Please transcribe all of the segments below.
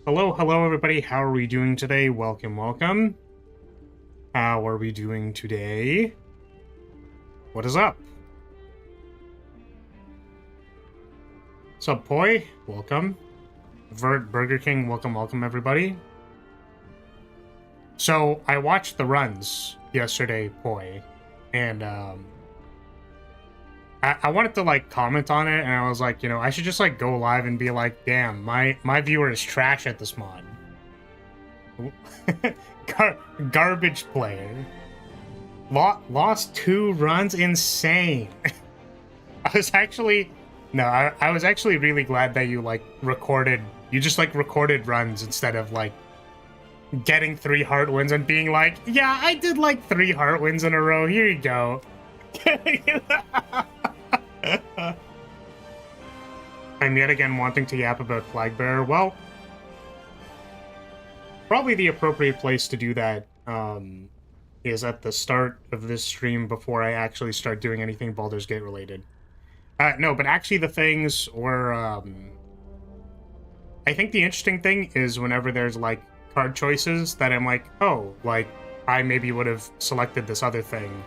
Hello everybody. How are we doing today? Welcome. How are we doing today? What is up? What's up, Poi? Welcome. Vert, Burger King, welcome everybody. So, I watched the runs yesterday, Poi, and I wanted to like comment on it, and I was like, I should just like go live and be like, damn, my viewer is trash at this mod. Garbage player. Lost 2 runs, insane. I was actually really glad that you like recorded. You just like recorded runs instead of like getting 3 heart wins and being like, yeah, I did like 3 heart wins in a row. Here you go. I'm yet again wanting to yap about Flag Bearer. Well, probably the appropriate place to do that is at the start of this stream before I actually start doing anything Baldur's Gate related. No, but actually the things were... I think the interesting thing is whenever there's, like, card choices that I'm like, oh, like, I maybe would have selected this other thing,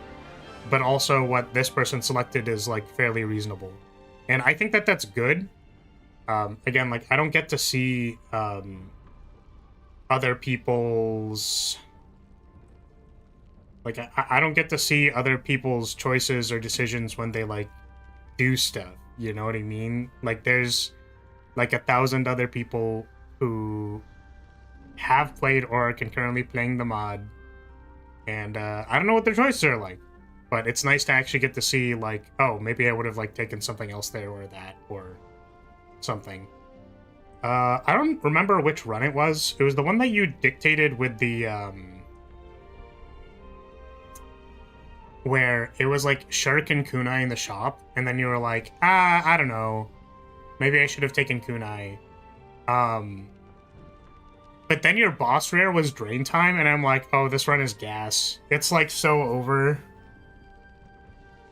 but also what this person selected is, like, fairly reasonable. And I think that that's good. Again, like, I don't get to see other people's... Like, I don't get to see other people's choices or decisions when they, like, do stuff. You know what I mean? Like, there's, like, 1,000 other people who have played or are concurrently playing the mod. And, I don't know what their choices are like. But it's nice to actually get to see, like, oh, maybe I would have, like, taken something else there or that or something. I don't remember which run it was. It was the one that you dictated with the, where it was like Shirk and Kunai in the shop, and then you were like, I don't know. Maybe I should have taken Kunai. But then your boss rare was Drain Time, and I'm like, oh, this run is gas. It's like so over.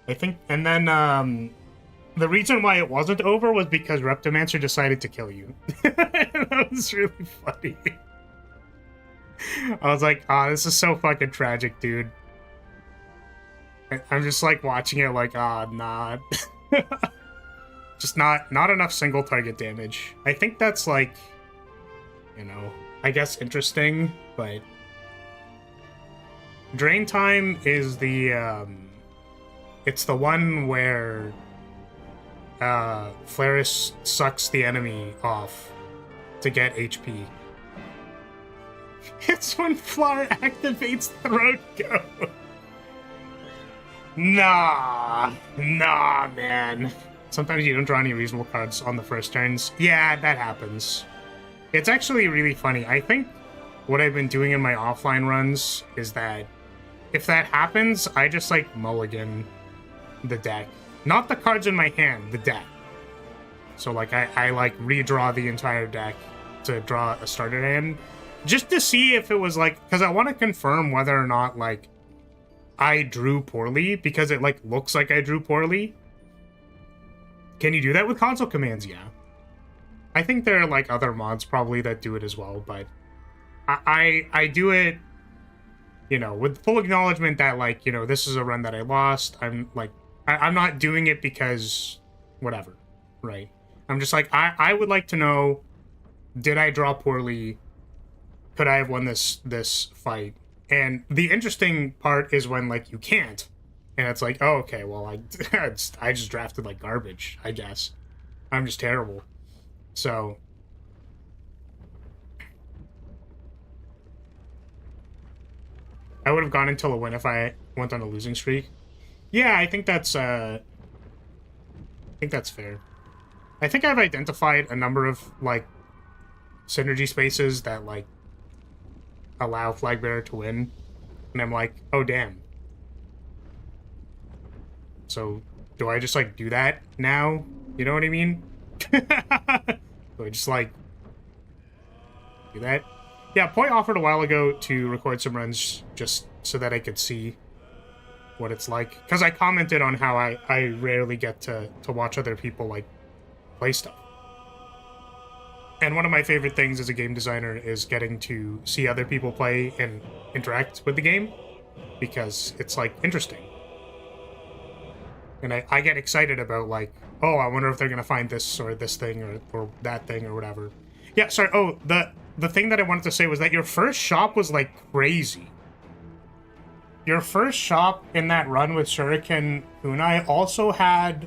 I think, and then the reason why it wasn't over was because Reptomancer decided to kill you. That was really funny. I was like, this is so fucking tragic, dude. I'm just like watching it like, nah. Just not enough single target damage. I think that's like, I guess interesting, but Drain Time is the, it's the one where Flaris sucks the enemy off to get HP. It's when Flar activates Throat Go. Nah, man. Sometimes you don't draw any reasonable cards on the first turns. Yeah, that happens. It's actually really funny. I think what I've been doing in my offline runs is that if that happens, I just, like, mulligan the deck. Not the cards in my hand, the deck. So, like, I like, redraw the entire deck to draw a starter hand. Just to see if it was, like... Because I want to confirm whether or not, like, I drew poorly, because it, like, looks like I drew poorly. Can you do that with console commands? Yeah. I think there are, like, other mods probably that do it as well, but I do it, with full acknowledgement that, like, this is a run that I lost. I'm, like, I'm not doing it because whatever, right? I'm just like, I would like to know, did I draw poorly? Could I have won this fight? And the interesting part is when, like, you can't. And it's like, oh, okay, well, I just drafted, like, garbage, I guess. I'm just terrible. So... I would have gone until a win if I went on a losing streak. Yeah, I think that's, fair. I think I've identified a number of, like, synergy spaces that, like, allow Flagbearer to win, and I'm like, oh damn. So, do I just, like, do that now? You know what I mean? Do I just, like, do that? Yeah, Poi offered a while ago to record some runs just so that I could see what it's like. Because I commented on how I rarely get to watch other people, like, play stuff. And one of my favorite things as a game designer is getting to see other people play and interact with the game, because it's, like, interesting. And I get excited about, like, oh, I wonder if they're going to find this or this thing or that thing or whatever. Yeah, sorry. Oh, the thing that I wanted to say was that your first shop was, like, crazy. Your first shop in that run with Shuriken Kunai also had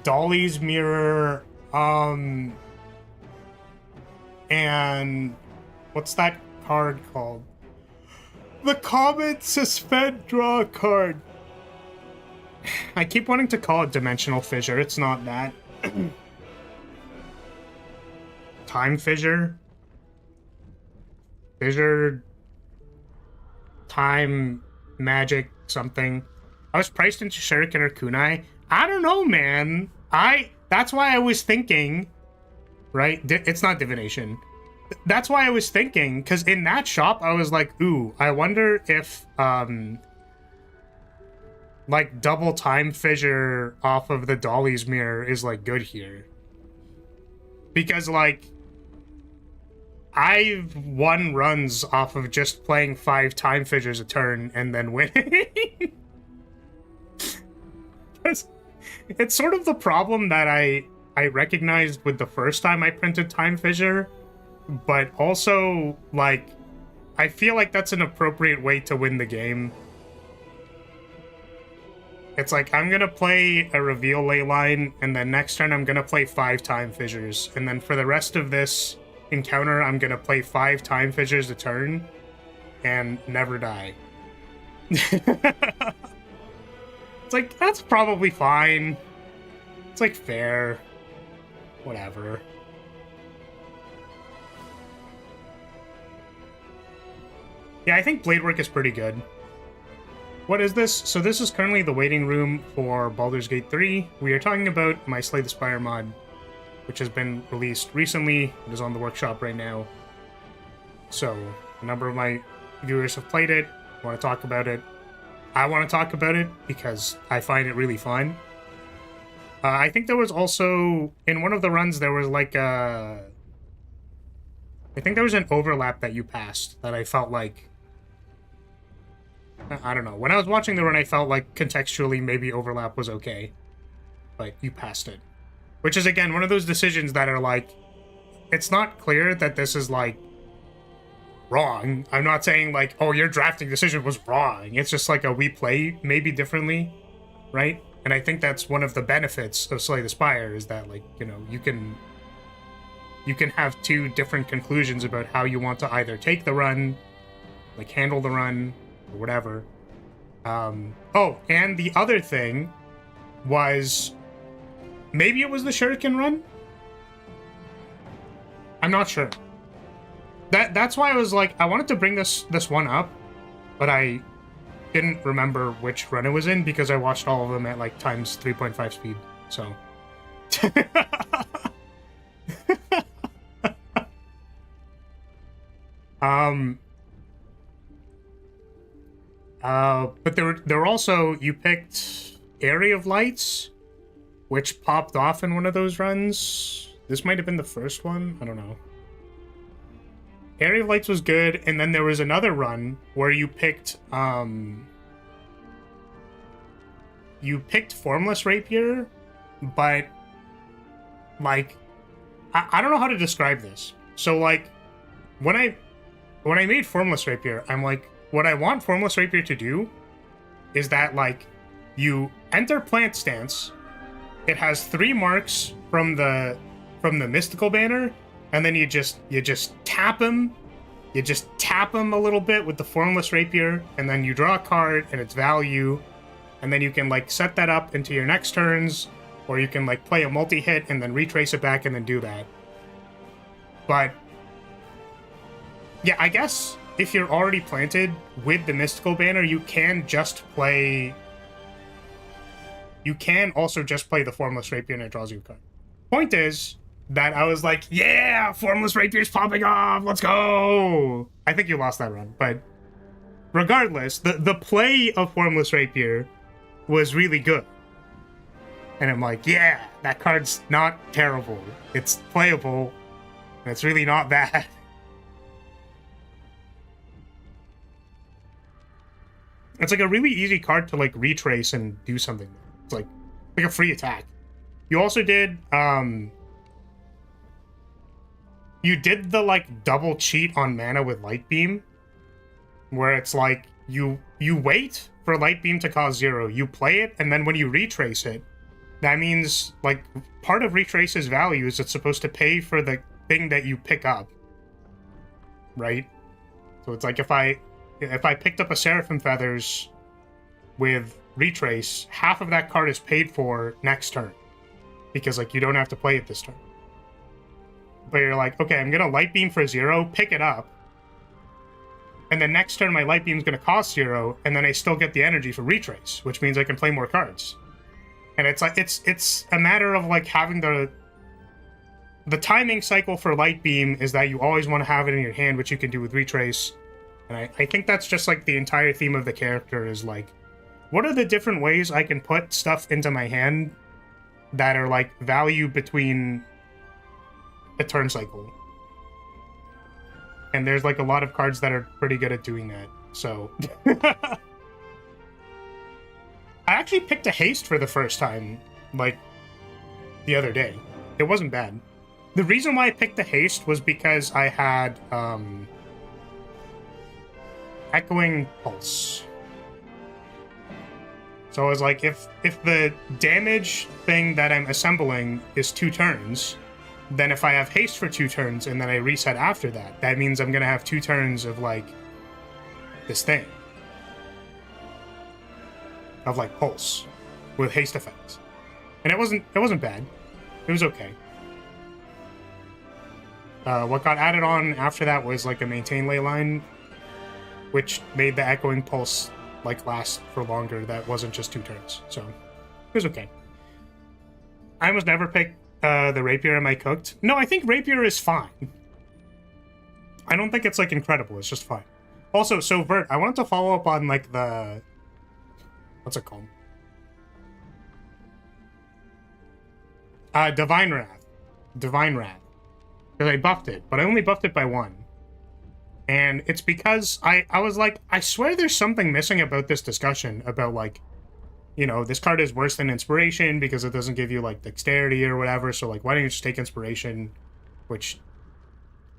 Dolly's Mirror, and what's that card called? The Comet Suspend Draw card. I keep wanting to call it Dimensional Fissure. It's not that. Time Fissure? Fissure... Time... Magic... something. I was priced into Shuriken or Kunai. I don't know, man. That's why I was thinking... Right? It's not divination. That's why I was thinking, because in that shop, I was like, ooh, I wonder if, like, double time fissure off of the Dolly's Mirror is, like, good here. Because, like, I've won runs off of just playing 5 time fissures a turn and then winning. It's sort of the problem that I recognized with the first time I printed time fissure, but also, like, I feel like that's an appropriate way to win the game. It's like, I'm gonna play a reveal ley line, and then next turn I'm gonna play 5 time fissures, and then for the rest of this encounter I'm gonna play 5 time fissures a turn and never die. It's like, that's probably fine. It's like fair. Whatever. Yeah, I think blade work is pretty good. What is this? So this is currently the waiting room for Baldur's Gate 3. We are talking about my Slay the Spire mod, which has been released recently. It is on the workshop right now. So, a number of my viewers have played it, want to talk about it. I want to talk about it because I find it really fun. I think there was also, in one of the runs, there was like a... I think there was an overlap that you passed that I felt like... I don't know. When I was watching the run, I felt like contextually maybe overlap was okay. But you passed it. Which is, again, one of those decisions that are like... It's not clear that this is, like, wrong. I'm not saying, like, oh, your drafting decision was wrong. It's just like a we play maybe differently, right? And I think that's one of the benefits of Slay the Spire is that, like, you know, you can have 2 different conclusions about how you want to either take the run, like handle the run, or whatever. Oh, and the other thing was, maybe it was the Shuriken run? I'm not sure. That's why I was like, I wanted to bring this one up, but I didn't remember which run it was in because I watched all of them at like times 3.5 speed, so. But there were also, you picked Area of Lights, which popped off in one of those runs. This might have been the first one, I don't know. Area of Lights was good, and then there was another run where you picked Formless Rapier, but, like, I don't know how to describe this. So, like, when I made Formless Rapier, I'm like, what I want Formless Rapier to do is that, like, you enter Plant Stance, it has 3 marks from the Mystical Banner, and then you just tap him. You just tap him a little bit with the Formless Rapier, and then you draw a card and its value, and then you can, like, set that up into your next turns, or you can, like, play a multi-hit and then retrace it back and then do that. But yeah, I guess if you're already planted with the Mystical Banner, you can also just play the Formless Rapier and it draws you a card. Point is that I was like, yeah, Formless Rapier's popping off, let's go! I think you lost that run, but regardless, the play of Formless Rapier was really good. And I'm like, yeah, that card's not terrible. It's playable, It's really not bad. It's like a really easy card to like retrace and do something. It's like a free attack. You also did you did the like double cheat on mana with Light Beam, where it's like you wait for Light Beam to cost 0, you play it, and then when you retrace it, that means like part of retrace's value is it's supposed to pay for the thing that you pick up, right? So it's like if I picked up a Seraphim Feathers with retrace, half of that card is paid for next turn, because like you don't have to play it this turn. But you're like, okay, I'm gonna Light Beam for 0, pick it up, and then next turn my Light Beam is gonna cost 0, and then I still get the energy for retrace, which means I can play more cards. And it's like it's a matter of like having the timing cycle for Light Beam is that you always want to have it in your hand, which you can do with retrace. And I think that's just like the entire theme of the character is like, what are the different ways I can put stuff into my hand that are like value between a turn cycle? And there's like a lot of cards that are pretty good at doing that. So I actually picked a haste for the first time, like the other day. It wasn't bad. The reason why I picked the haste was because I had Echoing Pulse. So I was like, if the damage thing that I'm assembling is 2 turns, then if I have haste for 2 turns and then I reset after that, that means I'm gonna have 2 turns of like this thing. Of like pulse with haste effects. And it wasn't bad. It was okay. What got added on after that was like a maintain ley line, which made the echoing pulse like last for longer. That wasn't just 2 turns. So it was okay. I almost never picked the rapier in my cooked. No, I think rapier is fine. I don't think it's like incredible. It's just fine. Also, so Vert, I wanted to follow up on like the, what's it called? Divine Wrath. Divine Wrath. Because I buffed it, but I only buffed it by 1. And it's because I was like, I swear there's something missing about this discussion about like, you know, this card is worse than Inspiration because it doesn't give you like dexterity or whatever. So like, why don't you just take Inspiration? Which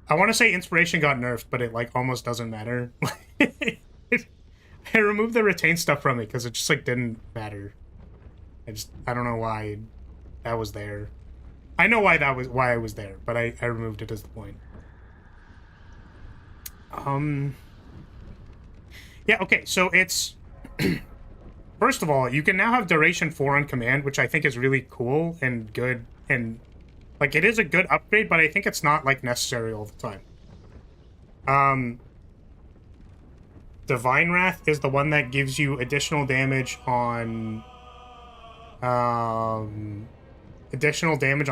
I want to say Inspiration got nerfed, but it like almost doesn't matter. I removed the retain stuff from it because it just like didn't matter. I don't know why that was there. I know why I was there, but I removed it as the point. Yeah, okay, so it's first of all, you can now have duration 4 on command, which I think is really cool and good, and like it is a good upgrade, but I think it's not like necessary all the time. Divine Wrath is the one that gives you additional damage on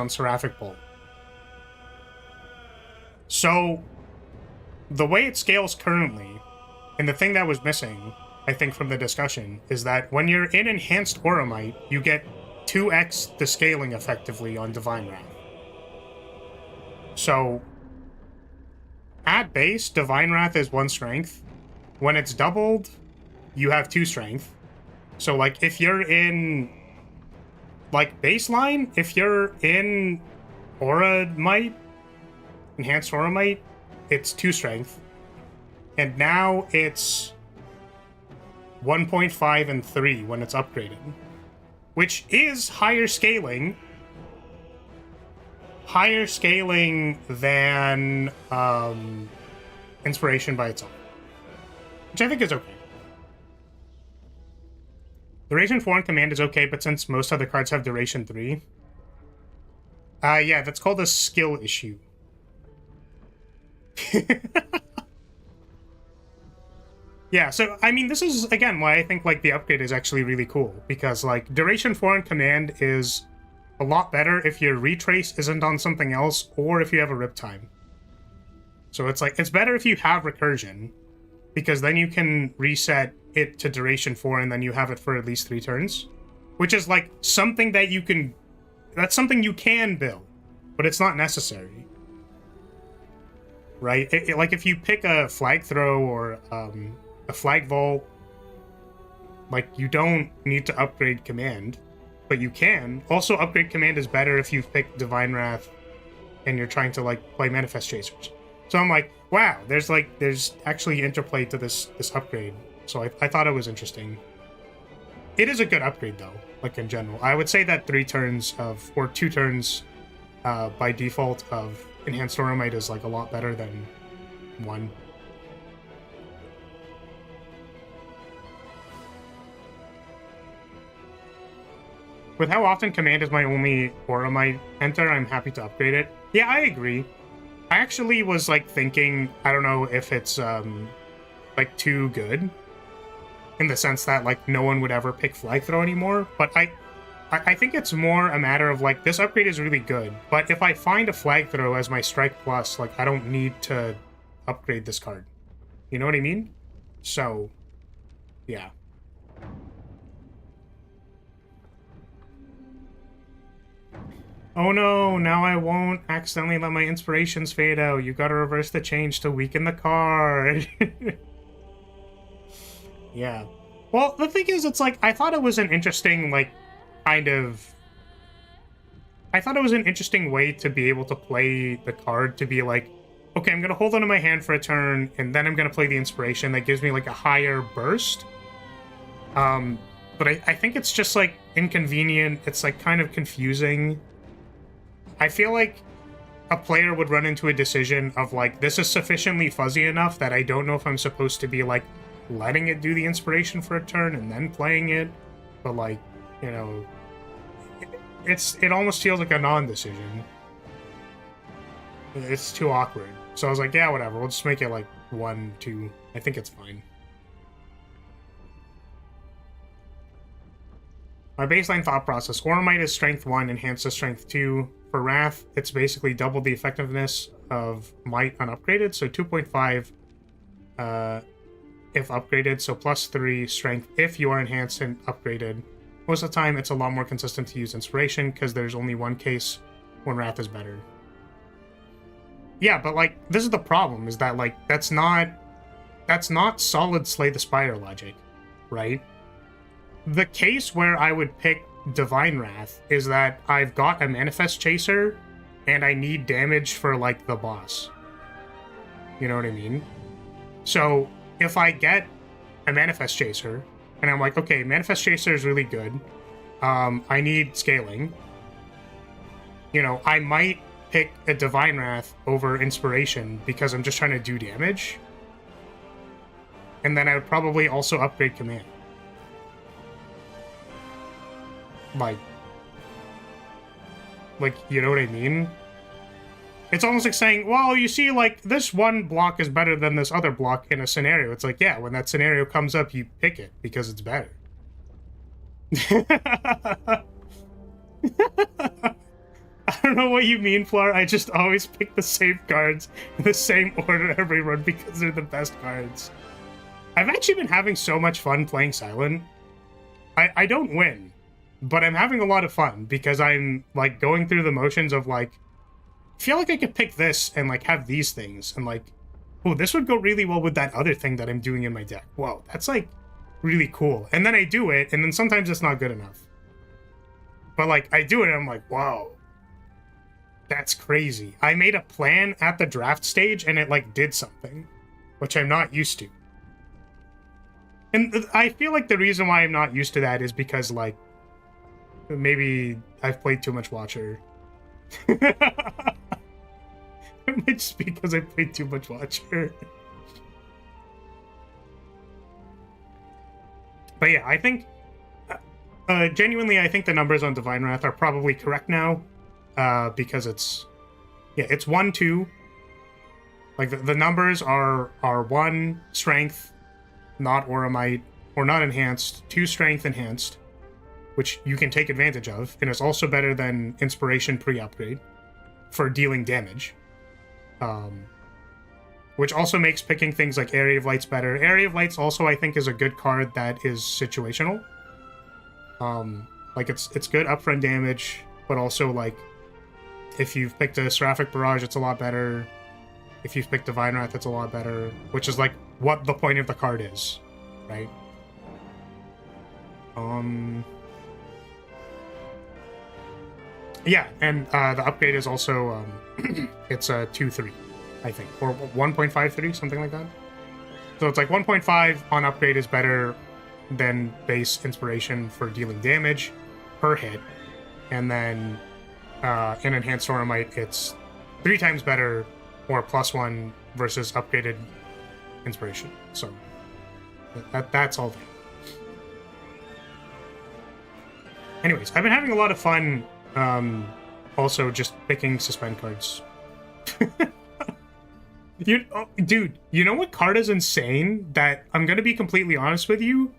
Seraphic Bolt. So the way it scales currently, and the thing that was missing, I think, from the discussion, is that when you're in Enhanced Oromite, you get 2x the scaling effectively on Divine Wrath. So at base, Divine Wrath is 1 strength. When it's doubled, you have 2 strength. So like if you're in like baseline, if you're in Oromite, Enhanced Oromite, it's 2 strength. And now it's 1.5 and 3 when it's upgraded. Which is higher scaling. Higher scaling than Inspiration by itself. Which I think is okay. Duration 4 on command is okay, but since most other cards have duration 3... yeah, that's called a skill issue. Yeah, so, I mean, this is, again, why I think, like, the upgrade is actually really cool. Because, like, duration 4 on command is a lot better if your retrace isn't on something else, or if you have a rip time. So it's, like, it's better if you have recursion, because then you can reset it to duration 4, and then you have it for at least 3 turns. Which is, like, something that you can... That's something you can build, but it's not necessary. right? Like if you pick a flag throw or a flag vault, like you don't need to upgrade command, but you can. Also, upgrade command is better if you've picked Divine Wrath and you're trying to like play Manifest Chasers. So I'm like, wow, there's actually interplay to this upgrade. So I thought it was interesting. It is a good upgrade though, like in general. I would say that 2 turns by default of Enhanced Oromite is like a lot better than 1. With how often command is my only Oromite enter, I'm happy to upgrade it. Yeah, I agree. I actually was like thinking, I don't know if it's like too good in the sense that like no one would ever pick flag throw anymore, but I think it's more a matter of like this upgrade is really good, but if I find a flag throw as my strike plus, like I don't need to upgrade this card. You know what I mean? So, yeah. Oh no, now I won't accidentally let my inspirations fade out. You gotta reverse the change to weaken the card. Yeah. Well, the thing is, it's like, I thought it was an interesting, like, I thought it was an interesting way to be able to play the card, to be like, okay, I'm gonna hold onto my hand for a turn, and then I'm gonna play the inspiration that gives me, like, a higher burst. But I think it's just, like, inconvenient. It's, like, kind of confusing. I feel like a player would run into a decision of, like, this is sufficiently fuzzy enough that I don't know if I'm supposed to be, like, letting it do the inspiration for a turn and then playing it, but like, you know, it almost feels like a non-decision. It's too awkward. So I was like, yeah, whatever, we'll just make it like 1, 2. I think it's fine. My baseline thought process: Oromite is strength 1, enhanced to strength 2. For Wrath, it's basically double the effectiveness of Might unupgraded, so 2.5 if upgraded, so +3 strength if you are enhanced and upgraded. Most of the time, it's a lot more consistent to use inspiration because there's only one case when Wrath is better. Yeah, but like, this is the problem, is that like, that's not solid Slay the Spire logic, right? The case where I would pick Divine Wrath is that I've got a Manifest Chaser and I need damage for like the boss. You know what I mean? So if I get a Manifest Chaser, and I'm like, okay, Manifest Chaser is really good, I need scaling, you know, I might pick a Divine Wrath over Inspiration because I'm just trying to do damage, and then I would probably also upgrade Command. Like, you know what I mean? It's almost like saying, well, you see, like, this one block is better than this other block in a scenario. It's like, yeah, when that scenario comes up, you pick it because it's better. I don't know what you mean, Flar. I just always pick the same cards in the same order every run because they're the best cards. I've actually been having so much fun playing Silent. I don't win, but I'm having a lot of fun because I'm, like, going through the motions of, like, I feel like I could pick this and, like, have these things, and, like, oh, this would go really well with that other thing that I'm doing in my deck. Whoa, that's, like, really cool. And then I do it, and then sometimes it's not good enough. But, like, I do it, and I'm like, whoa, that's crazy. I made a plan at the draft stage, and it, like, did something, which I'm not used to. And I feel like the reason why I'm not used to that is because, like, maybe I've played too much Watcher. It might just be because I played too much Watcher. But yeah, I think, genuinely, I think the numbers on Divine Wrath are probably correct now, because it's 1, 2. Like, the numbers are 1, strength, not Oromite, or not enhanced, 2 strength enhanced, which you can take advantage of, and is also better than Inspiration pre-upgrade for dealing damage. Which also makes picking things like Area of Lights better. Area of Lights also, I think, is a good card that is situational. Like, it's good upfront damage, but also, like, if you've picked a Seraphic Barrage, it's a lot better. If you've picked Divine Wrath, it's a lot better, which is like what the point of the card is, right? Yeah, and the upgrade is also it's a 2-3, I think, or 1.53, something like that. So it's like 1.5 on upgrade is better than base inspiration for dealing damage per hit, and then in enhanced Stormite it's 3 times better or +1 versus upgraded inspiration. So that's all there. Anyways, I've been having a lot of fun also just picking suspend cards. Dude, you know what card is insane? That I'm gonna be completely honest with you.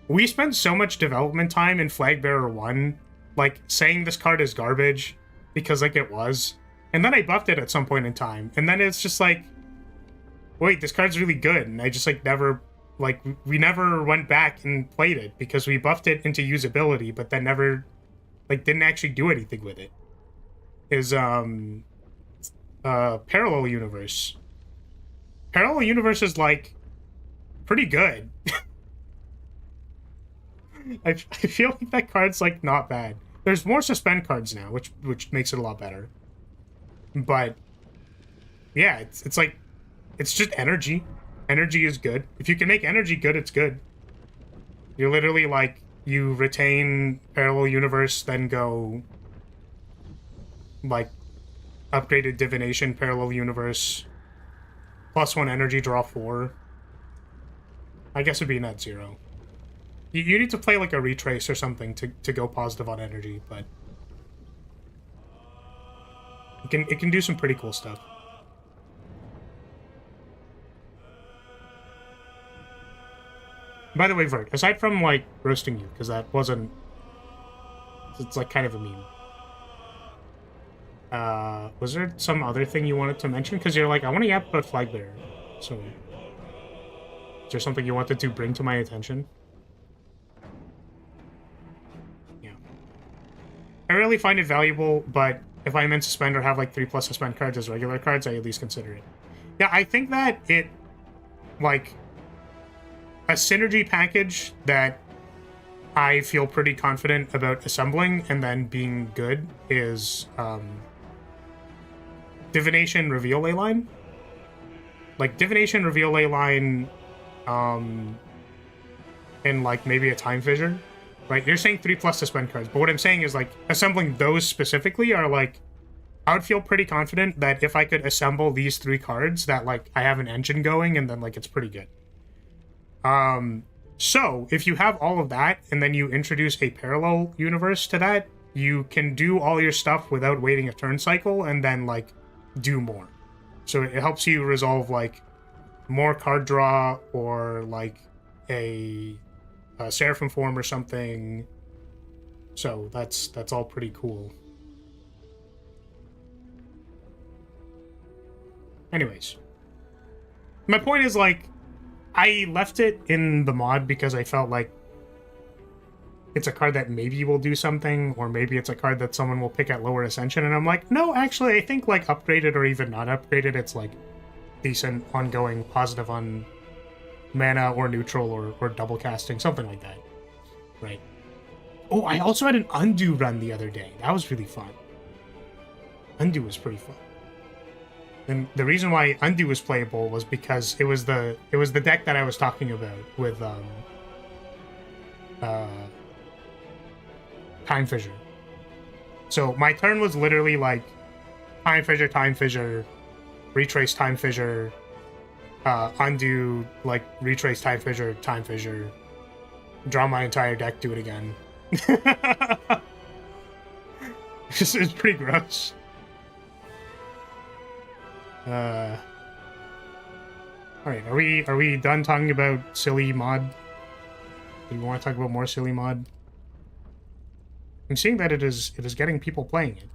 We spent so much development time in Flag Bearer 1, like, saying this card is garbage, because, like, it was. And then I buffed it at some point in time, and then it's just like, wait, this card's really good, and I just, like, never, like, we never went back and played it, because we buffed it into usability, but then never, like, didn't actually do anything with it. Is, Parallel Universe. Parallel Universe is, like, pretty good. I feel like that card's, like, not bad. There's more suspend cards now, which makes it a lot better. But, yeah, it's like, it's just energy. Energy is good. If you can make energy good, it's good. You're literally, like, you retain Parallel Universe, then go, like, upgraded Divination, Parallel Universe, +1 energy, draw 4. I guess it'd be net 0. You need to play like a retrace or something to go positive on energy, but it can do some pretty cool stuff. By the way, Vert, aside from like roasting you, because that wasn't, it's like kind of a meme. Was there some other thing you wanted to mention? Because you're like, I want to yap about Flag Bearer. So, is there something you wanted to bring to my attention? Yeah. I really find it valuable, but if I'm in suspend or have like 3+ suspend cards as regular cards, I at least consider it. Yeah, I think that it, like, a synergy package that I feel pretty confident about assembling and then being good is, Divination Reveal Leyline. Like, Divination Reveal Leyline, and, like, maybe a Time Fissure. Right? You're saying 3+ suspend cards, but what I'm saying is, like, assembling those specifically are, like, I would feel pretty confident that if I could assemble these 3 cards, that, like, I have an engine going, and then, like, it's pretty good. So, if you have all of that, and then you introduce a parallel universe to that, you can do all your stuff without waiting a turn cycle, and then, like, do more. So it helps you resolve, like, more card draw, or, like, a Seraphim form or something. So that's all pretty cool. Anyways, my point is, like, I left it in the mod because I felt like it's a card that maybe will do something, or maybe it's a card that someone will pick at lower Ascension, and I'm like, no, actually, I think, like, upgraded or even not upgraded, it's, like, decent, ongoing, positive on mana or neutral or double casting, something like that. Right. Oh, I also had an Undo run the other day. That was really fun. Undo was pretty fun. And the reason why Undo was playable was because it was the deck that I was talking about with Time Fissure. So my turn was literally like Time Fissure, retrace Time Fissure, undo, like, retrace Time Fissure, draw my entire deck, do it again. It's pretty gross. Alright, are we done talking about silly mod? Do you want to talk about more silly mod? I'm seeing that it is getting people playing it.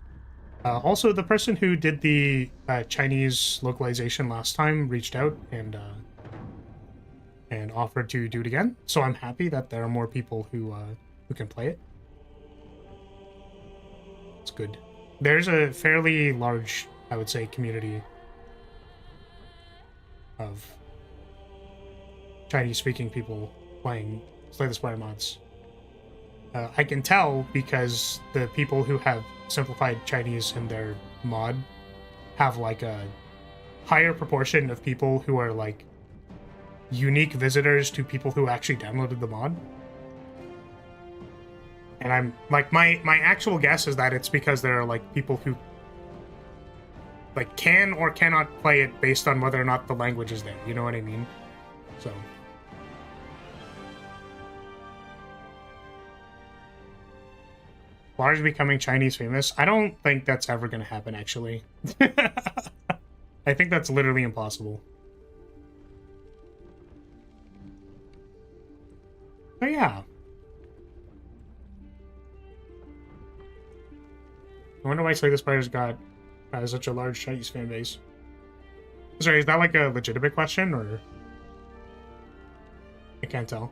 Also, the person who did the Chinese localization last time reached out and offered to do it again. So I'm happy that there are more people who can play it. It's good. There's a fairly large, I would say, community of Chinese-speaking people playing Slay the Spire mods. I can tell because the people who have simplified Chinese in their mod have like a higher proportion of people who are like unique visitors to people who actually downloaded the mod. And I'm like, my actual guess is that it's because there are like people who like can or cannot play it based on whether or not the language is there. You know what I mean? So. Lars becoming Chinese famous? I don't think that's ever going to happen, actually. I think that's literally impossible. But yeah. I wonder why Slay the Spire's got such a large Chinese fan base. Sorry, is that like a legitimate question, or? I can't tell.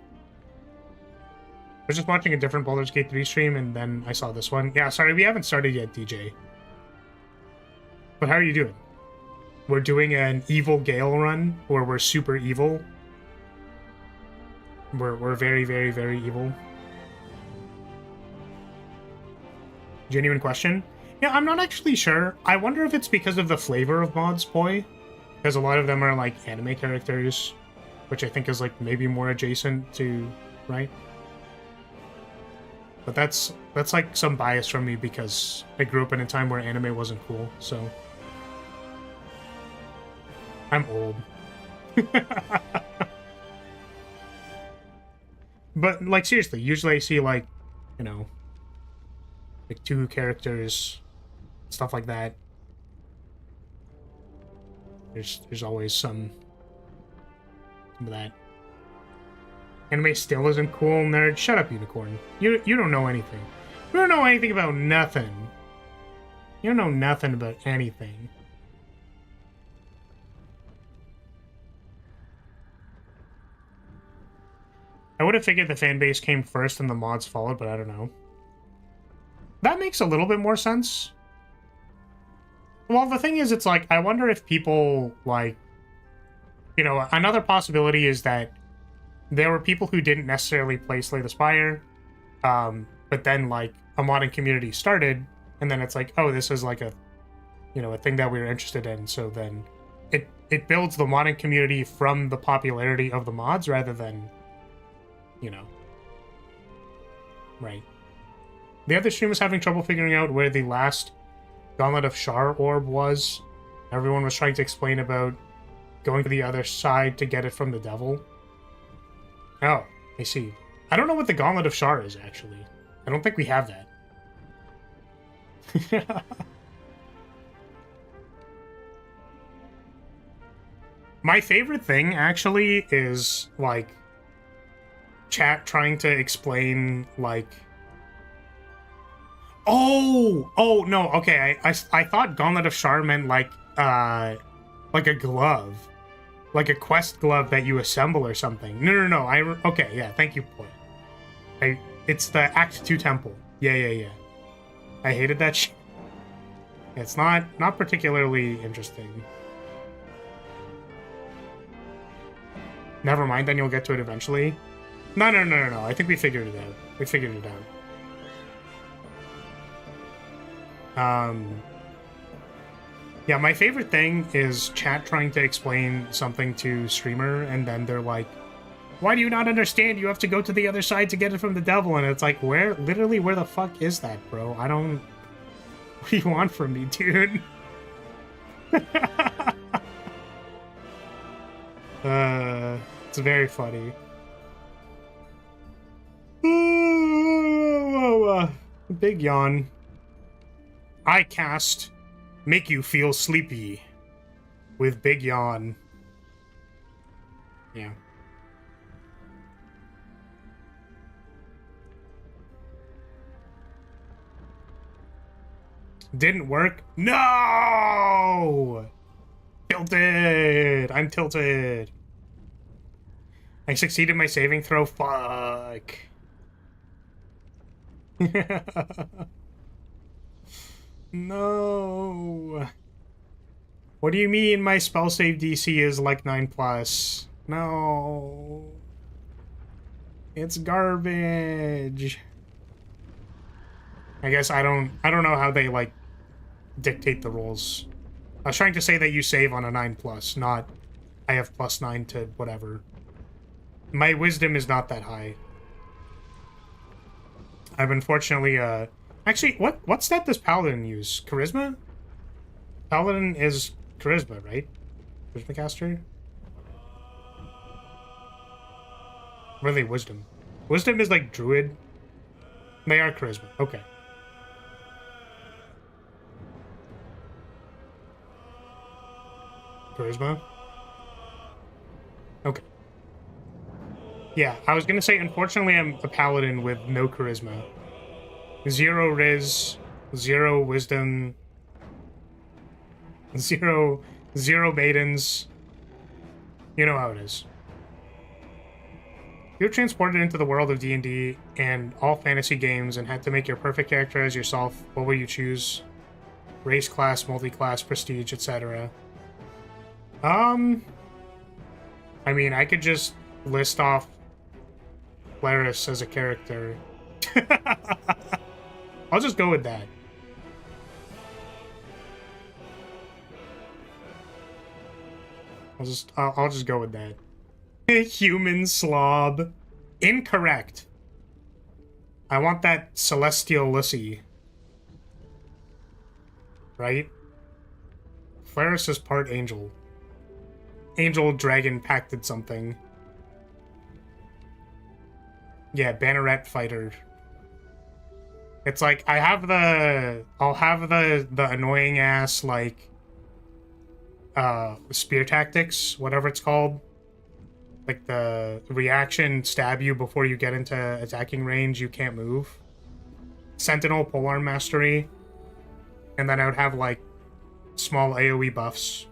I was just watching a different Baldur's Gate 3 stream, and then I saw this one. Yeah, sorry, we haven't started yet, DJ. But how are you doing? We're doing an evil Gale run, where we're super evil. We're very, very, very evil. Genuine question? Yeah, I'm not actually sure. I wonder if it's because of the flavor of mods, boy. Because a lot of them are, like, anime characters, which I think is, like, maybe more adjacent to, right? But that's like some bias from me because I grew up in a time where anime wasn't cool, so I'm old. But like seriously, usually I see like, you know, like 2 characters, stuff like that. There's always some of that. Anime still isn't cool, nerd. Shut up, unicorn. You don't know anything. You don't know anything about nothing. You don't know nothing about anything. I would have figured the fan base came first and the mods followed, but I don't know. That makes a little bit more sense. Well, the thing is, it's like, I wonder if people, like, you know, another possibility is that there were people who didn't necessarily play Slay the Spire, but then, like, a modding community started, and then it's like, oh, this is, like, a, you know, a thing that we were interested in, so then it builds the modding community from the popularity of the mods rather than, you know, right. The other stream was having trouble figuring out where the last Gauntlet of Shar orb was. Everyone was trying to explain about going to the other side to get it from the devil. Oh, I see. I don't know what the Gauntlet of Shar is, actually. I don't think we have that. My favorite thing, actually, is, like, chat trying to explain, like... Oh, no, okay, I thought Gauntlet of Shar meant, like a glove. Like a quest glove that you assemble or something. No, okay, yeah, thank you, boy. It's the Act 2 temple. Yeah. I hated that shit. It's not particularly interesting. Never mind, then you'll get to it eventually. No, I think we figured it out. Yeah, my favorite thing is chat trying to explain something to streamer, and then they're like, why do you not understand? You have to go to the other side to get it from the devil. And it's like, literally, where the fuck is that, bro? I don't... What do you want from me, dude? It's very funny. Big yawn. I cast make you feel sleepy with big yawn. Yeah. Didn't work? No! Tilted! I'm tilted. I succeeded my saving throw. Fuck. No. What do you mean my spell save DC is like 9+? No. It's garbage. I guess I don't know how they like dictate the rules. I was trying to say that you save on a 9+, not I have +9 to whatever. My wisdom is not that high. I've unfortunately actually what stat does Paladin use? Charisma? Paladin is charisma, right? Charisma caster? Really wisdom. Wisdom is like druid. They are charisma. Okay. Charisma? Okay. Yeah, I was gonna say, unfortunately, I'm a paladin with no charisma. 0 riz, 0 wisdom, 0 maidens. You know how it is. You're transported into the world of D&D and all fantasy games and had to make your perfect character as yourself. What will you choose? Race, class, multi-class, prestige, etc. I mean, I could just list off Laris as a character. I'll just go with that. I'll just go with that. Human slob. Incorrect. I want that celestial Lissy. Right? Flaris is part angel. Angel dragon pacted something. Yeah, Banneret fighter. It's like I'll have the annoying ass like spear tactics, whatever it's called. Like the reaction stab you before you get into attacking range, you can't move. Sentinel polearm mastery. And then I would have like small AoE buffs.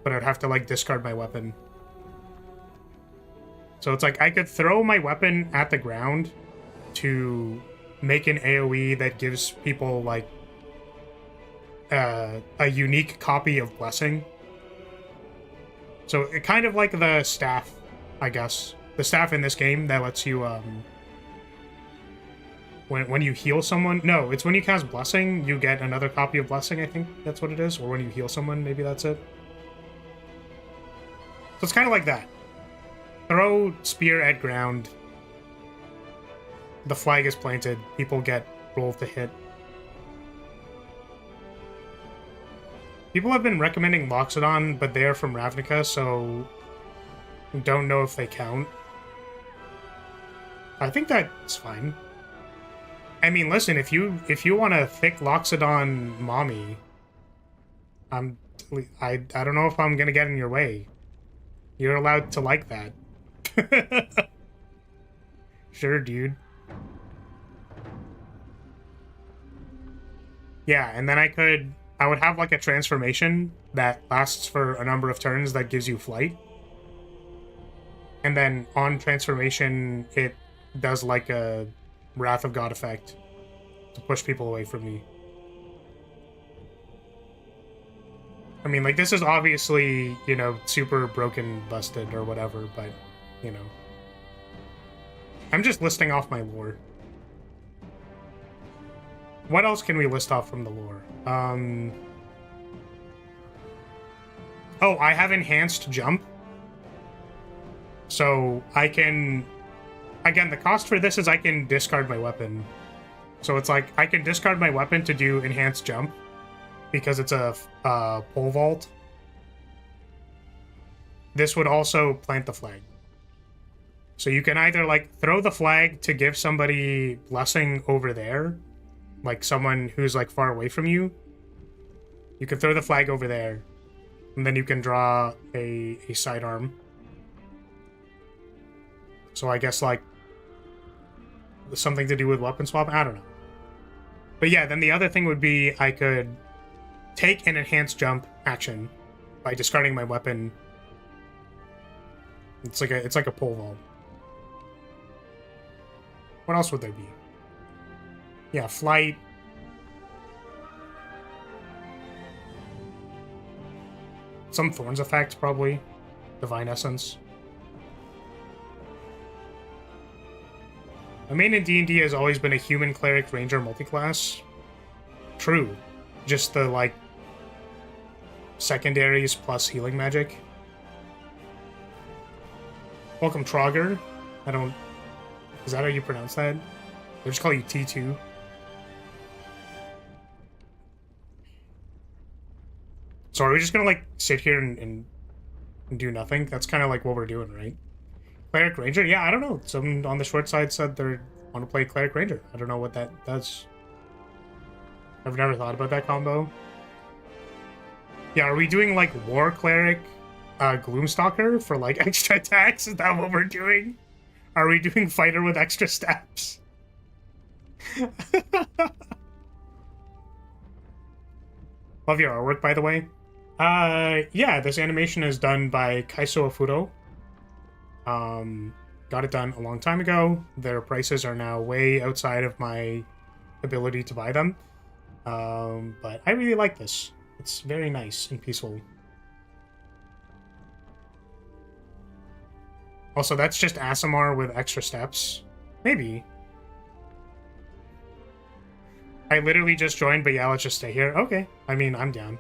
But I'd have to like discard my weapon. So it's like I could throw my weapon at the ground to make an AoE that gives people like a unique copy of Blessing. So it kind of like the staff, I guess. The staff in this game that lets you when you heal someone. No, it's when you cast Blessing, you get another copy of Blessing, I think that's what it is. Or when you heal someone, maybe that's it. So it's kind of like that. Throw spear at ground. The flag is planted. People get rolled to hit. People have been recommending Loxodon, but they are from Ravnica, so don't know if they count. I think that's fine. I mean, listen, if you want a thick Loxodon mommy, I don't know if I'm gonna get in your way. You're allowed to like that. Sure, dude. Yeah, and then I would have like a transformation that lasts for a number of turns that gives you flight. And then on transformation, it does like a Wrath of God effect to push people away from me. I mean, like, this is obviously, you know, super broken, busted, or whatever, but, you know. I'm just listing off my lore. What else can we list off from the lore? Oh, I have enhanced jump. So I can... Again, the cost for this is I can discard my weapon. So it's like, I can discard my weapon to do enhanced jump. Because it's a pole vault. This would also plant the flag. So you can either, like, throw the flag to give somebody Blessing over there. Like, someone who's, like, far away from you. You can throw the flag over there. And then you can draw a sidearm. So I guess, like, something to do with weapon swap? I don't know. But yeah, then the other thing would be I could take an enhanced jump action by discarding my weapon. It's like a pole vault. What else would there be? Yeah, flight. Some Thorns effect, probably. Divine Essence. My main in D&D has always been a human cleric ranger multiclass. True. Just the, like, secondaries plus healing magic. Welcome, Trogger. I don't... Is that how you pronounce that? They just call you T2. So are we just gonna, like, sit here and do nothing? That's kind of like what we're doing, right? Cleric Ranger? Yeah, I don't know. Someone on the short side said they want to play Cleric Ranger. I don't know what that does. I've never thought about that combo. Yeah, are we doing, like, War Cleric, Gloomstalker for, like, extra attacks? Is that what we're doing? Are we doing Fighter with extra steps? Love your artwork, by the way. Yeah, this animation is done by Kaiso Afudo. Got it done a long time ago. Their prices are now way outside of my ability to buy them. But I really like this. It's very nice and peaceful. Also, that's just ASMR with extra steps. Maybe. I literally just joined, but yeah, let's just stay here. Okay. I mean, I'm down.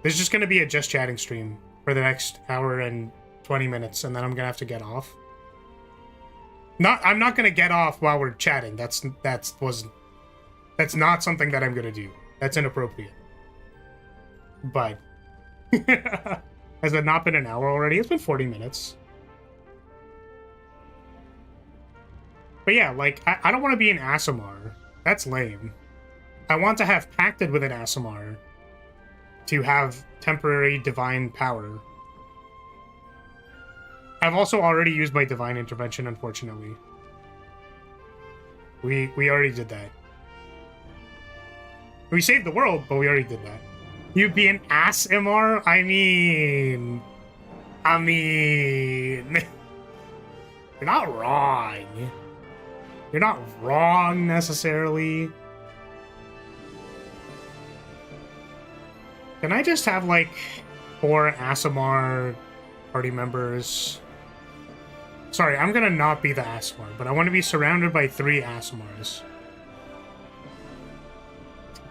This is just going to be a just chatting stream for the next hour and 20 minutes, and then I'm going to have to get off. I'm not going to get off while we're chatting. That's not something that I'm going to do. That's inappropriate. But has it not been an hour already? It's been 40 minutes. But yeah, like, I don't want to be an Aasimar. That's lame. I want to have pacted with an Aasimar to have temporary divine power. I've also already used my divine intervention, unfortunately. We already did that. We saved the world, but we already did that. You'd be an Aasimar? I mean... You're not wrong. You're not wrong, necessarily. Can I just have, like, 4 Aasimar party members? Sorry, I'm gonna not be the Aasimar, but I want to be surrounded by 3 Aasimars.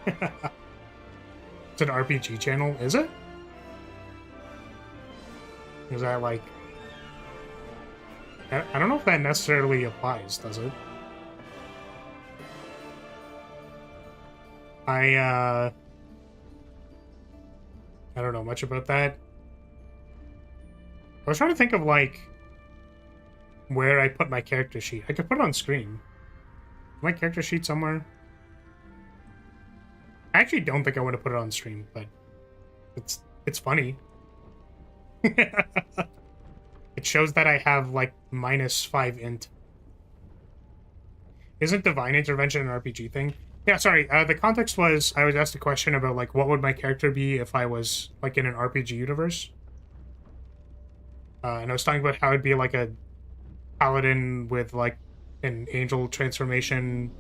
It's an RPG channel, is it? Is that, like... I don't know if that necessarily applies, does it? I don't know much about that. I was trying to think of, like, where I put my character sheet. I could put it on screen. My character sheet somewhere. I actually don't think I want to put it on stream, but it's funny. It shows that I have, like, -5 int. Isn't divine intervention an RPG thing? Yeah, sorry. The context was I was asked a question about, like, what would my character be if I was, like, in an RPG universe? And I was talking about how it'd be, like, a paladin with, like, an angel transformation.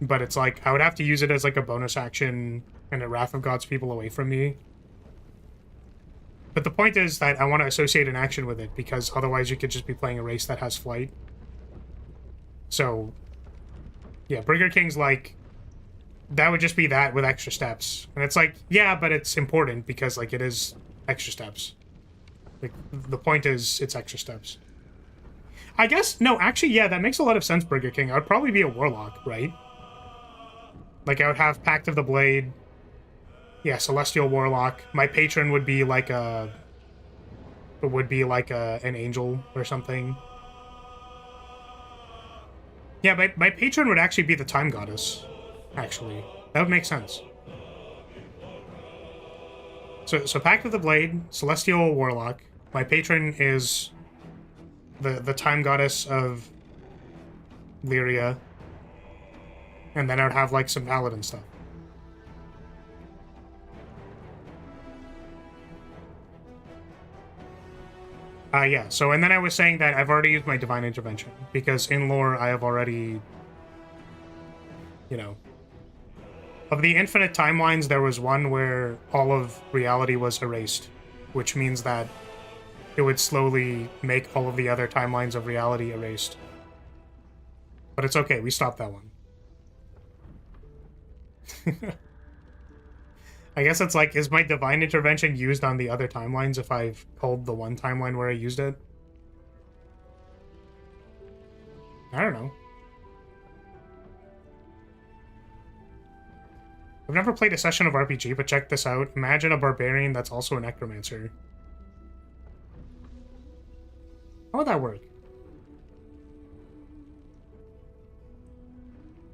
But it's, like, I would have to use it as, like, a bonus action and a Wrath of God's people away from me. But the point is that I want to associate an action with it, because otherwise you could just be playing a race that has flight. So... yeah, Burger King's like, that would just be that with extra steps. And it's like, yeah, but it's important because, like, it is extra steps. Like, the point is, it's extra steps. I guess, no, actually, yeah, that makes a lot of sense, Burger King. I would probably be a warlock, right? Like, I would have Pact of the Blade. Yeah, Celestial Warlock. My patron would be like an angel or something. Yeah, my patron would actually be the Time Goddess, actually. That would make sense. So Pact of the Blade, Celestial Warlock. My patron is the Time Goddess of Lyria. And then I would have, like, some paladin stuff. Yeah, so, and then I was saying that I've already used my Divine Intervention, because in lore I have already, you know, Of the infinite timelines, there was one where all of reality was erased, which means that it would slowly make all of the other timelines of reality erased. But it's okay, we stopped that one. I guess it's like, is my divine intervention used on the other timelines if I've pulled the one timeline where I used it? I don't know. I've never played a session of RPG, but check this out. Imagine a barbarian that's also a necromancer. How would that work?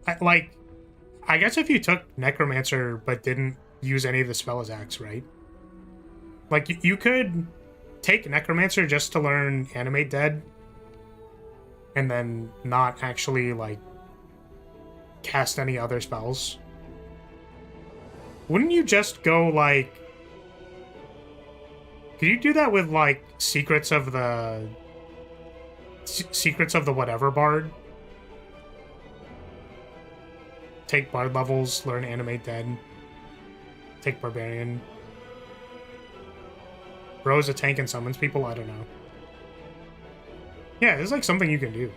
I guess if you took necromancer but didn't use any of the spell as axe, right? Like, you could take necromancer just to learn animate dead and then not actually, like, cast any other spells. Wouldn't you just go, like... Could you do that with, like, Secrets of the whatever bard? Take bard levels, learn animate dead. Take barbarian. Bro's a tank and summons people? I don't know. Yeah, it's like something you can do.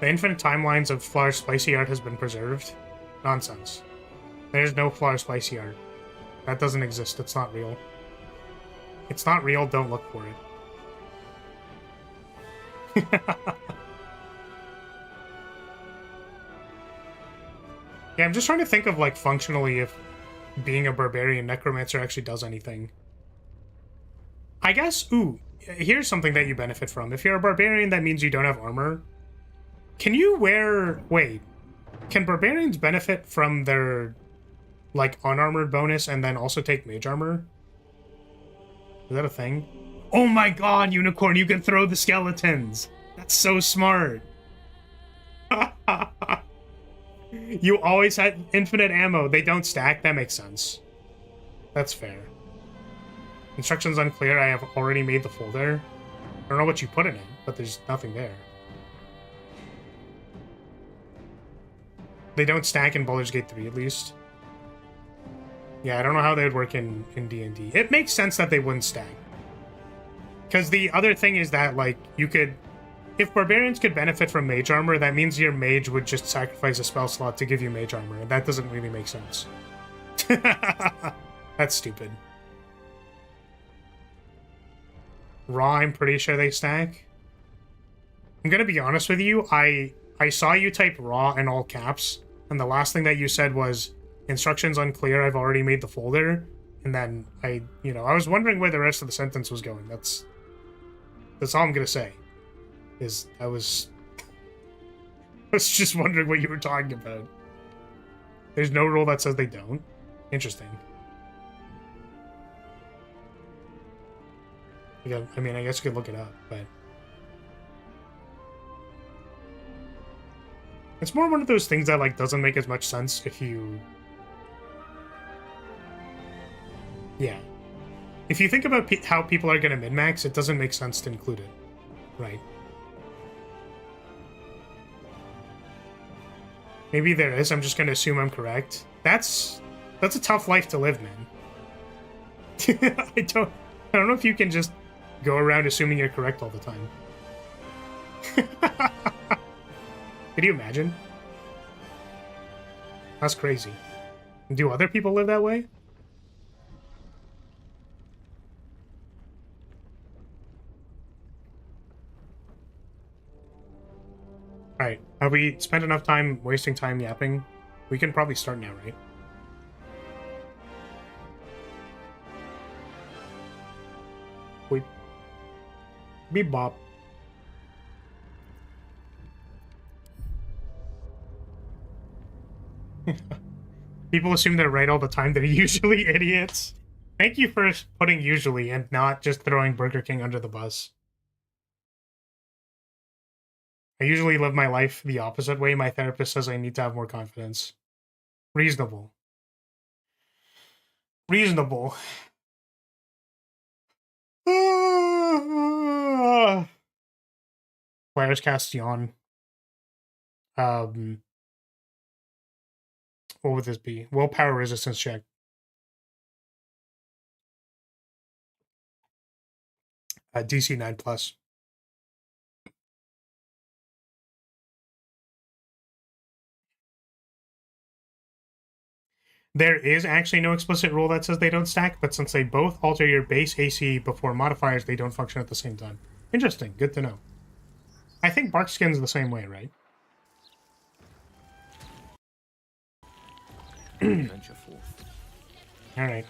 The infinite timelines of Flower's spicy art has been preserved. Nonsense. There's no Flower spicy art. That doesn't exist. It's not real. It's not real. Don't look for it. Yeah, I'm just trying to think of, like, functionally if being a barbarian necromancer actually does anything. I guess, ooh, here's something that you benefit from. If you're a barbarian, that means you don't have armor. Can you wear... Wait. Can barbarians benefit from their, like, unarmored bonus and then also take mage armor? Is that a thing? Oh my god, Unicorn, you can throw the skeletons! That's so smart! You always had infinite ammo. They don't stack? That makes sense. That's fair. Instructions unclear. I have already made the folder. I don't know what you put in it, but there's nothing there. They don't stack in Baldur's Gate 3, at least. Yeah, I don't know how they would work in D&D. It makes sense that they wouldn't stack. Because the other thing is that, like, you could... If barbarians could benefit from mage armor, that means your mage would just sacrifice a spell slot to give you mage armor, and that doesn't really make sense. That's stupid. Raw, I'm pretty sure they stack. I'm gonna be honest with you, I saw you type raw in all caps, and the last thing that you said was, instructions unclear, I've already made the folder, and then I was wondering where the rest of the sentence was going. That's all I'm gonna say. I was just wondering what you were talking about. There's no rule that says they don't. Interesting. I mean, I guess you could look it up, but... It's more one of those things that, like, doesn't make as much sense if you... Yeah. If you think about how people are gonna min-max, it doesn't make sense to include it. Right. Maybe there is. I'm just going to assume I'm correct. That's a tough life to live, man. I don't know if you can just go around assuming you're correct all the time. Could you imagine? That's crazy. Do other people live that way? Alright, have we spent enough time wasting time yapping? We can probably start now, right? We... Bebop. People assume they're right all the time. They're usually idiots. Thank you for putting usually and not just throwing Burger King under the bus. I usually live my life the opposite way. My therapist says I need to have more confidence. Reasonable. Reasonable. Players cast yawn. What would this be? Willpower resistance check. DC 9 plus. There is actually no explicit rule that says they don't stack, but since they both alter your base AC before modifiers, they don't function at the same time. Interesting. Good to know. I think bark skin's the same way, right? Alright.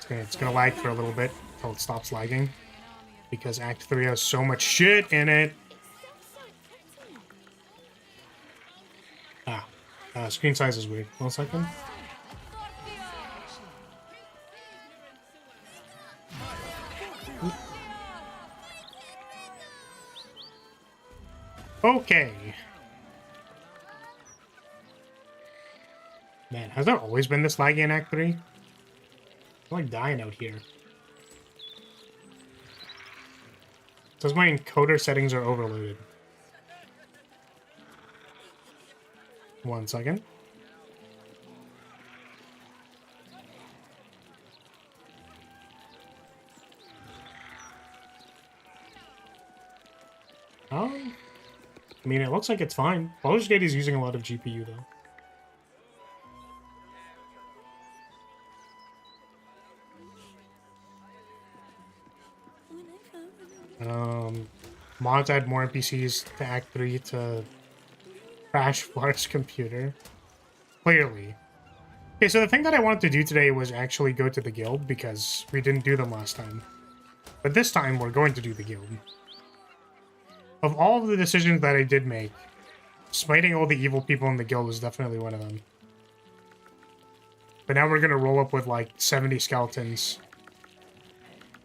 It's gonna lag for a little bit until it stops lagging. Because Act 3 has so much shit in it. Screen size is weird. 1 second. Okay. Man, has there always been this laggy in Act 3? I'm like dying out here. It says my encoder settings are overloaded. 1 second. I mean, it looks like it's fine. Baldur's Gate is using a lot of GPU, though. Mods add more NPCs to Act 3 to crash Blart's computer. Clearly. Okay, so the thing that I wanted to do today was actually go to the guild, because we didn't do them last time. But this time, we're going to do the guild. Of all of the decisions that I did make, smiting all the evil people in the guild was definitely one of them. But now we're gonna roll up with like 70 skeletons.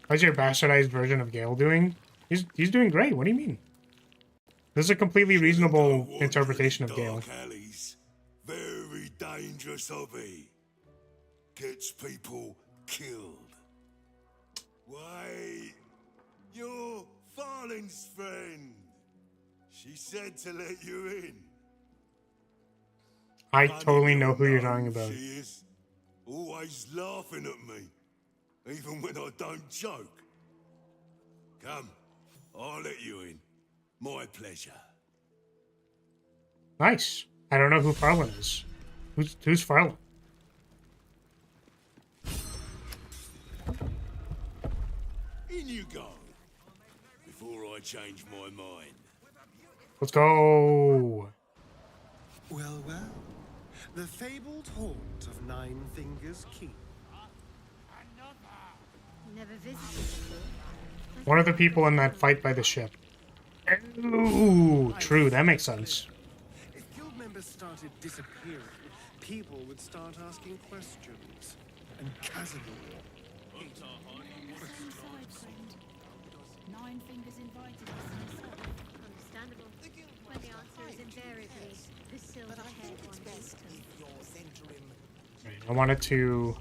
How's your bastardized version of Gale doing? He's doing great. What do you mean? This is a completely reasonable interpretation of Gale. Very dangerous hobby. Gets people killed. Why, you're Farling's friend. She said to let you in. I totally know who you're talking about. She is always laughing at me, even when I don't joke. Come, I'll let you in. My pleasure. Nice. I don't know who Farland is. Who's Farland? In you go. Before I change my mind. Let's go. Well, well. The fabled haunt of Nine Fingers Keep. Never visited. One of the people in that fight by the ship. Ooh, true. That makes sense. If guild members started disappearing, people would start asking questions. And Casimir. Nine Fingers invited us. Understandable. When the answer is invariably the silver-haired one. Right, I wanted to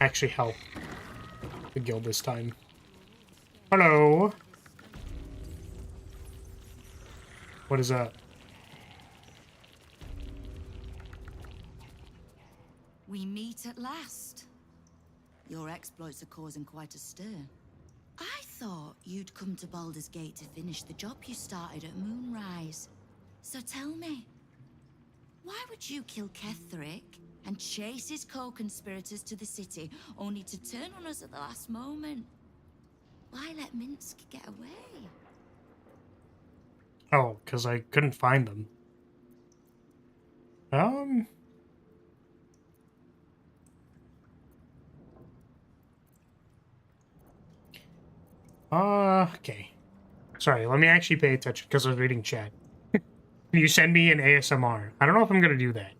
actually help the guild this time. Hello. What is that? We meet at last. Your exploits are causing quite a stir. I thought you'd come to Baldur's Gate to finish the job you started at Moonrise. So tell me, why would you kill Ketherick and chase his co-conspirators to the city, only to turn on us at the last moment? Why let Minsk get away? Oh, because I couldn't find them. Okay. Sorry, let me actually pay attention because I was reading chat. Can you send me an ASMR? I don't know if I'm gonna do that.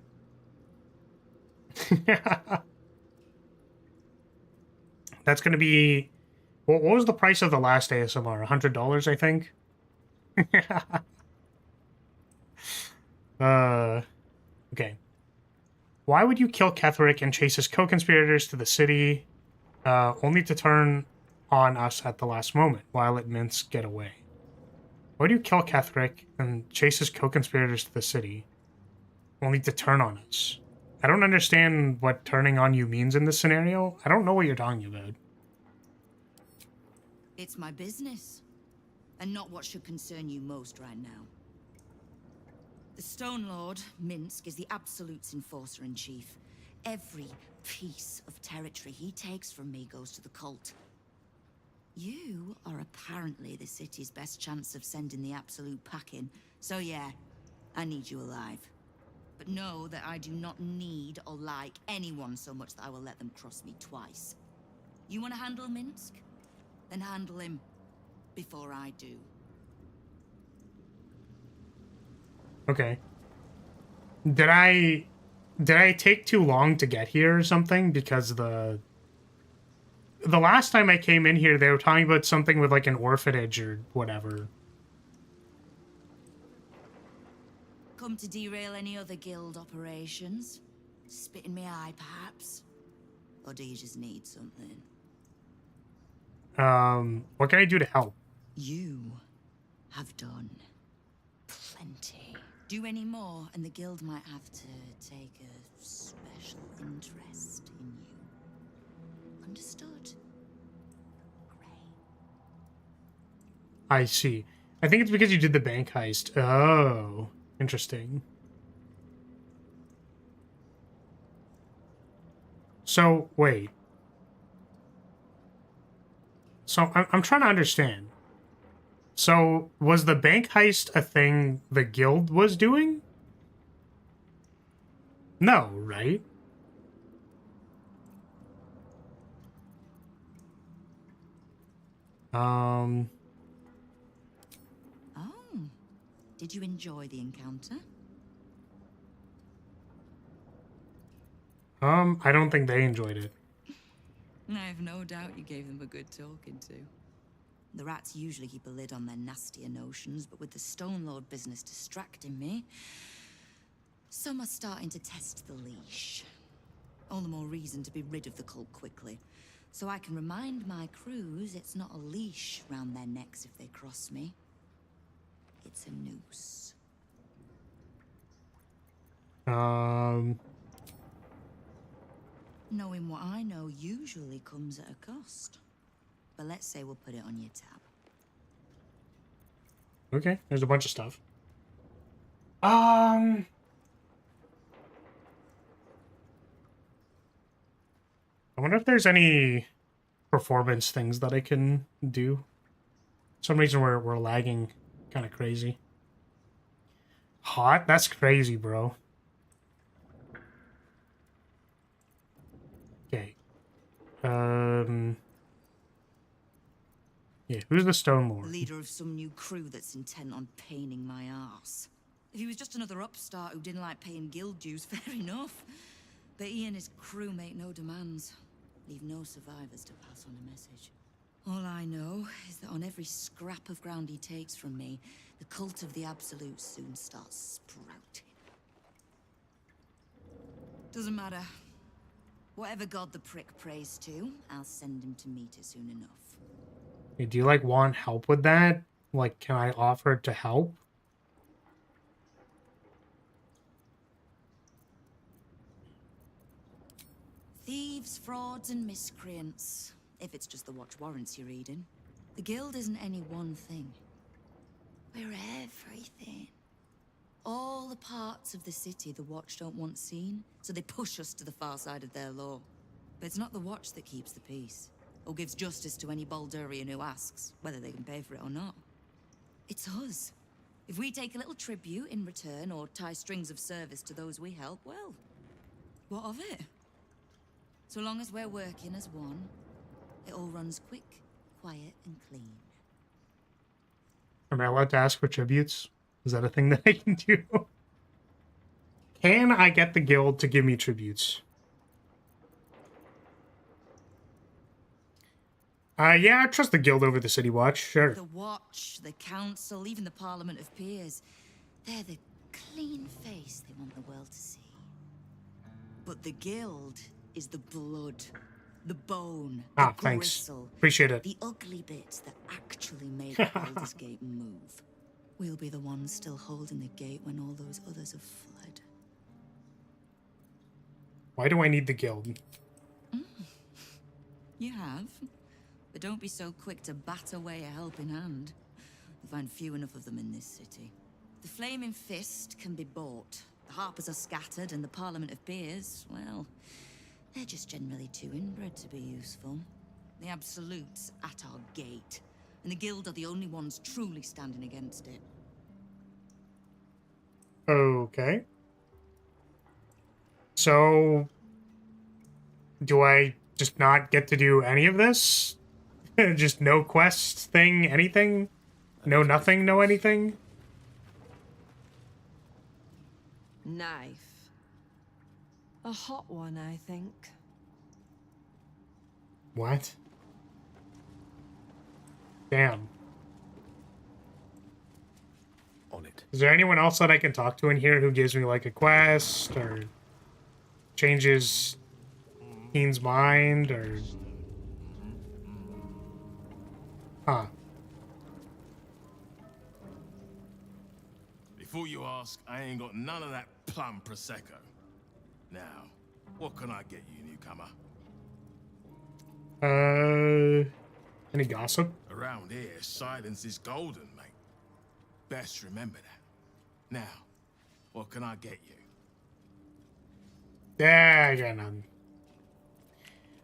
That's gonna be... What was the price of the last ASMR? $100, I think? Okay. Why would you kill Ketherick and chase his co-conspirators to the city, only to turn on us at the last moment, while let Minsk get away? Why do you kill Ketherick and chase his co-conspirators to the city, only to turn on us? I don't understand what turning on you means in this scenario. I don't know what you're talking about. It's my business, and not what should concern you most right now. The Stone Lord, Minsk, is the Absolute's enforcer-in-chief. Every piece of territory he takes from me goes to the cult. You are apparently the city's best chance of sending the Absolute packing, so yeah, I need you alive. But know that I do not need or like anyone so much that I will let them cross me twice. You want to handle Minsk? Then handle him before I do. Okay. Did I take too long to get here or something? Because the last time I came in here, they were talking about something with like an orphanage or whatever. Come to derail any other guild operations? Spit in my eye, perhaps? Or do you just need something? What can I do to help? You have done plenty. Do any more, and the guild might have to take a special interest in you. Understood? Great. I see. I think it's because you did the bank heist. Oh, interesting. So, wait. So, I'm trying to understand. So, was the bank heist a thing the guild was doing? No, right? Oh. Did you enjoy the encounter? I don't think they enjoyed it. I have no doubt you gave them a good talking to. The rats usually keep a lid on their nastier notions, but with the Stone Lord business distracting me, some are starting to test the leash. All the more reason to be rid of the cult quickly, so I can remind my crews it's not a leash round their necks if they cross me. It's a noose. Knowing what I know usually comes at a cost. But let's say we'll put it on your tab. Okay, there's a bunch of stuff. I wonder if there's any performance things that I can do. For some reason we're lagging kind of crazy. Hot? That's crazy, bro. Okay. Yeah, who's the Stone Lord? Leader of some new crew that's intent on paining my arse. If he was just another upstart who didn't like paying guild dues, fair enough. But he and his crew make no demands. Leave no survivors to pass on a message. All I know is that on every scrap of ground he takes from me, the cult of the Absolute soon starts sprouting. Doesn't matter. Whatever god the prick prays to, I'll send him to meet it soon enough. Hey, do you like want help with that? Like, can I offer to help? Thieves, frauds, and miscreants. If it's just the watch warrants you're reading. The guild isn't any one thing. We're everything. All the parts of the city the watch don't want seen, so they push us to the far side of their law. But it's not the watch that keeps the peace, or gives justice to any Baldurian who asks, whether they can pay for it or not. It's us. If we take a little tribute in return, or tie strings of service to those we help, well, what of it? So long as we're working as one, it all runs quick, quiet, and clean. Am I allowed to ask for tributes? Is that a thing that I can do? Can I get the guild to give me tributes? Yeah, I trust the guild over the City Watch, sure. The Watch, the Council, even the Parliament of Peers. They're the clean face they want the world to see. But the guild is the blood, the bone, the thanks. gristle. Appreciate it. The ugly bits that actually make Baldur's Gate move. We'll be the ones still holding the gate when all those others have fled. Why do I need the guild? You have. But don't be so quick to bat away a helping hand. You'll find few enough of them in this city. The Flaming Fist can be bought. The Harpers are scattered, and the Parliament of Peers, well, they're just generally too inbred to be useful. The Absolute's at our gate, and the Guild are the only ones truly standing against it. Okay. So, do I just not get to do any of this? Just no quest thing, anything? No nothing, no anything? Knife. A hot one, I think. What? Damn. On it. Is there anyone else that I can talk to in here who gives me like a quest or changes Keen's mind or... Huh. Before you ask, I ain't got none of that plum prosecco. Now, what can I get you, newcomer? Any gossip? Around here, silence is golden, mate. Best remember that. Now, what can I get you? Yeah, I got none.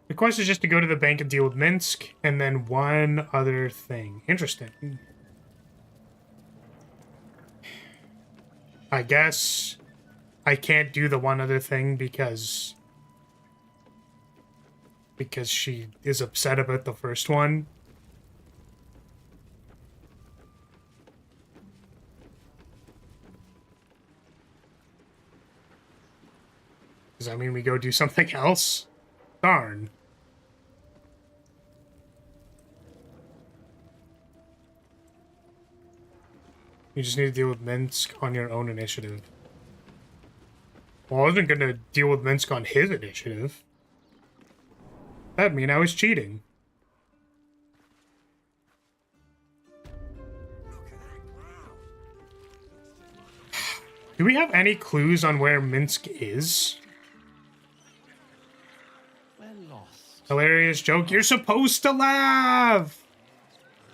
The quest is just to go to the bank and deal with Minsk, and then one other thing. Interesting. I guess I can't do the one other thing because she is upset about the first one. Does that mean we go do something else? Darn. You just need to deal with Minsk on your own initiative. Well, I wasn't going to deal with Minsk on his initiative. That'd mean I was cheating. Do we have any clues on where Minsk is? We're lost. Hilarious joke. You're supposed to laugh!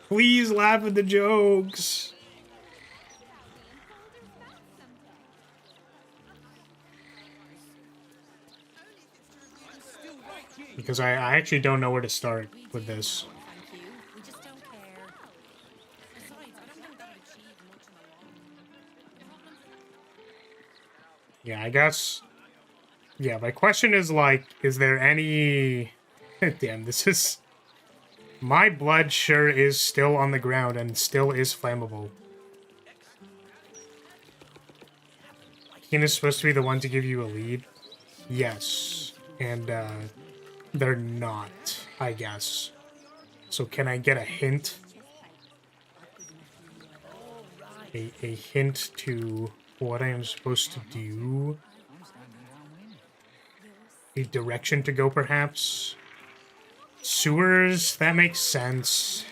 Please laugh at the jokes. Because I actually don't know where to start with this. Thank you. We just don't care. Besides, I don't think that would achieve much in the long run. Yeah, I guess... Yeah, my question is, like, is there any... Damn, this is... My blood sure is still on the ground and still is flammable. Keen is supposed to be the one to give you a lead? Yes. And, they're not, I guess. So can I get a hint? A hint to what I am supposed to do? A direction to go, perhaps? Sewers? That makes sense.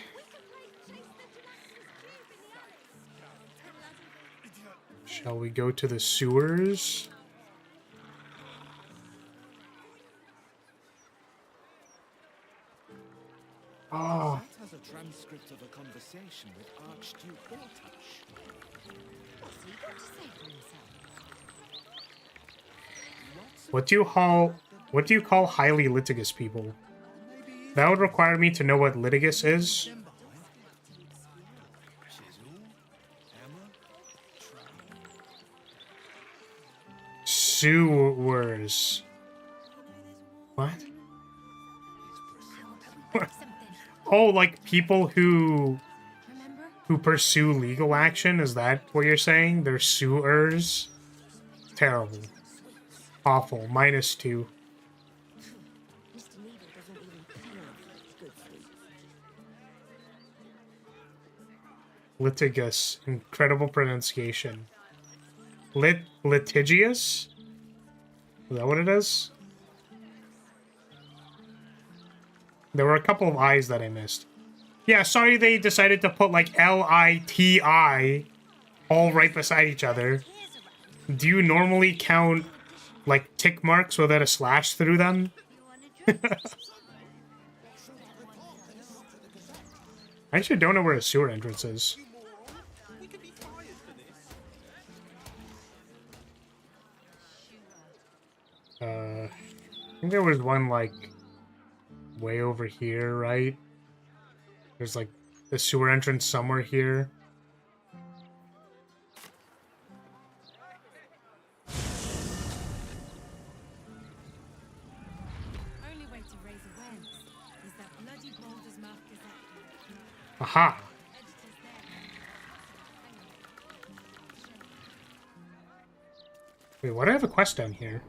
Shall we go to the sewers? Oh. That has a transcript of a conversation with Archduke Baltash. What's he got to say for himself? What do you call highly litigious people? That would require me to know what litigious is. Sewers. What? Oh, like people who pursue legal action? Is that what you're saying? They're sewers? Terrible. Awful. -2. Litigious. Incredible pronunciation. Litigious? Is that what it is? There were a couple of I's that I missed. Yeah, sorry they decided to put like L-I-T-I all right beside each other. Do you normally count, like, tick marks without a slash through them? I actually don't know where a sewer entrance is. I think there was one, like, way over here, right? There's, like, the sewer entrance somewhere here. Only way to raise awareness is that bloody Baldur's Mouth Gazette. Aha! Editors there. Wait, why do I have a quest down here?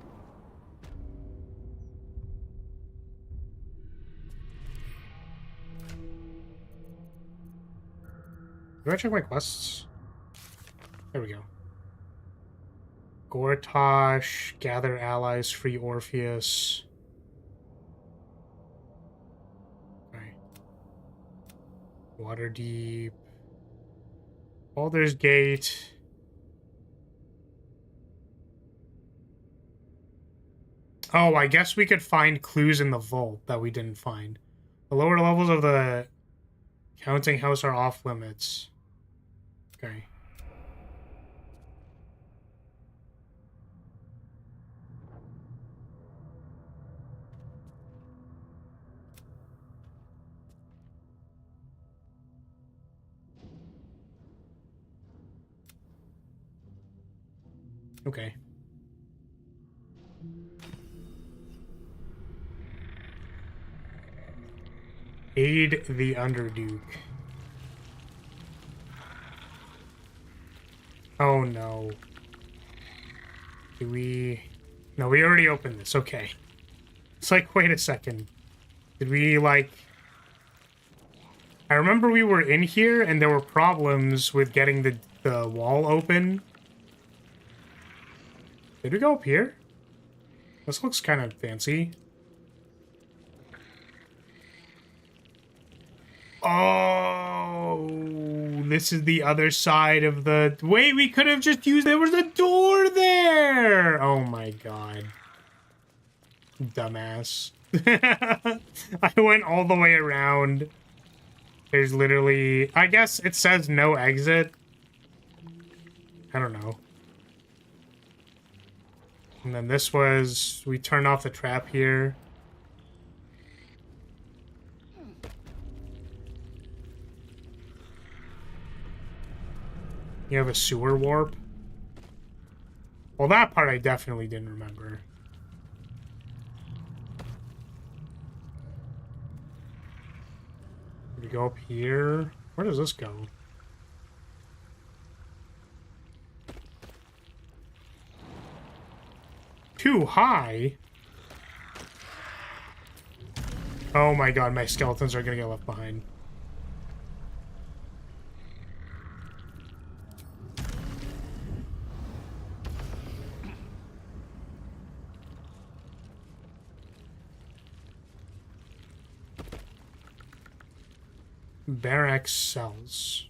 Do I check my quests? There we go. Gortosh, gather allies, free Orpheus. Okay. Waterdeep. Baldur's Gate. Oh, I guess we could find clues in the vault that we didn't find. The lower levels of the counting house are off limits. Okay. Okay. Aid the Underduke. Oh no. Do we... No, we already opened this. Okay. It's like, wait a second. Did we, like... I remember we were in here and there were problems with getting the wall open. Did we go up here? This looks kind of fancy. Oh, this is the other side of the... Wait, we could have just used... There was a door there! Oh my god. Dumbass. I went all the way around. There's literally... I guess it says no exit. I don't know. And then this was... We turned off the trap here. You have a sewer warp? Well, that part I definitely didn't remember. We go up here. Where does this go? Too high? Oh my god, my skeletons are gonna get left behind. Barracks cells.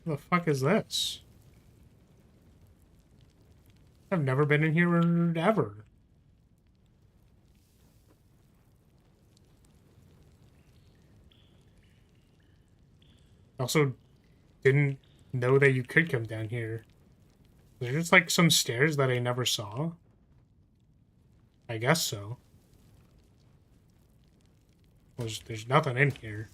What the fuck is this? I've never been in here ever. Also, didn't know that you could come down here. There's just like some stairs that I never saw. I guess so. There's nothing in here.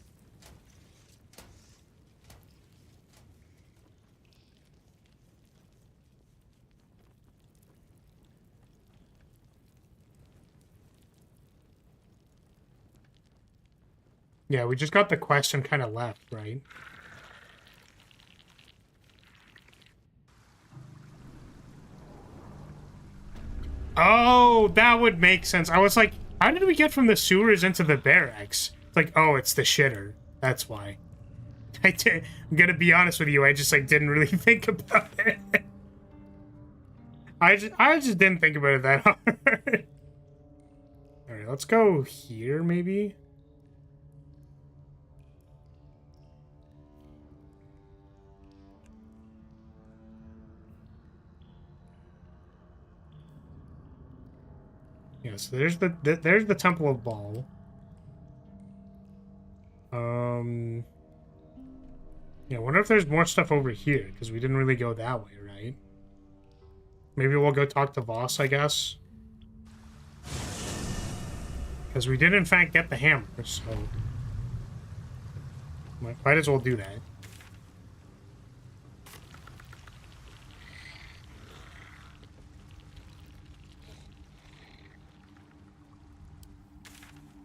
Yeah, we just got the quest and kind of left, right? Oh, that would make sense. I was like, how did we get from the sewers into the barracks? It's like, oh, it's the shitter. That's why. I'm gonna be honest with you, I just like didn't really think about it. I just didn't think about it that hard. Alright, let's go here, maybe. Yeah, so there's there's the Temple of Baal. Yeah, I wonder if there's more stuff over here, because we didn't really go that way, right? Maybe we'll go talk to Voss, I guess. Because we did, in fact, get the hammer, so... might as well do that.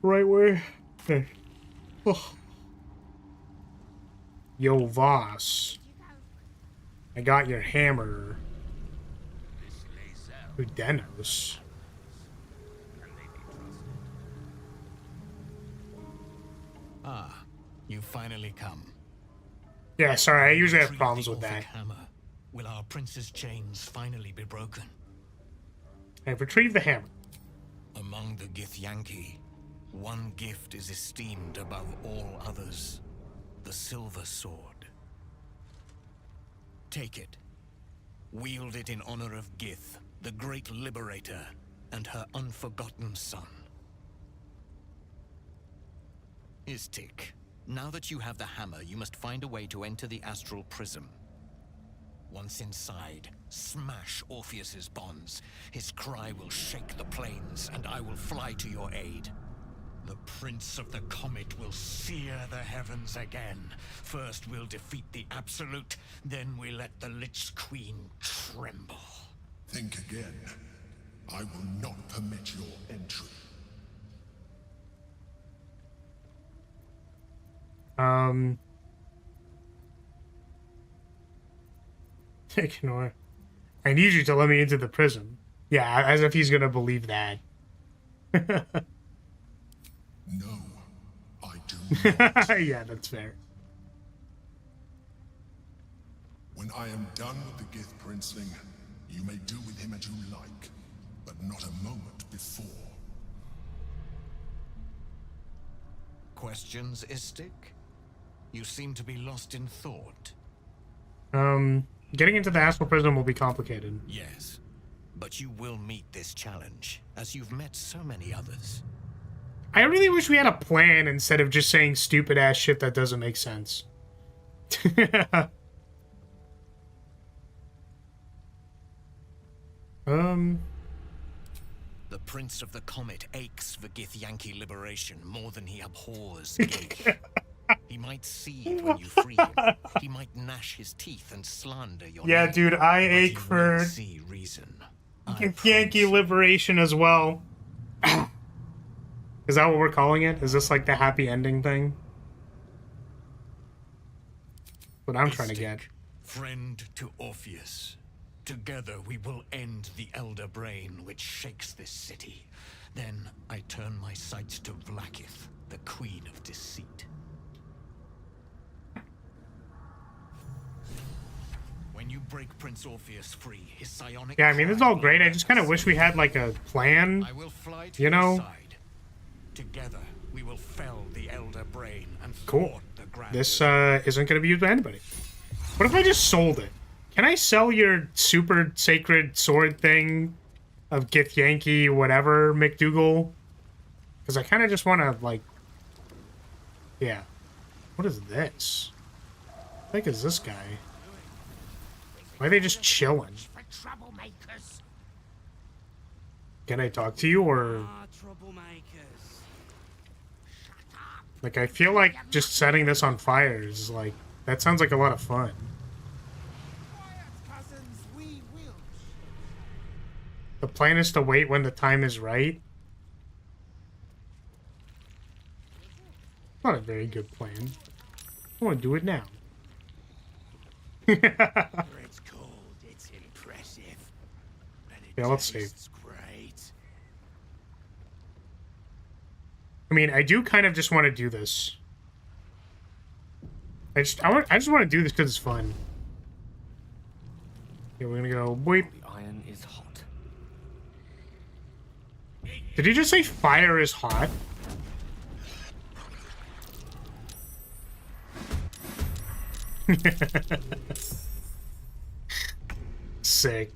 Right way. Okay. Oh. Yo, Voss. I got your hammer. Udenos. Ah, you finally come. Yeah, sorry, I usually have Retrieve problems the with that. Orphic hammer. Will our prince's chains finally be broken? I've retrieved the hammer. Among the Githyanki, one gift is esteemed above all others. The silver sword. Take it. Wield it in honor of Gith, the great liberator, and her unforgotten son. Istik, now that you have the hammer, you must find a way to enter the astral prism. Once inside, smash Orpheus's bonds. His cry will shake the plains, and I will fly to your aid. The Prince of the Comet will sear the heavens again. First we'll defeat the Absolute, then we let the Lich Queen tremble. Think again. I will not permit your entry. Ignore. I need you to let me into the prison. Yeah, as if he's gonna believe that. No, I do not. Yeah, that's fair. When I am done with the Gith Princeling, you may do with him as you like, but not a moment before. Questions, Istik? You seem to be lost in thought. Getting into the astral prison will be complicated. Yes, but you will meet this challenge, as you've met so many others. I really wish we had a plan instead of just saying stupid ass shit that doesn't make sense. The Prince of the Comet aches for Githyanki liberation more than he abhors Gith. He might seethe when you free him. He might gnash his teeth and slander your Yeah, name, dude, I but ache you for will see reason. Yankee liberation as well. Is that what we're calling it? Is this like the happy ending thing? What I'm trying to get. Friend to Orpheus. Together we will end the Elder Brain which shakes this city. Then I turn my sights to Vlaakith, the Queen of Deceit. When you break Prince Orpheus free, his psionic... Yeah, I mean, this is all great. I just kind of wish we had like a plan. I will fly to you know? your side. Together we will fell the Elder Brain and Cool. thwart the Grand This isn't going to be used by anybody. What if I just sold it? Can I sell your super sacred sword thing of Githyanki whatever McDougal? Because I kind of just want to, like... Yeah. What is this? What the heck is this guy? Why are they just chilling? Can I talk to you, or... Like, I feel like just setting this on fire is, like... That sounds like a lot of fun. The plan is to wait when the time is right. Not a very good plan. I want to do it now. It's cold, it's impressive. And it Yeah, let's see. tastes great. I mean, I do kind of just want to do this. I just want to do this because it's fun. Okay, we're gonna go. Wait. The iron is hot. Did he just say fire is hot? Sick.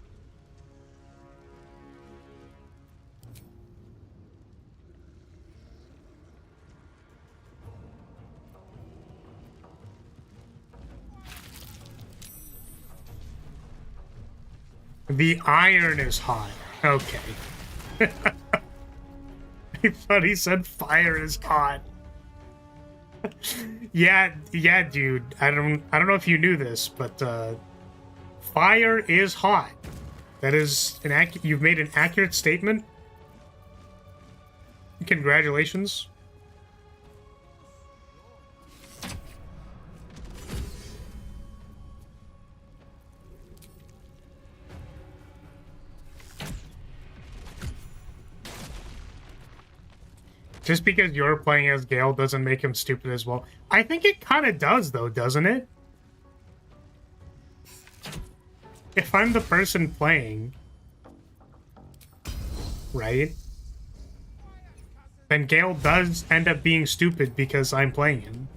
The iron is hot. Okay. I thought he said fire is hot. yeah, dude. I don't know if you knew this, but fire is hot. That is you've made an accurate statement. Congratulations. Just because you're playing as Gale doesn't make him stupid as well. I think it kind of does, though, doesn't it? If I'm the person playing, right? Then Gale does end up being stupid because I'm playing him.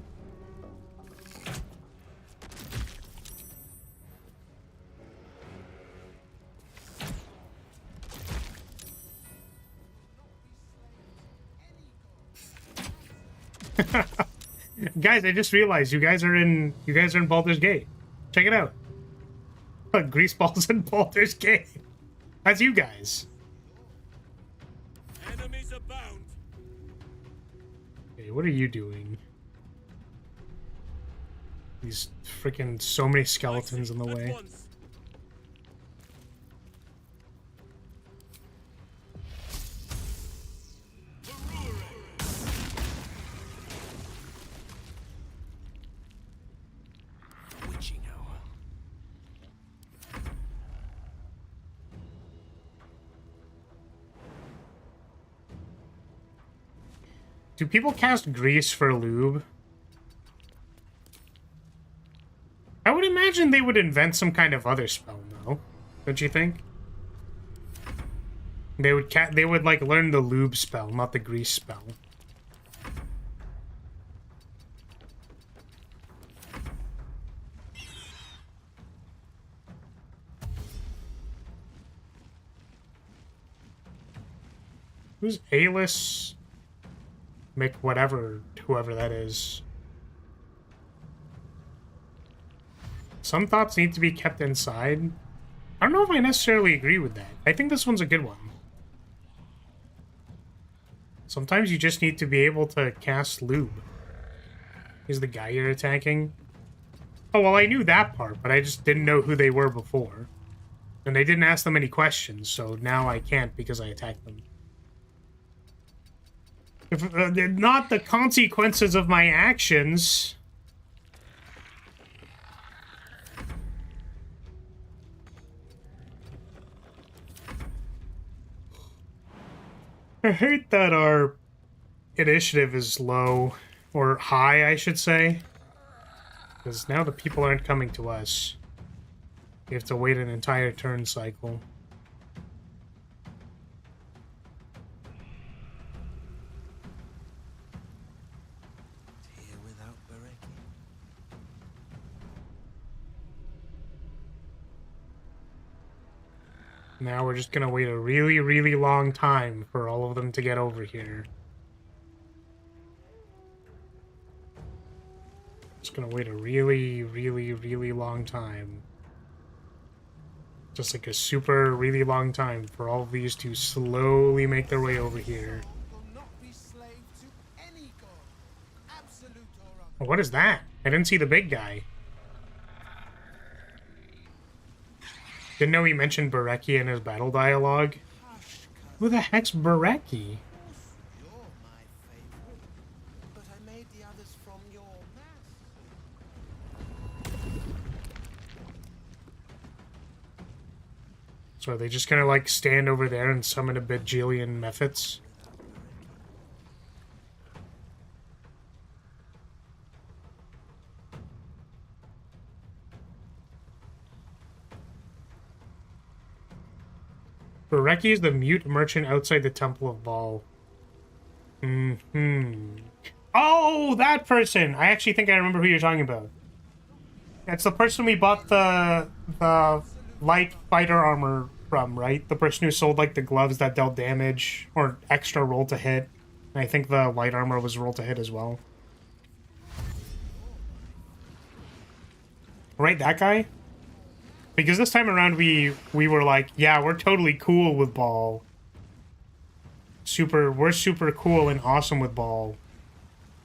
Guys, I just realized you guys are in Baldur's Gate. Check it out. Greaseballs in Baldur's Gate. That's you guys. Enemies abound. Okay, what are you doing? These freaking so many skeletons in the way. Do people cast grease for lube? I would imagine they would invent some kind of other spell, though. Don't you think? They would like learn the lube spell, not the grease spell. Who's Alis? Mick whatever, whoever that is. Some thoughts need to be kept inside. I don't know if I necessarily agree with that. I think this one's a good one. Sometimes you just need to be able to cast lube. Is the guy you're attacking? Oh, well, I knew that part, but I just didn't know who they were before. And I didn't ask them any questions, so now I can't because I attacked them. If, not the consequences of my actions. I hate that our initiative is low, or high, I should say. Because now the people aren't coming to us. We have to wait an entire turn cycle. Now we're just gonna wait a really, really long time for all of them to get over here. Just gonna wait a really, really, really long time. Just like a super, really long time for all of these to slowly make their way over here. Oh, what is that? I didn't see the big guy. Didn't know he mentioned Bereki in his battle dialogue. Who the heck's Bereki? So are they just gonna like stand over there and summon a bajillion mephits? Bereki is the mute merchant outside the Temple of Baal. Oh, that person! I actually think I remember who you're talking about. It's the person we bought the light fighter armor from, right? The person who sold like the gloves that dealt damage or extra roll to hit. And I think the light armor was roll to hit as well. Right, that guy? Because this time around we were like, yeah, we're totally cool with Ball. We're super cool and awesome with Ball.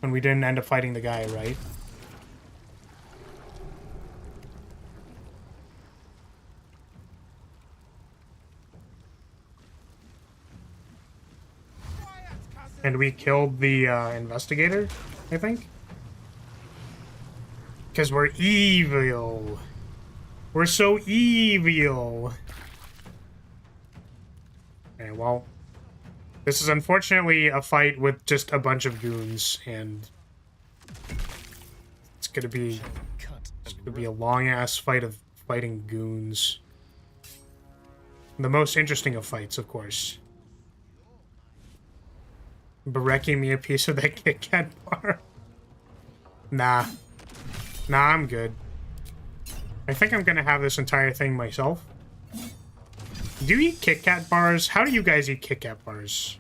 And we didn't end up fighting the guy, right? And we killed the investigator, I think. Because we're evil. We're so evil. Okay, well, this is unfortunately a fight with just a bunch of goons, and it's gonna be a long-ass fight of fighting goons. The most interesting of fights, of course. Wrecking me a piece of that Kit Kat bar. Nah, I'm good. I think I'm gonna have this entire thing myself. Do you eat Kit Kat bars? How do you guys eat Kit Kat bars?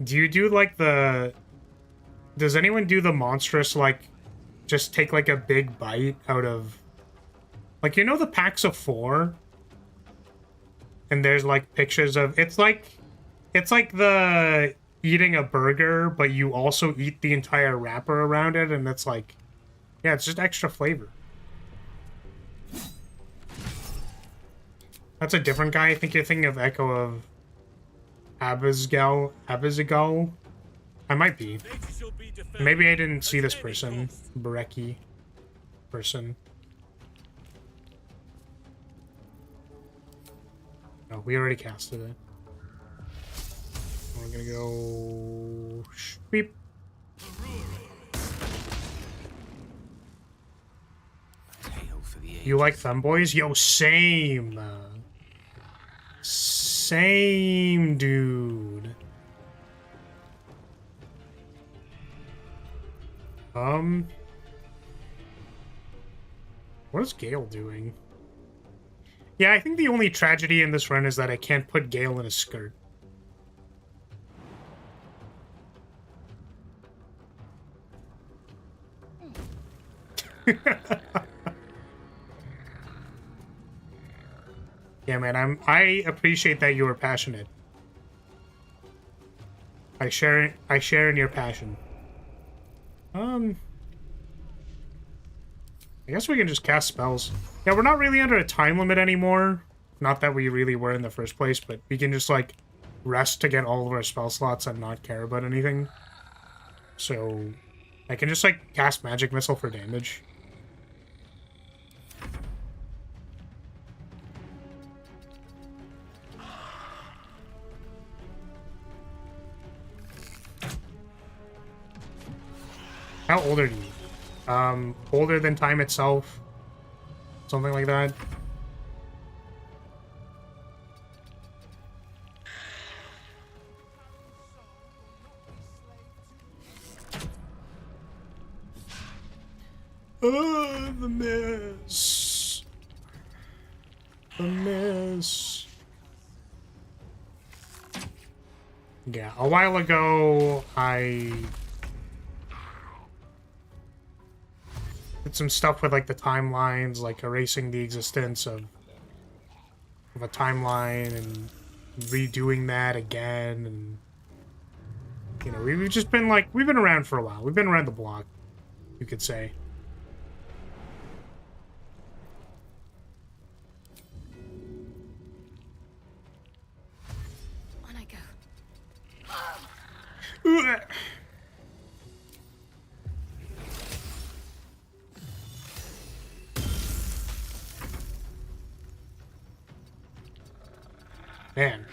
Do you do like the... Does anyone do the monstrous, like, just take like a big bite out of... Like, you know the packs of 4? And there's like pictures of... It's like the eating a burger, but you also eat the entire wrapper around it, and it's like... Yeah, it's just extra flavor. That's a different guy. I think you're thinking of Echo of Abizigal. I might be. Maybe I didn't see this person. Bareki person. Oh, we already casted it. We're gonna go... Beep. You like femboys? Yo, same. Same, dude. What is Gale doing? Yeah, I think the only tragedy in this run is that I can't put Gale in a skirt. Yeah, man, I appreciate that you were passionate. I share in your passion. I guess we can just cast spells. Yeah, we're not really under a time limit anymore. Not that we really were in the first place, but we can just, like, rest to get all of our spell slots and not care about anything. So, I can just, like, cast Magic Missile for damage. How old are you? Older than time itself? Something like that? Oh, the mess. The mess. Yeah, a while ago, I did some stuff with, like, the timelines, like erasing the existence of a timeline and redoing that again, and, you know, we've just been, like, we've been around for a while. We've been around the block, you could say. On I go. Man,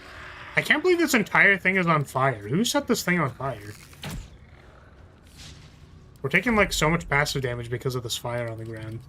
I can't believe this entire thing is on fire. Who set this thing on fire? We're taking, like, so much passive damage because of this fire on the ground.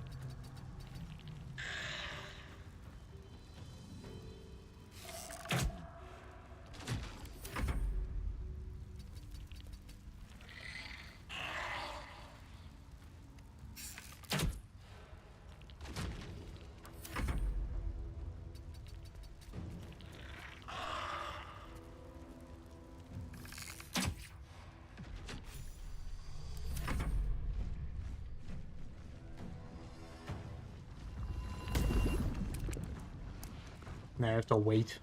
Now I have to wait.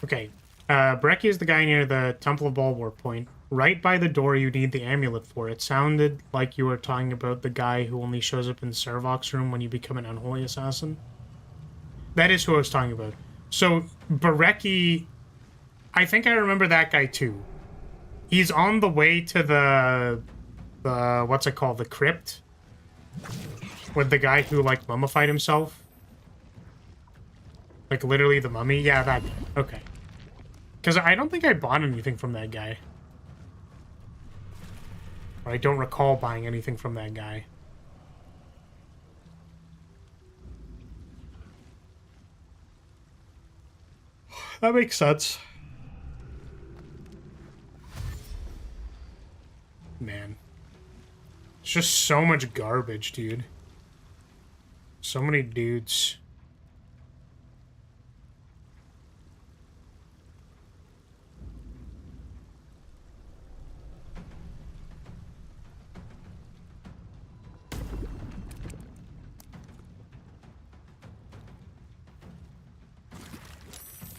Okay. Brecci is the guy near the Temple of Baldur point. Right by the door you need the amulet for. It sounded like you were talking about the guy who only shows up in the Servox room when you become an unholy assassin. That is who I was talking about. So, Brecci... I think I remember that guy too. He's on the way to the what's it called? The crypt? With the guy who, like, mummified himself. Like, literally the mummy? Yeah, that guy. Okay. Because I don't think I bought anything from that guy. Or I don't recall buying anything from that guy. That makes sense. Man. It's just so much garbage, dude. So many dudes.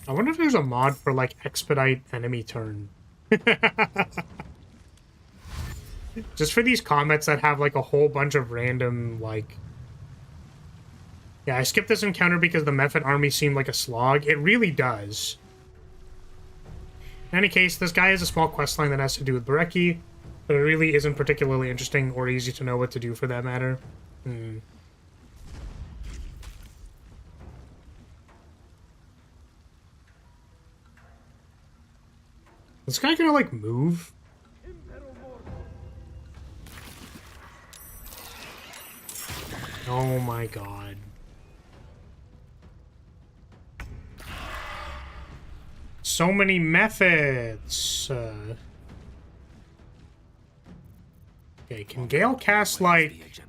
I wonder if there's a mod for, like, expedite enemy turn. Just for these comments that have, like, a whole bunch of random, like... Yeah, I skipped this encounter because the Mephit army seemed like a slog. It really does. In any case, this guy has a small questline that has to do with Brecci, but it really isn't particularly interesting or easy to know what to do for that matter. This guy gonna, like, move? Oh my god. So many methods. Okay, can Gale cast, like...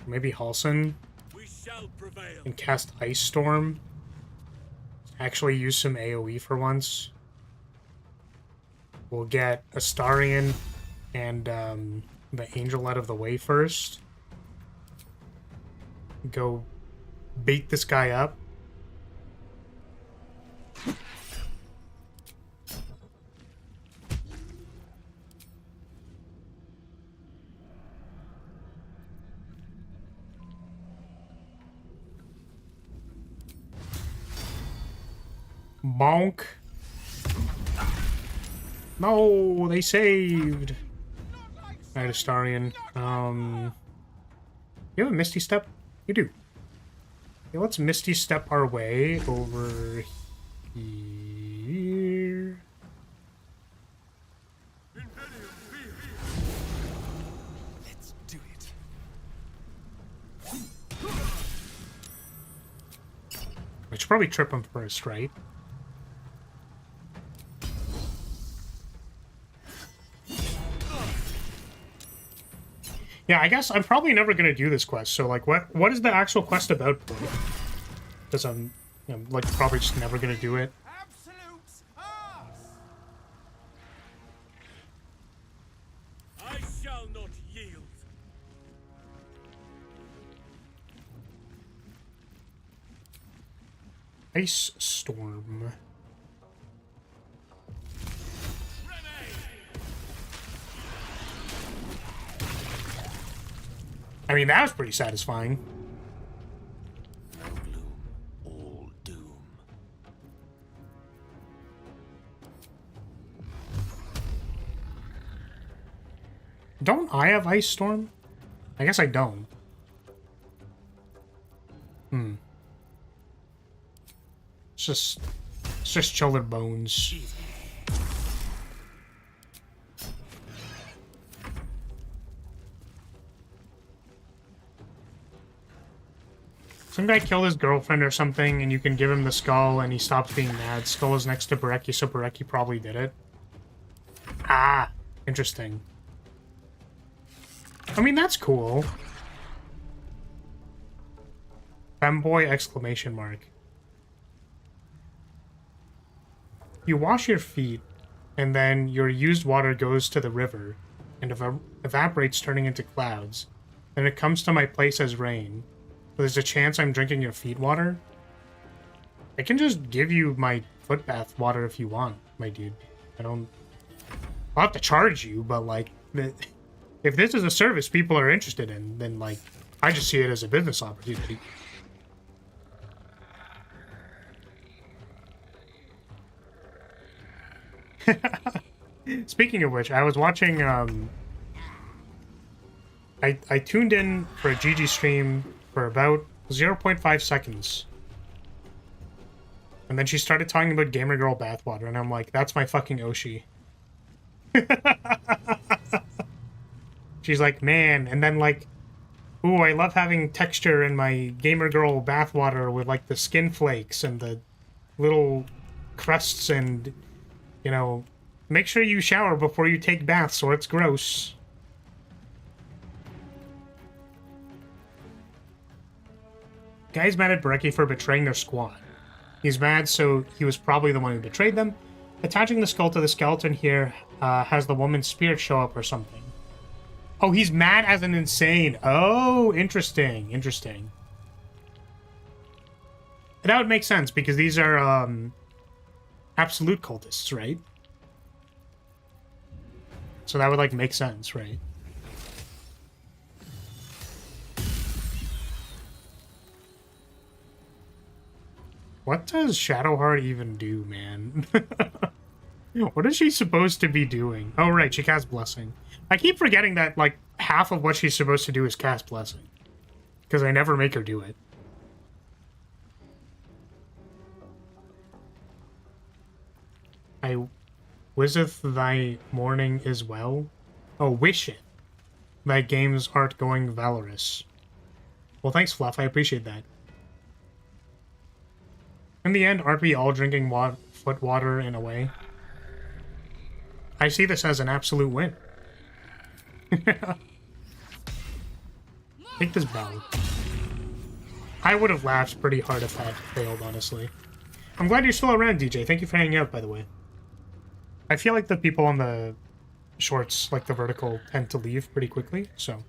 Maybe Halson? And cast Ice Storm? Actually use some AoE for once. We'll get Astarion and the Angel out of the way first. Go bait this guy up. Bonk. No, they saved. Alright, Astarion. You have a Misty Step? You do. Okay, let's Misty Step our way over here. Let's do it. I should probably trip him first, right? Yeah, I guess I'm probably never gonna do this quest. So, like, what is the actual quest about? Because I'm like, probably just never gonna do it. Absolute ass! I shall not yield. Ice Storm. I mean, that was pretty satisfying. No gloom, all doom. Don't I have Ice Storm? I guess I don't. It's just shoulder bones. Some guy killed his girlfriend or something, and you can give him the skull, and he stops being mad. Skull is next to Brecci, so Brecci probably did it. Ah, interesting. I mean, that's cool. Femboy exclamation mark. You wash your feet, and then your used water goes to the river, and evaporates, turning into clouds. Then it comes to my place as rain. There's a chance I'm drinking your feet water. I can just give you my foot bath water if you want, my dude. I'll have to charge you, but like, if this is a service people are interested in, then like, I just see it as a business opportunity. Speaking of which, I was watching, I tuned in for a GG stream for about 0.5 seconds. And then she started talking about Gamer Girl bathwater, and I'm like, that's my fucking Oshi. She's like, man, and then like, ooh, I love having texture in my Gamer Girl bathwater with like the skin flakes and the little crusts and, you know, make sure you shower before you take baths or it's gross. Guy's mad at Brecci for betraying their squad. He's mad, so he was probably the one who betrayed them. Attaching the skull to the skeleton here has the woman's spirit show up or something. Oh, he's mad as an insane. Oh, interesting. Interesting. That would make sense, because these are absolute cultists, right? So that would, like, make sense, right? What does Shadowheart even do, man? What is she supposed to be doing? Oh, right, she casts Blessing. I keep forgetting that, like, half of what she's supposed to do is cast Blessing. Because I never make her do it. I wisheth thy morning is well. Oh, wish it. Thy games art going valorous. Well, thanks, Fluff. I appreciate that. In the end, aren't we all drinking foot water in a way? I see this as an absolute win. Take this bow. I would have laughed pretty hard if that failed, honestly. I'm glad you're still around, DJ. Thank you for hanging out, by the way. I feel like the people on the shorts, like the vertical, tend to leave pretty quickly, so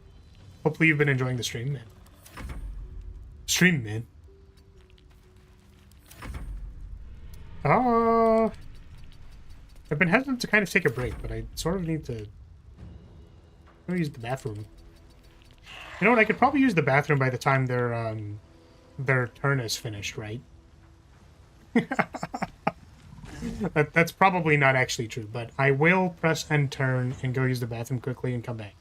hopefully you've been enjoying the stream, man. Stream, man. I've been hesitant to kind of take a break, but I sort of need to use the bathroom. You know what? I could probably use the bathroom by the time their turn is finished, right? That's probably not actually true, but I will press end turn and go use the bathroom quickly and come back.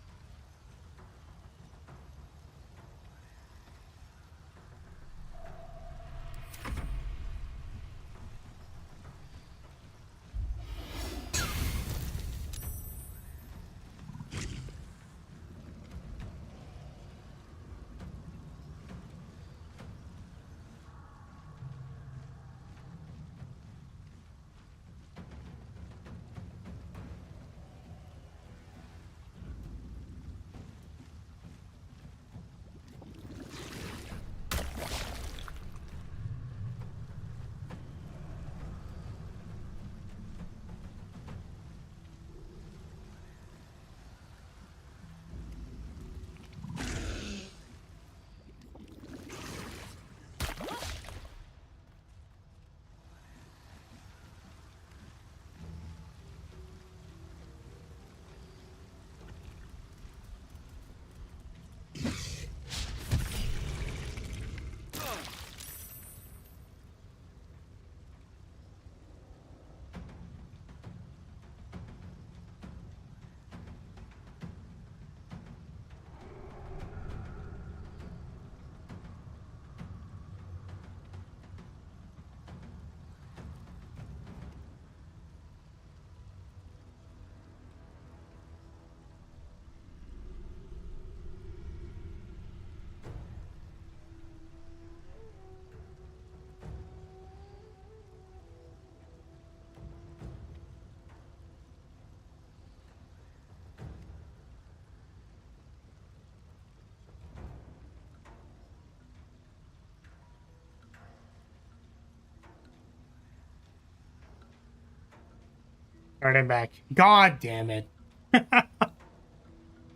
Alright, I'm back. God damn it.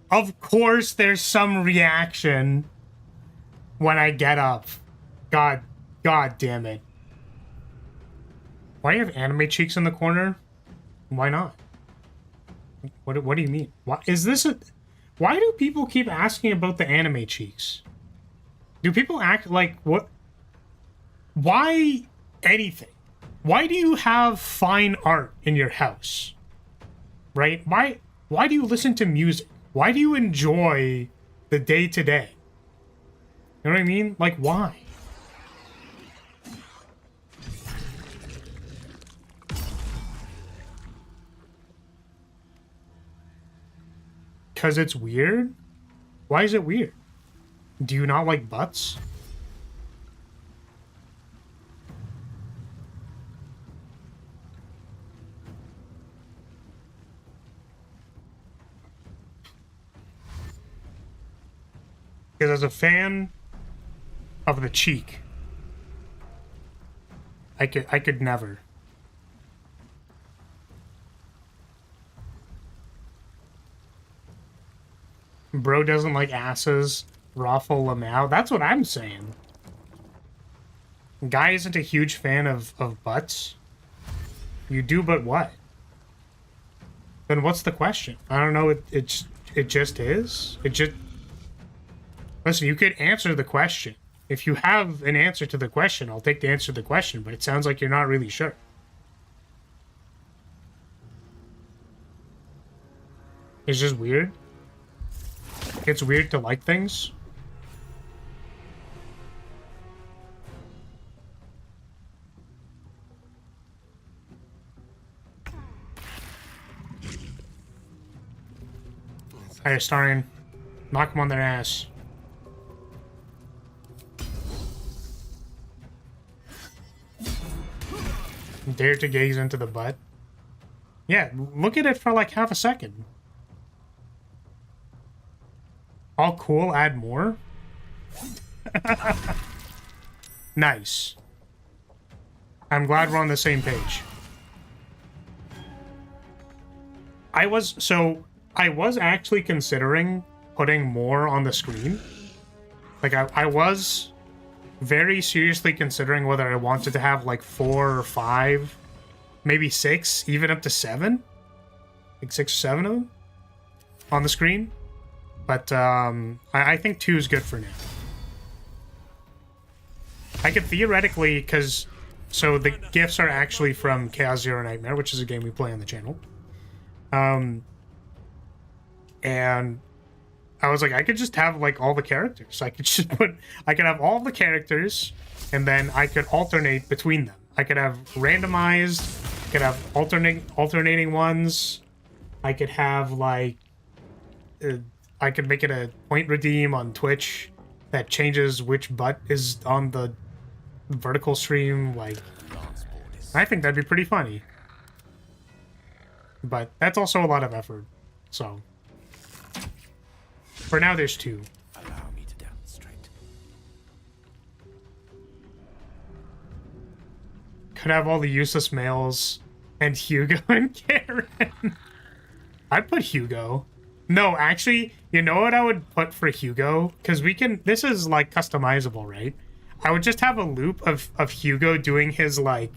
Of course there's some reaction when I get up. God damn it. Why do you have anime cheeks in the corner? Why not? What do you mean? Why do people keep asking about the anime cheeks? Do people act like what? Why anything? Why do you have fine art in your house? Right? Why do you listen to music? Why do you enjoy the day-to-day? You know what I mean? Like, why? Because it's weird? Why is it weird? Do you not like butts? Because as a fan of the cheek, I could never. Bro doesn't like asses. Raffle Lamau. That's what I'm saying. Guy isn't a huge fan of butts. You do, but what? Then what's the question? I don't know. It just is. It just. Listen, you could answer the question. If you have an answer to the question, I'll take the answer to the question, but it sounds like you're not really sure. It's just weird. It's weird to like things. Alright, starring. Knock them on their ass. Dare to gaze into the butt. Yeah, look at it for like half a second. All cool, add more. Nice. I'm glad we're on the same page. I was actually considering putting more on the screen. Like, I was very seriously considering whether I wanted to have like 4 or 5, maybe 6, even up to 7. Like 6 or 7 of them on the screen. But I think 2 is good for now. I could theoretically, because so the gifts are actually from Chaos Zero Nightmare, which is a game we play on the channel. And I was like, I could just have like all the characters. I could have all the characters, and then I could alternate between them. I could have randomized, I could have alternating ones. I could have like, I could make it a point redeem on Twitch that changes which butt is on the vertical stream. Like, I think that'd be pretty funny. But that's also a lot of effort, so. For now, there's 2. Allow me to demonstrate. Could have all the useless males and Hugo and Karen. I'd put Hugo. No, actually, you know what I would put for Hugo? Because we can, this is like customizable, right? I would just have a loop of Hugo doing his like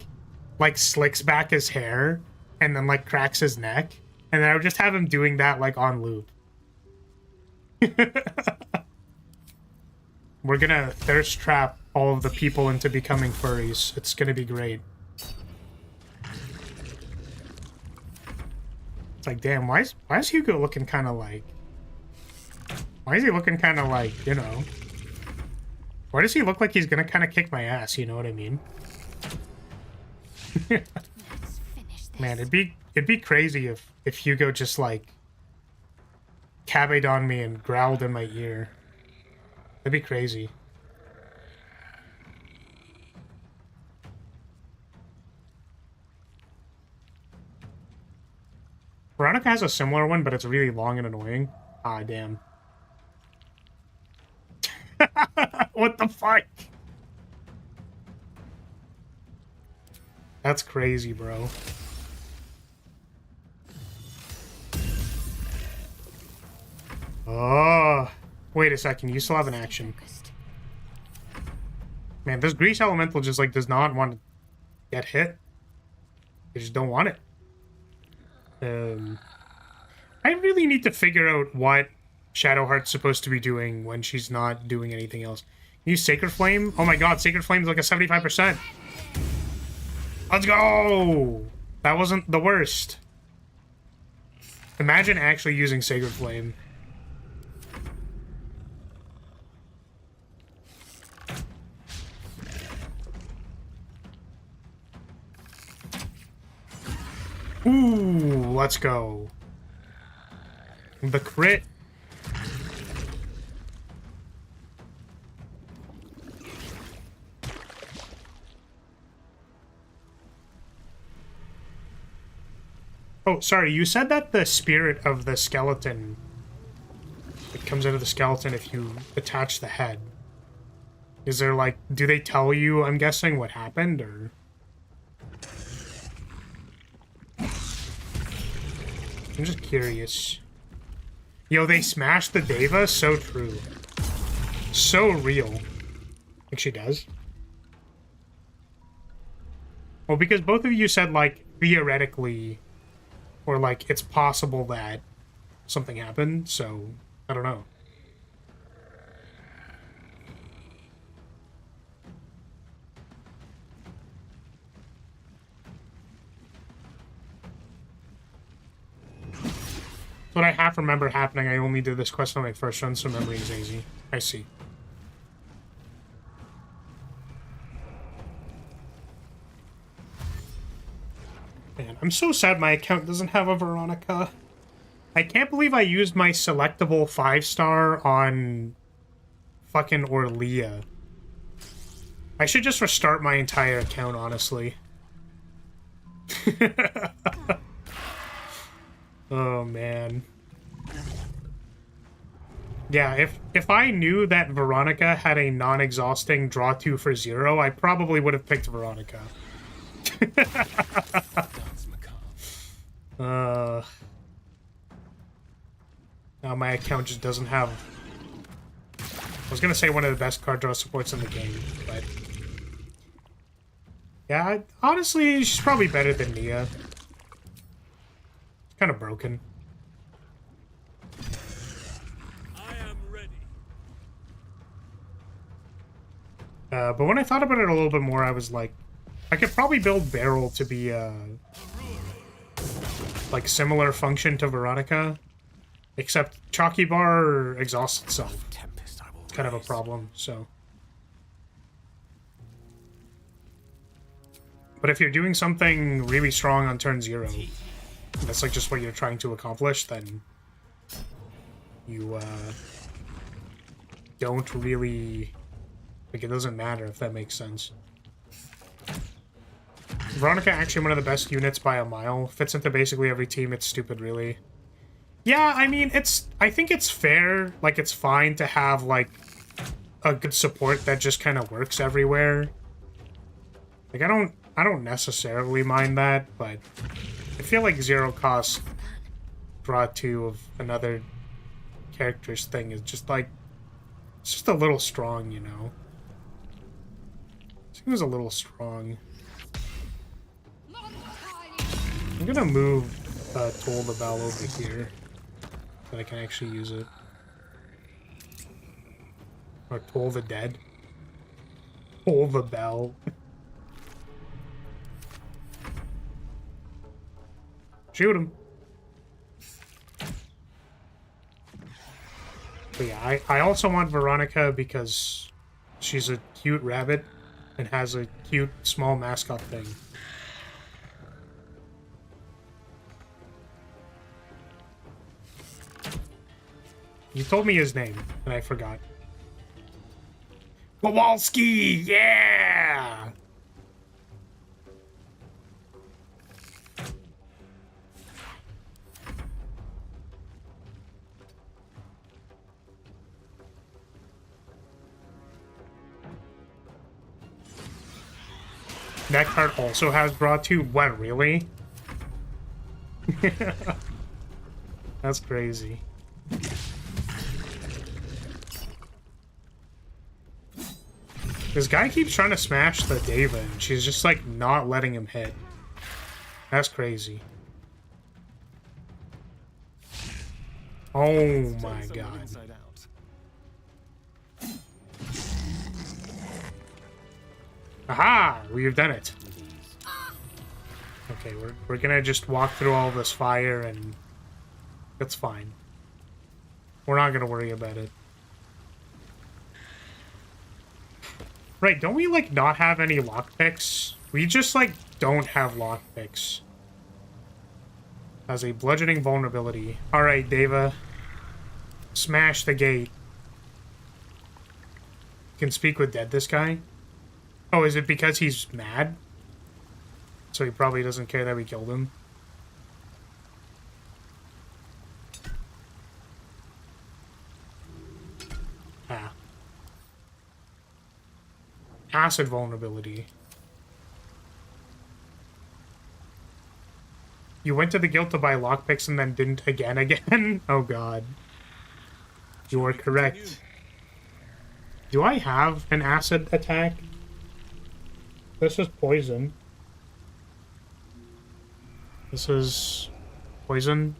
slicks back his hair and then like cracks his neck. And then I would just have him doing that like on loop. We're gonna thirst trap all of the people into becoming furries. It's gonna be great. It's like, damn, why is Hugo looking kind of like... Why is he looking kind of like, you know... Why does he look like he's gonna kind of kick my ass, you know what I mean? Man, it'd be crazy if Hugo just like cabbed on me and growled in my ear. That'd be crazy. Veronica has a similar one, but it's really long and annoying. Ah, damn. What the fuck? That's crazy, bro. Oh, wait a second. You still have an action. Man, this grease elemental just like does not want to get hit. They just don't want it. I really need to figure out what Shadowheart's supposed to be doing when she's not doing anything else. Use Sacred Flame? Oh my god, Sacred Flame is like a 75%. Let's go! That wasn't the worst. Imagine actually using Sacred Flame. Ooh, let's go. The crit. Oh, sorry, you said that the spirit of the skeleton, it comes out of the skeleton if you attach the head. Is there like, do they tell you, I'm guessing, what happened, or? I'm just curious. Yo, they smashed the Deva? So true. So real. Like she does. Well, because both of you said, like, theoretically, or, like, it's possible that something happened, so, I don't know. What I half remember happening, I only did this quest on my first run, so memory is easy. I see. Man, I'm so sad my account doesn't have a Veronica. I can't believe I used my selectable 5-star on fucking Orlia. I should just restart my entire account, honestly. Oh, man. Yeah, if I knew that Veronica had a non-exhausting draw 2 for 0, I probably would have picked Veronica. Now my account just doesn't have... I was gonna say one of the best card draw supports in the game, but... Yeah, honestly, she's probably better than Nia. Kind of broken. I am ready. But when I thought about it a little bit more, I was like, I could probably build Beryl to be like similar function to Veronica, except Chalky Bar exhausts itself. It's kind of a problem. So, but if you're doing something really strong on turn 0. That's like just what you're trying to accomplish, then you don't really, like, it doesn't matter if that makes sense. Veronica actually one of the best units by a mile. Fits into basically every team. It's stupid, really. Yeah, I mean, I think it's fair, like, it's fine to have, like, a good support that just kind of works everywhere. Like, I don't necessarily mind that, but I feel like 0 cost draw 2 of another character's thing is just like, it's just a little strong, you know? It seems a little strong. I'm gonna move Toll the Bell over here so that I can actually use it. Or Toll the Dead. Toll the Bell. Shoot him. But yeah, I also want Veronica because she's a cute rabbit and has a cute small mascot thing. You told me his name, and I forgot. Kowalski! Yeah! That card also has draw 2. What, really? That's crazy. This guy keeps trying to smash the Deva, and she's just, like, not letting him hit. That's crazy. Oh my god. Aha! We've done it. Okay, we're gonna just walk through all this fire, and it's fine. We're not gonna worry about it. Right, don't we, like, not have any lockpicks? We just, like, don't have lockpicks. Has a bludgeoning vulnerability. Alright, Deva. Smash the gate. Can speak with dead, this guy? Oh, is it because he's mad? So he probably doesn't care that we killed him. Ah. Acid vulnerability. You went to the guild to buy lockpicks and then didn't again? Oh god. You are correct. Do I have an acid attack? This is poison. This is poison.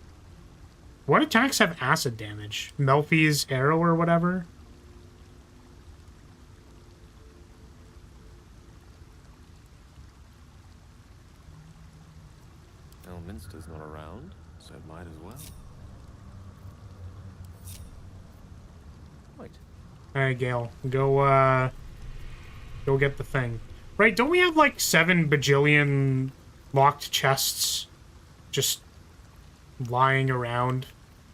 What attacks have acid damage? Melfi's arrow or whatever? Elminster's not around, so it might as well. Right. Alright, Gale. Go get the thing. Right, don't we have like 7 bajillion locked chests just lying around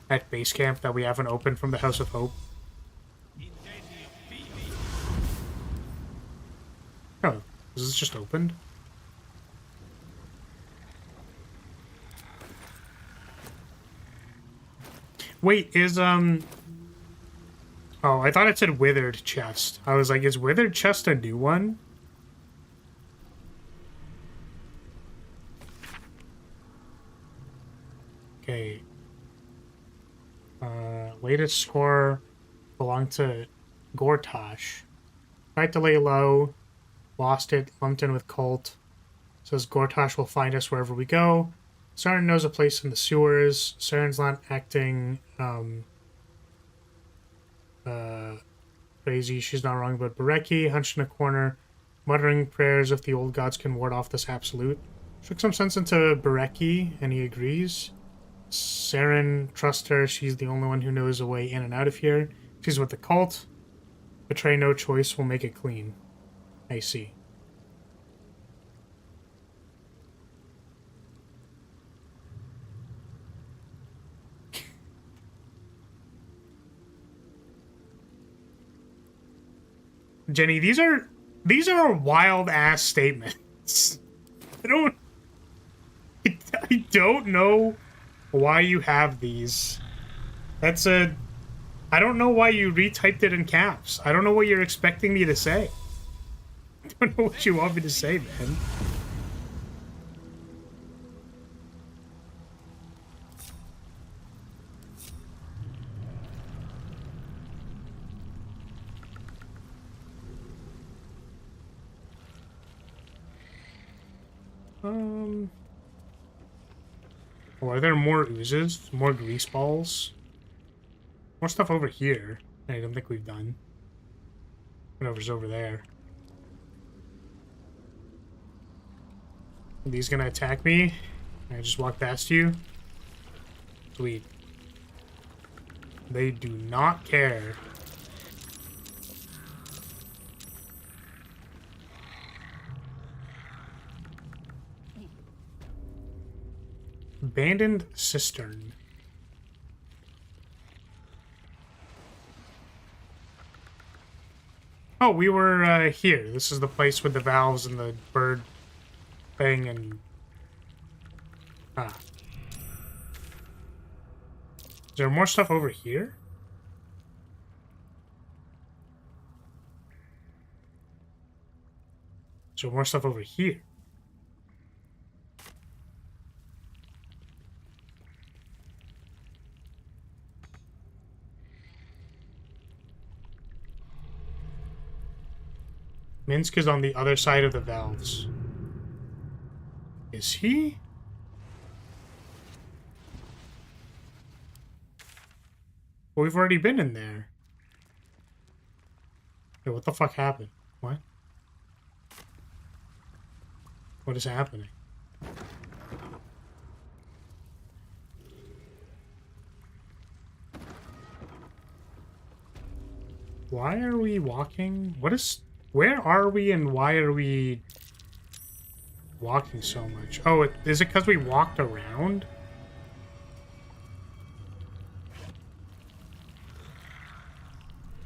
at base camp that we haven't opened from the House of Hope? Oh, is this just opened? Wait, is, Oh, I thought it said withered chest. I was like, is withered chest a new one? Okay. Latest score belonged to Gortash. Tried to lay low. Lost it. Lumped in with Colt. Says Gortash will find us wherever we go. Saren knows a place in the sewers. Saren's not acting crazy. She's not wrong about Bereki. Hunched in a corner, muttering prayers if the old gods can ward off this absolute. Took some sense into Bereki, and he agrees. Saren trusts her. She's the only one who knows a way in and out of here. She's with the cult. Betray no choice will make it clean. I see. Jenny, these are wild ass statements. I don't know why you have these. I don't know why you retyped it in caps. I don't know what you're expecting me to say. I don't know what you want me to say, man. Oh, are there more oozes? More grease balls? More stuff over here. I don't think we've done. Whatever's over there. Are these gonna attack me? Can I just walk past you? Sweet. They do not care. Abandoned cistern. Oh, we were here. This is the place with the valves and the bird thing and... Ah. Is there more stuff over here? Is there more stuff over here? Minsk is on the other side of the valves. Is he? Well, we've already been in there. Hey, what the fuck happened? What? What is happening? Why are we walking? What is... Where are we and why are we walking so much? Oh, is it because we walked around?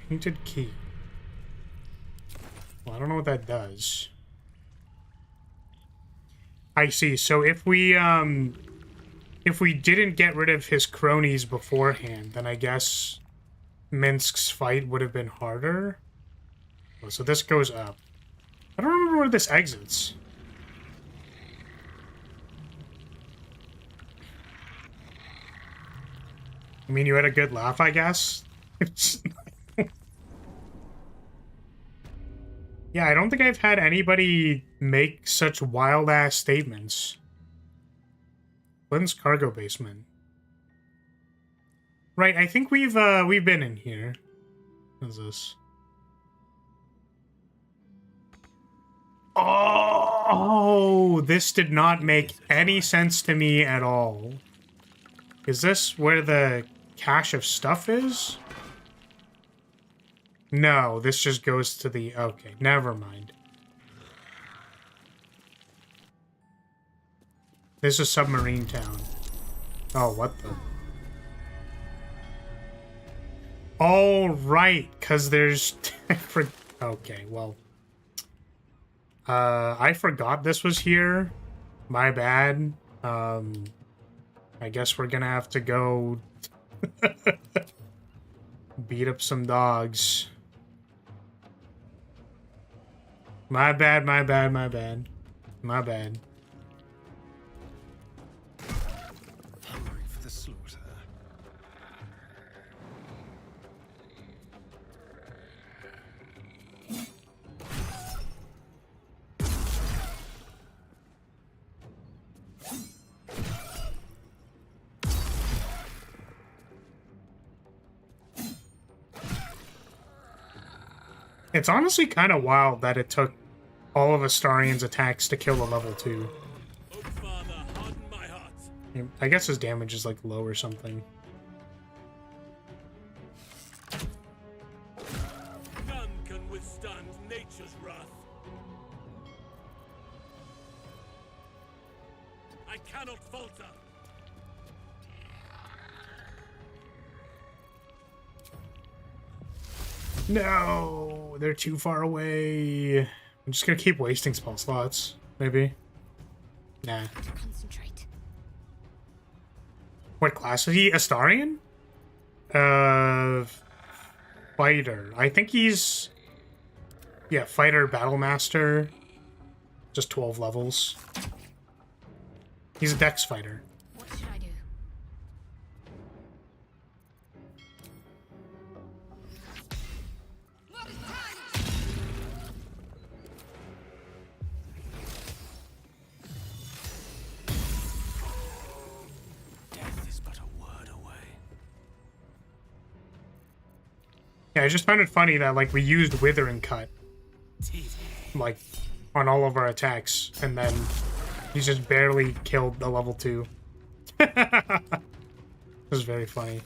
Painted key. Well, I don't know what that does. I see. So if we didn't get rid of his cronies beforehand, then I guess Minsk's fight would have been harder. Oh, so this goes up. I don't remember where this exits. I mean, you had a good laugh, I guess. Yeah, I don't think I've had anybody make such wild-ass statements. Lynn's cargo basement. Right, I think we've been in here. What's this? Oh, this did not make any sense to me at all. Is this where the cache of stuff is? No, this just goes to the... Okay, never mind. This is Submarine Town. Oh, what the... Oh, right, because there's... Okay, well... I forgot this was here. My bad. I guess we're gonna have to go... beat up some dogs. My bad, my bad, my bad. My bad. Hungry for the slaughter. It's honestly kind of wild that it took all of Astarion's attacks to kill a level 2. Oh, Father, harden my heart. I guess his damage is like low or something. None can withstand nature's wrath. I cannot falter. No, they're too far away. I'm just gonna keep wasting spell slots, maybe. Nah. Concentrate. What class is he? Astarion? Fighter. I think he's... Yeah, fighter, battle master. Just 12 levels. He's a dex fighter. What should I do? Death is but a word away. Yeah, I just found it funny that, like, we used Withering Cut, like, on all of our attacks, and then he's just barely killed a level 2. This is very funny.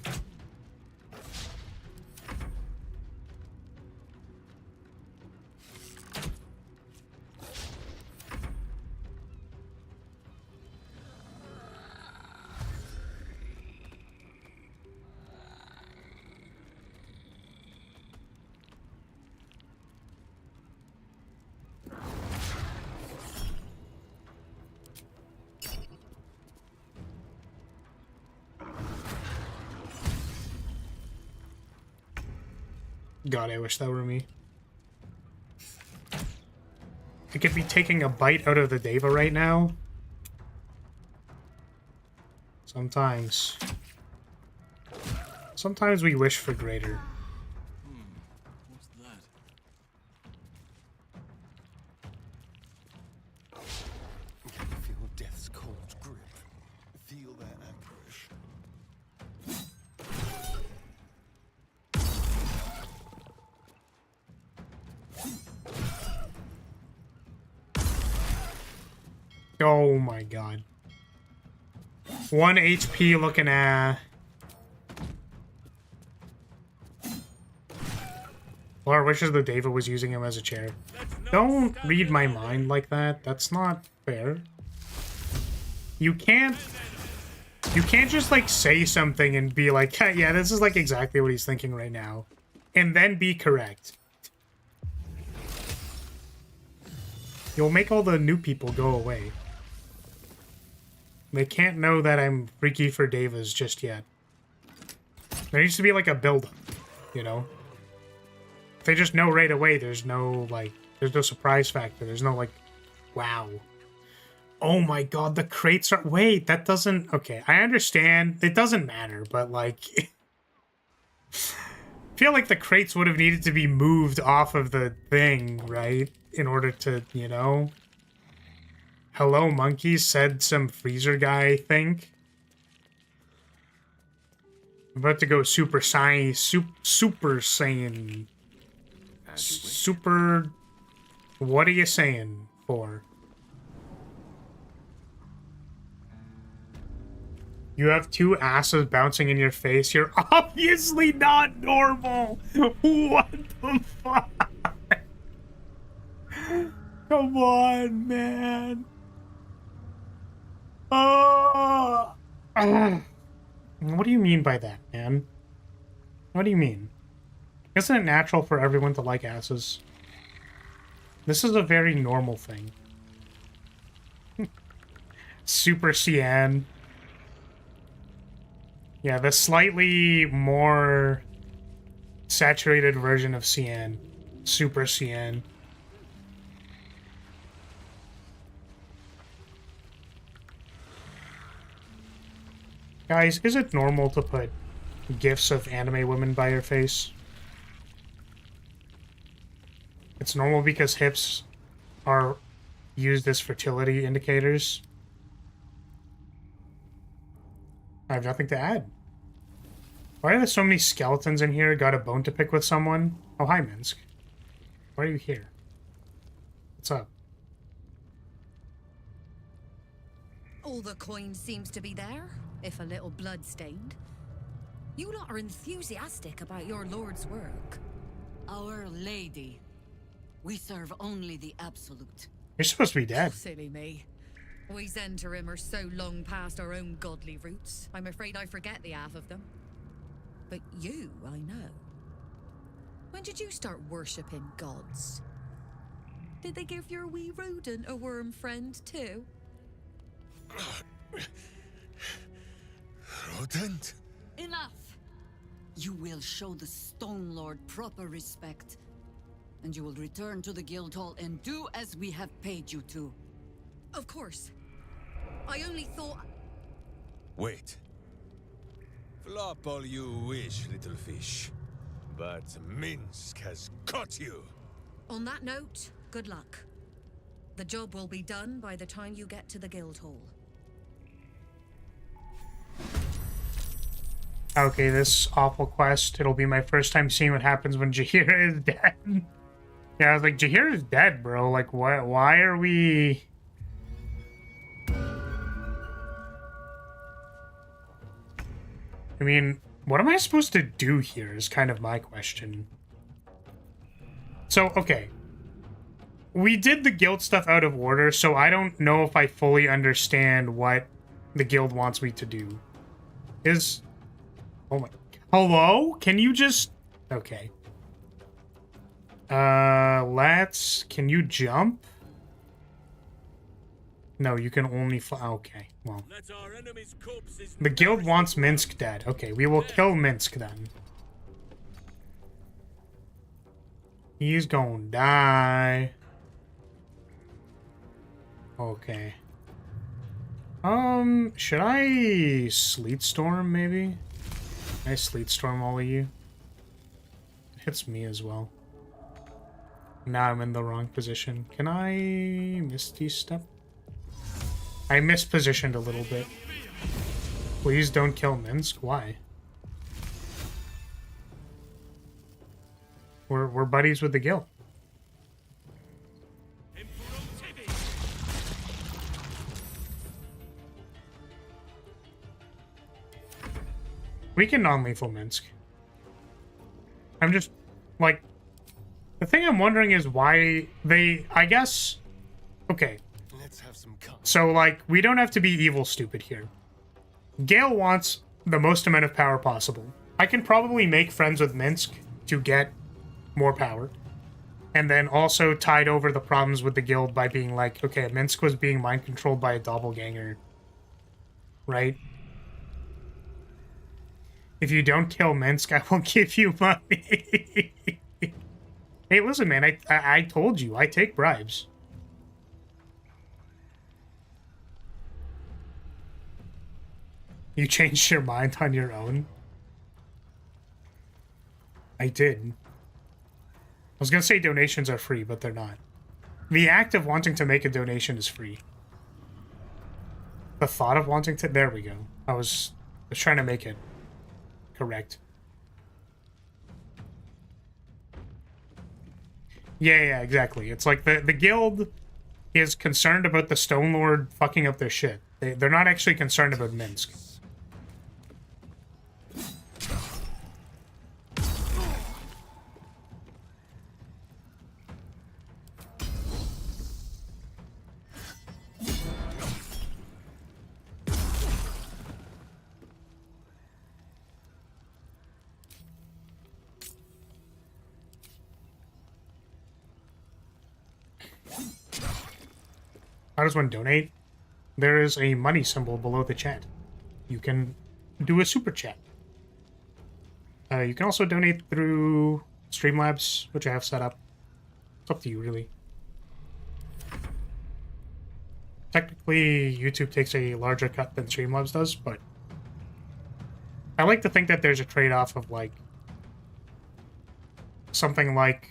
God, I wish that were me. I could be taking a bite out of the Deva right now. Sometimes. Sometimes we wish for greater. What's that? Oh my god. 1 HP looking at... Laura wishes that David was using him as a chair. Don't read my mind like that. That's not fair. You can't just like say something and be like, yeah, this is like exactly what he's thinking right now. And then be correct. You'll make all the new people go away. They can't know that I'm freaky for Davis just yet. There needs to be like a build-up, you know? If they just know right away, there's no, like, there's no surprise factor. There's no, like, wow. Oh my god, the crates are... Wait, that doesn't... Okay, I understand. It doesn't matter, but, like... I feel like the crates would have needed to be moved off of the thing, right? In order to, you know... Hello, monkeys, said some freezer guy, I think. I'm about to go Super Saiyan... Super Saiyan... Super... What are you saying for? You have 2 asses bouncing in your face. You're obviously not normal. What the fuck? Come on, man. Oh. What do you mean by that, man? What do you mean? Isn't it natural for everyone to like asses? This is a very normal thing. Super Cyan. Yeah, the slightly more saturated version of Cyan. Super Cyan. Guys, is it normal to put gifs of anime women by your face? It's normal because hips are used as fertility indicators. I have nothing to add. Why are there so many skeletons in here? Got a bone to pick with someone? Oh, hi, Minsk. Why are you here? What's up? All the coin seems to be there, if a little blood-stained. You lot are enthusiastic about your lord's work. Our lady. We serve only the absolute. You're supposed to be dead. Silly me. We Zentarim are so long past our own godly roots, I'm afraid I forget the half of them. But you, I know. When did you start worshipping gods? Did they give your wee rodent a worm friend too? Rodent? Enough! You will show the Stone Lord proper respect. And you will return to the Guildhall and do as we have paid you to. Of course. I only thought... Wait. Flop all you wish, little fish. But Minsk has caught you. On that note, good luck. The job will be done by the time you get to the Guildhall. Okay, this awful quest. It'll be my first time seeing what happens when Jaheira is dead. Yeah, I was like, Jaheira is dead, bro. Like, why are we... I mean, what am I supposed to do here is kind of my question. So, okay. We did the guild stuff out of order, so I don't know if I fully understand what the guild wants me to do. Oh my... Hello? Can you just... Okay. Can you jump? No, you can only fly. Okay, well. The guild wants Minsk dead. Okay, we will kill Minsk then. He's gonna die. Okay. Should I Sleet Storm, maybe? Can I Sleet Storm all of you? It hits me as well. Now I'm in the wrong position. Can I Misty Step? I mispositioned a little bit. Please don't kill Minsk. Why? We're buddies with the guild. We can non-lethal Minsk. I'm just, like... The thing I'm wondering is why they... I guess... Okay. Let's have some cup. So, like, we don't have to be evil stupid here. Gale wants the most amount of power possible. I can probably make friends with Minsk to get more power. And then also tide over the problems with the guild by being like, okay, Minsk was being mind-controlled by a doppelganger. Right? If you don't kill Minsk, I will give you money. Hey, listen, man, I told you, I take bribes. You changed your mind on your own? I did. I was gonna say donations are free, but they're not. The act of wanting to make a donation is free. The thought of wanting to... There we go. I was trying to make it correct. Yeah, exactly. It's like the guild is concerned about the Stone Lord fucking up their shit. They're not actually concerned about Minsk. How does one donate? There is a money symbol below the chat. You can do a super chat. You can also donate through Streamlabs, which I have set up. It's up to you, really. Technically, YouTube takes a larger cut than Streamlabs does, but I like to think that there's a trade-off of, like, something like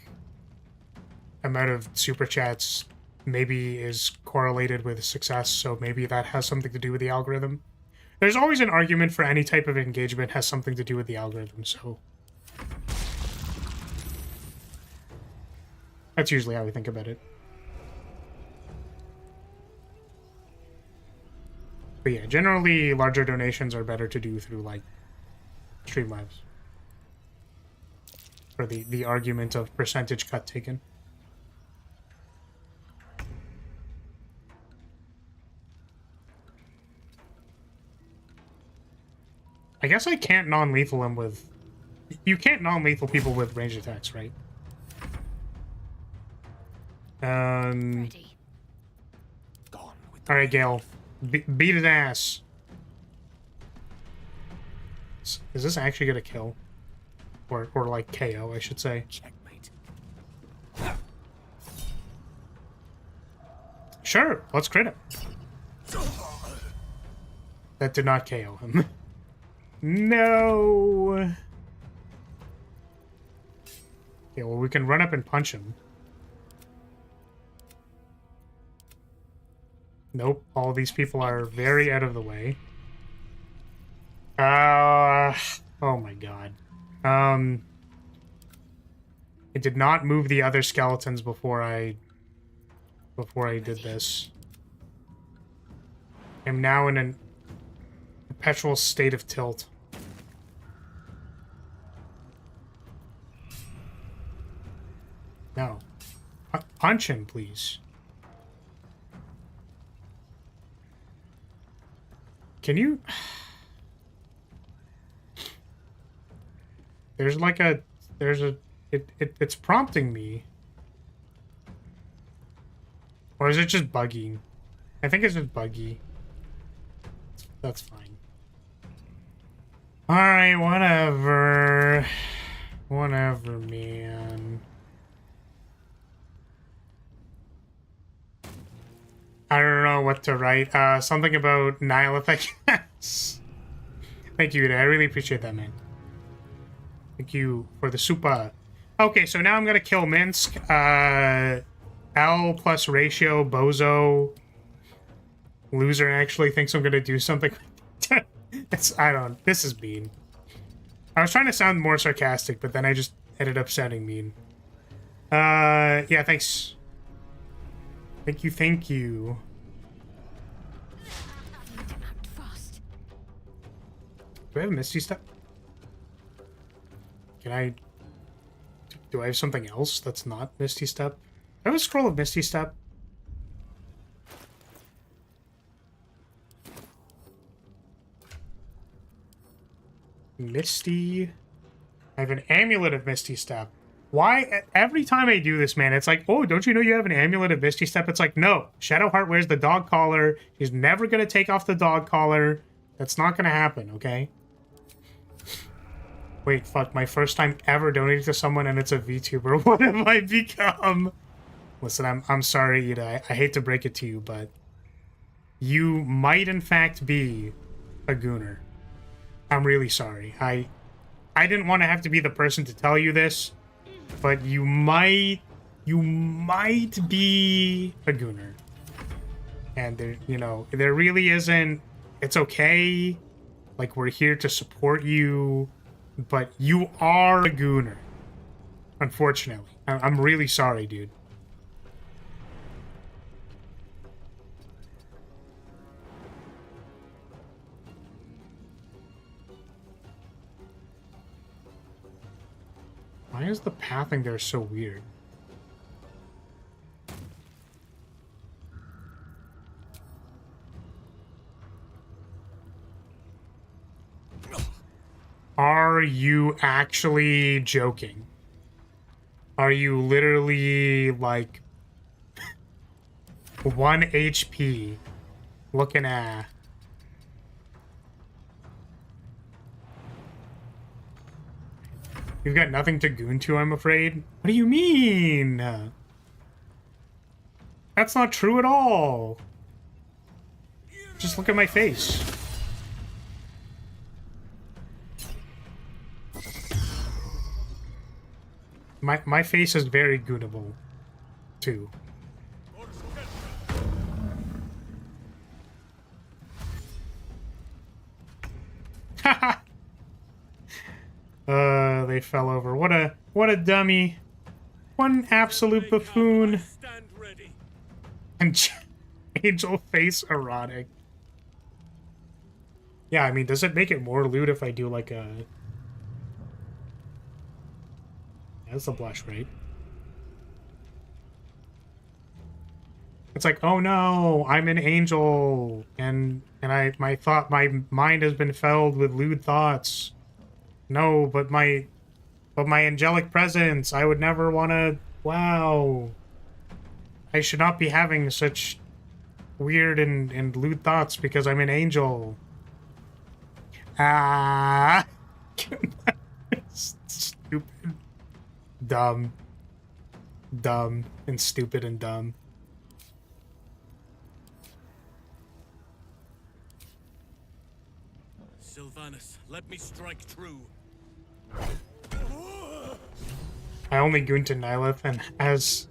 amount of super chats maybe is correlated with success, so maybe that has something to do with the algorithm. There's always an argument for any type of engagement has something to do with the algorithm, so that's usually how we think about it. But yeah, generally larger donations are better to do through, like, Streamlabs. For the argument of percentage cut taken. I guess I can't non-lethal him with... You can't non-lethal people with ranged attacks, right? Ready. Alright, Gale. Beat his ass. Is this actually gonna kill? Or like KO, I should say. Checkmate. Sure, let's crit him. That did not KO him. No! Okay, well, we can run up and punch him. Nope, all these people are very out of the way. Oh my god. I did not move the other skeletons before I did this. I'm now in a perpetual state of tilt. No. Punch him, please. Can you... There's like a... There's a... It's prompting me. Or is it just buggy? I think it's just buggy. That's fine. Alright, whatever. Whatever, man. I don't know what to write. Something about Nihilith, I guess. Thank you, I really appreciate that, man. Thank you for the super. Okay, so now I'm gonna kill Minsk. L plus ratio, bozo. Loser actually thinks I'm gonna do something. This is mean. I was trying to sound more sarcastic, but then I just ended up sounding mean. Yeah, thanks. Thank you. Do I have a Misty Step? Can I... Do I have something else that's not Misty Step? I have a scroll of Misty Step. Misty... I have an amulet of Misty Step. Why? Every time I do this, man, it's like, oh, don't you know you have an amulet of Misty Step? It's like, no. Shadowheart wears the dog collar. He's never going to take off the dog collar. That's not going to happen, okay? Wait, fuck. My first time ever donating to someone and it's a VTuber. What have I become? Listen, I'm sorry, Ida. I hate to break it to you, but you might, in fact, be a gooner. I'm really sorry. I didn't want to have to be the person to tell you this, but you might be a gooner. And there, you know, there really isn't, it's okay. Like, we're here to support you, but you are a gooner. Unfortunately. I'm really sorry, dude. Why is the pathing there so weird? Are you actually joking? Are you literally, like, 1 HP looking at... You've got nothing to goon to, I'm afraid. What do you mean? That's not true at all. Just look at my face. My face is very goonable, too. Haha. They fell over. What a dummy. One absolute buffoon. And angel face erotic. Yeah, I mean, does it make it more lewd if I do like a... That's a blush, right? It's like, oh no, I'm an angel, and my mind has been filled with lewd thoughts. No, but my angelic presence, I would never want to... Wow. I should not be having such weird and lewd thoughts because I'm an angel. Ah. Stupid. Dumb. Dumb. And stupid and dumb. Sylvanus, let me strike true. I only goon to Nylith, and as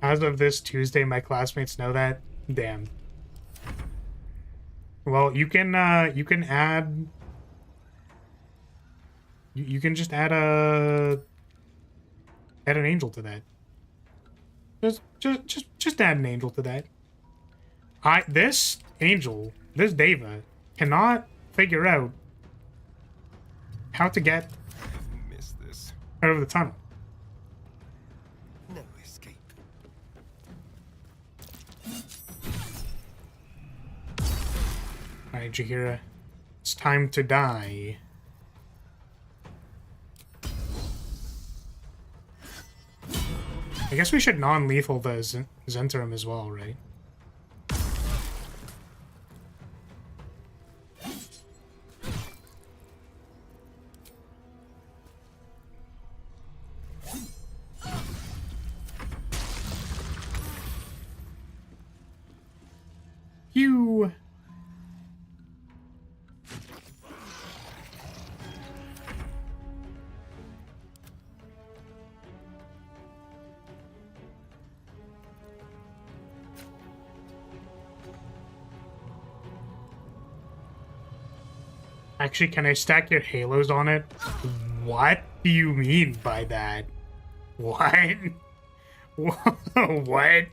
of this Tuesday, my classmates know that. Damn. Well, you can add... You can just add an angel to that. Just add an angel to that. This angel, this Deva, cannot figure out how to get out of the tunnel. No escape. Alright, Jaheira. It's time to die. I guess we should non-lethal the Zentarum as well, right? You. Actually, can I stack your halos on it? What do you mean by that? What? What?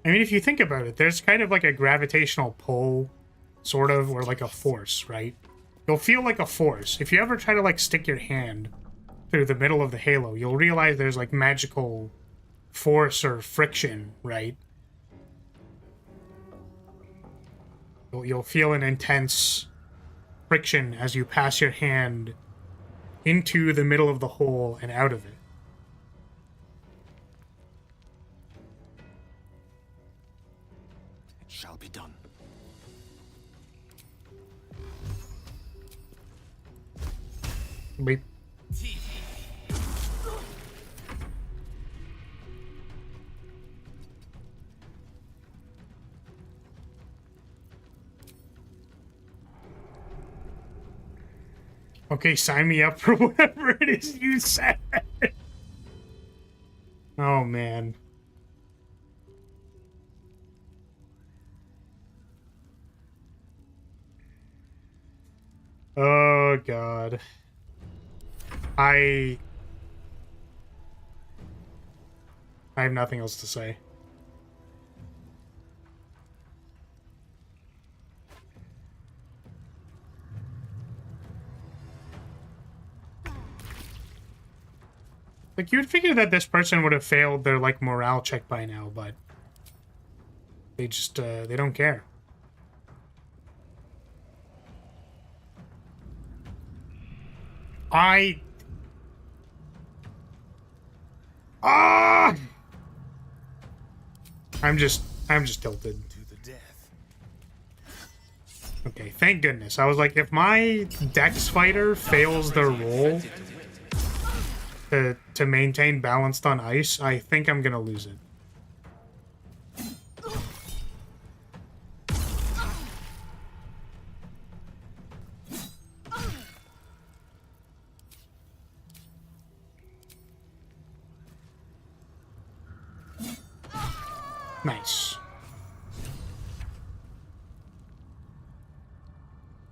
I mean, if you think about it, there's kind of like a gravitational pull, sort of, or like a force, right? You'll feel like a force. If you ever try to like stick your hand through the middle of the halo, you'll realize there's like magical force or friction, right? You'll feel an intense friction as you pass your hand into the middle of the hole and out of it. It shall be done. Beep. Okay, sign me up for whatever it is you said. Oh, man. Oh, God. I have nothing else to say. Like, you would figure that this person would have failed their, like, morale check by now, but they just, they don't care. I'm just tilted. To the death. Okay, thank goodness. I was like, if my Dex fighter fails their roll to maintain balanced on ice, I think I'm gonna lose it. Nice.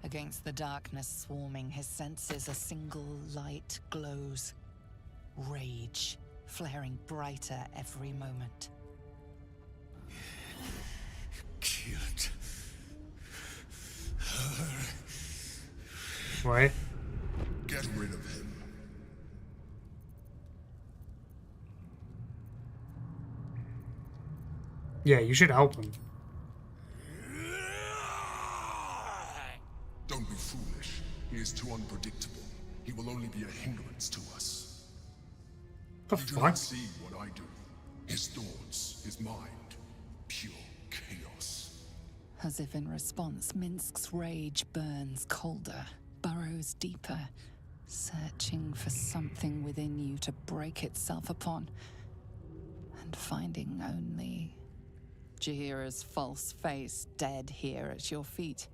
Against the darkness swarming, his senses a single light glows. Rage, flaring brighter every moment. Killed her. What? Get rid of him. Yeah, you should help him. Don't be foolish. He is too unpredictable. He will only be a hindrance to us. The You do fuck? not see what I do. His thoughts, his mind, pure chaos. As if in response, Minsk's rage burns colder, burrows deeper, searching for something within you to break itself upon, and finding only Jahira's false face dead here at your feet,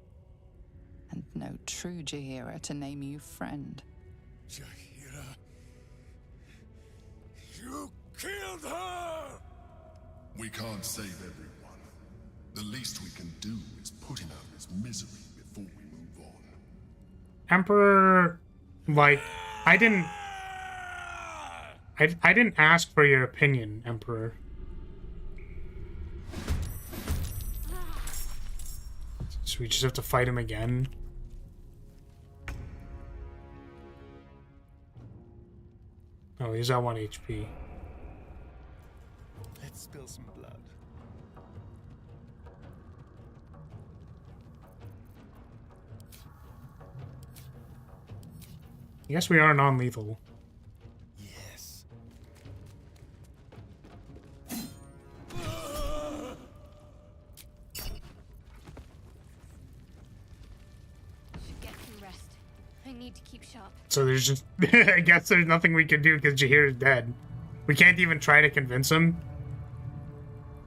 and no true Jahira to name you friend. Jahira. You killed her! We can't save everyone. The least we can do is put him out of his misery before we move on. Emperor, like, I didn't ask for your opinion, Emperor. So we just have to fight him again? Oh, he's at 1 HP. Let's spill some blood. I guess we are non-lethal. Yes. Should get some rest. I need to keep sharp. So there's just... I guess there's nothing we can do because Jahir is dead. We can't even try to convince him.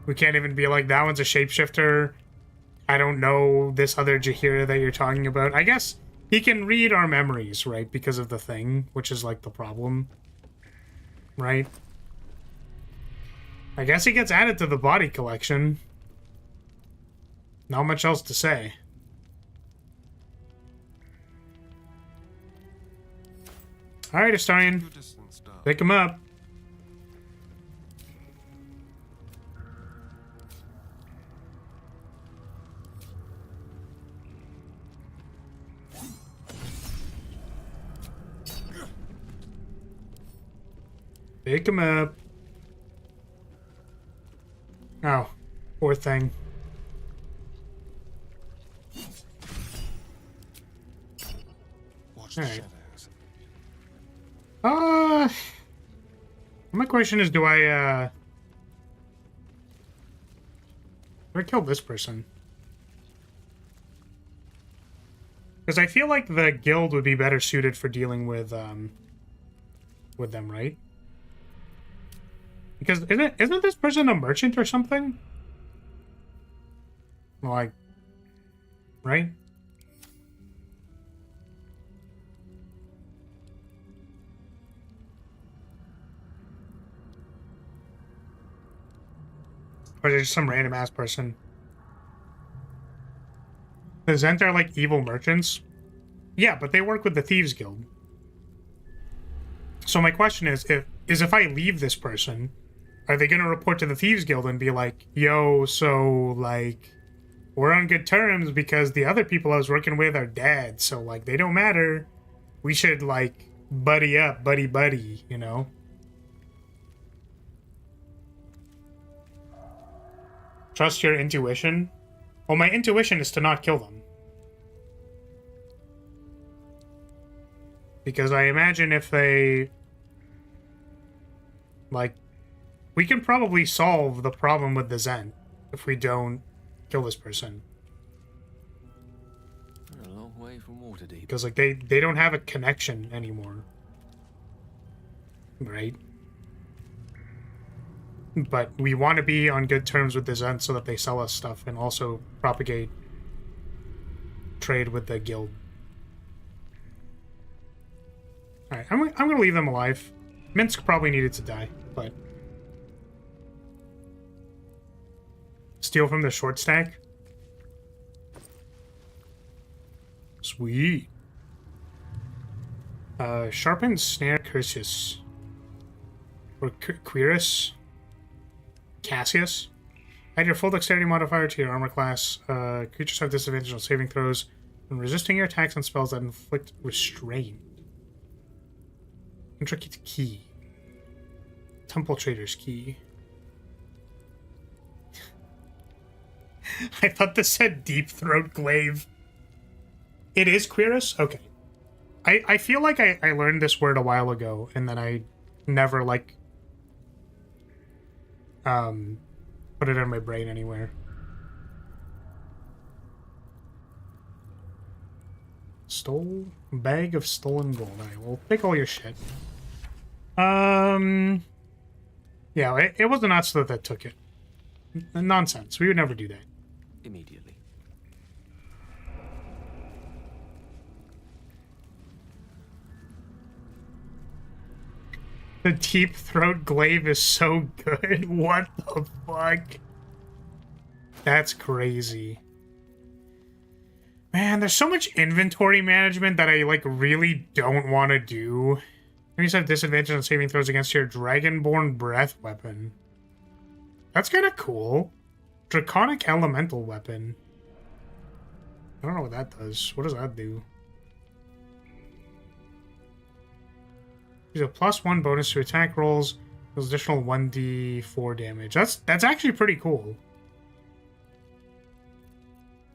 We can't even be like, that one's a shapeshifter. I don't know this other Jahira that you're talking about. I guess he can read our memories, right? Because of the thing, which is like the problem. Right? I guess he gets added to the body collection. Not much else to say. Alright, Astarion. Pick him up. Pick him up. Oh, poor thing. Watch the Alright. shadows. My question is, do I kill this person? Because I feel like the guild would be better suited for dealing with them, right? Because isn't this person a merchant or something? Like, right? Or is it just some random ass person? The Zent are like evil merchants? Yeah, but they work with the Thieves Guild. So my question is, if I leave this person, are they going to report to the Thieves Guild and be like, yo, so, like, we're on good terms because the other people I was working with are dead, so, like, they don't matter. We should, like, buddy up, buddy, you know? Trust your intuition? Well, my intuition is to not kill them. Because I imagine if they... Like, we can probably solve the problem with the Zen if we don't kill this person. A long way from Waterdeep. Because, like, they don't have a connection anymore. Right? But we want to be on good terms with the Zen so that they sell us stuff and also propagate trade with the guild. Alright, I'm going to leave them alive. Minsk probably needed to die, but... Steal from the short stack? Sweet. Sharpened Snare Cursus. Or Quirus. Cassius. Add your full dexterity modifier to your armor class. Creatures have disadvantage on saving throws when resisting your attacks and spells that inflict restraint. Intricate Key. Temple Trader's Key. I thought this said Deep Throat Glaive. It is Quirus? Okay. I feel like I learned this word a while ago, and then I never, like, put it in my brain anywhere. Bag of stolen gold. Alright, we'll take all your shit. Yeah, it wasn't us that took it. Nonsense. We would never do that. Immediately. The Deep Throat Glaive is so good. What the fuck? That's crazy. Man, there's so much inventory management that I, like, really don't want to do. Enemies have disadvantage on saving throws against your Dragonborn Breath weapon. That's kind of cool. Draconic Elemental Weapon. I don't know what that does. What does that do? Use a +1 bonus to attack rolls. Deals additional 1d4 damage. That's actually pretty cool.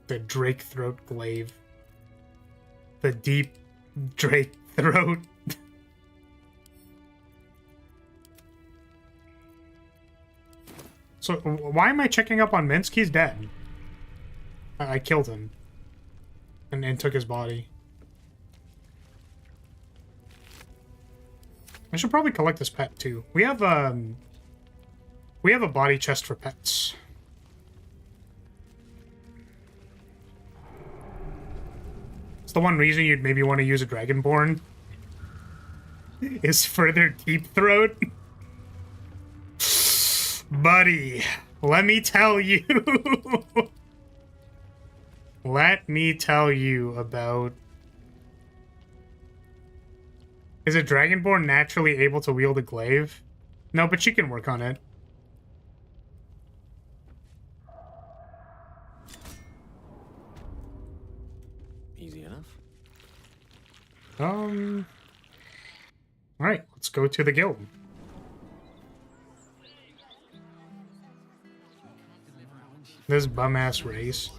The Drake Throat Glaive. The Deep Drake Throat. So, why am I checking up on Minsk? He's dead. I killed him. And took his body. I should probably collect this pet, too. We have a body chest for pets. It's the one reason you'd maybe want to use a Dragonborn. Is further Deep Throat. Buddy, let me tell you. Let me tell you about... Is a Dragonborn naturally able to wield a glaive? No, but she can work on it. Easy enough. Alright, let's go to the guild. This bum-ass race.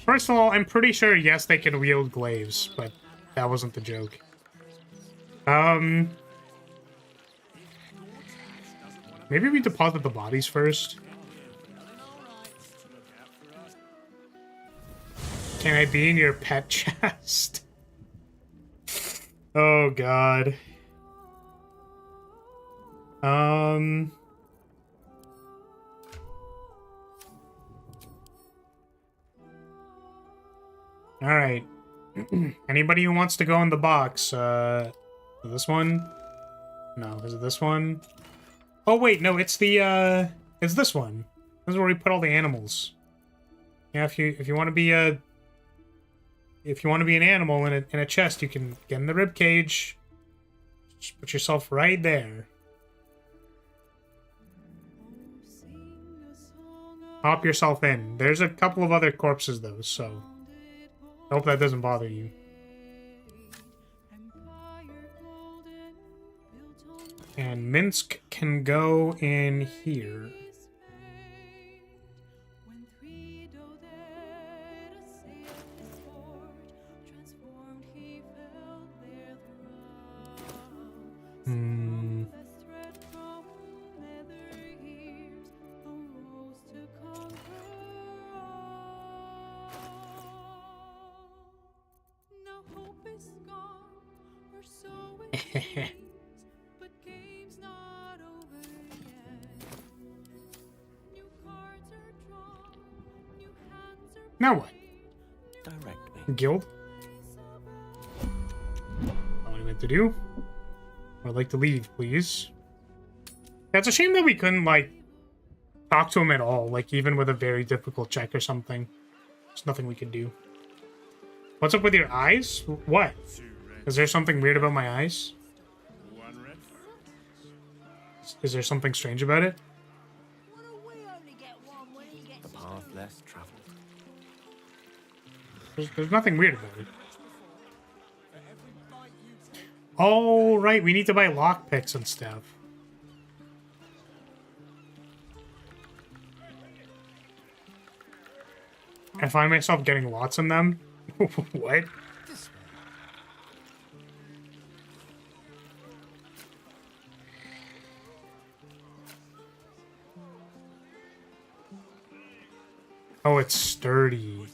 First of all, I'm pretty sure, yes, they can wield glaives, but that wasn't the joke. Maybe we deposit the bodies first. Can I be in your pet chest? Oh, God. Alright. Anybody who wants to go in the box, this one? No, is it this one? Oh, wait, no, it's the, it's this one. This is where we put all the animals. Yeah, if you want to be a... If you want to be an animal in a chest, you can get in the rib cage. Just put yourself right there. Hop yourself in. There's a couple of other corpses, though, so... I hope that doesn't bother you. And Minsk can go in here. Now what? Direct me. Guild? What I meant to do? I'd like to leave, please. It's a shame that we couldn't, like, talk to him at all, like, even with a very difficult check or something. There's nothing we could do. What's up with your eyes? What? Is there something weird about my eyes? Is there something strange about it? The path less traveled. There's nothing weird about it. Oh, right, we need to buy lockpicks and stuff. I find myself getting lots in them. What? Oh, it's sturdy.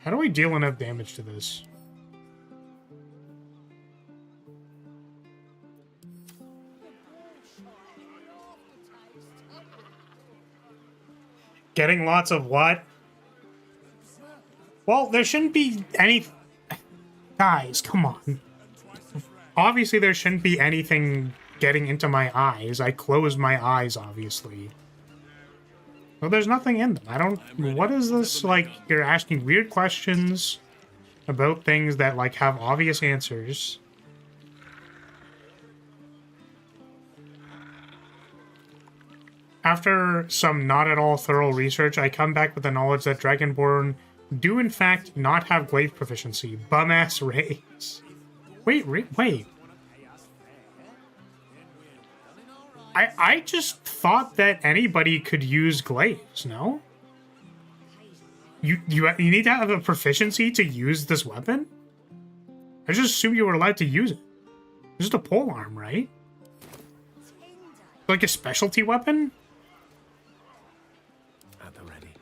How do I deal enough damage to this? Getting lots of what? Well, there shouldn't be any... Guys, come on. Obviously, there shouldn't be anything getting into my eyes. I closed my eyes, obviously. Well, there's nothing in them. I don't... What is this? Like, you're asking weird questions about things that, like, have obvious answers. After some not at all thorough research, I come back with the knowledge that Dragonborn do in fact not have glaive proficiency. Bum-ass race. Wait. I just thought that anybody could use glaives, no? You need to have a proficiency to use this weapon? I just assumed you were allowed to use it. It's just a polearm, right? Like a specialty weapon? At the ready.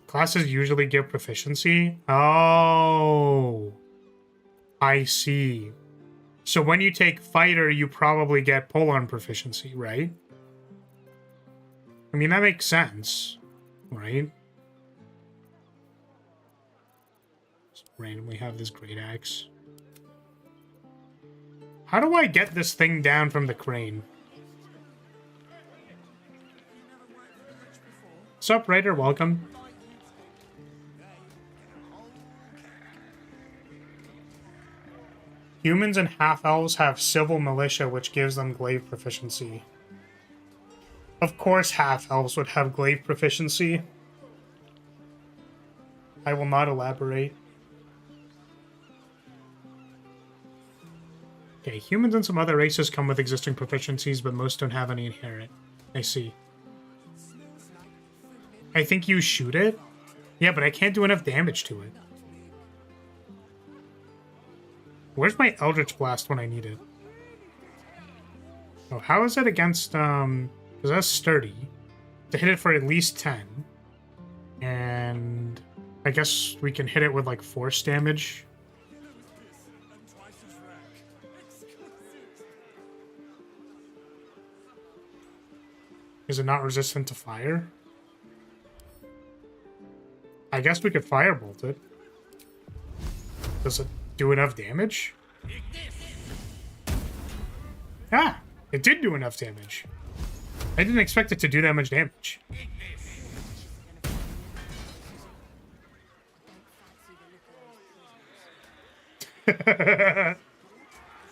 Classes usually give proficiency? Oh. I see. So when you take fighter, you probably get polearm proficiency, right? I mean, that makes sense, right? Just randomly have this great axe. How do I get this thing down from the crane? What's up, Raider? Welcome. Humans and half-elves have civil militia, which gives them glaive proficiency. Of course half-elves would have glaive proficiency. I will not elaborate. Okay, humans and some other races come with existing proficiencies, but most don't have any inherent. I see. I think you shoot it? Yeah, but I can't do enough damage to it. Where's my Eldritch Blast when I need it? Oh, how is it against, because that's sturdy. To hit it for at least 10. And I guess we can hit it with, like, force damage. Is it not resistant to fire? I guess we could firebolt it. Does it do enough damage? Ah! It did do enough damage. I didn't expect it to do that much damage.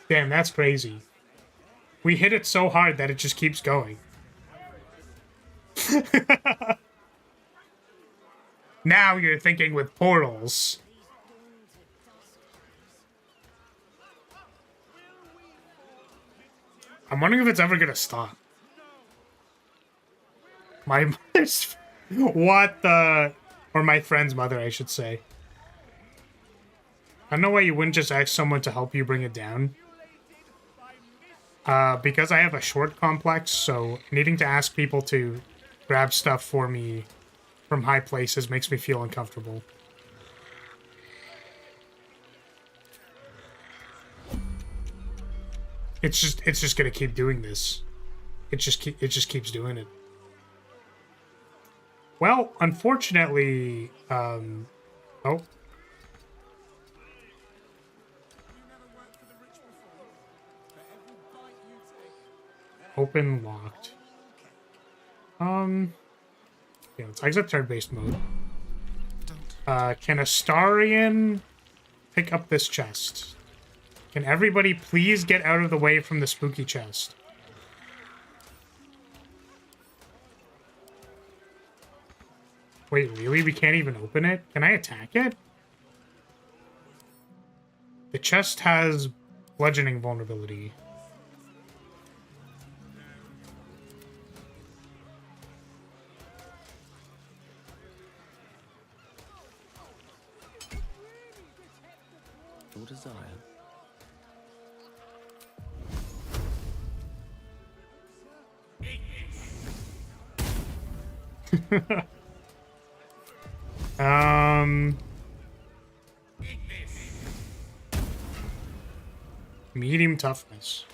Damn, that's crazy. We hit it so hard that it just keeps going. Now you're thinking with portals. I'm wondering if it's ever gonna stop. My mother's... What the... Or my friend's mother, I should say. I don't know why you wouldn't just ask someone to help you bring it down. Because I have a short complex, so needing to ask people to grab stuff for me from high places makes me feel uncomfortable. It's just gonna keep doing this. It just keeps doing it. Well, unfortunately, oh. Open locked. Yeah, let's exit turn-based mode. Can Astarion pick up this chest? Can everybody please get out of the way from the spooky chest? Wait, really? We can't even open it? Can I attack it? The chest has bludgeoning vulnerability. Your desire. Medium toughness.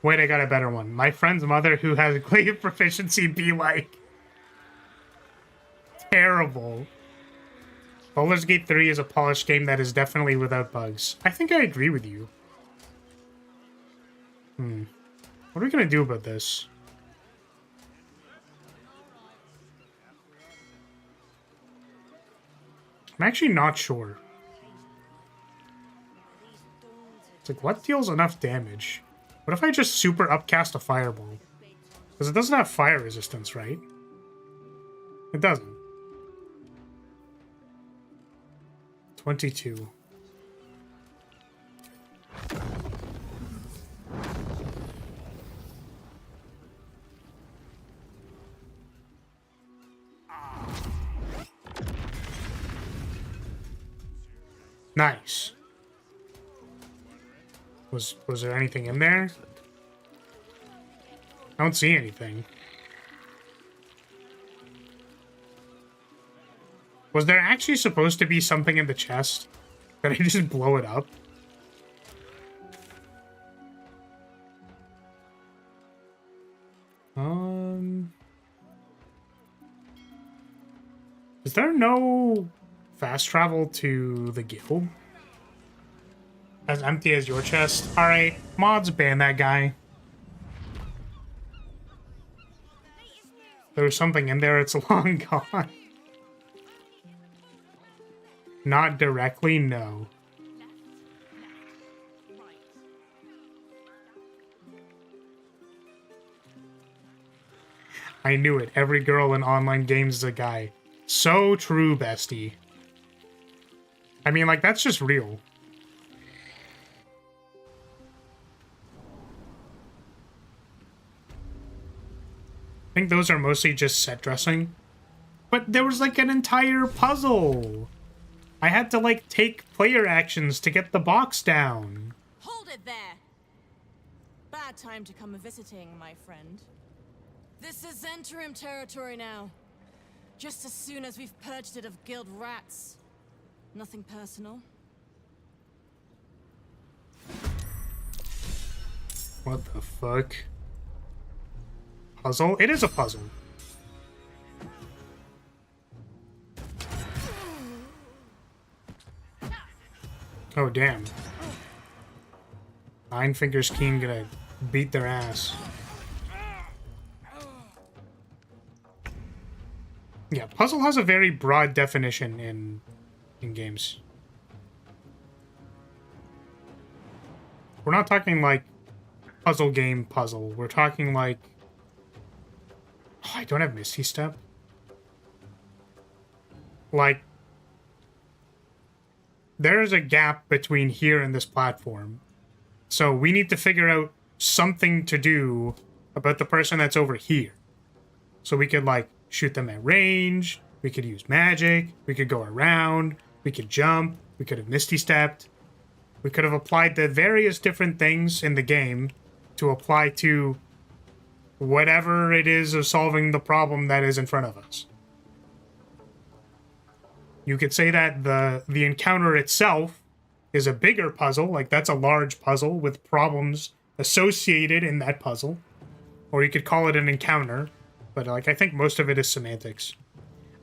Wait, I got a better one. My friend's mother, who has glaive proficiency, be like... terrible. Baldur's Gate 3 is a polished game that is definitely without bugs. I think I agree with you. What are we gonna do about this? I'm actually not sure. It's like, what deals enough damage? What if I just super upcast a fireball? Because it doesn't have fire resistance, right? It doesn't. 22. Nice. Was there anything in there? I don't see anything. Was there actually supposed to be something in the chest? Did I just blow it up? Is there no fast travel to the guild? As empty as your chest? Alright, mods ban that guy. There was something in there, it's long gone. Not directly, no. I knew it. Every girl in online games is a guy. So true, bestie. I mean, like, that's just real. I think those are mostly just set dressing. But there was, like, an entire puzzle. I had to, like, take player actions to get the box down. Hold it there! Bad time to come visiting, my friend. This is interim territory now. Just as soon as we've purged it of guild rats. Nothing personal. What the fuck? Puzzle? It is a puzzle. Oh, damn. Nine Fingers King gonna beat their ass. Yeah, puzzle has a very broad definition in games. We're not talking like puzzle game puzzle. We're talking like... Oh, I don't have Misty Step. Like, there's a gap between here and this platform. So we need to figure out something to do about the person that's over here. So we could, like, shoot them at range. We could use magic. We could go around. We could jump. We could have Misty Stepped. We could have applied the various different things in the game to apply to whatever it is of solving the problem that is in front of us. You could say that the encounter itself is a bigger puzzle, like that's a large puzzle with problems associated in that puzzle. Or you could call it an encounter, but like I think most of it is semantics.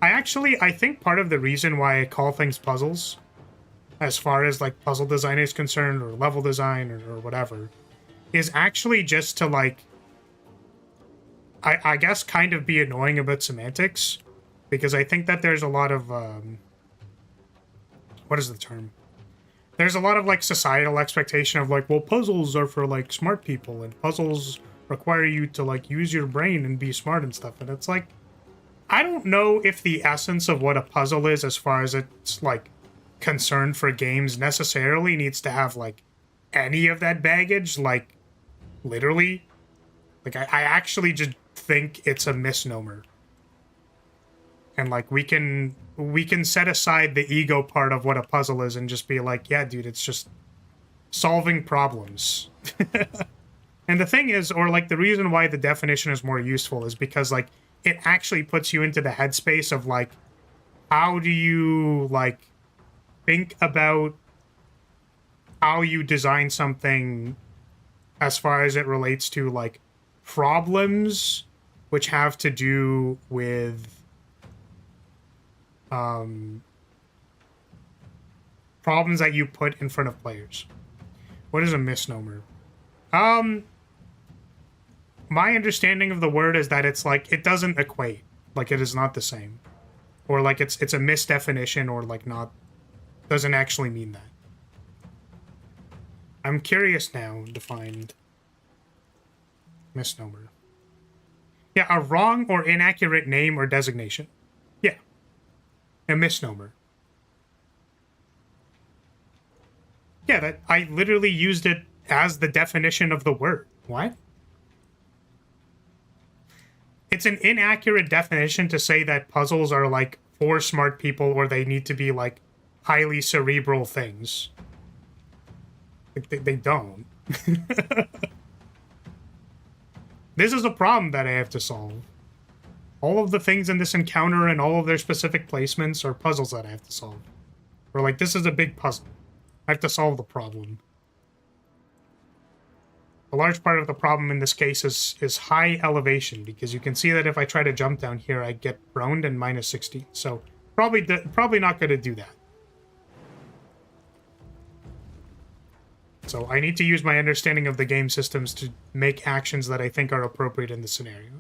I think part of the reason why I call things puzzles, as far as like puzzle design is concerned, or level design, or whatever, is actually just to like, I guess kind of be annoying about semantics, because I think that there's a lot of, what is the term? There's a lot of like societal expectation of like, well, puzzles are for like smart people, and puzzles require you to like use your brain and be smart and stuff. And it's like, I don't know if the essence of what a puzzle is, as far as it's like concerned for games, necessarily needs to have like any of that baggage, like literally. Like I actually just think it's a misnomer. And like we can set aside the ego part of what a puzzle is and just be like, yeah, dude, it's just solving problems. And the thing is, or like the reason why the definition is more useful is because like it actually puts you into the headspace of like, how do you like think about how you design something as far as it relates to like problems which have to do with problems that you put in front of players. What is a misnomer? My understanding of the word is that it's like, it doesn't equate. Like, it is not the same. Or like, it's a misdefinition, or like not, doesn't actually mean that. I'm curious now, defined misnomer. Yeah, a wrong or inaccurate name or designation. Yeah. A misnomer. Yeah, that I literally used it as the definition of the word. What? It's an inaccurate definition to say that puzzles are like for smart people, or they need to be like highly cerebral things. They don't. This is a problem that I have to solve. All of the things in this encounter and all of their specific placements are puzzles that I have to solve. Or like, this is a big puzzle. I have to solve the problem. A large part of the problem in this case is high elevation, because you can see that if I try to jump down here, I get thrown and minus 60. So probably not going to do that. So I need to use my understanding of the game systems to make actions that I think are appropriate in the scenario.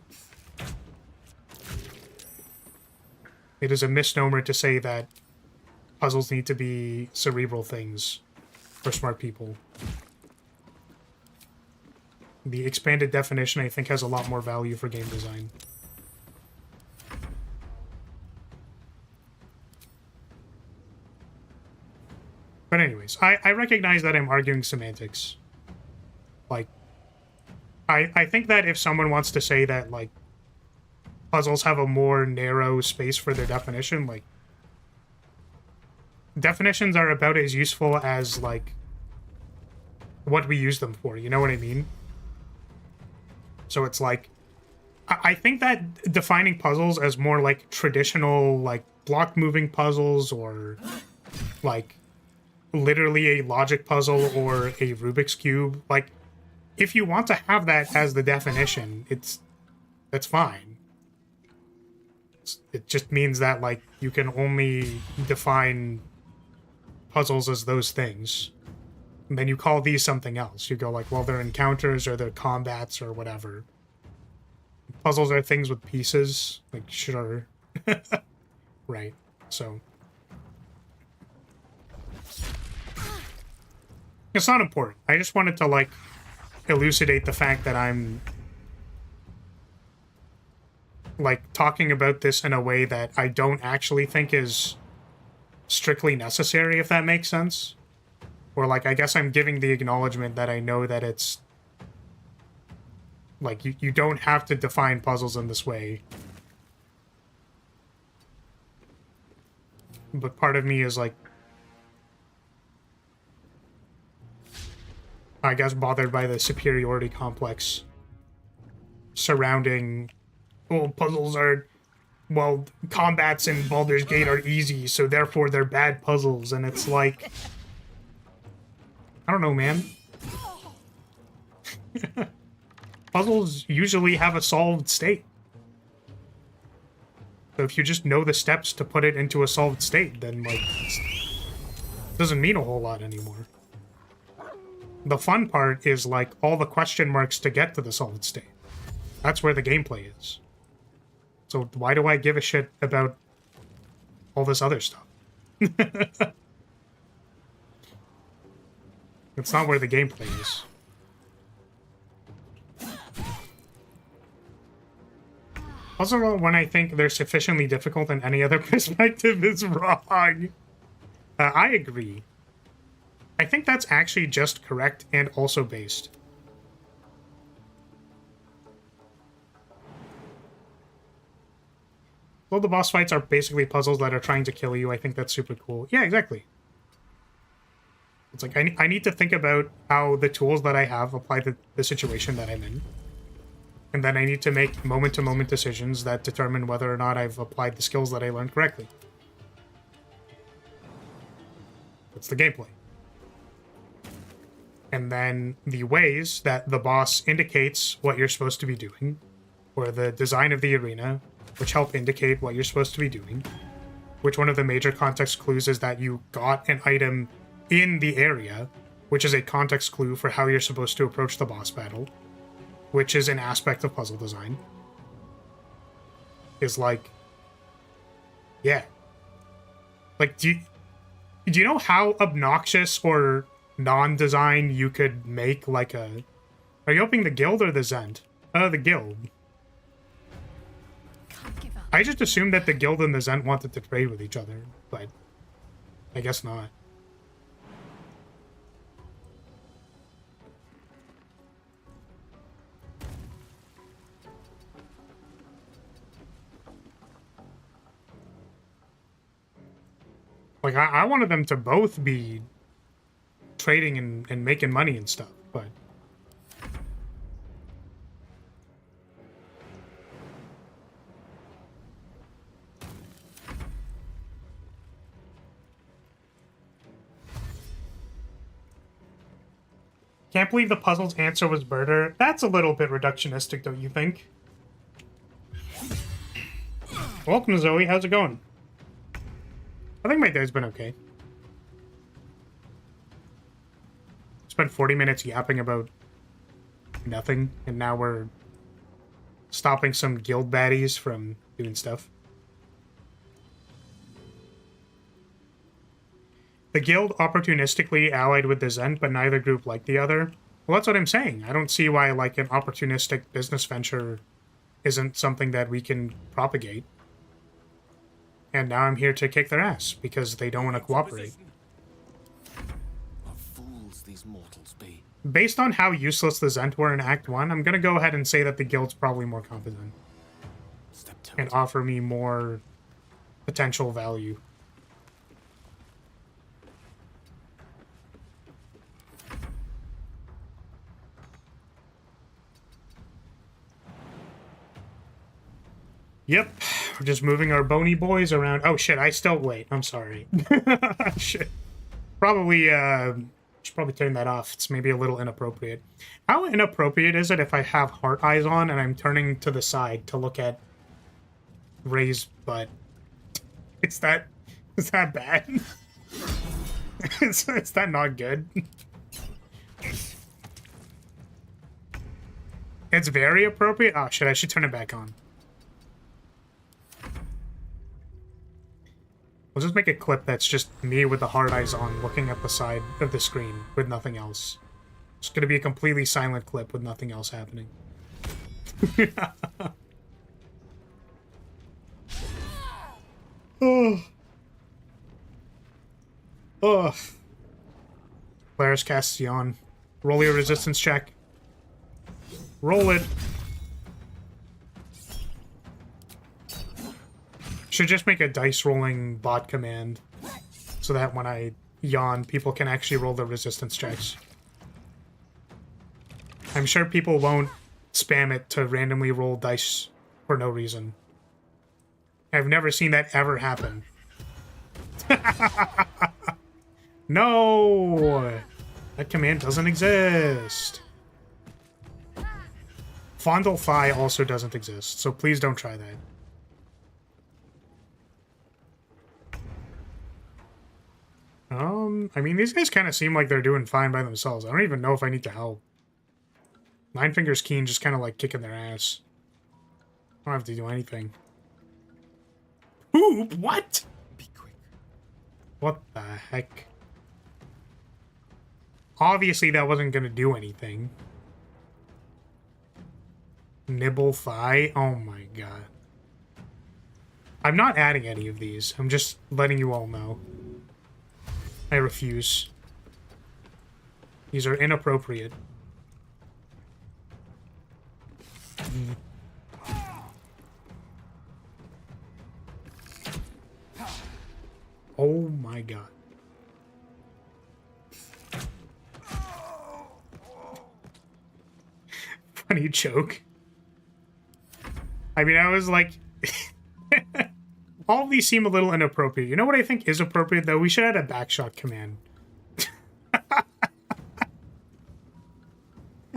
It is a misnomer to say that puzzles need to be cerebral things for smart people. The expanded definition, I think, has a lot more value for game design. But anyways, I recognize that I'm arguing semantics. Like, I think that if someone wants to say that, like, puzzles have a more narrow space for their definition, like, definitions are about as useful as, like, what we use them for, you know what I mean? So it's like, I think that defining puzzles as more like traditional, like, block moving puzzles or, like, literally a logic puzzle or a Rubik's Cube, like, if you want to have that as the definition, that's fine. It just means that, like, you can only define puzzles as those things. And then you call these something else. You go like, well, they're encounters or they're combats or whatever. Puzzles are things with pieces. Like, sure. Right. So. It's not important. I just wanted to, like, elucidate the fact that I'm, like, talking about this in a way that I don't actually think is strictly necessary, if that makes sense. Or, like, I guess I'm giving the acknowledgement that I know that it's, like, you don't have to define puzzles in this way. But part of me is, like, I guess bothered by the superiority complex surrounding, well, puzzles are, well, combats in Baldur's Gate are easy, so therefore they're bad puzzles, and it's like, I don't know, man. Puzzles usually have a solved state. So if you just know the steps to put it into a solved state, then, like, it doesn't mean a whole lot anymore. The fun part is, like, all the question marks to get to the solid state. That's where the gameplay is. So why do I give a shit about all this other stuff? It's not where the gameplay is. Also, when I think they're sufficiently difficult in any other perspective is wrong. I agree. I think that's actually just correct and also based. Well, the boss fights are basically puzzles that are trying to kill you. I think that's super cool. Yeah, exactly. It's like, I need to think about how the tools that I have apply to the situation that I'm in. And then I need to make moment-to-moment decisions that determine whether or not I've applied the skills that I learned correctly. That's the gameplay. And then the ways that the boss indicates what you're supposed to be doing, or the design of the arena, which help indicate what you're supposed to be doing, which one of the major context clues is that you got an item in the area, which is a context clue for how you're supposed to approach the boss battle, which is an aspect of puzzle design, is like, yeah. Like, do you know how obnoxious or non-design you could make, like, a... Are you opening the guild or the Zend? The guild. I just assumed that the guild and the Zend wanted to trade with each other, but I guess not. Like, I wanted them to both be trading and making money and stuff, but... Can't believe the puzzle's answer was murder. That's a little bit reductionistic, don't you think? Welcome, Zoe. How's it going? I think my day's been okay. Spent 40 minutes yapping about nothing, and now we're stopping some guild baddies from doing stuff. The guild opportunistically allied with the Zend, but neither group liked the other. Well, that's what I'm saying. I don't see why, like, an opportunistic business venture isn't something that we can propagate. And now I'm here to kick their ass, because they don't want to cooperate. these mortals be? Based on how useless the Zent were in Act 1, I'm gonna go ahead and say that the guild's probably more competent. Step to And it. offer me more potential value. Yep, we're just moving our bony boys around. Oh shit, I still wait. I'm sorry. Shit. Probably should probably turn that off. It's maybe a little inappropriate. How inappropriate is it if I have heart eyes on and I'm turning to the side to look at Ray's butt? Is that bad? is that not good? It's very appropriate. Oh shit, I should turn it back on. We'll just make a clip that's just me with the hard eyes on looking at the side of the screen with nothing else. It's gonna be a completely silent clip with nothing else happening. Oh. Oh. Polaris Castion. Roll your resistance check. Roll it. Should just make a dice rolling bot command so that when I yawn, people can actually roll the resistance checks. I'm sure people won't spam it to randomly roll dice for no reason. I've never seen that ever happen. No! That command doesn't exist. Fondle Thigh also doesn't exist, so please don't try that. I mean, these guys kind of seem like they're doing fine by themselves. I don't even know if I need to help. Nine Fingers Keen just kind of like kicking their ass. I don't have to do anything. Poop? What? Be quick. What the heck? Obviously that wasn't gonna do anything. Nibble Thigh? Oh my god. I'm not adding any of these. I'm just letting you all know. I refuse. These are inappropriate. Oh my god. Funny joke. I mean, I was like... All of these seem a little inappropriate. You know what I think is appropriate, though? We should add a backshot command. I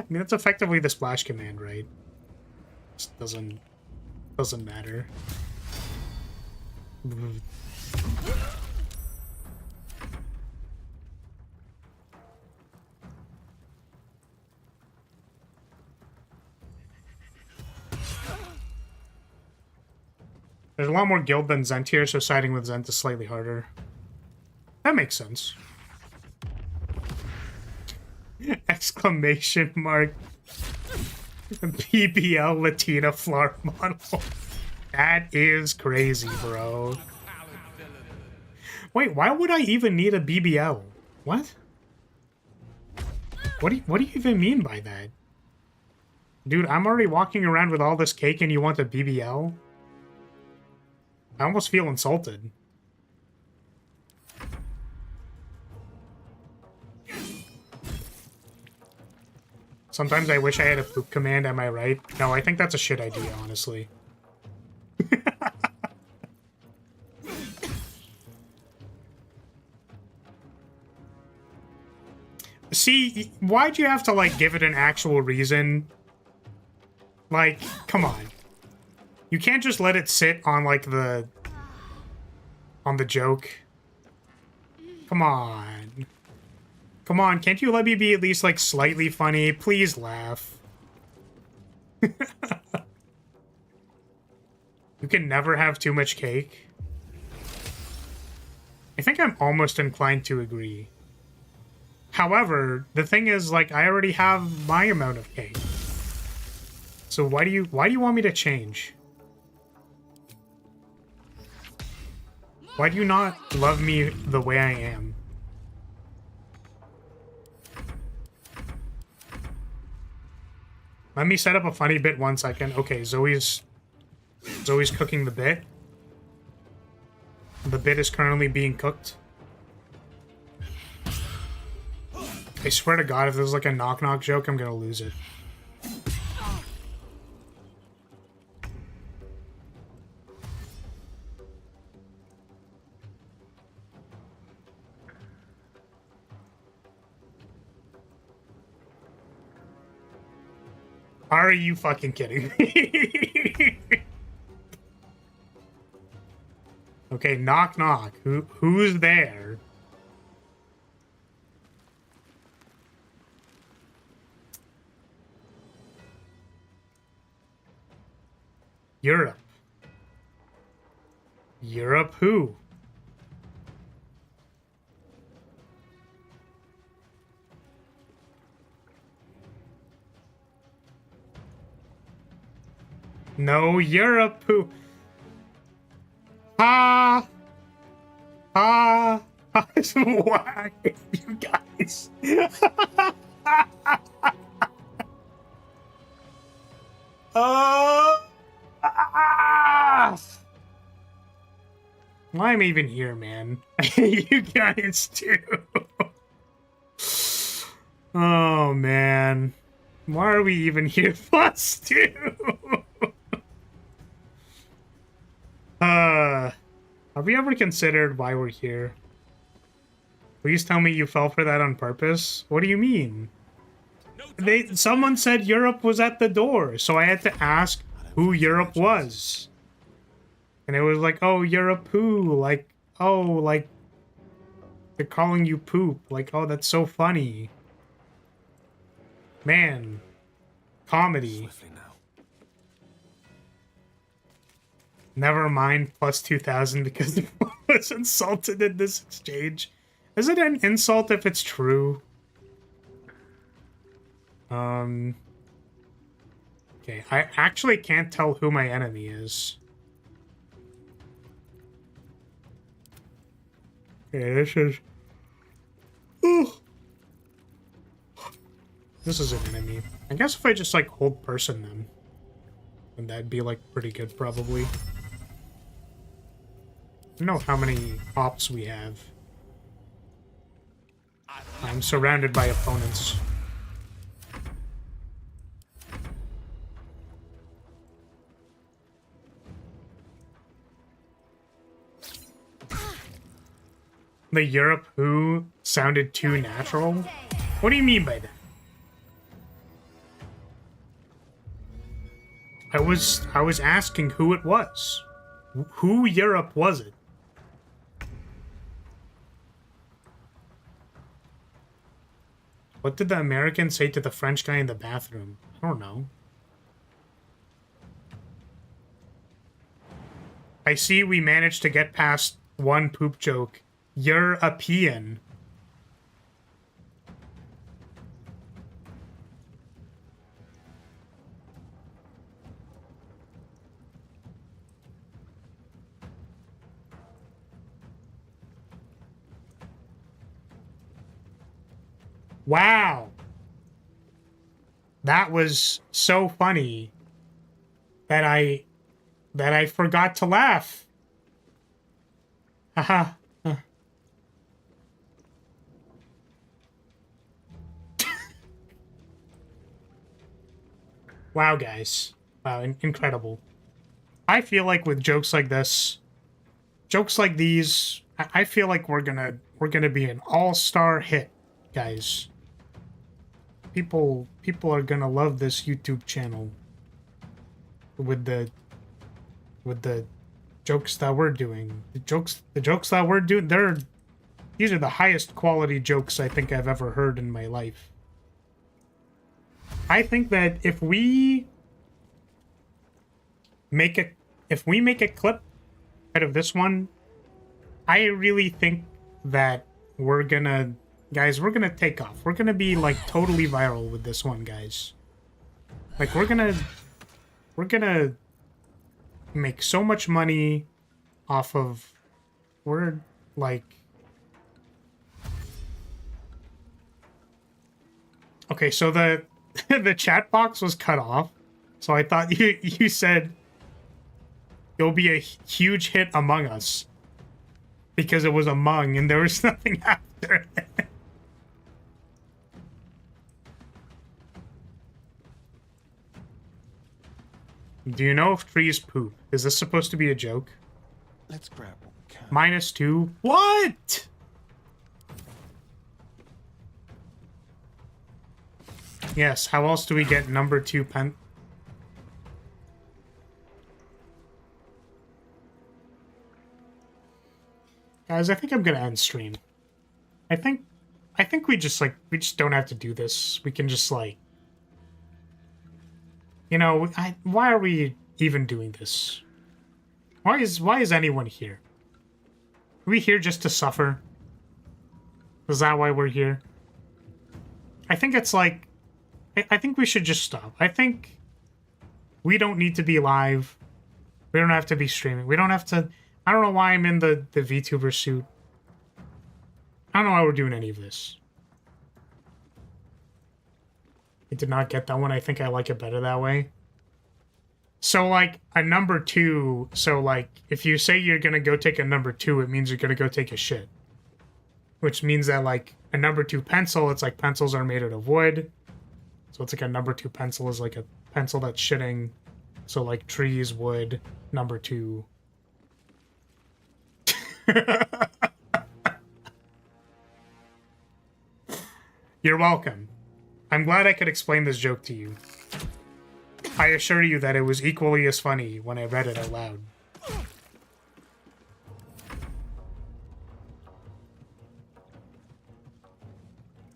mean, that's effectively the splash command, right? Just doesn't matter. There's a lot more guild than Zent here, so siding with Zent is slightly harder. That makes sense. Exclamation mark. BBL Latina floor model. That is crazy, bro. Wait, why would I even need a BBL? What? What do you even mean by that? Dude, I'm already walking around with all this cake and you want a BBL? I almost feel insulted. Sometimes I wish I had a poop command, am I right? No, I think that's a shit idea, honestly. See, why'd you have to, like, give it an actual reason? Like, come on. You can't just let it sit on, like, on the joke. Come on. Come on, can't you let me be at least, like, slightly funny? Please laugh. You can never have too much cake. I think I'm almost inclined to agree. However, the thing is, like, I already have my amount of cake. So why do you want me to change? Why do you not love me the way I am? Let me set up a funny bit 1 second. Okay, Zoe's cooking the bit. The bit is currently being cooked. I swear to God, if there's like a knock-knock joke, I'm gonna lose it. Are you fucking kidding me? Okay, knock knock. Who's there? Europe. Europe who? No, Europe who? Ha! Ha! Why, you guys? Why am I even here, man? You guys too. Oh man, why are we even here? Plus two. Have we ever considered why we're here? Please tell me you fell for that on purpose. What do you mean? Someone said Europe was at the door, so I had to ask who Europe was. And it was like, oh, Europe who? Like, oh, like, they're calling you poop. Like, oh, that's so funny. Man. Comedy. Never mind, plus 2,000 because I was insulted in this exchange. Is it an insult if it's true? Okay, I actually can't tell who my enemy is. Okay, this is... Ooh. This is an enemy. I guess if I just, like, hold person then. then that'd be, like, pretty good, probably. I don't know how many ops we have. I'm surrounded by opponents. The Europe who sounded too natural? What do you mean by that? I was asking who it was. Who Europe was it? What did the American say to the French guy in the bathroom? I don't know. I see we managed to get past one poop joke. European. Wow. That was so funny that I forgot to laugh. Haha. Wow, guys. Wow, incredible. I feel like with jokes like this, jokes like these, I feel like we're gonna be an all-star hit, guys. People are gonna love this YouTube channel with the jokes that we're doing. The jokes that we're doing, these are the highest quality jokes I think I've ever heard in my life. I think that if we make a clip out of this one, I really think that we're gonna take off. We're gonna be like totally viral with this one, guys. Like we're gonna make so much money off of, we're like, okay, so the chat box was cut off, so I thought you said it'll be a huge hit among us because it was among and there was nothing after. Do you know if trees poop? Is this supposed to be a joke? Let's grab what we can. -2. What? Yes, how else do we get number 2 pen? Guys, I think I'm gonna end stream. I think we just don't have to do this. We can just like, you know, why are we even doing this? Why is anyone here? Are we here just to suffer? Is that why we're here? I think it's like, I think we should just stop. I think we don't need to be live. We don't have to be streaming. We don't have to. I don't know why I'm in the VTuber suit. I don't know why we're doing any of this. I did not get that one. I think I like it better that way. So, like, a number 2... So, like, if you say you're gonna go take a number 2, it means you're gonna go take a shit. Which means that, like, a number 2 pencil, it's like pencils are made out of wood. So it's like a number 2 pencil is like a pencil that's shitting. So, like, trees, wood, number 2... You're welcome. I'm glad I could explain this joke to you. I assure you that it was equally as funny when I read it out loud.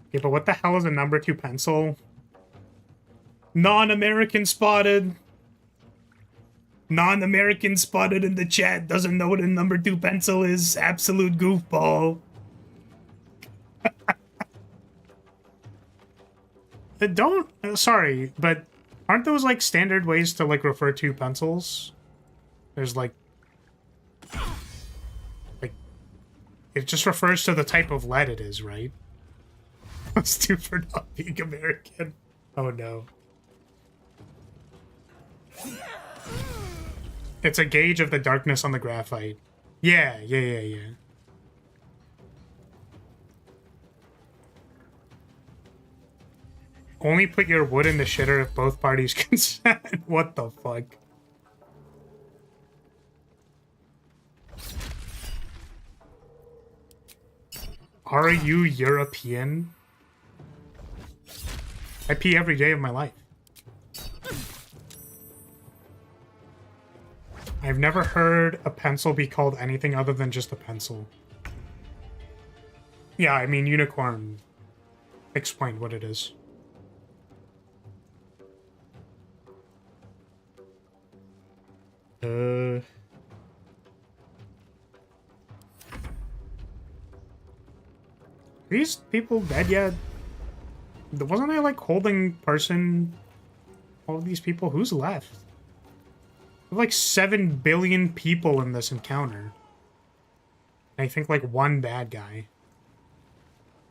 Okay, but what the hell is a number 2 pencil? Non-American spotted! Non-American spotted in the chat doesn't know what a number 2 pencil is. Absolute goofball. Sorry, but aren't those like standard ways to like refer to pencils? There's like it just refers to the type of lead it is, right? Stupid for not being American. Oh no. It's a gauge of the darkness on the graphite. Yeah. Only put your wood in the shitter if both parties consent. What the fuck? Are you European? I pee every day of my life. I've never heard a pencil be called anything other than just a pencil. Yeah, I mean, Unicorn explained what it is. These people dead yet? Wasn't I like holding person all of these people? Who's left? There's like 7 billion people in this encounter. I think like one bad guy.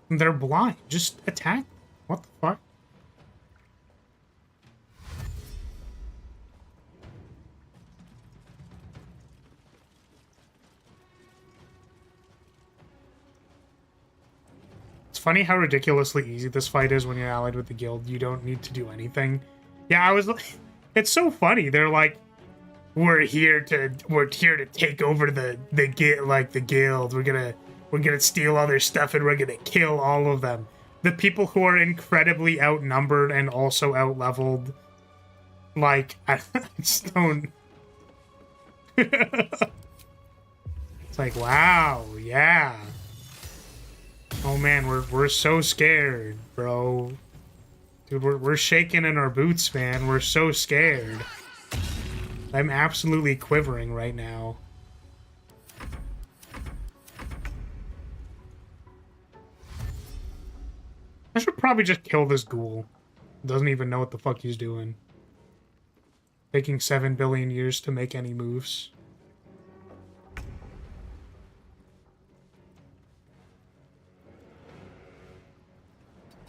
And they're blind. Just attack. What the fuck? It's funny how ridiculously easy this fight is when you're allied with the guild. You don't need to do anything. Yeah, I was like, it's so funny. They're like, we're here to take over the guild. We're gonna steal all their stuff and we're gonna kill all of them. The people who are incredibly outnumbered and also outleveled. Like, I just don't. It's like, wow, yeah. Oh man, we're so scared, bro. Dude, we're shaking in our boots, man. We're so scared. I'm absolutely quivering right now. I should probably just kill this ghoul. Doesn't even know what the fuck he's doing. Taking 7 billion years to make any moves.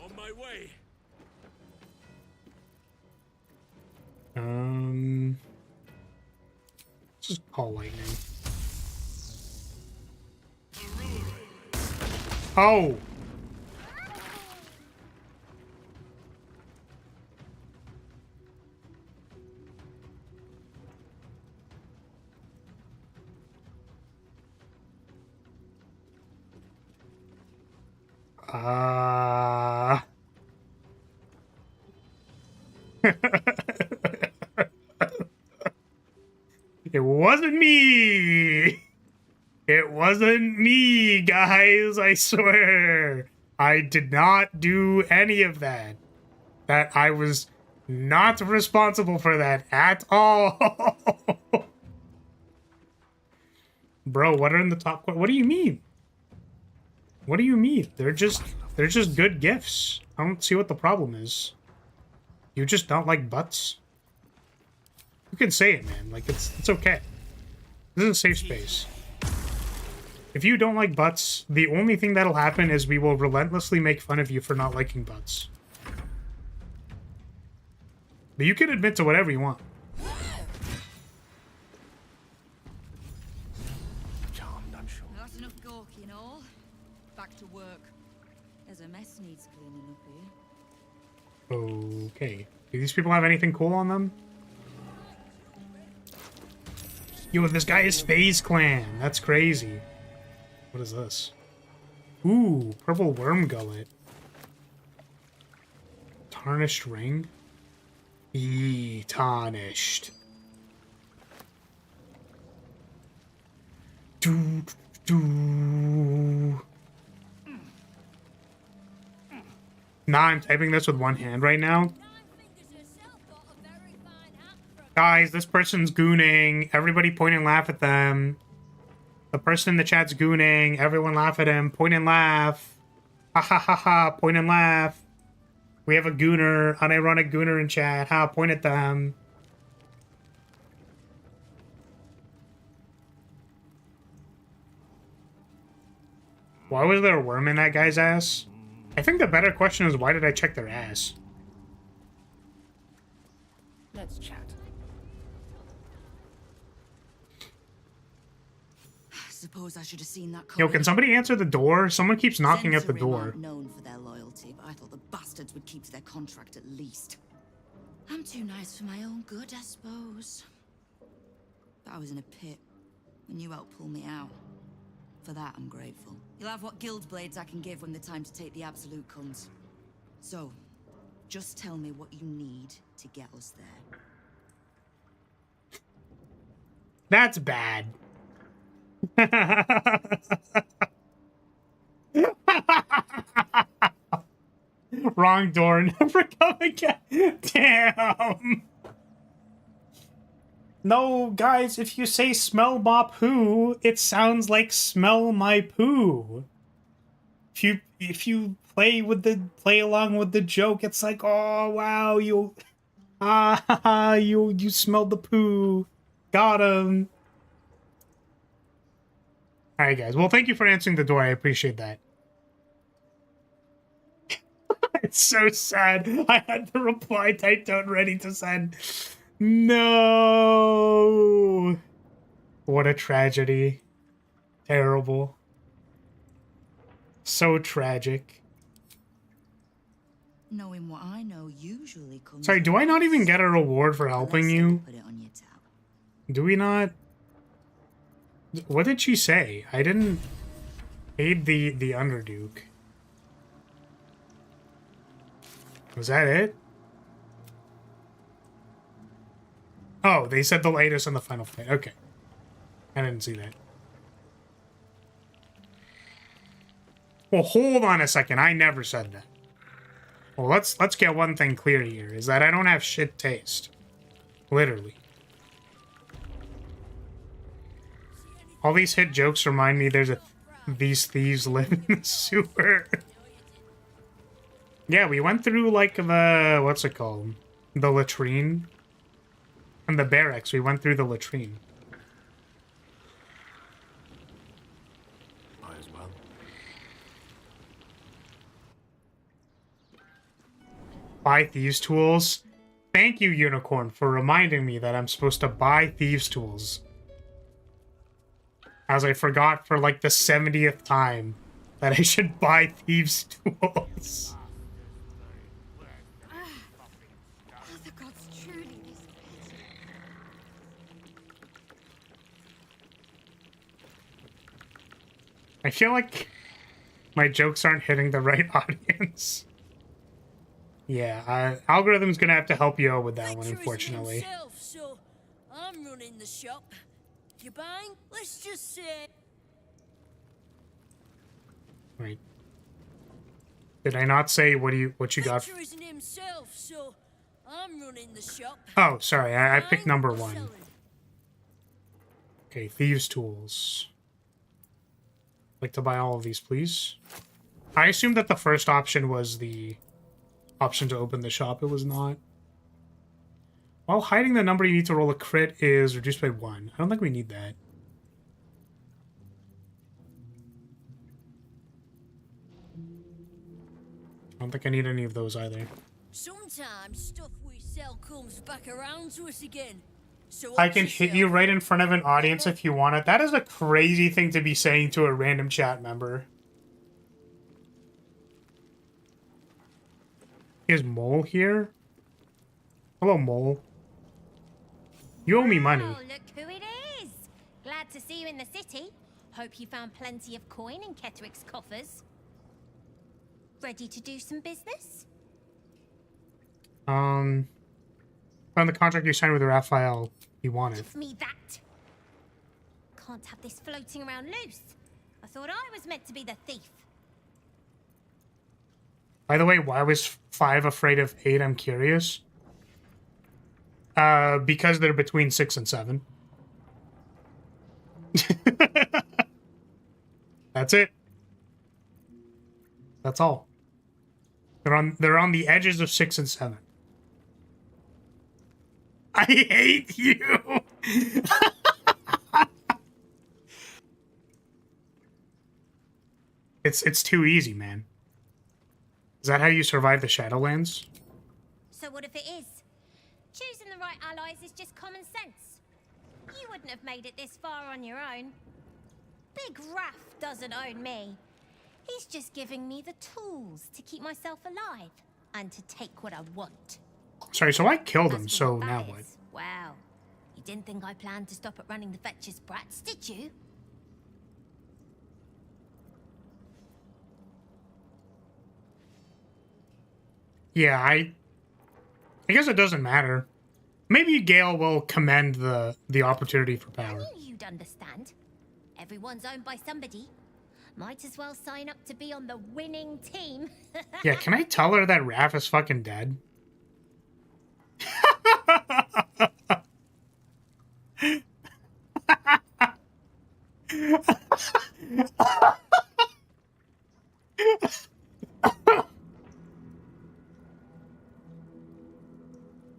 On my way. Call lightning. Oh! It wasn't me! It wasn't me, guys, I swear. I did not do any of that. That I was not responsible for that at all. Bro, what are in the top? What do you mean? What do you mean? They're just good gifts. I don't see what the problem is. You just don't like butts? You can say it, man. Like, it's okay. This is a safe space. If you don't like butts, the only thing that'll happen is we will relentlessly make fun of you for not liking butts. But you can admit to whatever you want. Charmed, I'm sure. That's enough gawky and all. Back to work. There's a mess needs cleaning up here. Okay. Do these people have anything cool on them? Yo, this guy is FaZe Clan. That's crazy. What is this? Ooh, purple worm gullet. Tarnished ring? Tarnished. Nah, I'm typing this with one hand right now. Guys, this person's gooning. Everybody point and laugh at them. The person in the chat's gooning. Everyone laugh at him. Point and laugh. Ha ha ha ha. Point and laugh. We have a gooner, unironic gooner in chat. Ha, point at them. Why was there a worm in that guy's ass? I think the better question is, why did I check their ass? Let's chat. Suppose I should have seen that. Yo, can somebody answer the door? Someone keeps knocking at the door. Aren't known for their loyalty, but I thought the bastards would keep to their contract at least. I'm too nice for my own good, I suppose. But I was in a pit, and you helped pull me out. For that, I'm grateful. You'll have what guild blades I can give when the time to take the absolute comes. So, just tell me what you need to get us there. That's bad. Wrong door, never come again. Damn. No, guys, if you say smell my poo, it sounds like smell my poo. If you play along with the joke, it's like, oh wow, you smelled the poo. Got him. Alright, guys. Well, thank you for answering the door. I appreciate that. It's so sad. I had the reply typed out ready to send. No. What a tragedy. Terrible. So tragic. Knowing what I know usually comes. Sorry, do I not even get a reward for helping you? Put it on your tab. Do we not? What did she say? I didn't aid the Underduke. Was that it? Oh, they said the latest in the final fight. Okay. I didn't see that. Well, hold on a second. I never said that. Well, let's get one thing clear here, is that I don't have shit taste. Literally. All these hit jokes remind me these thieves live in the sewer. Yeah, we went through, like, what's it called? The latrine. And the barracks, we went through the latrine. Might as well. Buy thieves tools. Thank you, Unicorn, for reminding me that I'm supposed to buy thieves tools. As I forgot for like the 70th time that I should buy thieves tools. The gods truly this I feel like my jokes aren't hitting the right audience. Yeah, algorithm's gonna have to help you out with that one, unfortunately. Himself, so I'm running the shop. If you're buying, let's just say. Right. Did I not say what you got? Victor isn't himself, so I'm running the shop. Oh, sorry, I picked number Buying or 1. selling? Okay, thieves tools. Like to buy all of these, please. I assumed that the first option was the option to open the shop. It was not. While hiding the number you need to roll a crit is reduced by 1. I don't think we need that. I don't think I need any of those either. Sometimes stuff we sell comes back around to us again. So I can hit you right in front of an audience if you want it. That is a crazy thing to be saying to a random chat member. Is Mole here? Hello, Mole. You owe me money. Oh, look who it is! Glad to see you in the city. Hope you found plenty of coin in Ketterick's coffers. Ready to do some business? Found the contract you signed with Raphael. You want it. Give me that! Can't have this floating around loose. I thought I was meant to be the thief. By the way, why was 5 afraid of 8? I'm curious. Because they're between 6 and 7. That's it. That's all. They're on the edges of 6 and 7. I hate you. It's too easy, man. Is that how you survive the Shadowlands? So what if it is? Choosing the right allies is just common sense. You wouldn't have made it this far on your own. Big Raph doesn't own me. He's just giving me the tools to keep myself alive and to take what I want. Sorry, so I killed him, so now what? Wow. You didn't think I planned to stop at running the Fetcher's brats, did you? Yeah, I guess it doesn't matter. Maybe Gale will commend the opportunity for I power. knew you'd understand. Everyone's owned by somebody. Might as well sign up to be on the winning team. Yeah, can I tell her that Raph is fucking dead?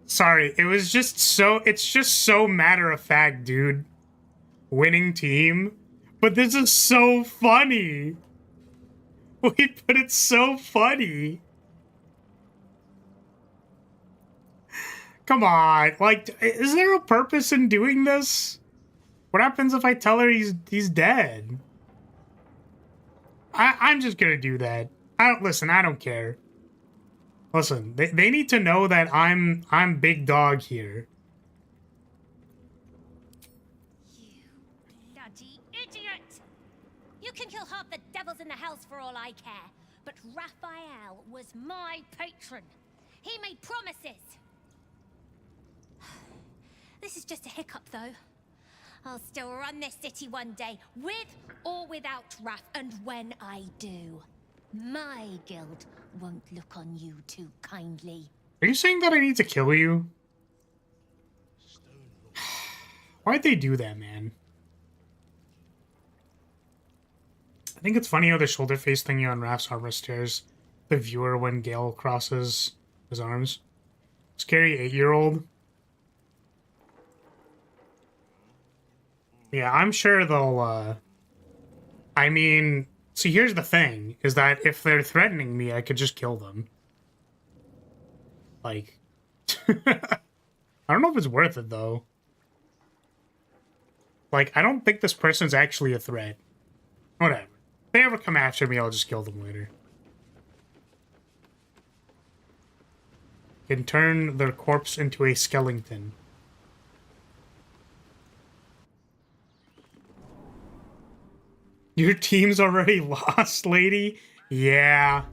Sorry, it's just so matter of fact, dude. Winning team. But this is so funny. Wait, but it's so funny. Come on, like, is there a purpose in doing this? What happens if I tell her he's dead? I'm just gonna do that. I don't care. Listen, they need to know that I'm big dog here. You bloody idiot! You can kill half the devils in the house for all I care, but Raphael was my patron. He made promises. This is just a hiccup, though. I'll still run this city one day, with or without Raph, and when I do, my guild won't look on you too kindly. Are you saying that I need to kill you? Why'd they do that, man? I think it's funny how the shoulder face thingy on Raph's armor stares the viewer when Gale crosses his arms. Scary 8-year-old. Yeah, I'm sure they'll, I mean, see, here's the thing, is that if they're threatening me, I could just kill them. Like, I don't know if it's worth it, though. Like, I don't think this person's actually a threat. Whatever. If they ever come after me, I'll just kill them later. Can turn their corpse into a skeleton. Your team's already lost, lady? Yeah.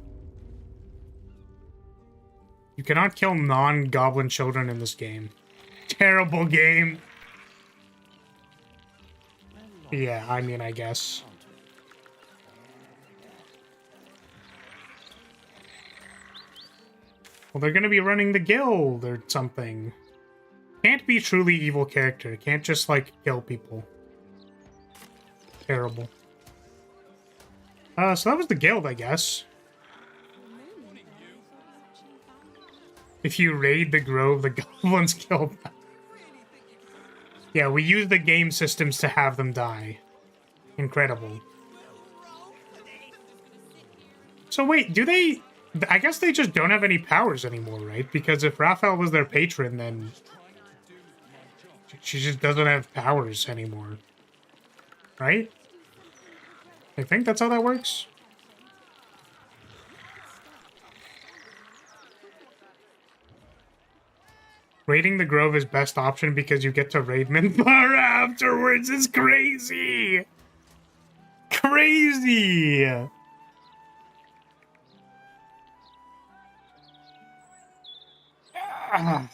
You cannot kill non-goblin children in this game. Terrible game. Yeah, I mean, I guess. Well, they're gonna be running the guild or something. Can't be truly evil character. Can't just, like, kill people. Terrible. So that was the guild, I guess. If you raid the grove, the goblins kill them. Yeah, we use the game systems to have them die. Incredible. So wait, do they... I guess they just don't have any powers anymore, right? Because if Raphael was their patron, then... she just doesn't have powers anymore. Right? I think that's how that works. Raiding the Grove is best option because you get to raid Minthar afterwards. It's crazy! Crazy! Alright.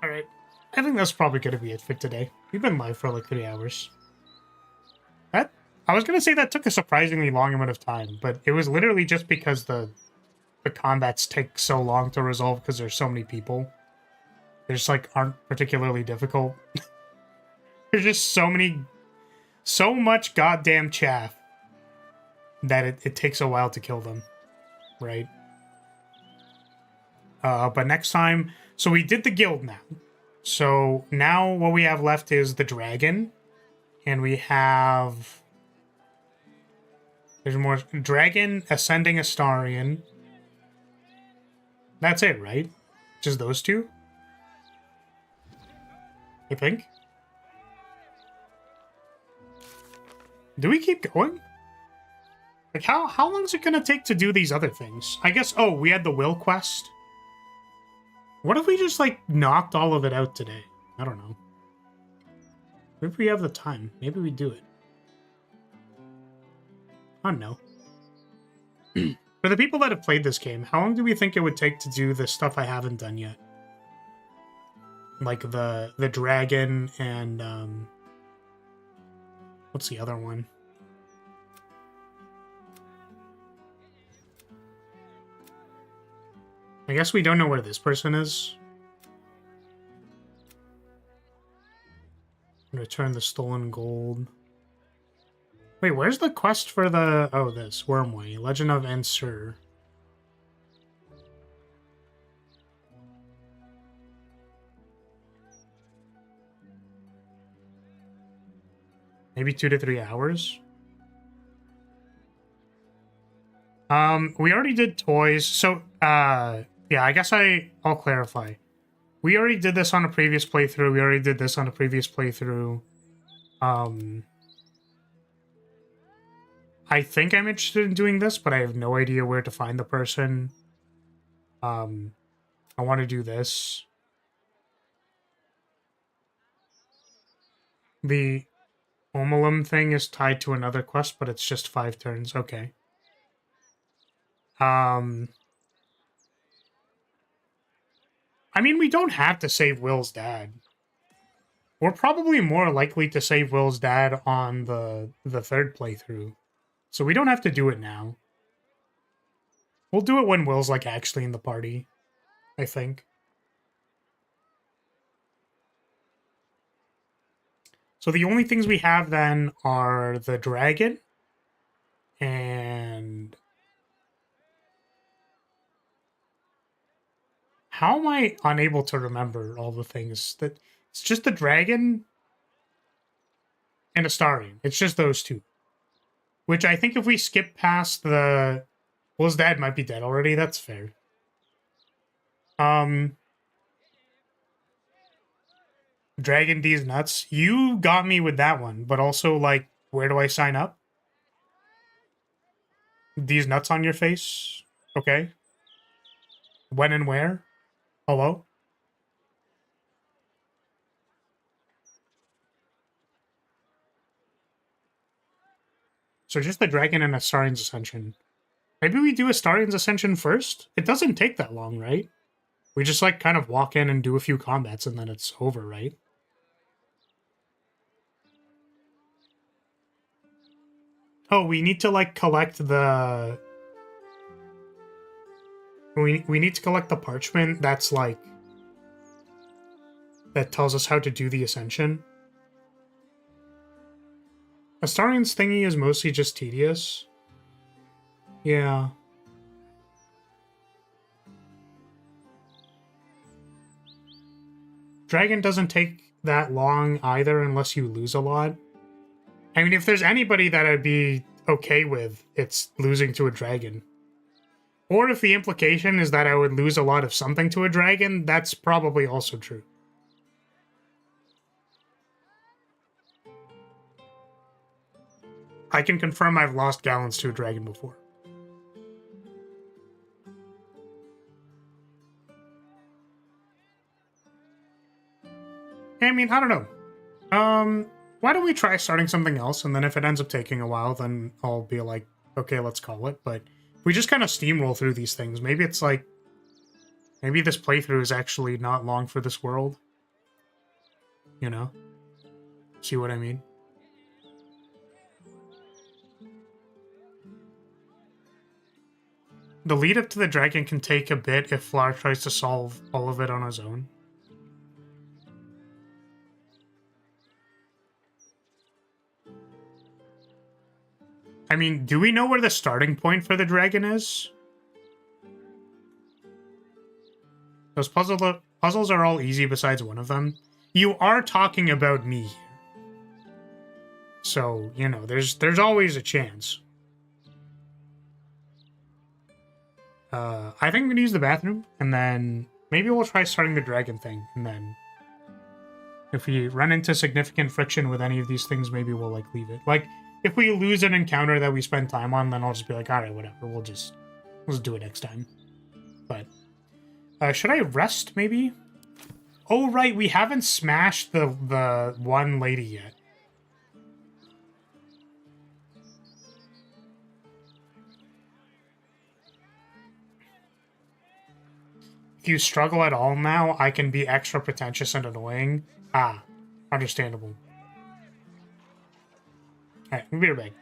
I think that's probably going to be it for today. We've been live for like 3 hours. I was going to say that took a surprisingly long amount of time, but it was literally just because the combats take so long to resolve because there's so many people. They just, like, aren't particularly difficult. There's just so much goddamn chaff that it takes a while to kill them, right? But next time... So we did the guild now. So now what we have left is the dragon. And we have... There's more... Dragon, Ascending Astarion. That's it, right? Just those two? I think. Do we keep going? Like, how long is it gonna take to do these other things? I guess... Oh, we had the will quest. What if we just, like, knocked all of it out today? I don't know. Maybe we have the time. Maybe we do it. I don't know. For the people that have played this game, how long do we think it would take to do the stuff I haven't done yet? Like the dragon and, what's the other one? I guess we don't know where this person is. Return the stolen gold. Wait, where's the quest for the... Oh, this. Wormway. Legend of Ensur. Maybe 2 to 3 hours? We already did toys. So, yeah, I guess I'll clarify. We already did this on a previous playthrough. We already did this on a previous playthrough. I think I'm interested in doing this, but I have no idea where to find the person. I want to do this. The Omelum thing is tied to another quest, but it's just 5 turns. Okay. I mean, we don't have to save Will's dad. We're probably more likely to save Will's dad on the third playthrough. So we don't have to do it now. We'll do it when Will's, like, actually in the party, I think. So the only things we have then are the dragon and... How am I unable to remember all the things? That it's just the dragon and Astarion. It's just those two. Which I think if we skip past the... Well, his dad might be dead already. That's fair. Dragon D's nuts. You got me with that one, but also, like, where do I sign up? These nuts on your face? Okay. When and where? Hello? So just the dragon and Astarion's Ascension. Maybe we do Astarion's Ascension first? It doesn't take that long, right? We just, like, kind of walk in and do a few combats and then it's over, right? Oh, we need to, like, collect the... We need to collect the parchment that's, like... that tells us how to do the Ascension. Astarion's thingy is mostly just tedious. Yeah. Dragon doesn't take that long either unless you lose a lot. I mean, if there's anybody that I'd be okay with, it's losing to a dragon. Or if the implication is that I would lose a lot of something to a dragon, that's probably also true. I can confirm I've lost gallons to a dragon before. I mean, I don't know. Why don't we try starting something else, and then if it ends up taking a while, then I'll be like, okay, let's call it. But if we just kind of steamroll through these things, maybe it's like... maybe this playthrough is actually not long for this world. You know? See what I mean? The lead up to the dragon can take a bit if Flar tries to solve all of it on his own. I mean, do we know where the starting point for the dragon is? Those puzzles are all easy besides one of them. You are talking about me here. So, you know, there's always a chance. I think I'm gonna use the bathroom, and then maybe we'll try starting the dragon thing, and then if we run into significant friction with any of these things, maybe we'll, like, leave it. Like, if we lose an encounter that we spend time on, then I'll just be like, alright, whatever, we'll just do it next time. But, should I rest, maybe? Oh, right, we haven't smashed the one lady yet. If you struggle at all now, I can be extra pretentious and annoying. Ah, understandable. Alright, we'll be right back.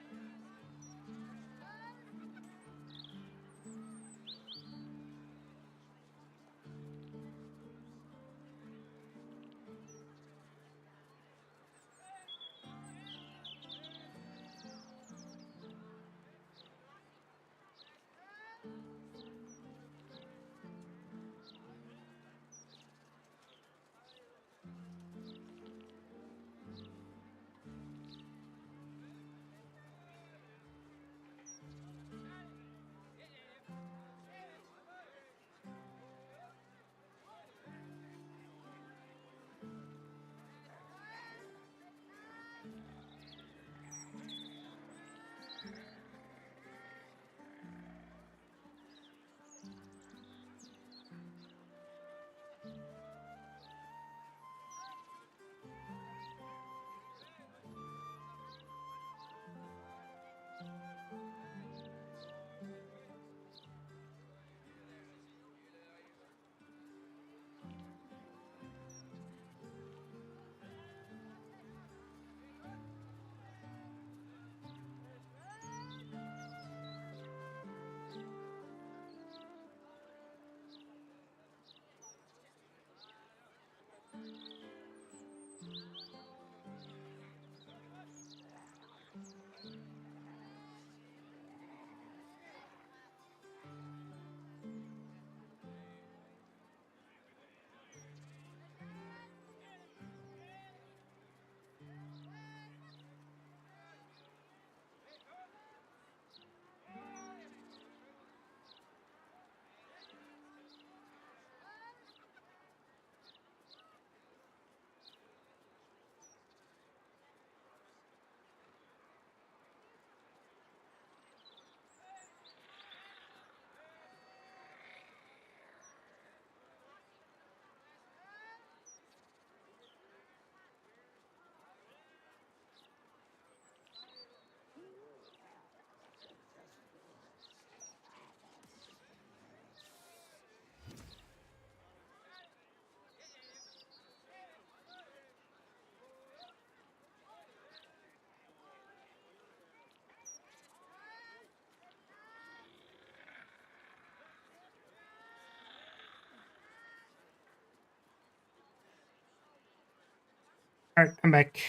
Alright, I'm back.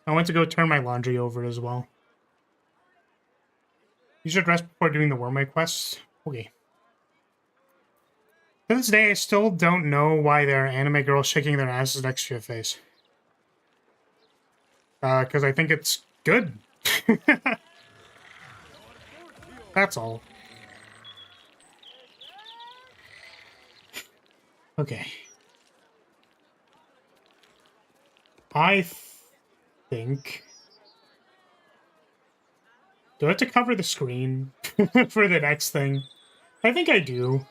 I went to go turn my laundry over as well. You should rest before doing the Wormway quest. Okay. To this day, I still don't know why there are anime girls shaking their asses next to your face. Because I think it's good. That's all. Okay. I think... Do I have to cover the screen for the next thing? I think I do.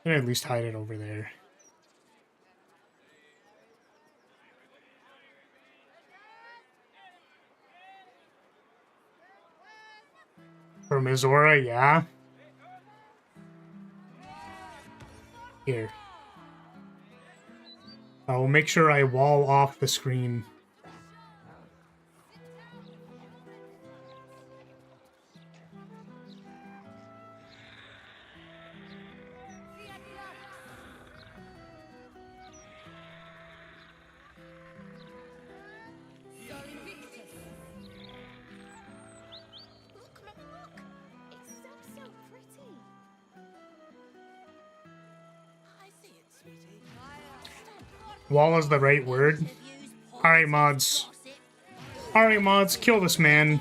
I'm gonna at least hide it over there. For Mizora, yeah. Here. I will make sure I wall off the screen. Wall is the right word. Alright, mods. Alright, mods, kill this man.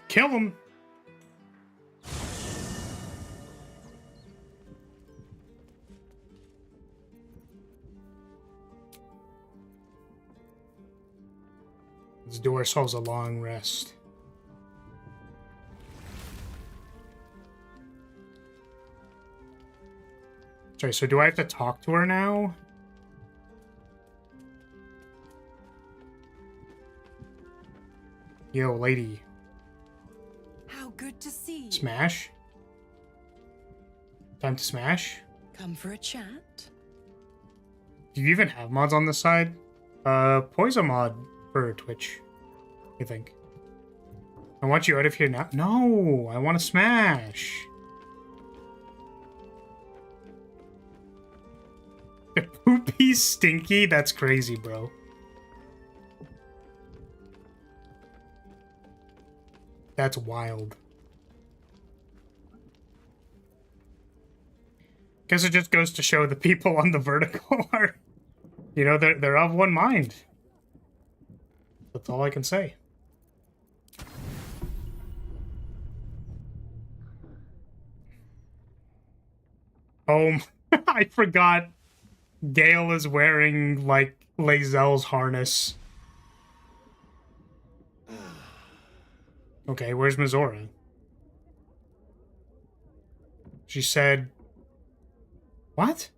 Kill him! Let's do ourselves a long rest. Sorry, so do I have to talk to her now? Yo, lady. How good to see you. Smash? Time to smash? Come for a chat? Do you even have mods on this side? Poison mod for Twitch, I think. I want you out of here now. No, I want to smash. Poopy stinky? That's crazy, bro. That's wild. Guess it just goes to show the people on the vertical are, you know, they're of one mind. That's all I can say. Oh, I forgot. Gale is wearing, like, Lae'zel's harness. Okay, where's Mizora? She said... What?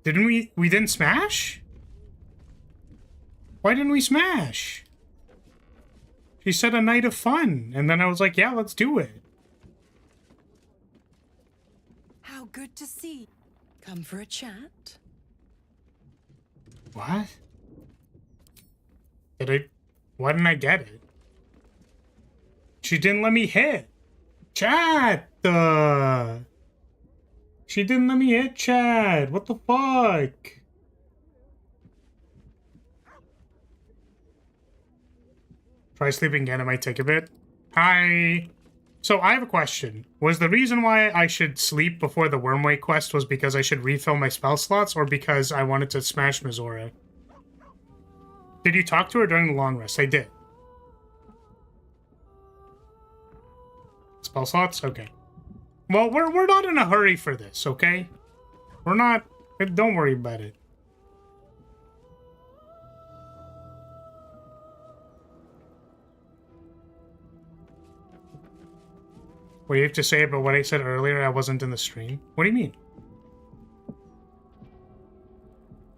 Didn't we didn't smash? Why didn't we smash? She said a night of fun, and then I was like, yeah, let's do it. How good to see. Come for a chat? What? Why didn't I get it? She didn't let me hit. Chat! She didn't let me hit chat. What the fuck? Try sleeping again, it might take a bit. Hi. So I have a question. Was the reason why I should sleep before the Wormway quest was because I should refill my spell slots, or because I wanted to smash Mizora? Did you talk to her during the long rest? I did. Spell slots? Okay. Well, we're not in a hurry for this, okay? We're not... Don't worry about it. What do you have to say about what I said earlier? I wasn't in the stream. What do you mean?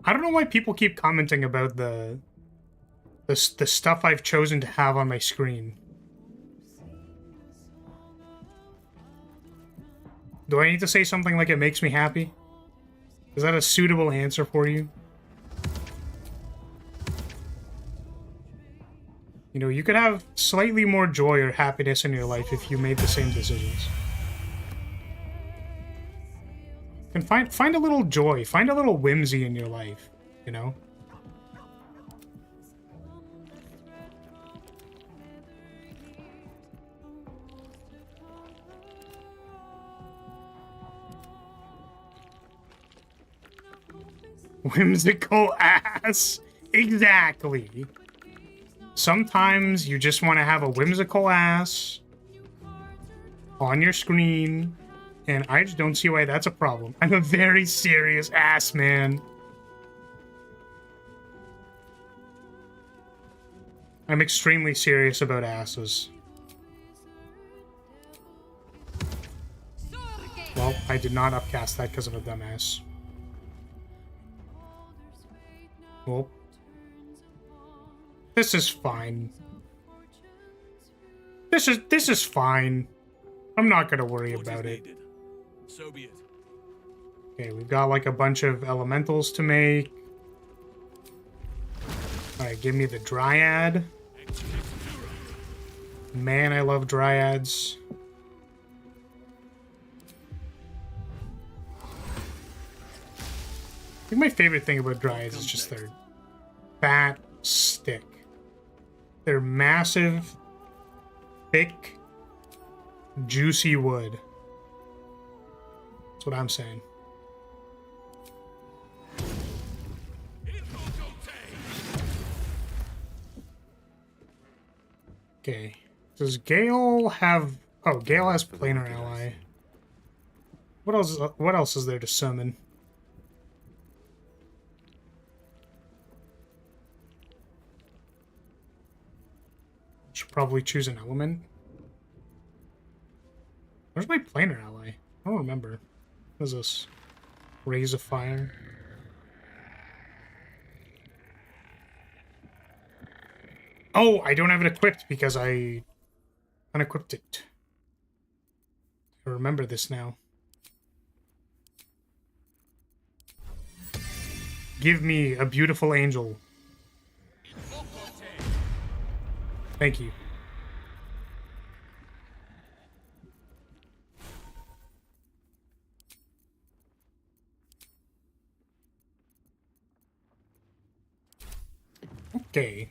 I don't know why people keep commenting about the stuff I've chosen to have on my screen. Do I need to say something like it makes me happy? Is that a suitable answer for you? You know, you could have slightly more joy or happiness in your life if you made the same decisions. And find a little joy, find a little whimsy in your life, you know? Whimsical ass. Exactly. Sometimes you just want to have a whimsical ass on your screen, and I just don't see why that's a problem. I'm a very serious ass, man. I'm extremely serious about asses. Well, I did not upcast that because of a dumbass. Well, this is fine. This is fine. I'm not gonna worry about it. So be it. Okay, we've got like a bunch of elementals to make. Alright, give me the dryad. Man, I love dryads. I think my favorite thing about dryads is just their fat stick. They're massive, thick, juicy wood. That's what I'm saying. Okay. Does Gale have... Oh, Gale has planar ally. What else is there to summon? Should probably choose an element. Where's my planar ally? I don't remember. What is this? Raise of Fire. Oh, I don't have it equipped because I unequipped it. I remember this now. Give me a beautiful angel. Thank you. Okay.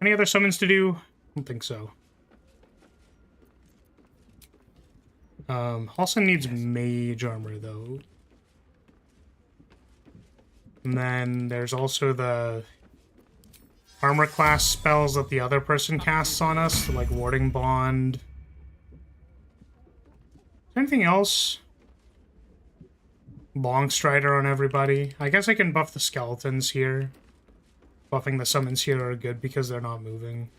Any other summons to do? I don't think so. Also needs mage armor though. And then there's also the armor class spells that the other person casts on us, like Warding Bond. Is there anything else? Long Strider on everybody. I guess I can buff the skeletons here. Buffing the summons here are good because they're not moving.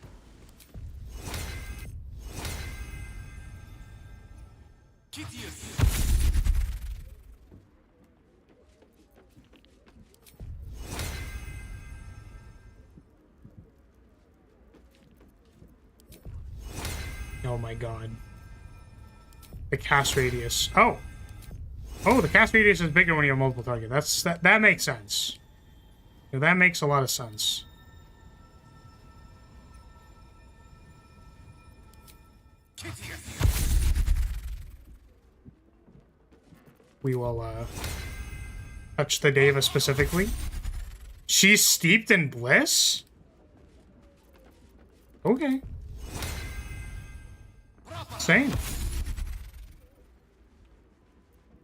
Oh my god. The cast radius. Oh! Oh, the cast radius is bigger when you have multiple targets. That makes sense. Yeah, that makes a lot of sense. We will, touch the Deva specifically. She's steeped in bliss? Okay. Same.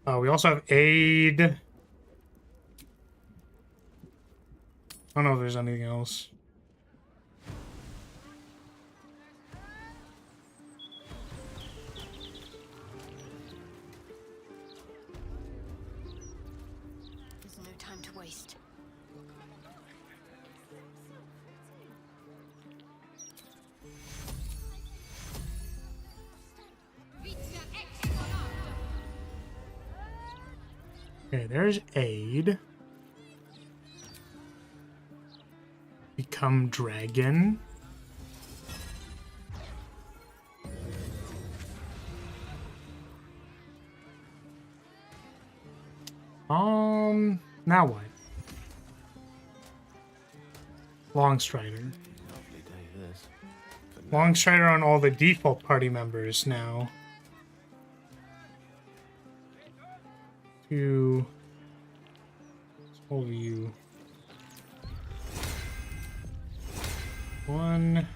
We also have aid. I don't know if there's anything else. There's no time to waste. Okay, there's aid. Become dragon. Now what? Long Strider. Long Strider on all the default party members now. 2. All of you. 1,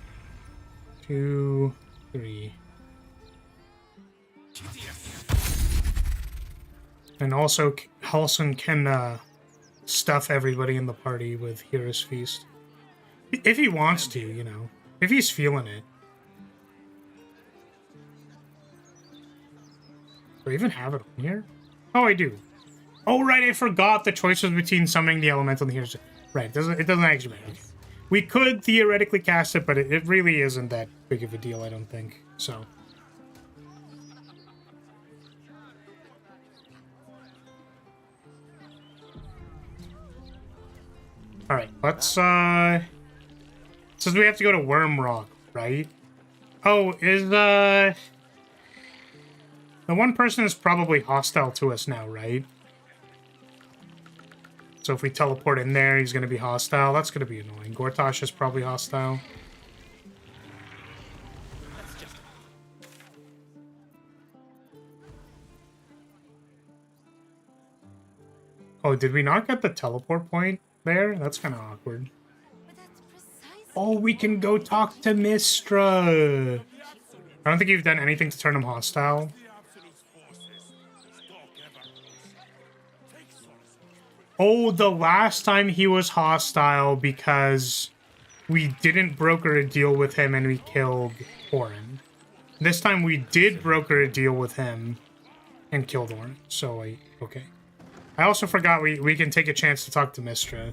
2, 3. And also, Halson can stuff everybody in the party with Hero's Feast. If he wants to, you know. If he's feeling it. Do I even have it on here? Oh, I do. Oh, right, I forgot the choice was between summoning the elemental and the Hero's. Right, it doesn't actually matter. Okay. We could theoretically cast it, but it really isn't that big of a deal, I don't think. So... Alright, let's, says we have to go to Worm Rock, right? Oh, is, the one person is probably hostile to us now, right? So if we teleport in there, he's gonna be hostile. That's gonna be annoying. Gortash is probably hostile. Oh, did we not get the teleport point there? That's kind of awkward. Oh, we can go talk to Mistra. I don't think you've done anything to turn him hostile. Oh, the last time he was hostile because we didn't broker a deal with him and we killed Orin. This time we did broker a deal with him and killed Orin. So, okay. I also forgot we can take a chance to talk to Mistra.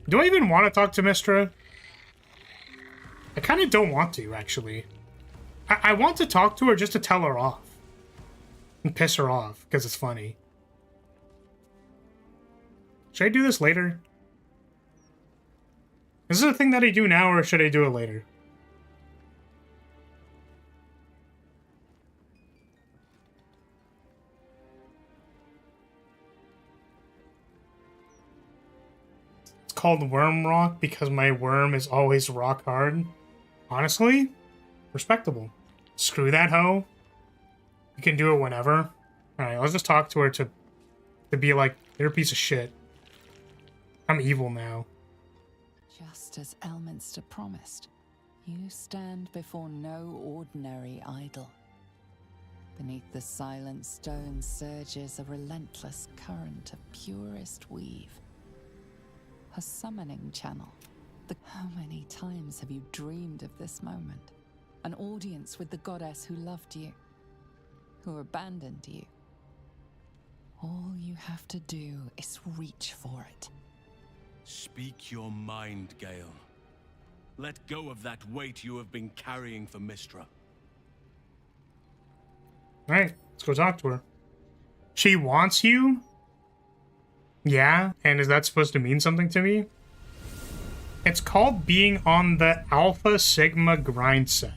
Do I even want to talk to Mistra? I kind of don't want to, actually. I want to talk to her just to tell her off. And piss her off, because it's funny. Should I do this later? Is this a thing that I do now, or should I do it later? It's called Worm Rock because my worm is always rock hard. Honestly, respectable. Screw that hoe. You can do it whenever. Alright, let's just talk to her to be like, you're a piece of shit. I'm evil now. Just as Elminster promised, you stand before no ordinary idol. Beneath the silent stone surges a relentless current of purest weave. A summoning channel. How many times have you dreamed of this moment? An audience with the goddess who loved you, who abandoned you. All you have to do is reach for it. Speak your mind, Gale. Let go of that weight you have been carrying for Mistra. Alright, let's go talk to her. She wants you? Yeah, and is that supposed to mean something to me? It's called being on the Alpha Sigma grind set.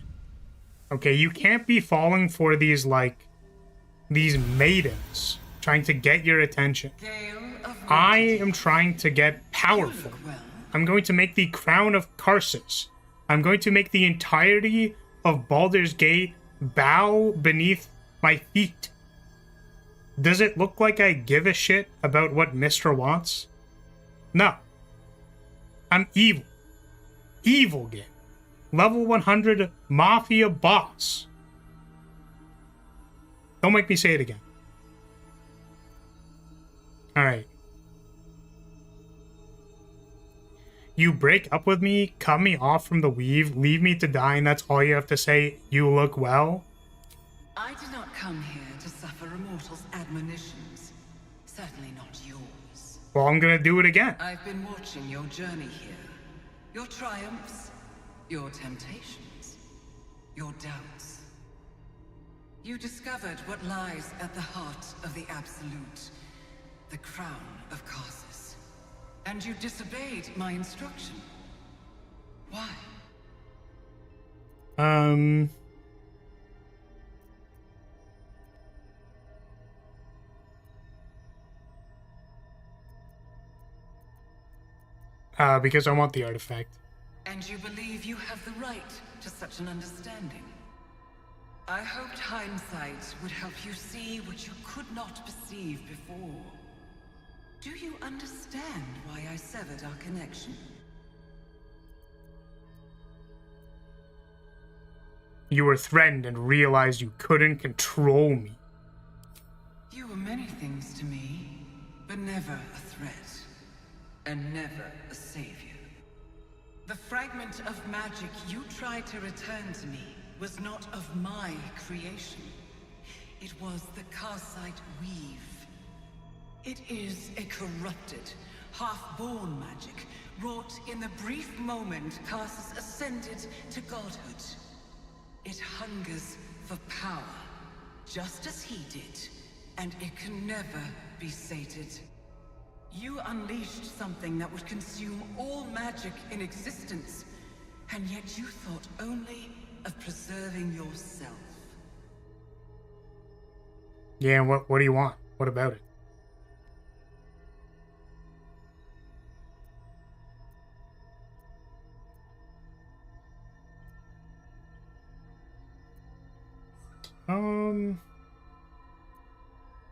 Okay, you can't be falling for these, like, these maidens trying to get your attention. I am trying to get powerful. I'm going to make the crown of Karsus. I'm going to make the entirety of Baldur's Gate bow beneath my feet. Does it look like I give a shit about what Mistra wants? No. I'm evil. Evil game. Level 100 mafia boss. Don't make me say it again. Alright. You break up with me, cut me off from the weave, leave me to die, and that's all you have to say, you look well? I did not come here to suffer a mortal's admonitions. Certainly not yours. Well, I'm gonna do it again. I've been watching your journey here. Your triumphs, your temptations, your doubts. You discovered what lies at the heart of the Absolute, the crown of Karsus. And you disobeyed my instruction. Why? Because I want the artifact. And you believe you have the right to such an understanding? I hoped hindsight would help you see what you could not perceive before. Do you understand why I severed our connection? You were threatened and realized you couldn't control me. You were many things to me, but never a threat. And never a savior. The fragment of magic you tried to return to me was not of my creation. It was the Karsite weave. It is a corrupted, half-born magic, wrought in the brief moment Karsus ascended to godhood. It hungers for power, just as he did, and it can never be sated. You unleashed something that would consume all magic in existence, and yet you thought only of preserving yourself. Yeah, what do you want? What about it?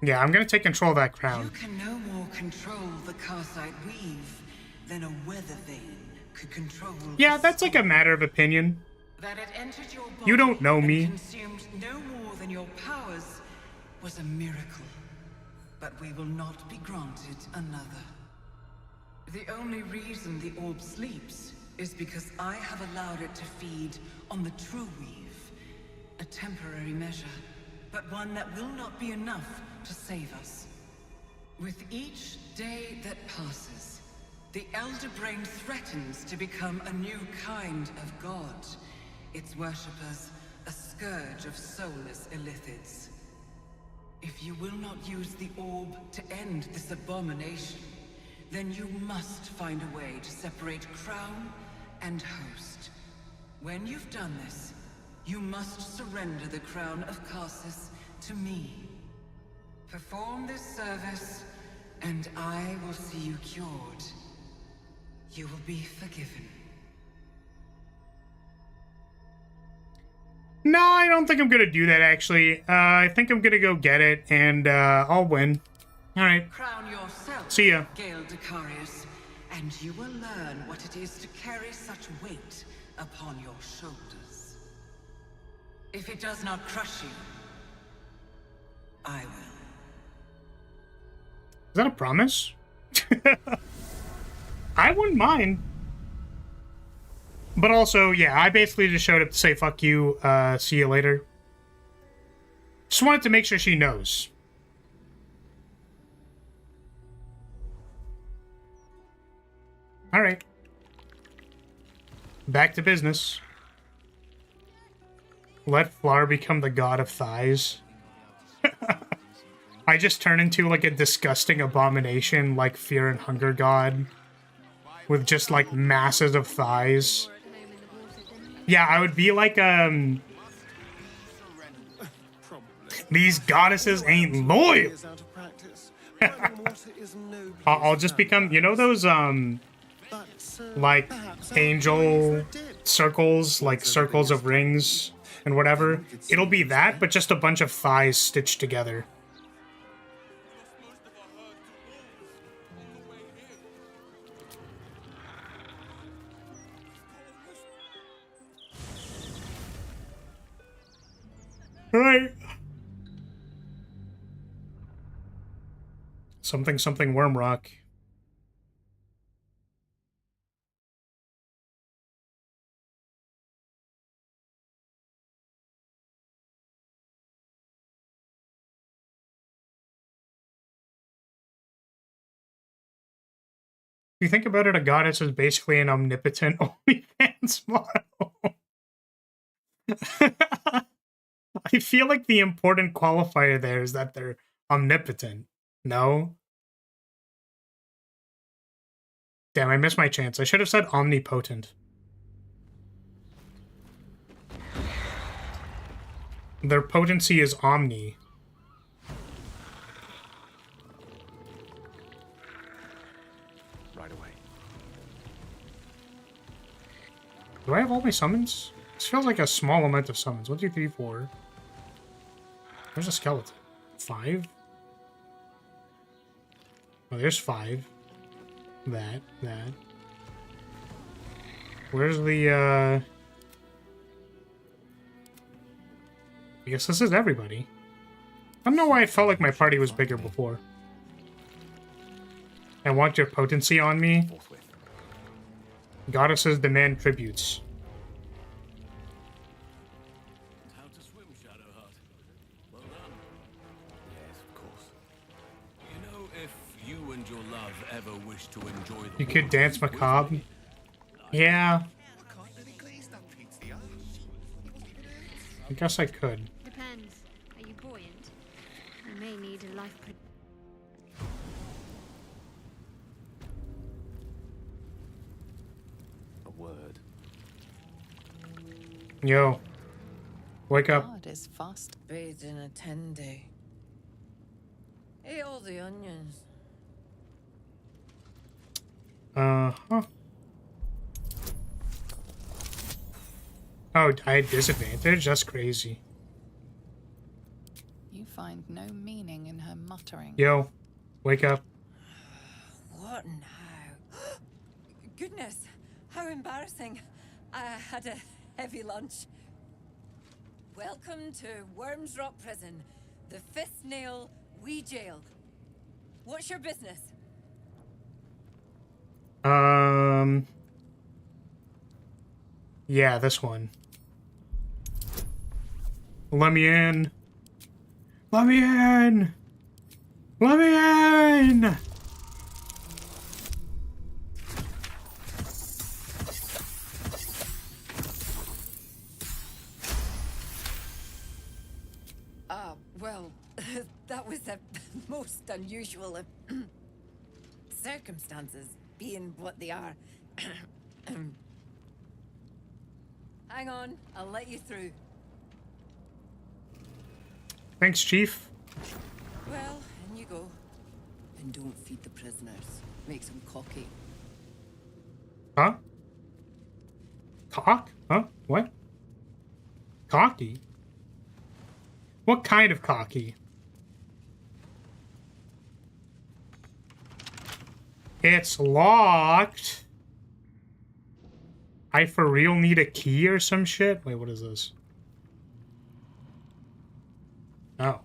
Yeah, I'm gonna take control of that crown. You can no more control the Karsite weave than a weather vane could control. Yeah, that's like a matter of opinion. That it entered your body You don't know and me. consumed no more than your powers was a miracle. But we will not be granted another. The only reason the orb sleeps is because I have allowed it to feed on the true weave. A temporary measure, but one that will not be enough to save us. With each day that passes, the Elder Brain threatens to become a new kind of god. Its worshippers, a scourge of soulless illithids. If you will not use the orb to end this abomination, then you must find a way to separate crown and host. When you've done this, you must surrender the crown of Karsus to me. Perform this service, and I will see you cured. You will be forgiven. No, I don't think I'm gonna do that, actually. I think I'm gonna go get it, and I'll win. Alright. Crown yourself, See ya. Gale Decarius, and you will learn what it is to carry such weight upon your shoulders. If it does not crush you, I will. Is that a promise? I wouldn't mind. But also, yeah, I basically just showed up to say fuck you, see you later. Just wanted to make sure she knows. Alright. Back to business. Let Flower become the god of thighs. I just turn into like a disgusting abomination like Fear and Hunger god. With just like masses of thighs. Yeah, I would be like, these goddesses ain't loyal. I'll just become, you know those, like, angel circles, like circles of rings and whatever? It'll be that, but just a bunch of thighs stitched together. Right. Something Wormrock. If you think about it, a goddess is basically an omnipotent OnlyFans model. I feel like the important qualifier there is that they're omnipotent. No? Damn, I missed my chance. I should have said omnipotent. Their potency is omni. Right away. Do I have all my summons? This feels like a small amount of summons. 1, 2, 3, 4. Where's a skeleton? 5? Oh, there's 5. That. Where's the, I guess this is everybody. I don't know why it felt like my party was bigger before. I want your potency on me. Goddesses demand tributes. How to swim, Shadowheart. Well done. Yes, of course. You know, if you and your love ever wish to enjoy the You could dance macabre. Yeah. I guess I could. Depends. Are you buoyant? You may need a life. A word. Yo. Wake up. God is fast. Bathed in a 10-day. Ate all the onions. Uh-huh. Oh, I had disadvantage? That's crazy. You find no meaning in her muttering. Yo. Wake up. What now? Goodness, how embarrassing. I had a heavy lunch. Welcome to Worms Rock Prison, the 5th nail, wee jail. What's your business? Yeah, this one. Let me in. Let me in. Let me in. Well, that was a most unusual circumstances, being what they are. Hang on, I'll let you through. Thanks, Chief. Well, in you go. And don't feed the prisoners. Makes them cocky. Huh? Cock? Huh? What? Cocky? What kind of cocky? It's locked. I for real need a key or some shit? Wait, what is this? Oh.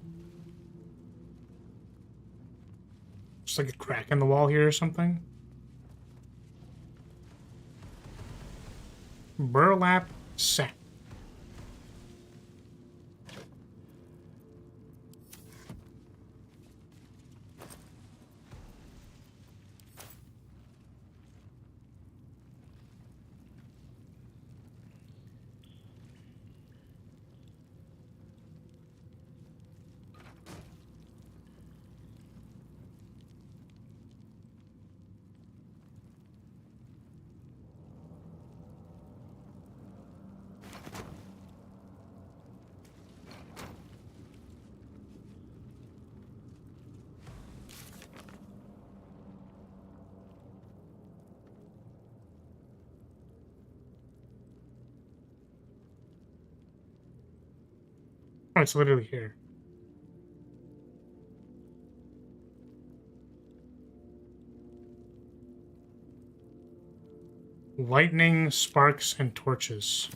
Just like a crack in the wall here or something? Burlap sack. Oh, it's literally here. Lightning, sparks, and torches.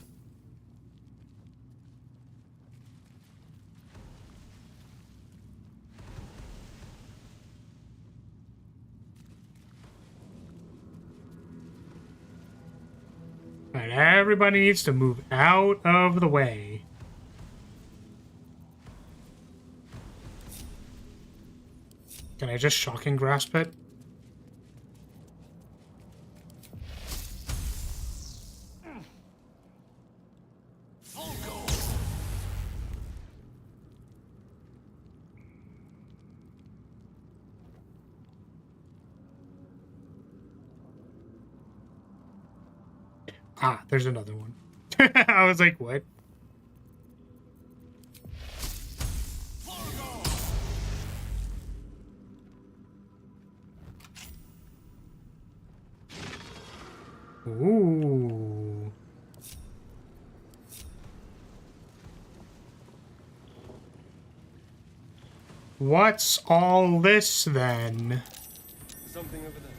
Alright, everybody needs to move out of the way. Can I just shocking grasp it? Ah, there's another one. I was like, what? Ooh. What's all this then? Something over there.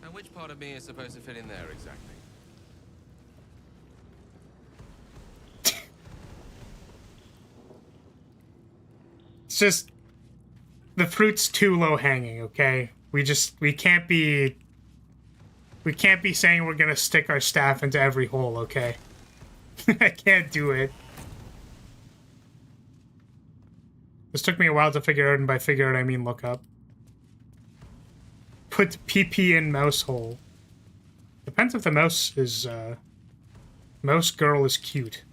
And which part of me is supposed to fit in there exactly? It's just the fruit's too low hanging, okay? We can't be saying we're gonna stick our staff into every hole, okay? I can't do it. This took me a while to figure out, and by figure out I mean look up. Put PP in mouse hole. Depends if the mouse is mouse girl is cute.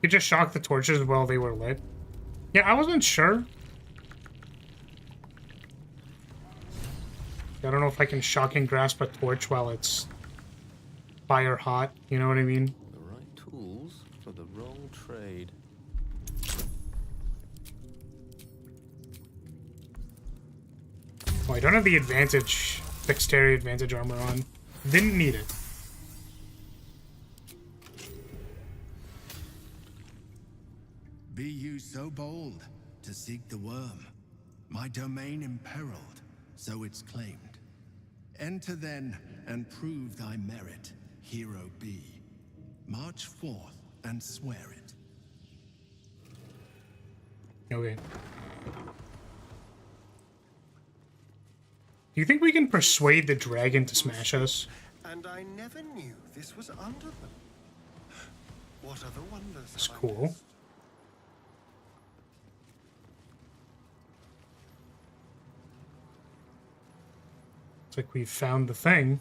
You just shock the torches while they were lit. Yeah, I wasn't sure. I don't know if I can shock and grasp a torch while it's fire hot. You know what I mean? The right tools for the wrong trade. Oh, I don't have the advantage, dexterity advantage armor on. Didn't need it. Be you so bold to seek the worm, my domain imperiled, so it's claimed. Enter then and prove thy merit, hero be. March forth and swear it. Okay. Do you think we can persuade the dragon to smash us? And I never knew this was under them. What other wonders? That's cool. It's like we found the thing.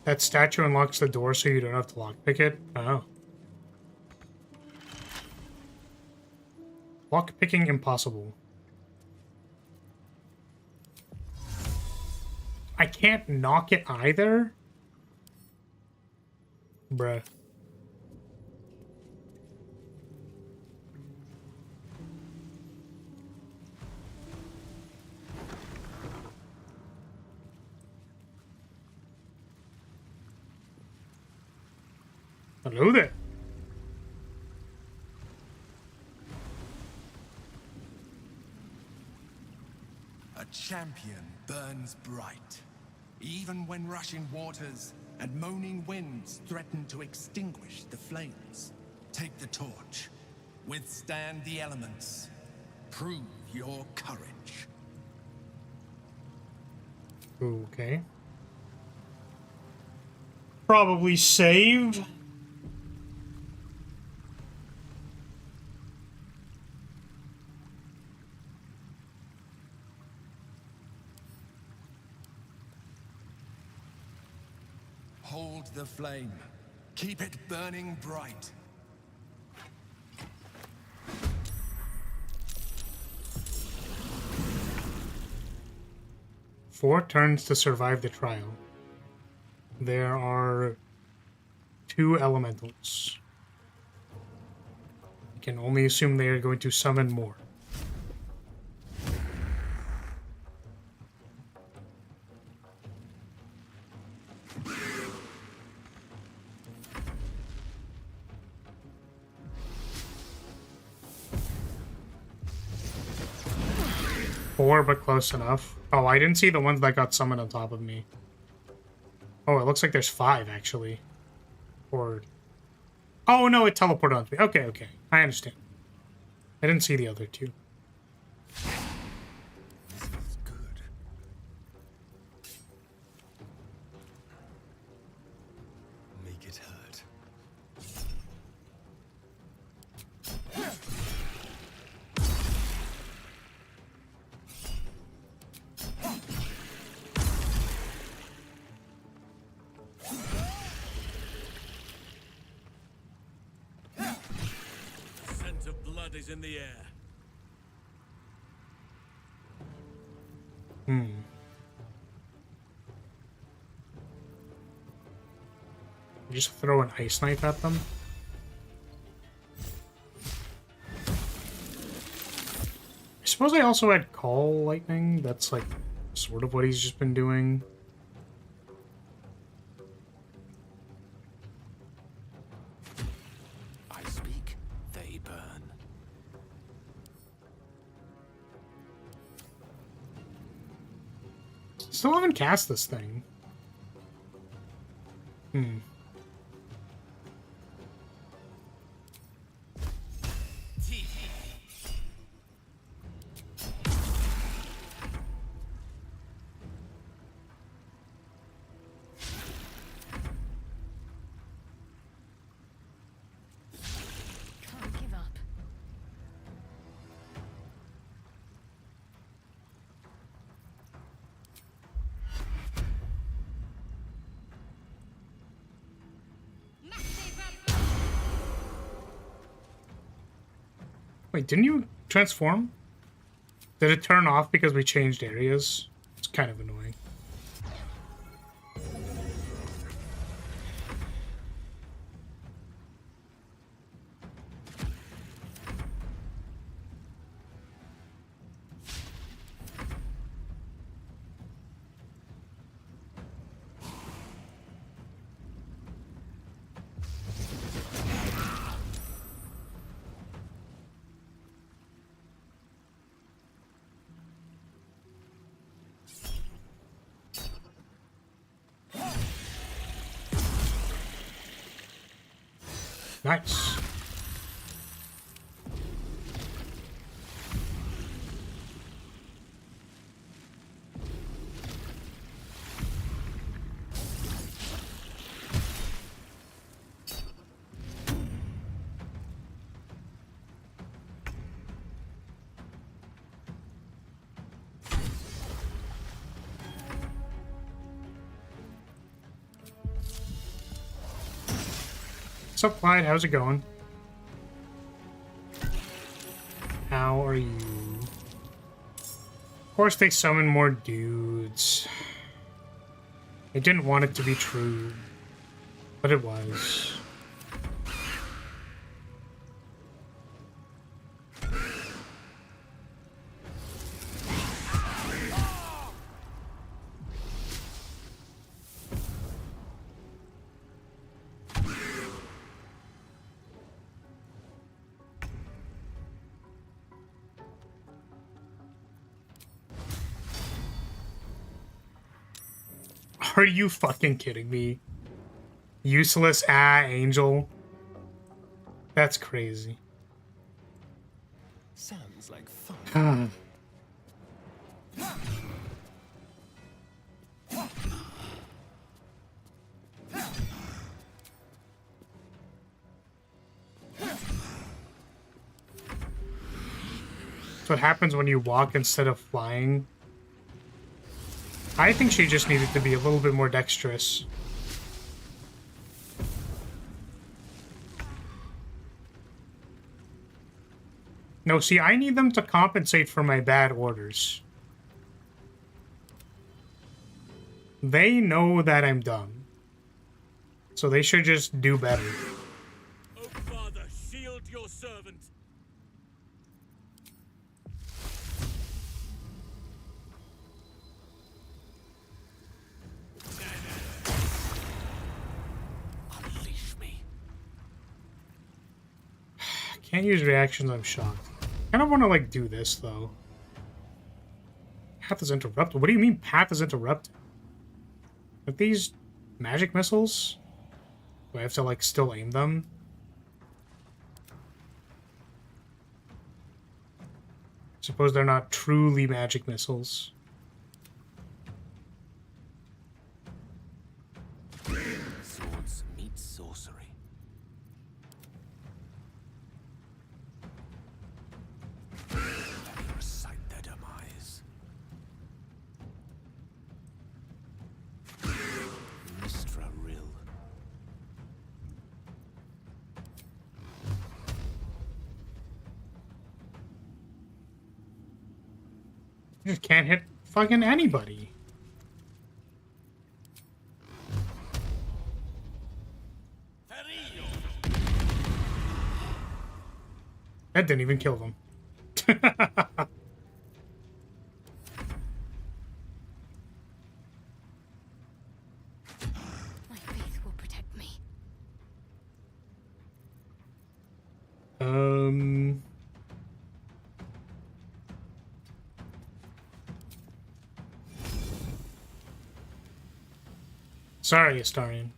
That statue unlocks the door so you don't have to lockpick it? Oh. Lockpicking impossible. I can't knock it either? Bruh. Hello there. A champion burns bright, even when rushing waters and moaning winds threaten to extinguish the flames. Take the torch, withstand the elements, prove your courage. Okay. Probably save. Hold the flame. Keep it burning bright. Four turns to survive the trial. There are 2 elementals. I can only assume they are going to summon more. Four, but close enough. Oh, I didn't see the ones that got summoned on top of me. Oh, it looks like there's 5, actually. Or... Oh, no, it teleported onto me. Okay, okay. I understand. I didn't see the other 2. This feels good. Make it hurt. Scent of blood is in the air. Just throw an ice knife at them. suppose I also had Call Lightning. That's like sort of what he's just been doing. I speak, they burn. Still haven't cast this thing. Hmm. Can't give up. Wait, didn't you transform? Did it turn off because we changed areas? It's kind of annoying. Nice. What's up, Clyde? How's it going? How are you? Of course they summon more dudes. I didn't want it to be true, but it was. Are you fucking kidding me? Useless angel. That's crazy. Sounds like fun. That's what happens when you walk instead of flying. I think she just needed to be a little bit more dexterous. No, see, I need them to compensate for my bad orders. They know that I'm dumb. So they should just do better. Oh, Father, shield your servant. Can't use reactions, I'm shocked. I don't want to, like, do this, though. Path is interrupted. What do you mean path is interrupted? Are these magic missiles? Do I have to, like, still aim them? Suppose they're not truly magic missiles. Swords meet sorcery. Recite their demise. Mistra Rill. You just can't hit fucking anybody. That didn't even kill them. Sorry, Astarion.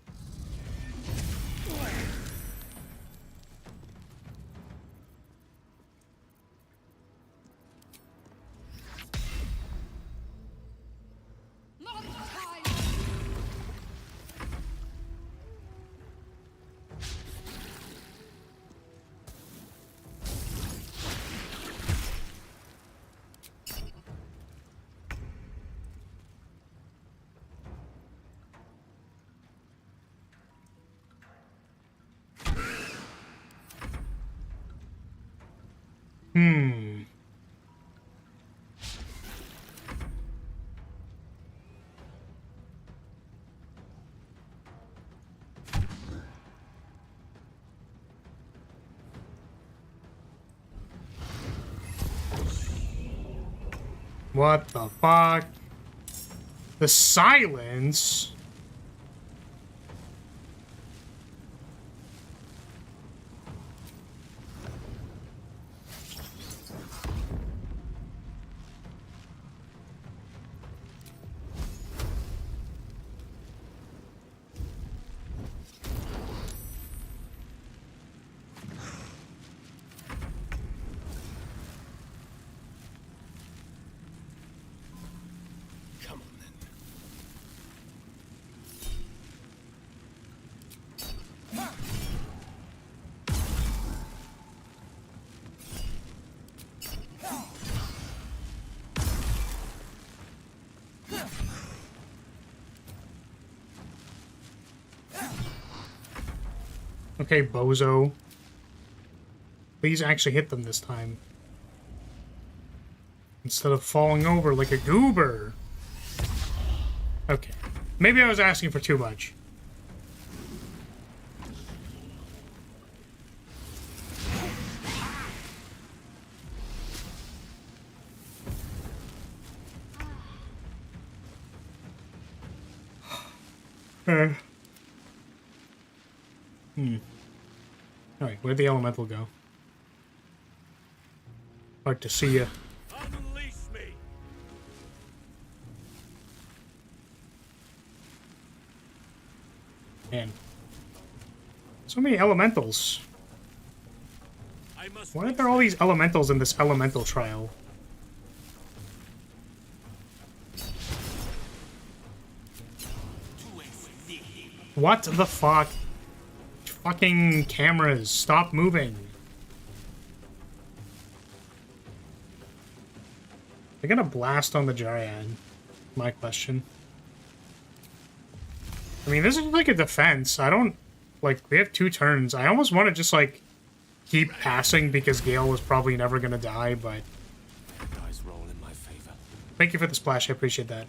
What the fuck? The silence? Okay, bozo. Please actually hit them this time. Instead of falling over like a goober. Okay. Maybe I was asking for too much. Alright, where'd the elemental go? Hard to see ya. Unleash me. Man. So many elementals. Why are there all these elementals in this elemental trial? What the fuck? Fucking cameras, stop moving. They're gonna blast on the Dryad. My question. I mean, this is like a defense. I don't... Like, we have 2 turns. I almost want to just, like, keep passing because Gale was probably never gonna die, but... Dice roll in my favor. Thank you for the splash, I appreciate that.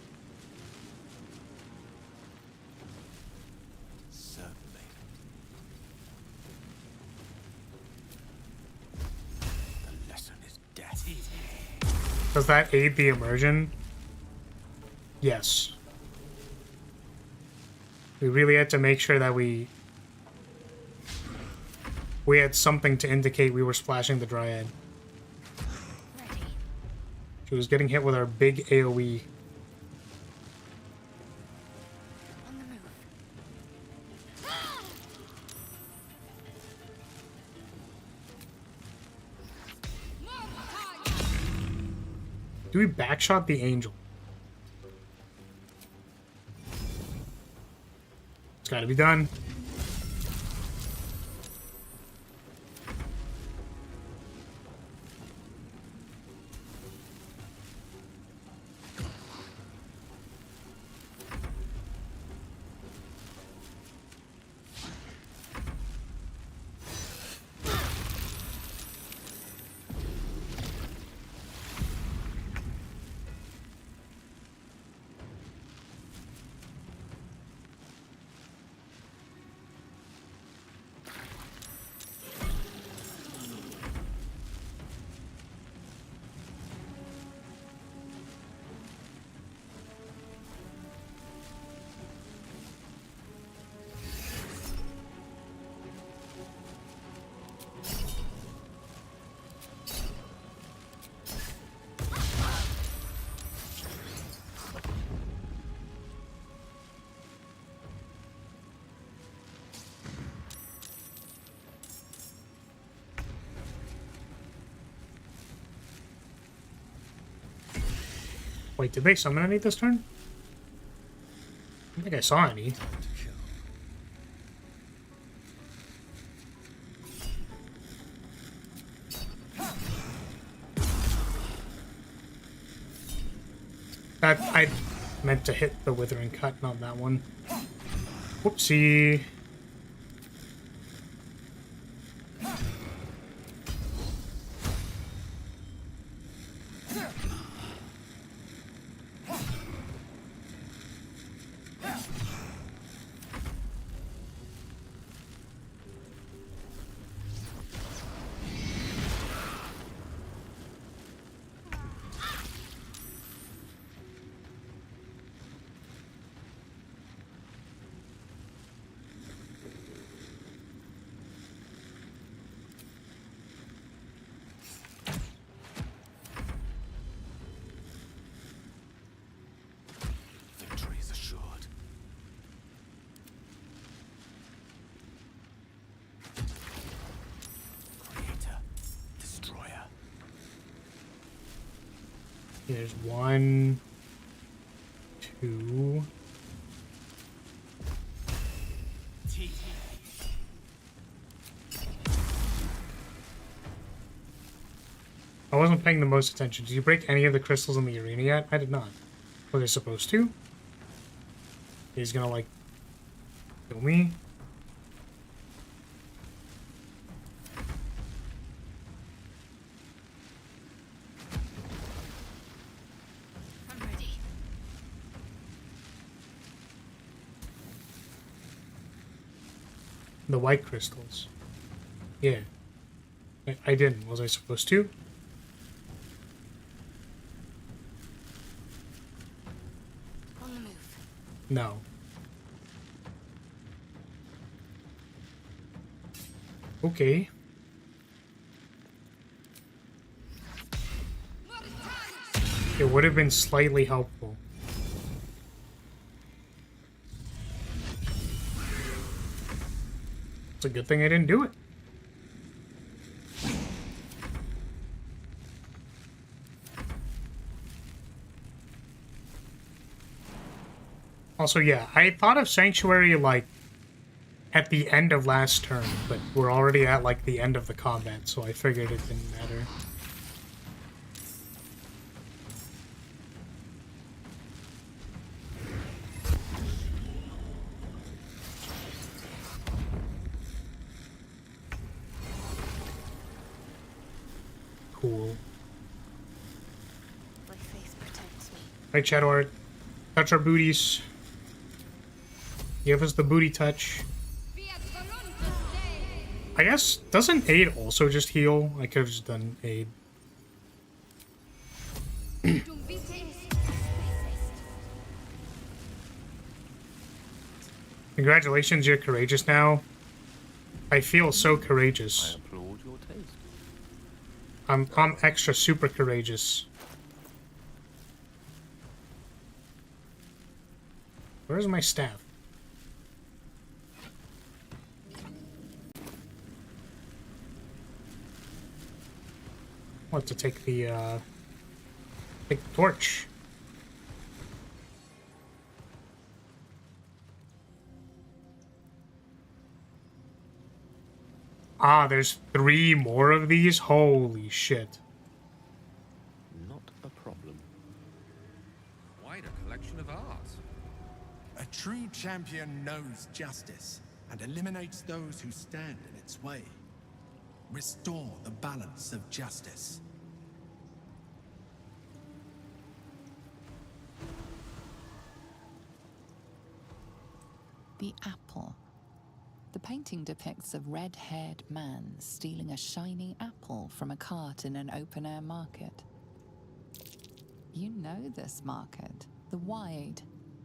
Does that aid the immersion? Yes. We really had to make sure that we had something to indicate we were splashing the Dryad. She was getting hit with our big AoE. Do we backshot the angel? It's gotta be done. Wait, did they summon any this turn? I don't think I saw any. That I meant to hit the Withering Cut, not that one. Whoopsie. There's 1, 2. I wasn't paying the most attention. Did you break any of the crystals in the arena yet? I did not. Were they supposed to? He's gonna, like, kill me? The white crystals. Yeah. I didn't. Was I supposed to? On the move. No. Okay. It would have been slightly helpful. It's a good thing I didn't do it. Also, yeah, I thought of Sanctuary, like, at the end of last turn, but we're already at, like, the end of the combat, so I figured it didn't matter. Cool. My faith protects me. Right, Shadowheart. Touch our booties. Give us the booty touch. I guess, doesn't aid also just heal? I could have just done aid. Congratulations, you're courageous now. I feel so courageous. I applaud your taste. I'm extra super courageous. Where's my staff? What, to take the torch? Ah, there's 3 more of these? Holy shit. Not a problem. Quite a collection of art. A true champion knows justice and eliminates those who stand in its way. Restore the balance of justice. The apple. The painting depicts a red-haired man stealing a shiny apple from a cart in an open-air market. You know this market, the Wide,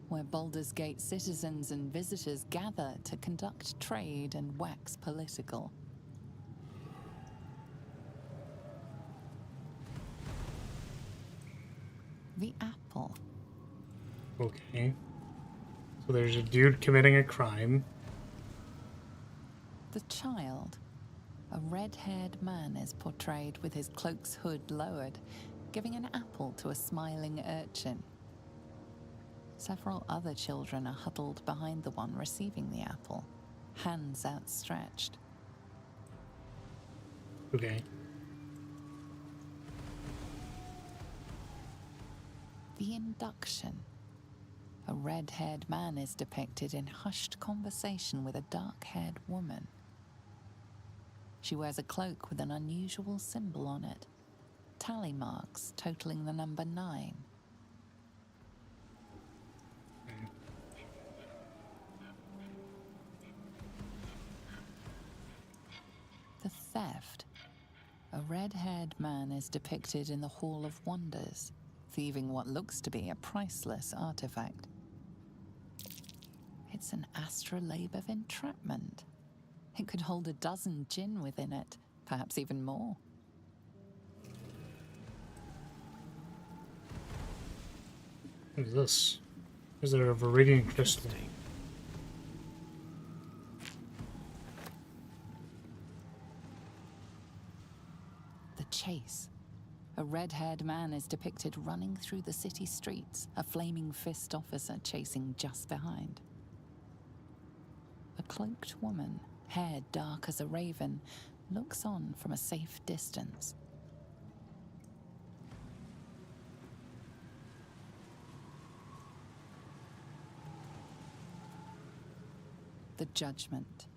where Baldur's Gate citizens and visitors gather to conduct trade and wax political. The apple. Okay. So there's a dude committing a crime. The child. A red-haired man is portrayed with his cloak's hood lowered, giving an apple to a smiling urchin. Several other children are huddled behind the one receiving the apple, hands outstretched. Okay. The induction. A red-haired man is depicted in hushed conversation with a dark-haired woman. She wears a cloak with an unusual symbol on it, tally marks totaling the number 9. The theft. A red-haired man is depicted in the Hall of Wonders, thieving what looks to be a priceless artifact. It's an astrolabe of entrapment. It could hold a dozen djinn within it, perhaps even more. What is this? Is there a viridian crystal? The chase. A red-haired man is depicted running through the city streets, a flaming fist officer chasing just behind. A cloaked woman, hair dark as a raven, looks on from a safe distance. The judgment.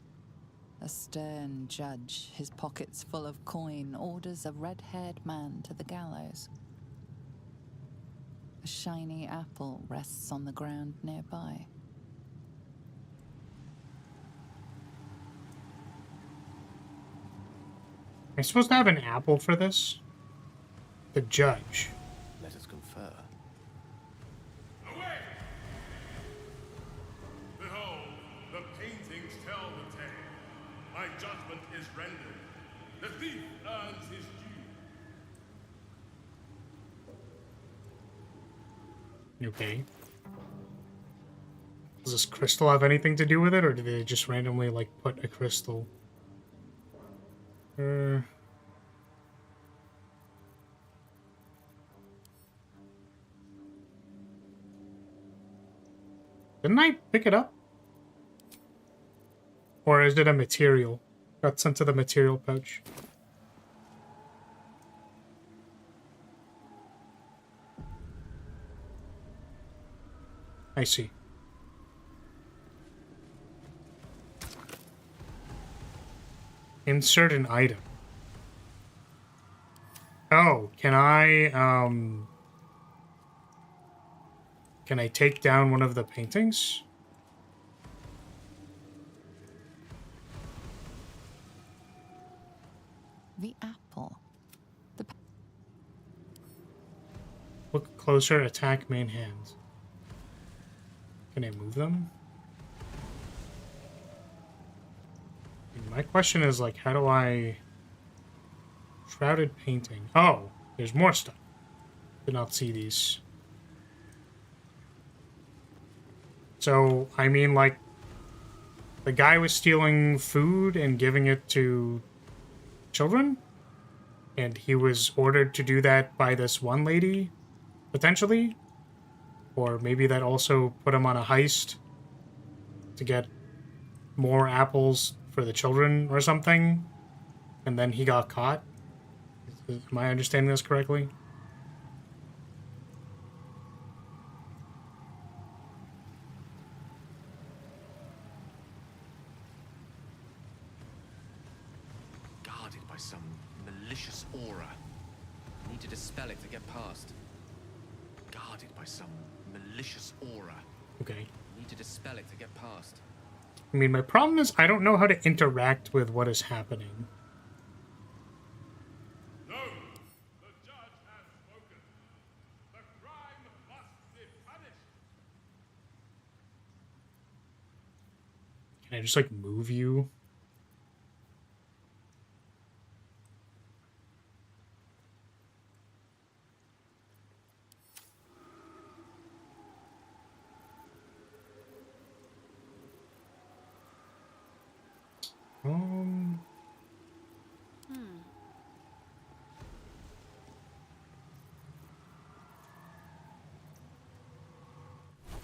A stern judge, his pockets full of coin, orders a red-haired man to the gallows. A shiny apple rests on the ground nearby. Am I supposed to have an apple for this? The judge. Let us confer. Away! Behold, the paintings tell the tale. My judgment is rendered. The thief earns his due. Okay. Does this crystal have anything to do with it, or did they just randomly, like, put a crystal? Didn't I pick it up? Or is it a material? Got sent to the material pouch. I see. Insert an item. Oh, can I take down one of the paintings? The apple. Look closer, attack main hand. Can I move them? My question is, like, how do I... Shrouded painting. Oh, there's more stuff. Did not see these. So, I mean, like, the guy was stealing food and giving it to children? And he was ordered to do that by this one lady, potentially? Or maybe that also put him on a heist to get more apples for the children or something, and then he got caught? Am I understanding this correctly? Guarded by some malicious aura. Need to dispel it to get past. Guarded by some malicious aura. Okay. Need to dispel it to get past. I mean, my problem is I don't know how to interact with what is happening. No! The judge has spoken. The crime must be punished. Can I just, like, move you?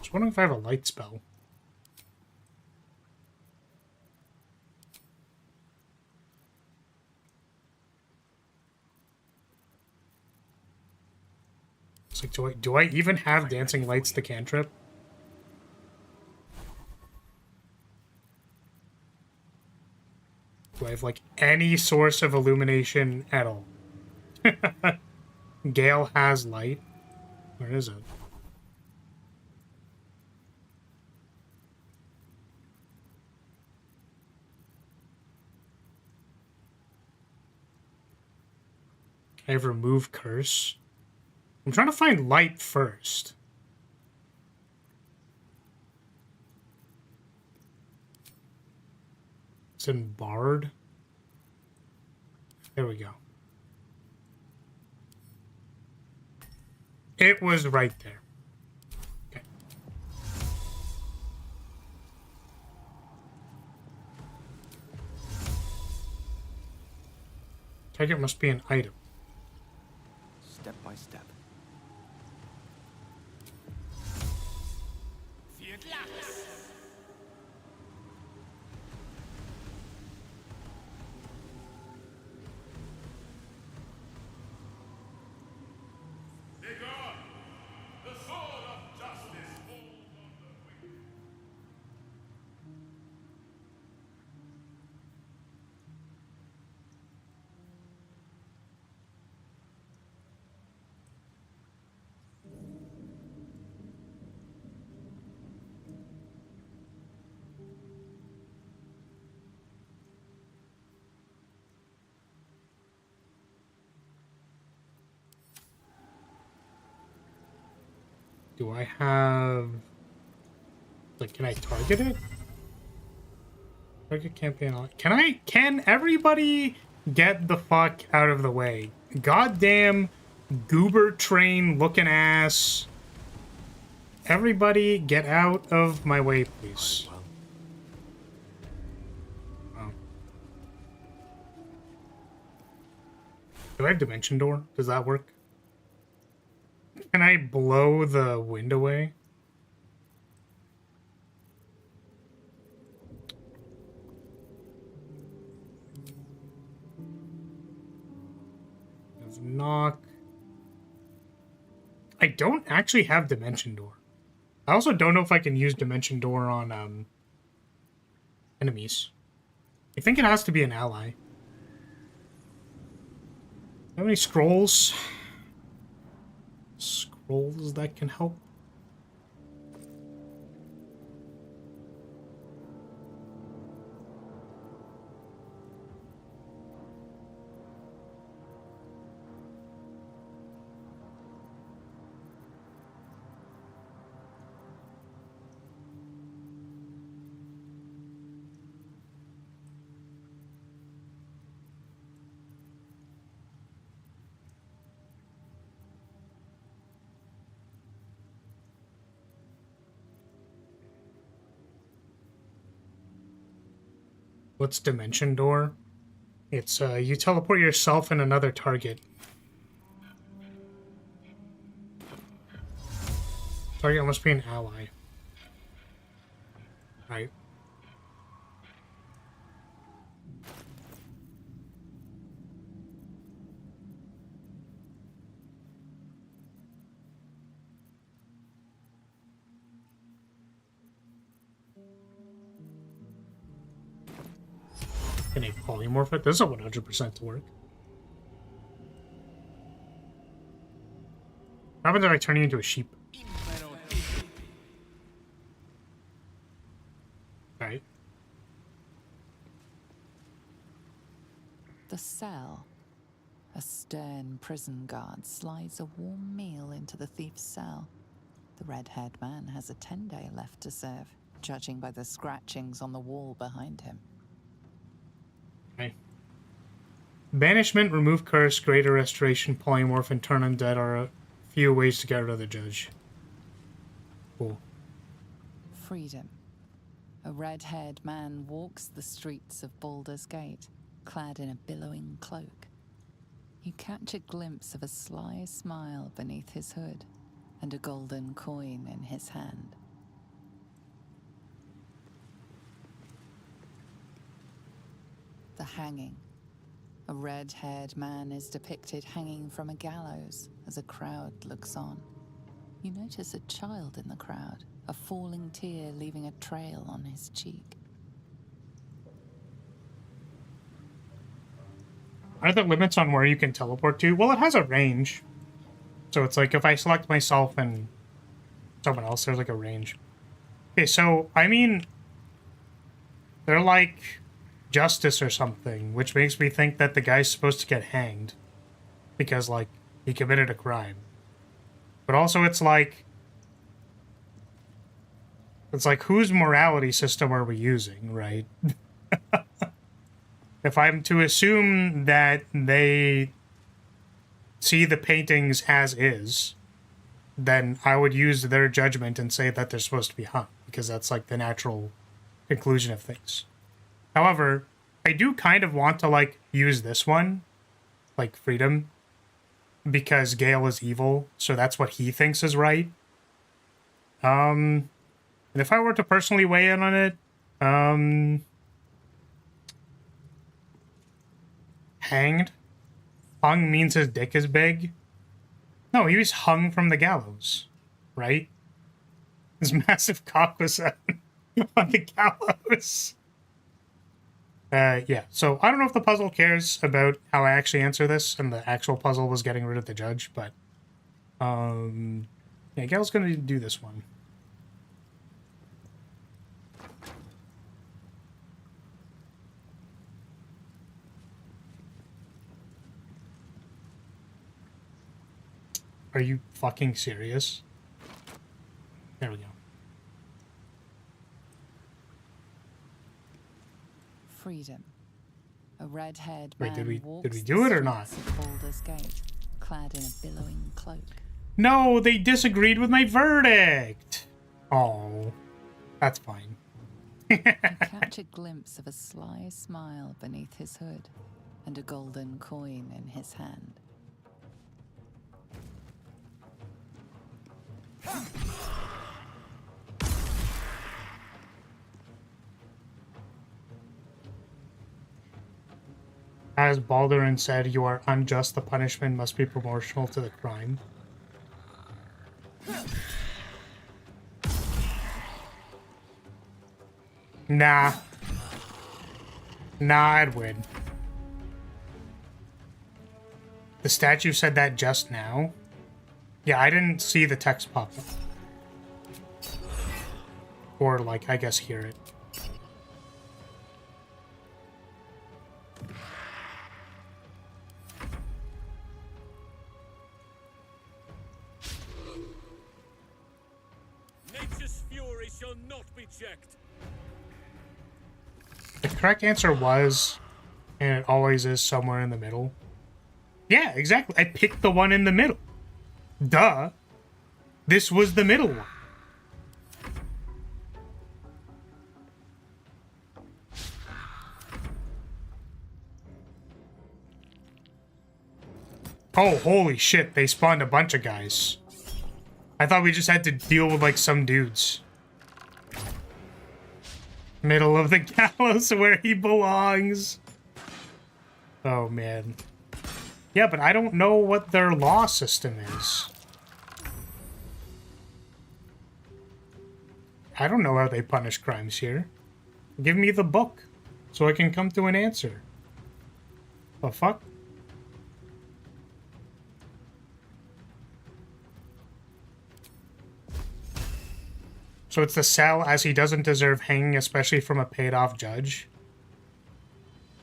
was wondering if I have a light spell. It's like, do I even have dancing lights the cantrip? Do I have like any source of illumination at all? Gale has light. Where is it? I have remove curse. I'm trying to find light first. It's in Bard. There we go. It was right there. Okay. Target must be an item. Step by step. Do I have... Like, can I target it? Target campaign on... Can everybody get the fuck out of the way? Goddamn goober train looking ass. Everybody get out of my way, please. Oh. Do I have Dimension Door? Does that work? Can I blow the wind away? Knock. I don't actually have Dimension Door. I also don't know if I can use Dimension Door on enemies. I think it has to be an ally. Have any scrolls? Scrolls that can help? What's Dimension Door? It's, you teleport yourself and another target. Target must be an ally. Right. Can I polymorph it? This is a 100% to work. What happens if I turn you into a sheep? Right. The cell. A stern prison guard slides a warm meal into the thief's cell. The red-haired man has a 10-day left to serve, judging by the scratchings on the wall behind him. Okay. Banishment, remove curse, greater restoration, polymorph, and turn undead are a few ways to get rid of the judge. Cool. Freedom. A red-haired man walks the streets of Baldur's Gate, clad in a billowing cloak. You catch a glimpse of a sly smile beneath his hood, and a golden coin in his hand. the hanging. A red-haired man is depicted hanging from a gallows as a crowd looks on. You notice a child in the crowd, a falling tear leaving a trail on his cheek. Are there limits on where you can teleport to? Well, it has a range. So it's like if I select myself and someone else, there's like a range. Okay, so, I mean, they're like justice or something, which makes me think that the guy's supposed to get hanged because, like, he committed a crime. But also it's like, whose morality system are we using, right? If I'm to assume that they see the paintings as is, then I would use their judgment and say that they're supposed to be hung, because that's like the natural conclusion of things. However, I do kind of want to like use this one, like freedom, because Gale is evil, so that's what he thinks is right. And if I were to personally weigh in on it, hanged? Hung means his dick is big? No, he was hung from the gallows, right? His massive cock was on the gallows. Yeah, so I don't know if the puzzle cares about how I actually answer this, and the actual puzzle was getting rid of the judge, but, yeah, Gale's gonna do this one. Are you fucking serious? There we go. Freedom. A red-haired man Wait, walks did we do it or not? the streets of Baldur's Gate, clad in a billowing cloak. No, they disagreed with my verdict! Oh, that's fine. You catch a glimpse of a sly smile beneath his hood and a golden coin in his hand. As Baldur said, you are unjust. The punishment must be proportional to the crime. Nah. Nah, I'd win. The statue said that just now? Yeah, I didn't see the text pop up. Or, like, I guess hear it. Nature's fury shall not be checked. The correct answer was, and it always is, somewhere in the middle. Yeah, exactly. I picked the one in the middle. Duh. This was the middle one. Oh, holy shit. They spawned a bunch of guys. I thought we just had to deal with, like, some dudes. Middle of the gallows where he belongs. Oh, man. Yeah, but I don't know what their law system is. I don't know how they punish crimes here. Give me the book so I can come to an answer. The fuck? So it's the cell as he doesn't deserve hanging, especially from a paid-off judge?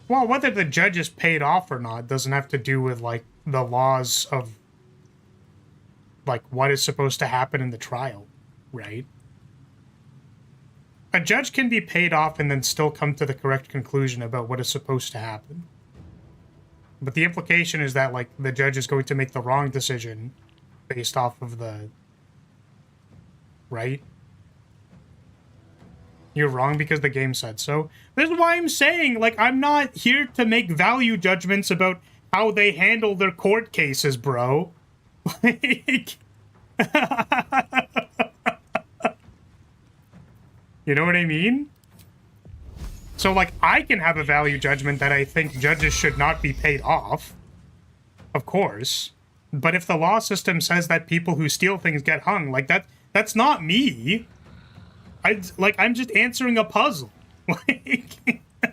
Well, whether the judge is paid off or not doesn't have to do with, like, the laws of, like, what is supposed to happen in the trial, right? A judge can be paid off and then still come to the correct conclusion about what is supposed to happen. But the implication is that, like, the judge is going to make the wrong decision based off of the... Right? You're wrong because the game said so. This is why I'm saying, like, I'm not here to make value judgments about how they handle their court cases, bro. Like... You know what I mean? So, like, I can have a value judgment that I think judges should not be paid off. Of course. But if the law system says that people who steal things get hung, like, that's not me. I'm just answering a puzzle. Like, I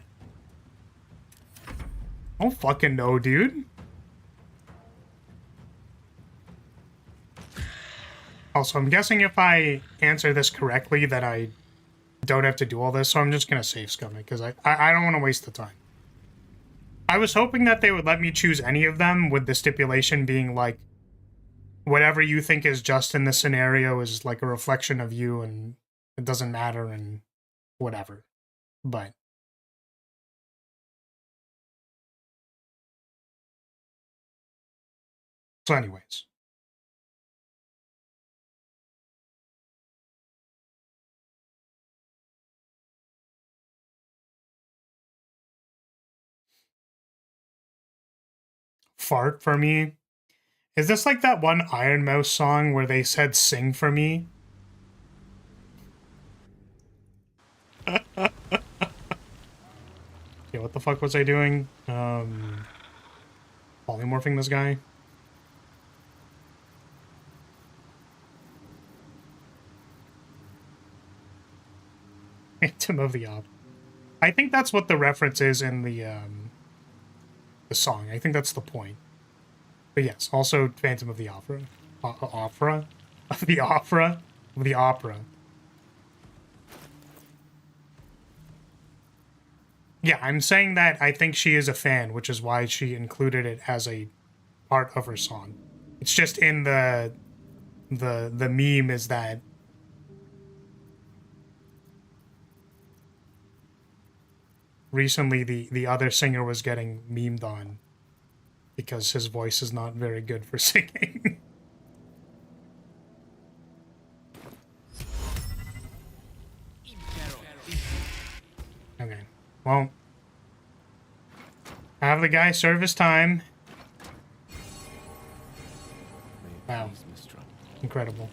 don't fucking know, dude. Also, I'm guessing if I answer this correctly that I don't have to do all this, so I'm just gonna save scum it, because I don't want to waste the time. I was hoping that they would let me choose any of them, with the stipulation being like, whatever you think is just in this scenario is like a reflection of you, and it doesn't matter, and whatever. But so anyways. Fart for me. Is this like that one Iron Mouse song where they said sing for me? Okay, what the fuck was I doing? Polymorphing this guy? Phantom of the Opera. I think that's what the reference is in the song. I think that's the point. But yes, also Phantom of the Opera. Opera? Of the Opera? Of the Opera. Yeah, I'm saying that I think she is a fan, which is why she included it as a part of her song. It's just in the meme is that recently the other singer was getting memed on because his voice is not very good for singing. Okay, well, have the guy serve his time. Wow, incredible.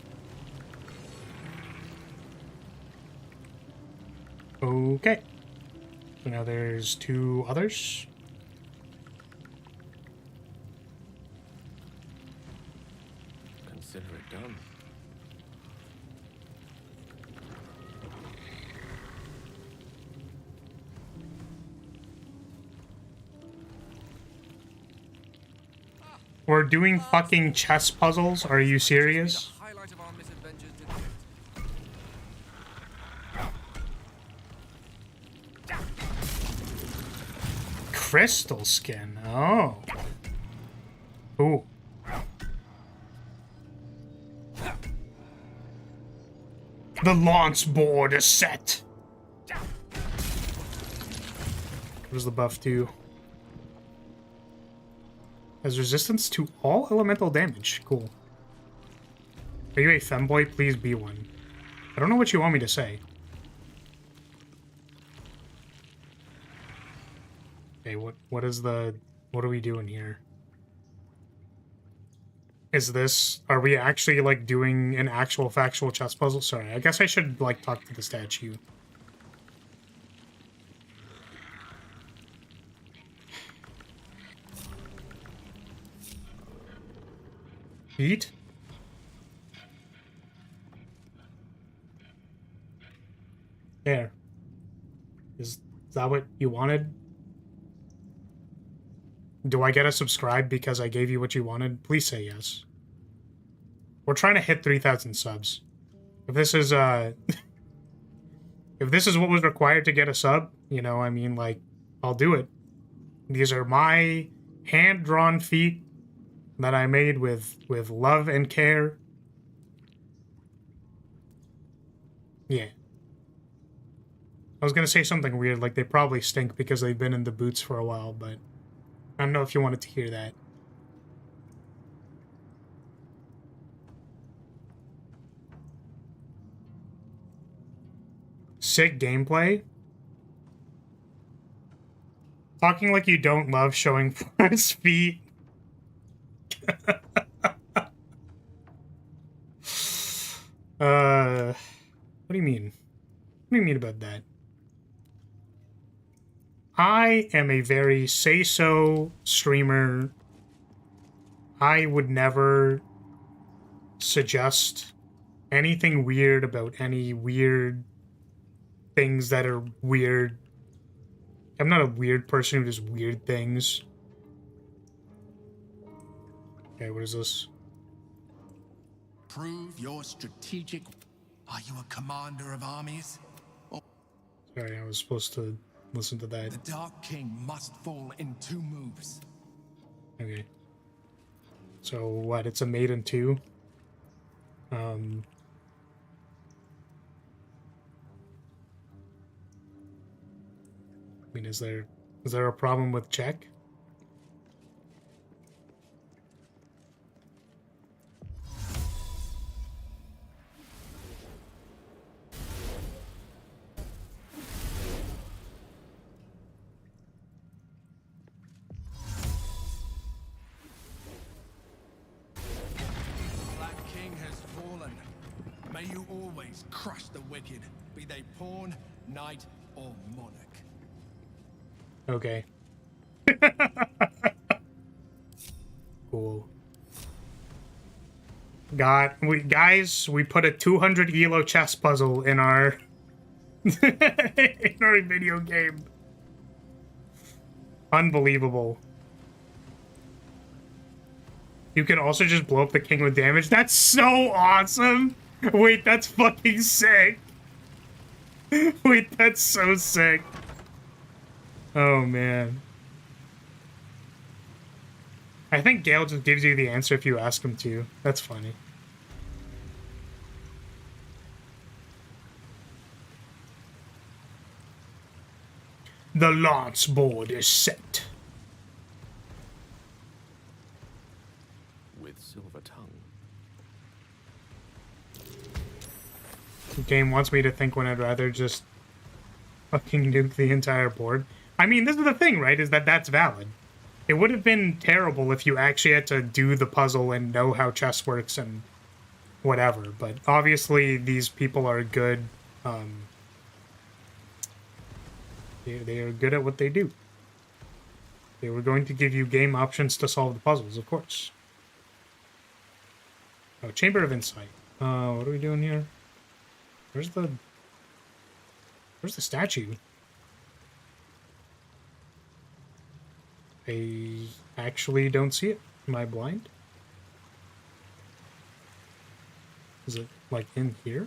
Okay, so now there's 2 others. Consider it done. We're doing fucking chess puzzles? Are you serious? Crystal skin. Oh. Ooh. The launch board is set. Where's the buff to? Has resistance to all elemental damage. Cool. Are you a femboy? Please be one. I don't know what you want me to say. Okay, what are we doing here? Is this, are we actually like doing an actual factual chess puzzle? Sorry, I guess I should like talk to the statue. Eat? There. Is that what you wanted? Do I get a subscribe because I gave you what you wanted? Please say yes. We're trying to hit 3,000 subs. If this is, if this is what was required to get a sub, you know, I mean, like, I'll do it. These are my hand-drawn feet that I made with love and care. Yeah. I was gonna say something weird, like they probably stink because they've been in the boots for a while, but I don't know if you wanted to hear that. Sick gameplay. Talking like you don't love showing Forrest's feet. What do you mean? What do you mean about that? I am a very say-so streamer. I would never suggest anything weird about any weird things that are weird. I'm not a weird person who does weird things. Okay, what is this? Prove your strategic... Are you a commander of armies? Sorry, I was supposed to listen to that. The Dark King must fall in 2 moves. Okay. So what? It's a maiden 2? I mean, is there a problem with check? Black King has fallen. May you always crush the wicked, be they pawn, knight, or monarch. Okay. Cool. Guys, we put a 200 ELO chess puzzle in our in our video game. Unbelievable. You can also just blow up the king with damage. That's so awesome. Wait, that's fucking sick. Wait, that's so sick. Oh, man. I think Gale just gives you the answer if you ask him to. That's funny. The lance board is set. With silver tongue. The game wants me to think when I'd rather just fucking nuke the entire board. I mean, this is the thing, right? Is that that's valid. It would have been terrible if you actually had to do the puzzle and know how chess works and whatever. But obviously, these people are good. They are good at what they do. They were going to give you game options to solve the puzzles, of course. Oh, Chamber of Insight. What are we doing here? Where's the statue? I actually don't see it. Am I blind? Is it, like, in here?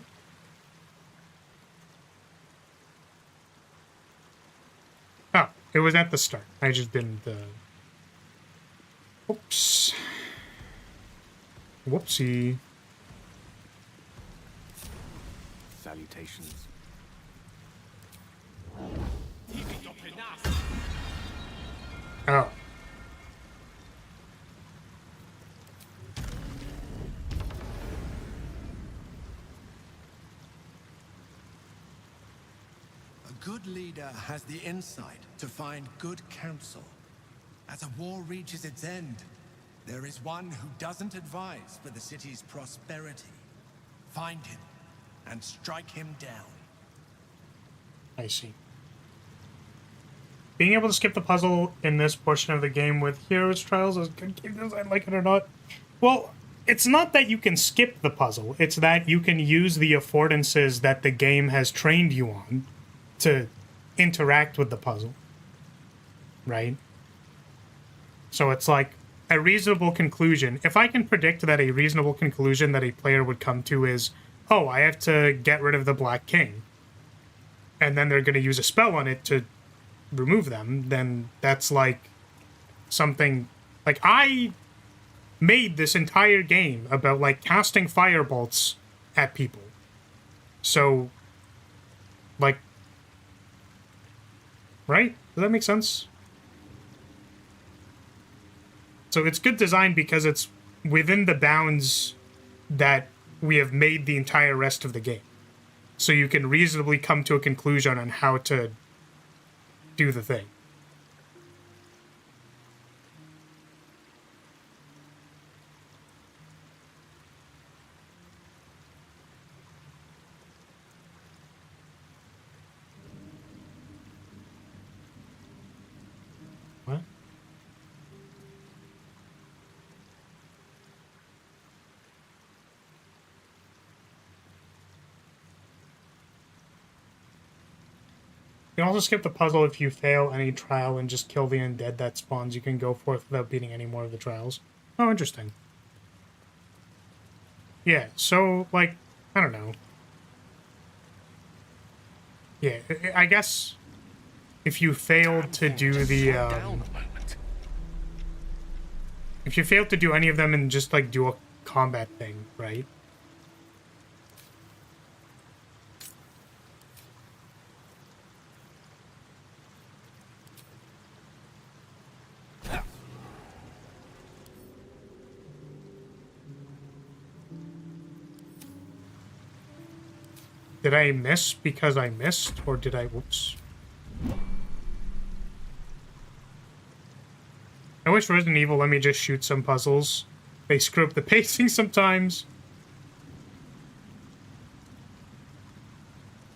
Oh, it was at the start. I just didn't, Oops. Whoopsie. Salutations. Oh. A good leader has the insight to find good counsel. As a war reaches its end, there is one who doesn't advise for the city's prosperity. Find him and strike him down. I see. Being able to skip the puzzle in this portion of the game with Heroes Trials is good game design, like it or not. Well, it's not that you can skip the puzzle, it's that you can use the affordances that the game has trained you on to interact with the puzzle. Right? So it's like a reasonable conclusion. If I can predict that a reasonable conclusion that a player would come to is, oh, I have to get rid of the Black King, and then they're going to use a spell on it to remove them, then that's like something... Like, I made this entire game about, like, casting firebolts at people. So, like... Right? Does that make sense? So it's good design because it's within the bounds that we have made the entire rest of the game. So you can reasonably come to a conclusion on how to do the thing. You can also skip the puzzle if you fail any trial and just kill the undead that spawns. You can go forth without beating any more of the trials. Oh, interesting. Yeah, so, like, I don't know. Yeah, I guess if you failed to do the, if you failed to do any of them and just, like, do a combat thing, right? Did I miss because I missed, or did I... Whoops. I wish Resident Evil let me just shoot some puzzles. They screw up the pacing sometimes.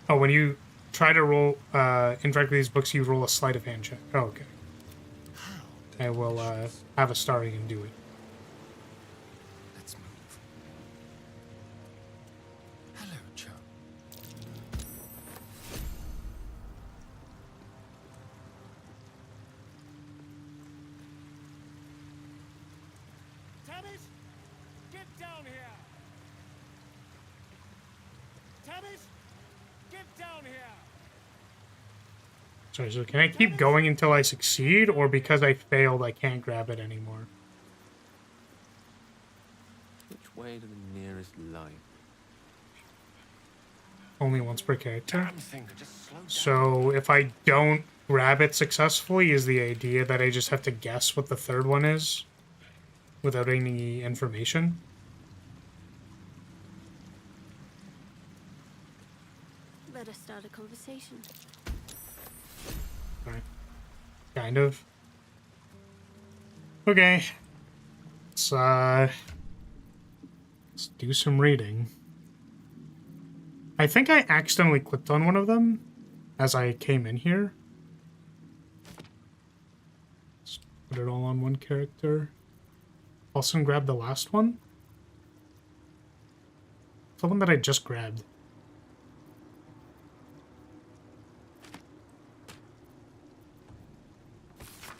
Oh, when you try to roll, interact with these books, you roll a sleight of hand check. Oh, okay. I will, have a starry and do it. Let's move. Hello, Joe. Tammys, get down here! Tammys, get down here! Sorry, so can I keep going until I succeed, or because I failed, I can't grab it anymore? Which way to the nearest light? Only once per character. So if I don't grab it successfully, is the idea that I just have to guess what the third one is without any information? Better start a conversation. Right. Kind of. Okay. Let's do some reading. I think I accidentally clicked on one of them as I came in here. Let's put it all on one character. Also grab the last one. The one that I just grabbed.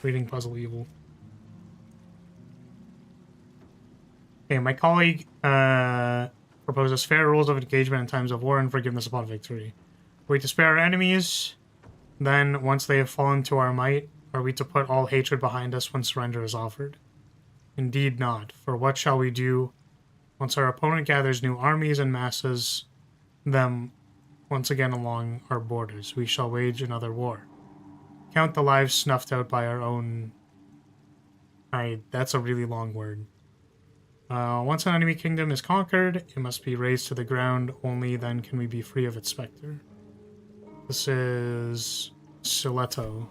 Reading puzzle evil. Okay, my colleague proposes fair rules of engagement in times of war and forgiveness upon victory. Are we to spare our enemies? Then, once they have fallen to our might, are we to put all hatred behind us when surrender is offered? Indeed not, for what shall we do once our opponent gathers new armies and masses them once again along our borders? We shall wage another war. Count the lives snuffed out by our own... that's a really long word. Once an enemy kingdom is conquered, it must be razed to the ground. Only then can we be free of its specter. This is... Stiletto.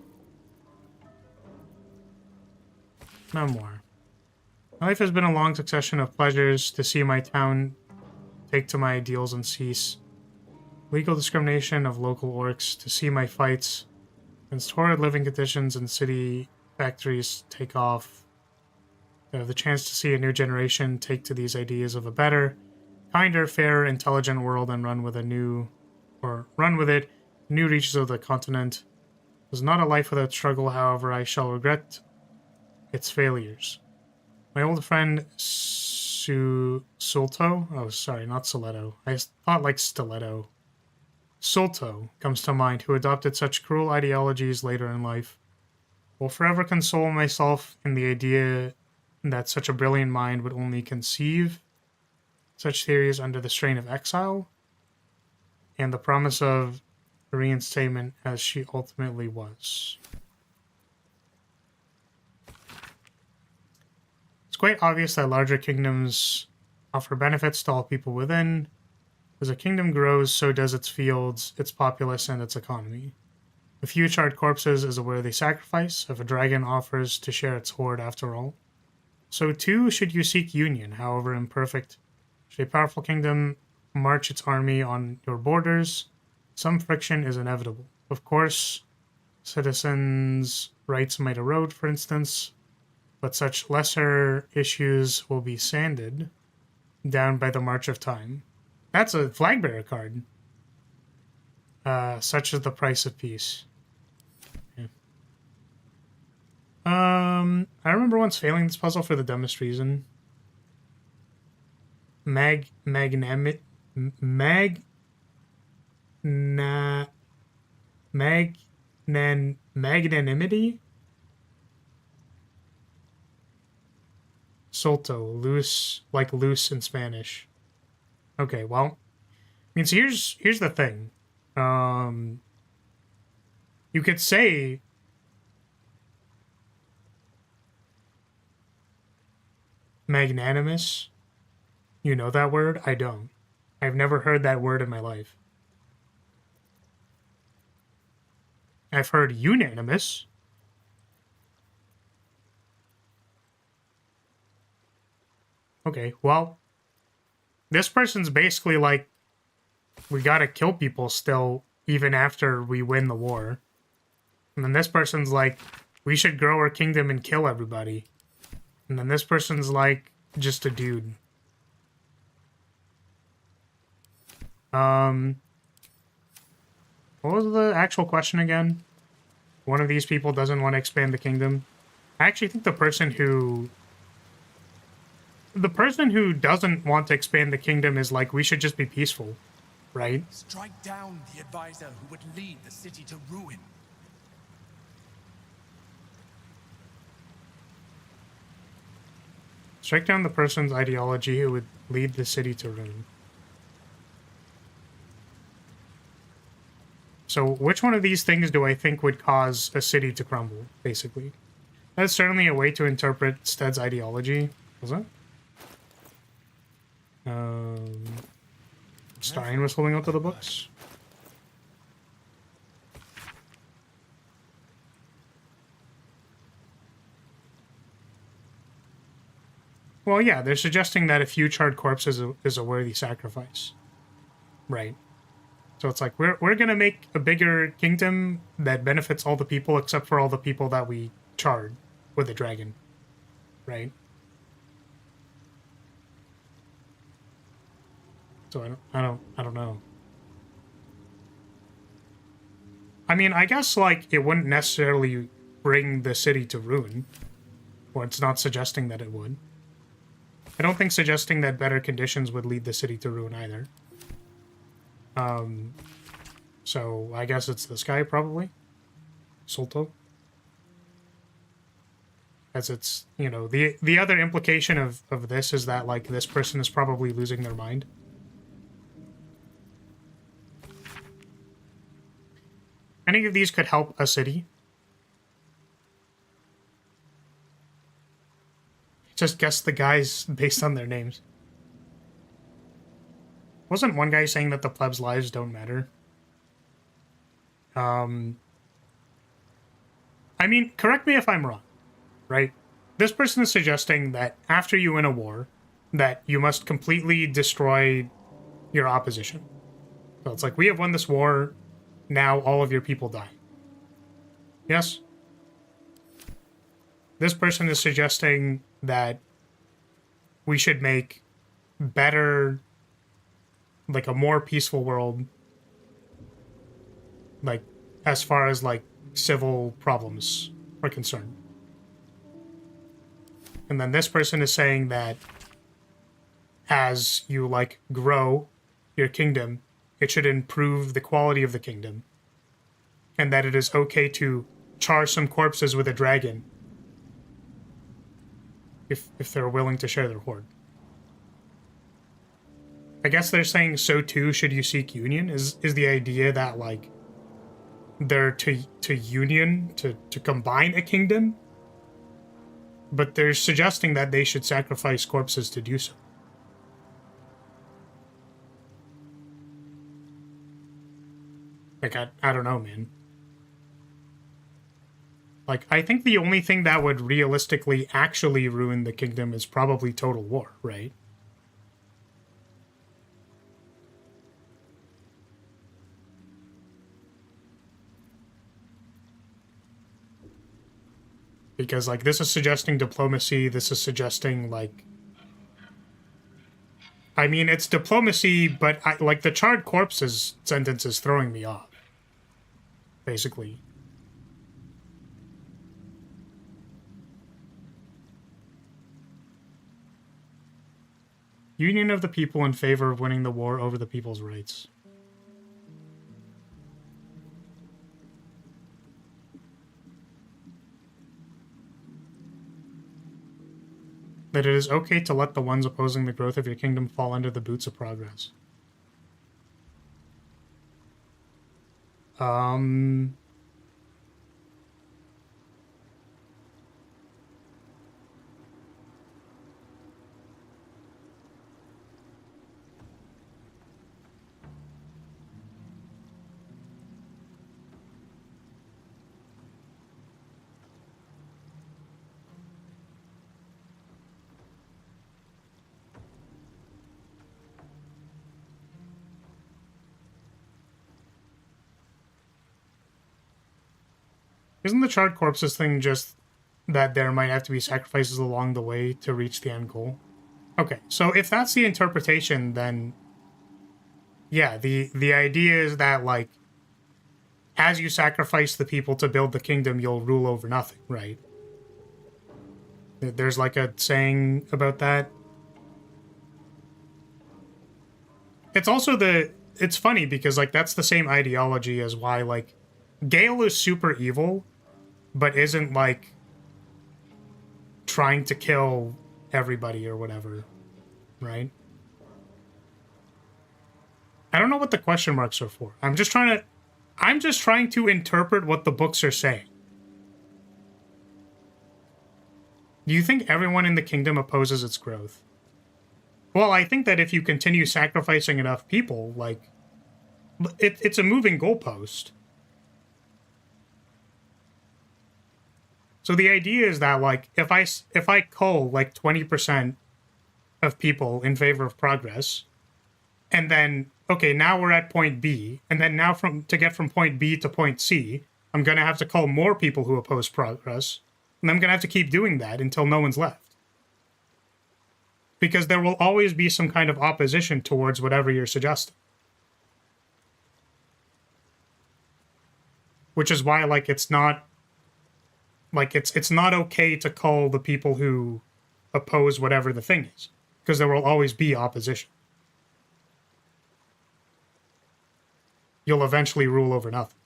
Memoir. My life has been a long succession of pleasures to see my town take to my ideals and cease. Legal discrimination of local orcs, to see my fights against horrid living conditions in city factories take off. I have the chance to see a new generation take to these ideas of a better, kinder, fairer, intelligent world and run with it new reaches of the continent. It was not a life without struggle, however, I shall regret its failures. My old friend Sulto, oh sorry, not Stiletto. I thought like stiletto. Sulto comes to mind, who adopted such cruel ideologies later in life. Will forever console myself in the idea that such a brilliant mind would only conceive such theories under the strain of exile and the promise of reinstatement as she ultimately was. It's quite obvious that larger kingdoms offer benefits to all people within. As a kingdom grows, so does its fields, its populace, and its economy. A few charred corpses is a worthy sacrifice if a dragon offers to share its hoard after all. So too should you seek union, however imperfect. Should a powerful kingdom march its army on your borders, some friction is inevitable. Of course, citizens' rights might erode, for instance, but such lesser issues will be sanded down by the march of time. That's a flag bearer card. Such is the price of peace. I remember once failing this puzzle for the dumbest reason. Magnanimity? Solto, loose, like loose in Spanish. Okay, well, I mean, so here's the thing. You could say magnanimous. You know that word? I don't. I've never heard that word in my life. I've heard unanimous. Okay, well, this person's basically like, we gotta kill people still, even after we win the war. And then this person's like, we should grow our kingdom and kill everybody. And then this person's like, just a dude. What was the actual question again? One of these people doesn't want to expand the kingdom. I actually think the person who doesn't want to expand the kingdom is like, we should just be peaceful, right? Strike down the advisor who would lead the city to ruin. Strike down the person's ideology who would lead the city to ruin. So which one of these things do I think would cause a city to crumble, basically? That's certainly a way to interpret Stead's ideology. Was it? Stein was holding onto the books. Well, yeah, they're suggesting that a few charred corpses is a worthy sacrifice. Right. So it's like, we're gonna make a bigger kingdom that benefits all the people except for all the people that we charred with the dragon. Right? So I don't know. I mean, I guess, like, it wouldn't necessarily bring the city to ruin. Or it's not suggesting that it would. I don't think suggesting that better conditions would lead the city to ruin either. So I guess it's this guy, probably. Solto. As it's, you know, the other implication of this is that, like, this person is probably losing their mind. Any of these could help a city. Just guess the guys based on their names. Wasn't one guy saying that the plebs' lives don't matter? I mean, correct me if I'm wrong, right? This person is suggesting that after you win a war, that you must completely destroy your opposition. So it's like, we have won this war, now all of your people die. Yes? This person is suggesting that we should make better, like a more peaceful world, like, as far as, like, civil problems are concerned. And then this person is saying that as you, like, grow your kingdom, it should improve the quality of the kingdom. And that it is okay to char some corpses with a dragon if they're willing to share their hoard. I guess they're saying so too should you seek union, is the idea that, like, they're to union, to combine a kingdom, but they're suggesting that they should sacrifice corpses to do so. Like, I don't know, man. Like, I think the only thing that would realistically actually ruin the kingdom is probably total war, right? Because, like, this is suggesting diplomacy, this is suggesting, like... I mean, it's diplomacy, but, like, the charred corpses sentence is throwing me off. Basically. Union of the people in favor of winning the war over the people's rights. That it is okay to let the ones opposing the growth of your kingdom fall under the boots of progress. Isn't the charred corpses thing just that there might have to be sacrifices along the way to reach the end goal? Okay, so if that's the interpretation, then yeah, the idea is that, like, as you sacrifice the people to build the kingdom, you'll rule over nothing, right? There's like a saying about that. It's also it's funny because, like, that's the same ideology as why, like, Gale is super evil, but isn't, like, trying to kill everybody or whatever, right? I don't know what the question marks are for. I'm just trying to interpret what the books are saying. Do you think everyone in the kingdom opposes its growth? Well, I think that if you continue sacrificing enough people, like, it's a moving goalpost. So the idea is that, like, if I cull, like, 20% of people in favor of progress, and then, okay, now we're at point B, and then now to get from point B to point C, I'm going to have to cull more people who oppose progress, and I'm going to have to keep doing that until no one's left. Because there will always be some kind of opposition towards whatever you're suggesting. Which is why, like, it's not... Like, it's not okay to call the people who oppose whatever the thing is. Because there will always be opposition. You'll eventually rule over nothing.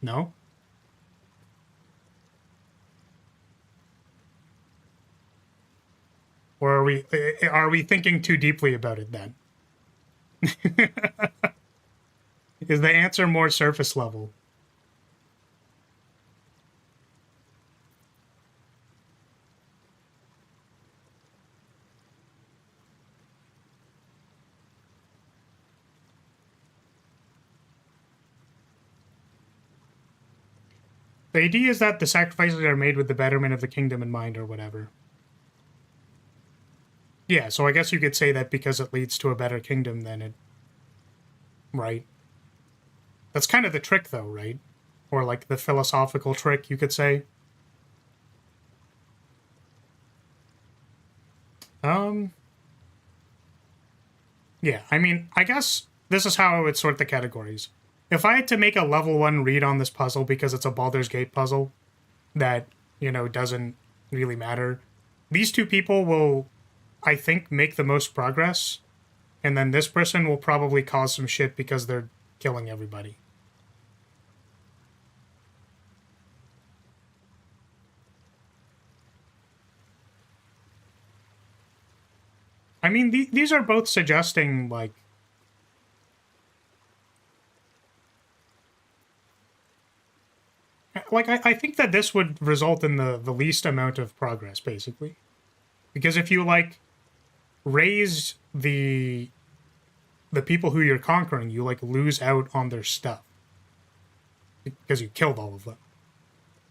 No? Or are we thinking too deeply about it then? Is the answer more surface level? The idea is that the sacrifices are made with the betterment of the kingdom in mind or whatever. Yeah, so I guess you could say that because it leads to a better kingdom, then it... Right. That's kind of the trick, though, right? Or, like, the philosophical trick, you could say. Yeah, I mean, I guess this is how I would sort the categories. If I had to make a level 1 read on this puzzle because it's a Baldur's Gate puzzle that, you know, doesn't really matter, these two people will, I think, make the most progress, and then this person will probably cause some shit because they're killing everybody. I mean, these are both suggesting, like... Like, I think that this would result in the least amount of progress, basically. Because if you, like, raise the people who you're conquering, you, like, lose out on their stuff. Because you killed all of them.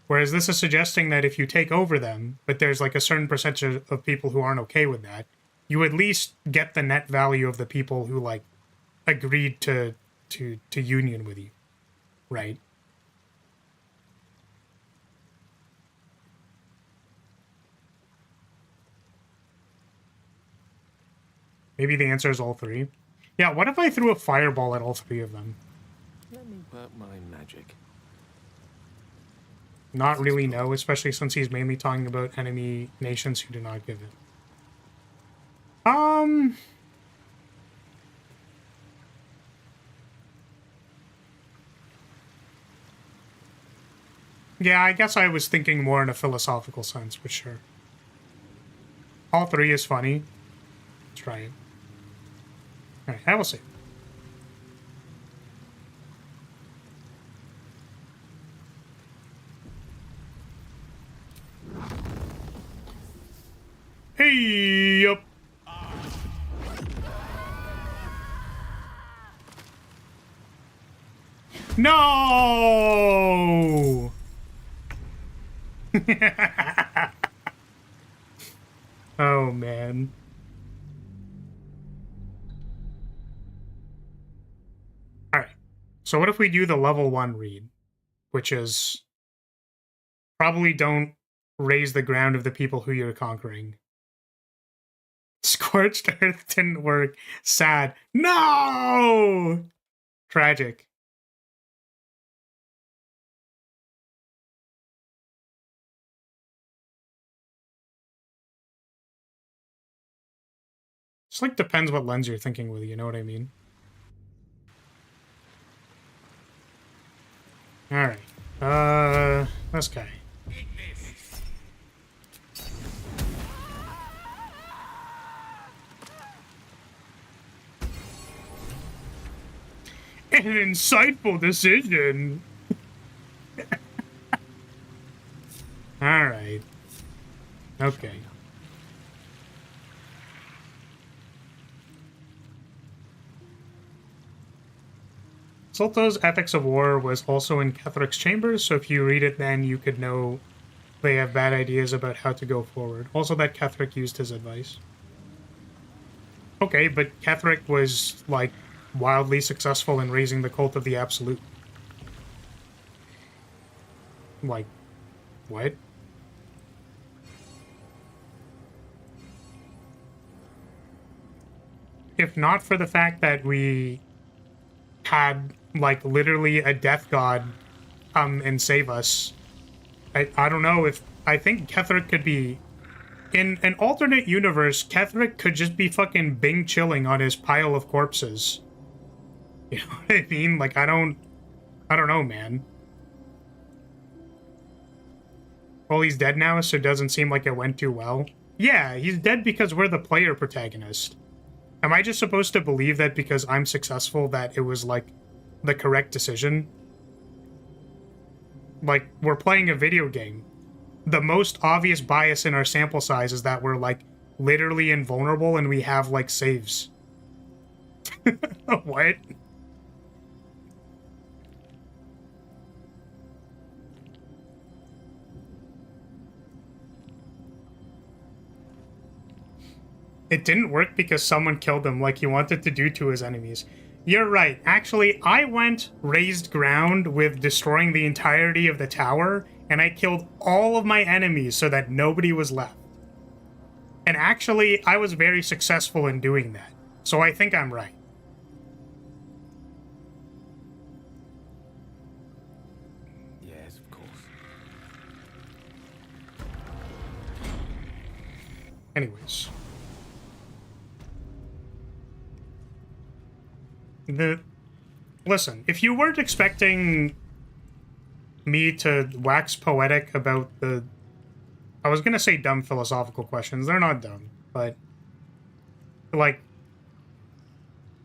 Whereas this is suggesting that if you take over them, but there's, like, a certain percentage of people who aren't okay with that, you at least get the net value of the people who, like, agreed to union with you. Right? Maybe the answer is all three. Yeah, what if I threw a fireball at all three of them? Let me work my magic. Not really, no, especially since he's mainly talking about enemy nations who do not give it. Yeah, I guess I was thinking more in a philosophical sense, but sure. All three is funny. Let's try it. Alright, I will see. Hey, up. No! Oh, man. Alright. So what if we do the level 1 read? Which is... probably don't raise the ground of the people who you're conquering. Scorched Earth didn't work. Sad. No! Tragic. Just like depends what lens you're thinking with, you know what I mean? Alright. This guy. An insightful decision. Alright. Okay. Solto's Ethics of War was also in Ketheric's Chambers, so if you read it then you could know they have bad ideas about how to go forward. Also that Ketheric used his advice. Okay, but Ketheric was, like, wildly successful in raising the Cult of the Absolute. Like, what? If not for the fact that we had, like, literally a death god come and save us, I don't know if... I think Ketheric could be... In an alternate universe, Ketheric could just be fucking Bing chilling on his pile of corpses. You know what I mean? Like, I don't know, man. Well, he's dead now, so it doesn't seem like it went too well. Yeah, he's dead because we're the player protagonist. Am I just supposed to believe that because I'm successful that it was, like, the correct decision? Like, we're playing a video game. The most obvious bias in our sample size is that we're, like, literally invulnerable and we have, like, saves. What? It didn't work because someone killed him like he wanted to do to his enemies. You're right. Actually, I went raised ground with destroying the entirety of the tower, and I killed all of my enemies so that nobody was left. And actually, I was very successful in doing that. So I think I'm right. Yes, of course. Anyways. Listen, if you weren't expecting me to wax poetic about the... I was gonna say dumb philosophical questions. They're not dumb, but... like...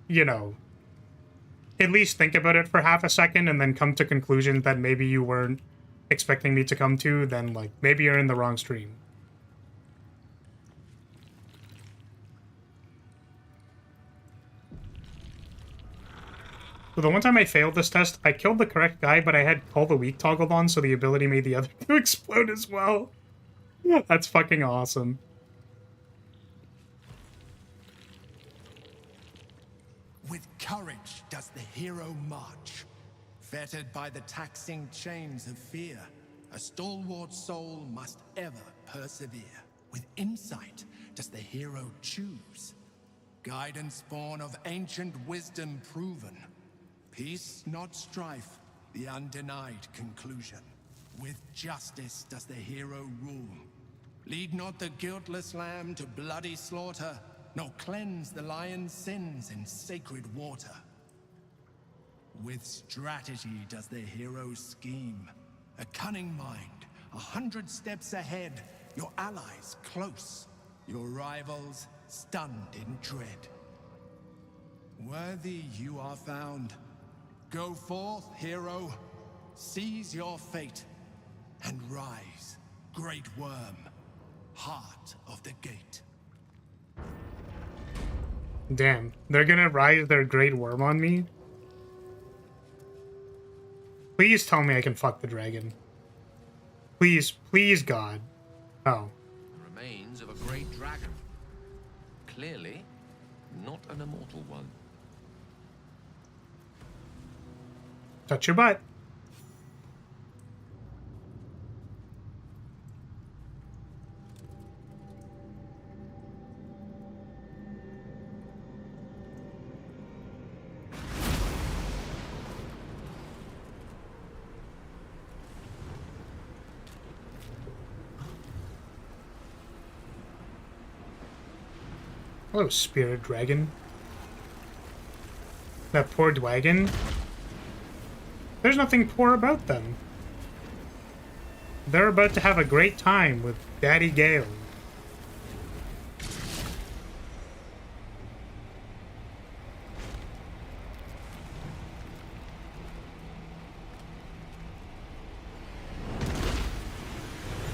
you know... at least think about it for half a second and then come to conclusions that maybe you weren't expecting me to come to, then, like, maybe you're in the wrong stream. So the one time I failed this test, I killed the correct guy, but I had Call the Weak toggled on, so the ability made the other two explode as well. Yeah, that's fucking awesome. With courage does the hero march. Fettered by the taxing chains of fear, a stalwart soul must ever persevere. With insight does the hero choose. Guidance born of ancient wisdom proven. Peace, not strife, the undenied conclusion. With justice does the hero rule. Lead not the guiltless lamb to bloody slaughter, nor cleanse the lion's sins in sacred water. With strategy does the hero scheme. A cunning mind, 100 steps ahead, your allies close, your rivals stunned in dread. Worthy you are found. Go forth, hero, seize your fate, and rise, great worm, heart of the gate. Damn, they're gonna rise their great worm on me? Please tell me I can fuck the dragon. Please, please, God. Oh. The remains of a great dragon. Clearly, not an immortal one. Touch your butt. Hello, spirit dragon. That poor dragon. There's nothing poor about them. They're about to have a great time with Daddy Gale.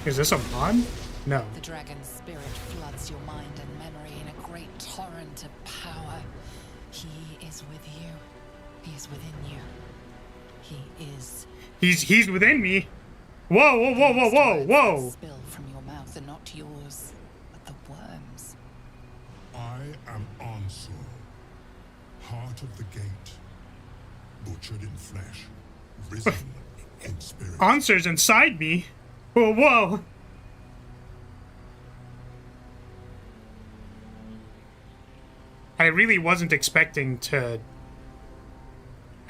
Is this a mod? No. The dragon's spirit floods your mind and memory in a great torrent of power. He is with you. He is within you. He is. He's within me. Whoa, whoa, whoa, whoa, whoa, whoa. Spill from your mouth and not yours, but the worms. I am Ansel, heart of the gate, butchered in flesh, risen in spirit. Answers inside me. Whoa, whoa. I really wasn't expecting to...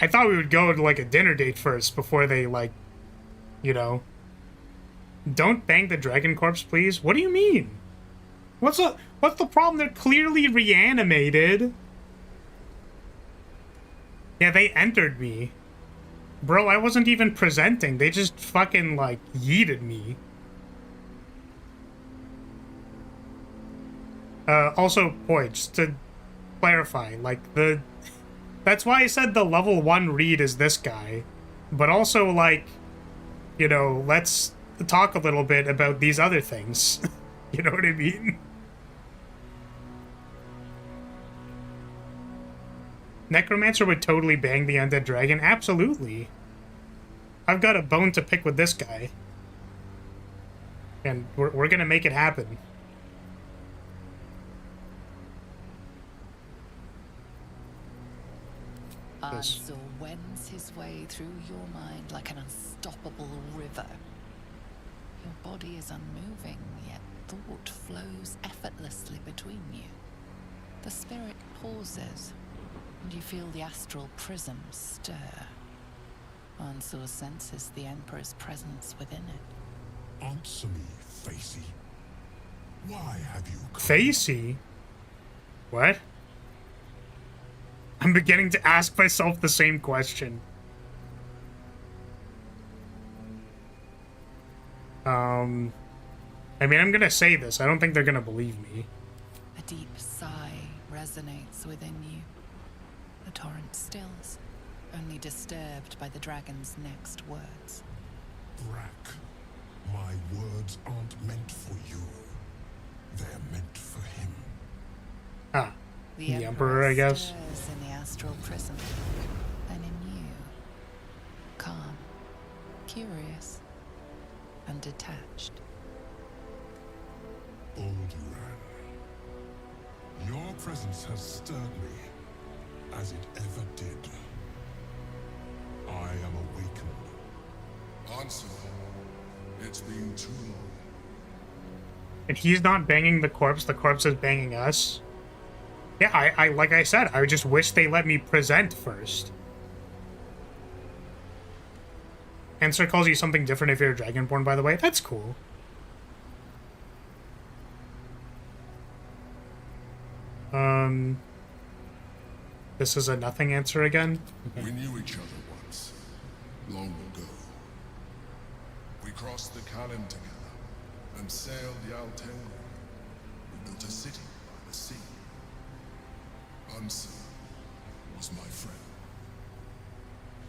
I thought we would go to, like, a dinner date first before they, like, you know... Don't bang the dragon corpse, please? What do you mean? What's the problem? They're clearly reanimated. Yeah, they entered me. Bro, I wasn't even presenting. They just fucking, like, yeeted me. Also, boy, just to clarify, like, that's why I said the level 1 read is this guy. But also, like, you know, let's talk a little bit about these other things. You know what I mean? Necromancer would totally bang the undead dragon. Absolutely. I've got a bone to pick with this guy. And we're gonna make it happen. Ansel wends his way through your mind like an unstoppable river. Your body is unmoving, yet thought flows effortlessly between you. The spirit pauses, and you feel the astral prism stir. Ansel senses the Emperor's presence within it. Answer me, Facey. Why have you come? Facey? What? I'm beginning to ask myself the same question. I mean, I'm gonna say this. I don't think they're gonna believe me. A deep sigh resonates within you. The torrent stills, only disturbed by the dragon's next words. Brack, my words aren't meant for you. They're meant for him. Ah, the Emperor, I guess. Stirs in the astral prism, and in you, calm, curious, and detached. Baldur, your presence has stirred me, as it ever did. I am awakened. Ansel, it's been too long. And he's not banging the corpse is banging us. Yeah, I like I said, I just wish they let me present first. Answer calls you something different if you're Dragonborn, by the way. That's cool. This is a nothing answer again? Okay. We knew each other once, long ago. We crossed the Kalin together and sailed the Altengri. We built a city by the sea. Unser was my friend.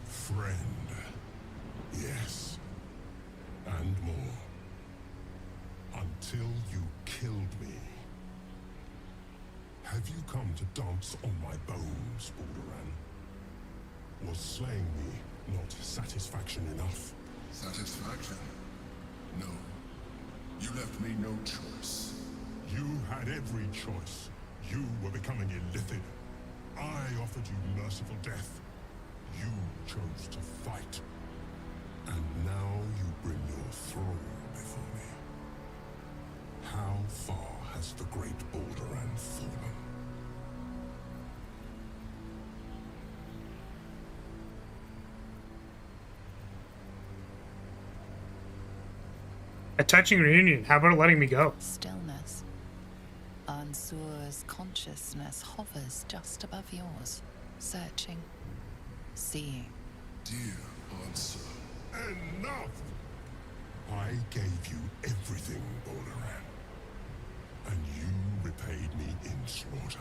Friend. Yes. And more. Until you killed me. Have you come to dance on my bones, Balduran? Was slaying me not satisfaction enough? Satisfaction? No. You left me no choice. You had every choice. You were becoming illithid. I offered you merciful death. You chose to fight. And now you bring your thrall before me. How far has the great Balduran fallen? A touching reunion. How about letting me go? Stillness. Ansur's consciousness hovers just above yours, searching, seeing. Dear Ansur. Enough! I gave you everything, Balduran. And you repaid me in slaughter.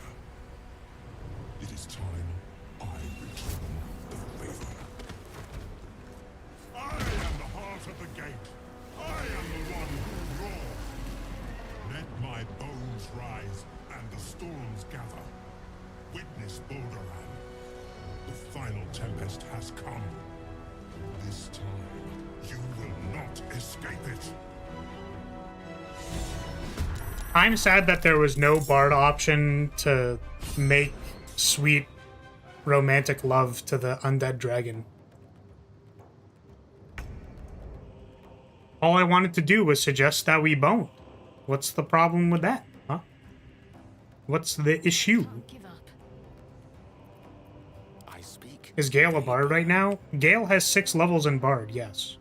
It is time I return the favor. I am the heart of the gate. I am the one who roars. Let my bones rise and the storms gather. Witness Balduran. The final tempest has come. This time, you will not escape it. I'm sad that there was no bard option to make sweet romantic love to the undead dragon. All I wanted to do was suggest that we bone. What's the problem with that, huh? What's the issue? Is Gale a bard right now? Gale has 6 levels in bard, yes.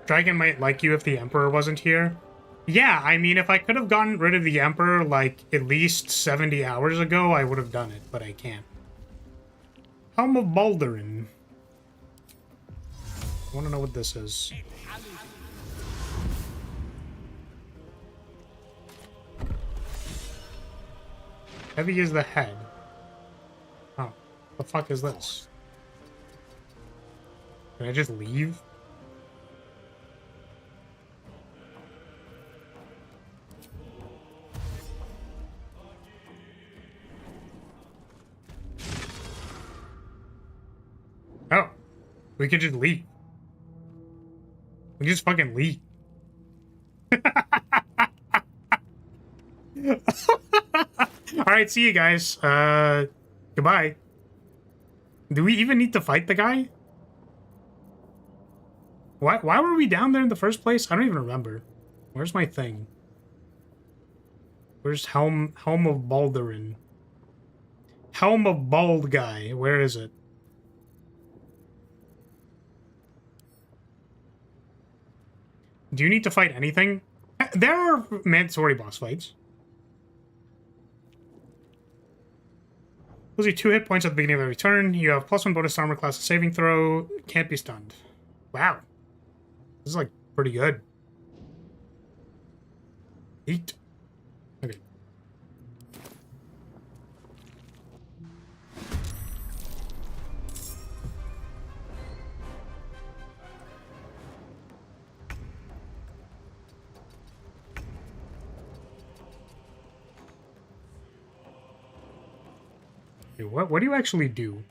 Dragon might like you if the Emperor wasn't here. Yeah, I mean, if I could have gotten rid of the Emperor, like, at least 70 hours ago, I would have done it, but I can't. Helm of Baldurin. I want to know what this is. Heavy is the head. Oh, the fuck is this? Can I just leave? Oh, we can just leave. We just fucking leave. Alright, see you guys. Goodbye. Do we even need to fight the guy? Why were we down there in the first place? I don't even remember. Where's my thing? Where's Helm of Baldurin? Helm of Bald guy. Where is it? Do you need to fight anything? There are mandatory boss fights. Lose you 2 hit points at the beginning of every turn. You have +1 bonus armor class saving throw. Can't be stunned. Wow. This is like pretty good. 8. Okay. What do you actually do?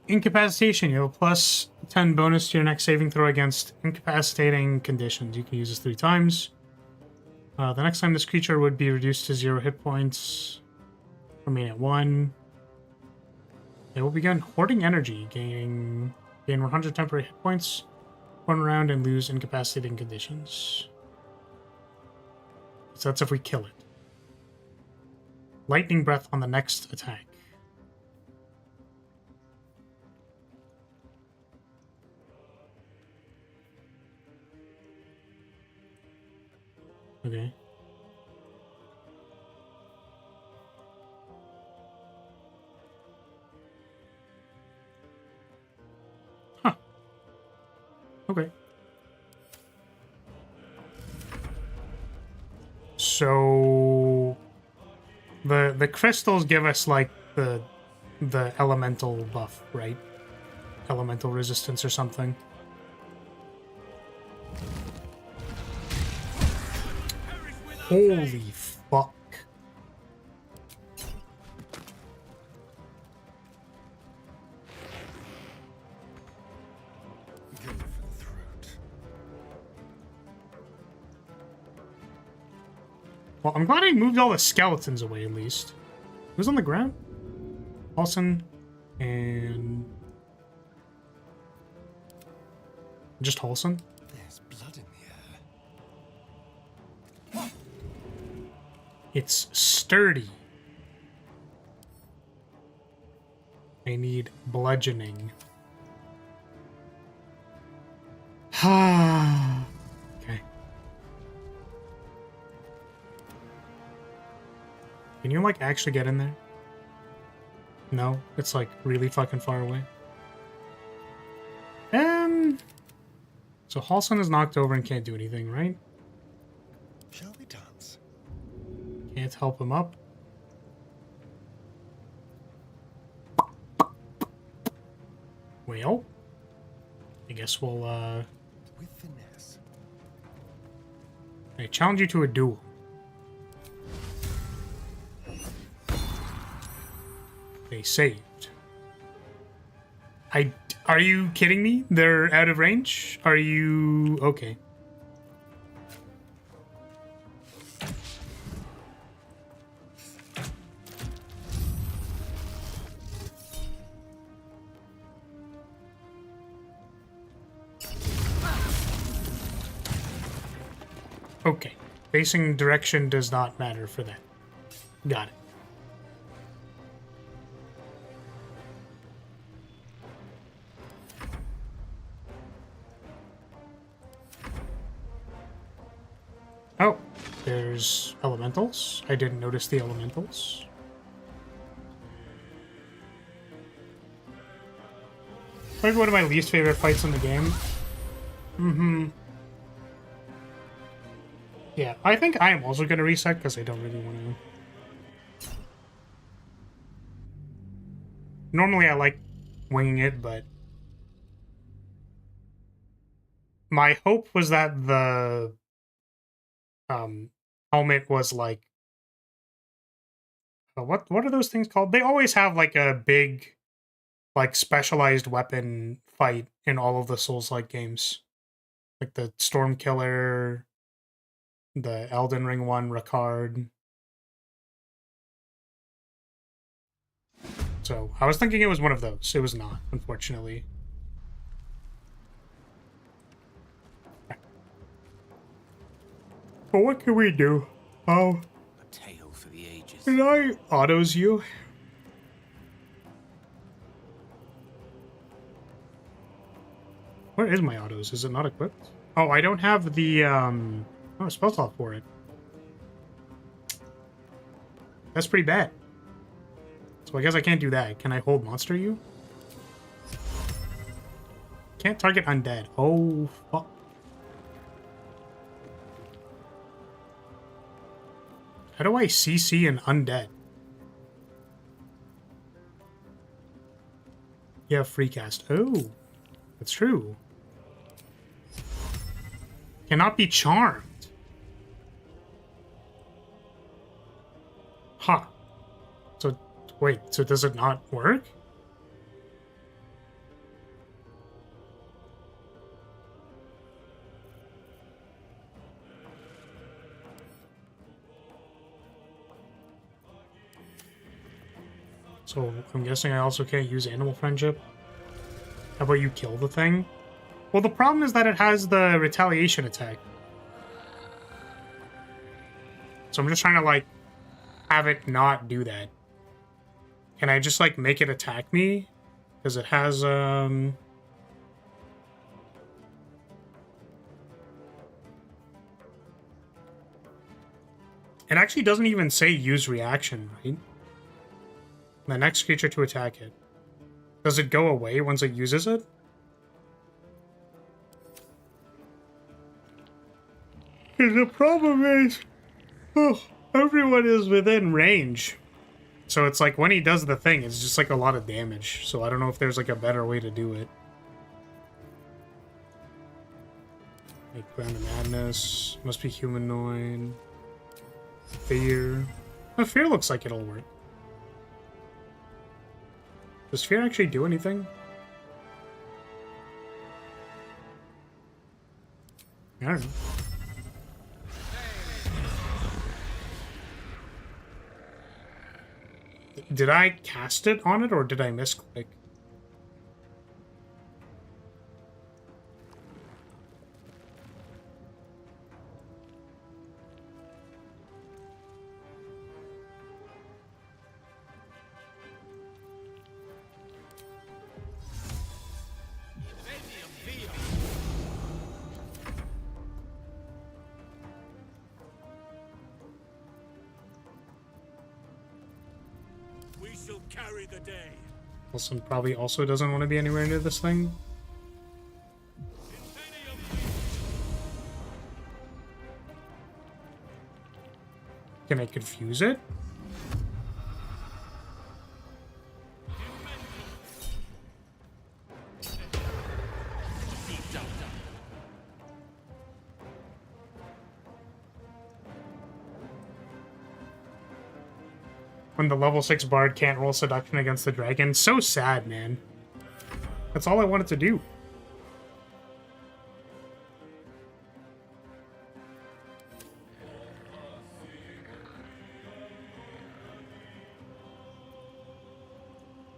Incapacitation. You have a +10 bonus to your next saving throw against incapacitating conditions. You can use this 3 times. The next time this creature would be reduced to 0 hit points. Remain at 1. They will begin hoarding energy, gain 100 temporary hit points, 1 round, and lose incapacitating conditions. So that's if we kill it. Lightning breath on the next attack. Okay. Huh. Okay. So the crystals give us like the elemental buff, right? Elemental resistance or something. Holy fuck. Well, I'm glad I moved all the skeletons away at least. Who's on the ground? Halsin and... just Halsin? There's blood in the air. It's sturdy. I need bludgeoning. Okay. Can you, like, actually get in there? No? It's, like, really fucking far away. So Halsin is knocked over and can't do anything, right? Shall we dance? Can't help him up. Well, I guess we'll, With finesse. I challenge you to a duel. They saved. Are you kidding me? They're out of range? Are you... okay. Okay. Facing direction does not matter for that. Got it. Oh, there's elementals. I didn't notice the elementals. Probably one of my least favorite fights in the game. Yeah, I think I am also going to reset because I don't really want to... Normally I like winging it, but... my hope was that the... helmet was like... what are those things called? They always have like a big, like, specialized weapon fight in all of the Souls-like games. Like the Storm Killer... the Elden Ring one, Ricard. So, I was thinking it was one of those. It was not, unfortunately. But what can we do? Oh. A tale for the ages. Did I autos you? Where is my autos? Is it not equipped? Oh, I don't have the, oh, spell slot for it. That's pretty bad. So I guess I can't do that. Can I hold monster you? Can't target undead. Oh, fuck. How do I CC an undead? Yeah, free cast. Oh, that's true. Cannot be charmed. Huh. So, wait, so does it not work? So I'm guessing I also can't use animal friendship. How about you kill the thing? Well, the problem is that it has the retaliation attack. So I'm just trying to, like, have it not do that. Can I just, like, make it attack me? Because it has, It actually doesn't even say use reaction, right? The next creature to attack it. Does it go away once it uses it? The problem is, everyone is within range. So it's like when he does the thing, it's just like a lot of damage. So I don't know if there's like a better way to do it. Like Ground of Madness, must be humanoid. Fear. Oh, fear looks like it'll work. Does fear actually do anything? I don't know. Did I cast it on it or did I misclick? Carry the day. Wilson probably also doesn't want to be anywhere near this thing. Can I confuse it? When the level 6 bard can't roll seduction against the dragon. So sad, man. That's all I wanted to do.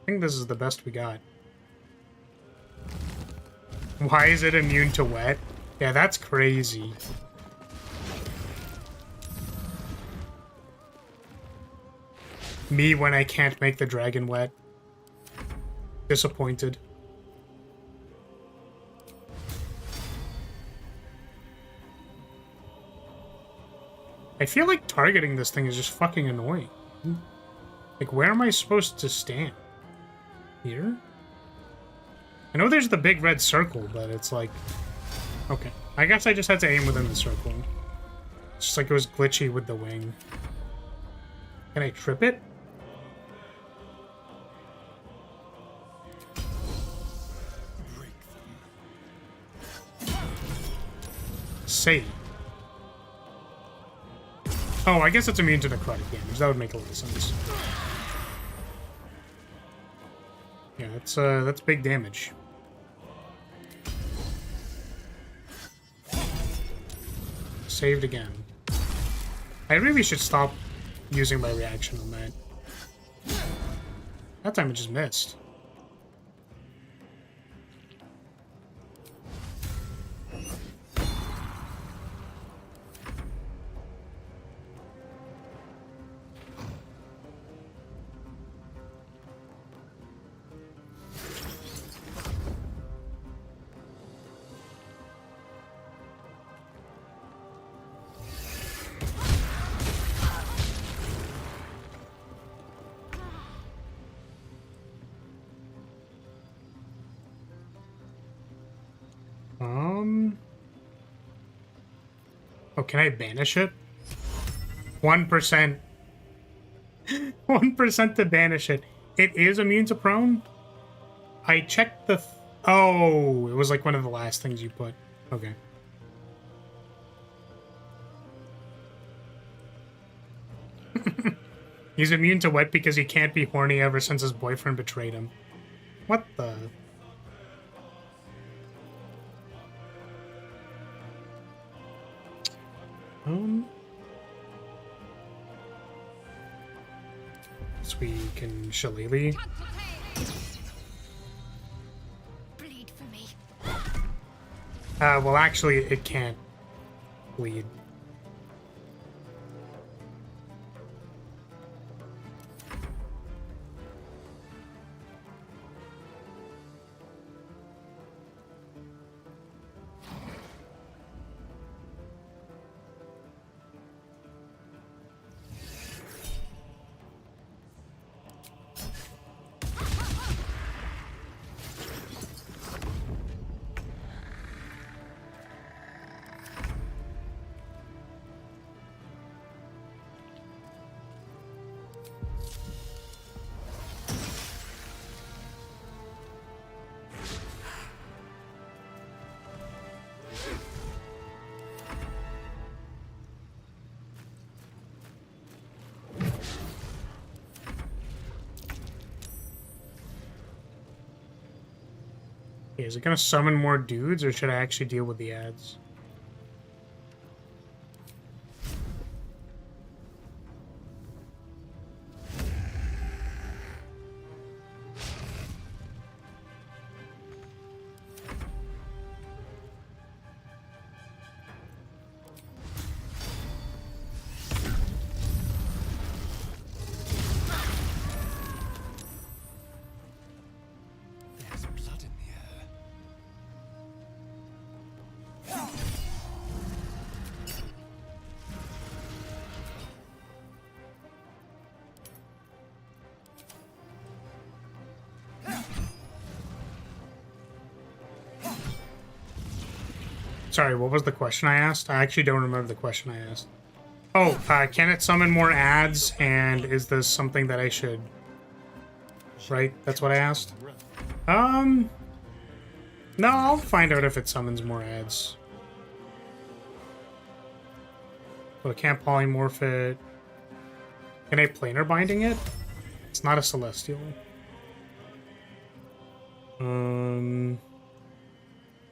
I think this is the best we got. Why is it immune to wet? Yeah, that's crazy. Me when I can't make the dragon wet. Disappointed. I feel like targeting this thing is just fucking annoying. Like, where am I supposed to stand? Here? I know there's the big red circle, but it's like... Okay. I guess I just had to aim within the circle. It's just like it was glitchy with the wing. Can I trip it? Save. Oh, I guess it's immune to necrotic damage. That would make a lot of sense. Yeah, that's big damage. Saved again. I really should stop using my reaction on that. That time it just missed. Oh, can I banish it? 1%. 1% to banish it. It is immune to prone? I checked the... Oh, it was like one of the last things you put. Okay. He's immune to wet because he can't be horny ever since his boyfriend betrayed him. What the... once we can shillelagh. Bleed for me. Well, actually, it can't bleed. Okay, is it gonna summon more dudes, or should I actually deal with the ads? There's blood in the air. Sorry, what was the question I asked? I actually don't remember the question I asked. Oh, can it summon more ads, and is this something that I should... Right, that's what I asked? No, I'll find out if it summons more ads. So I can't polymorph it. Can I planar binding it? It's not a celestial.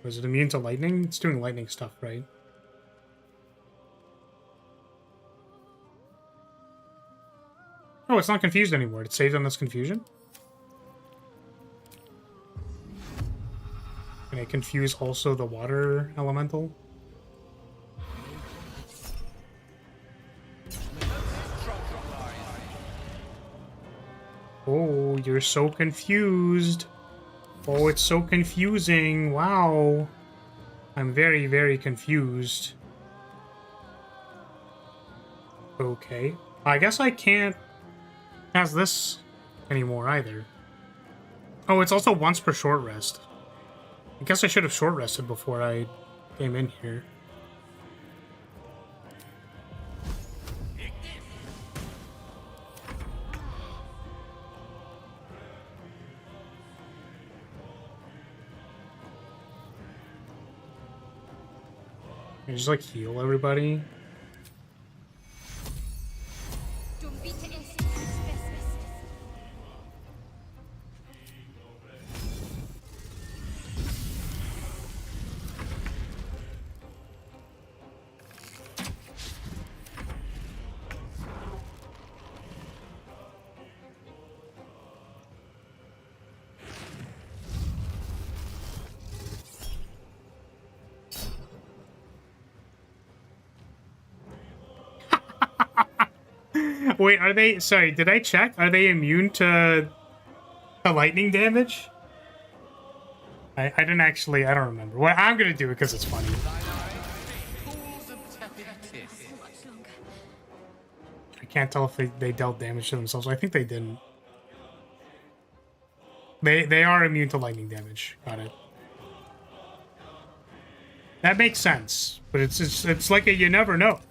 Was it immune to lightning? It's doing lightning stuff, right? Oh, it's not confused anymore. It saves on this confusion? Can I confuse also the water elemental? Oh, you're so confused. Oh, it's so confusing. Wow. I'm very, very confused. Okay. I guess I can't cast this anymore either. Oh, it's also once per short rest. I guess I should have short rested before I came in here. Can I just like heal everybody? Wait, are they... Sorry, did I check? Are they immune to lightning damage? I didn't actually... I don't remember. Well, I'm gonna do it because it's funny. I can't tell if they dealt damage to themselves. I think they didn't. They are immune to lightning damage. Got it. That makes sense. But it's like a you never know.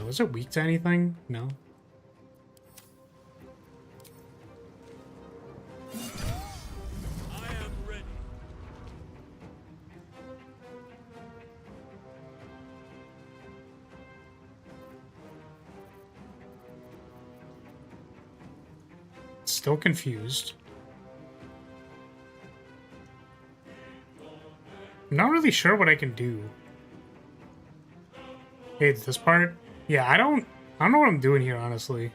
Was it weak to anything? No. I am ready. still confused. I'm not really sure what I can do. Hey, it's this part? Yeah, I don't know what I'm doing here, honestly.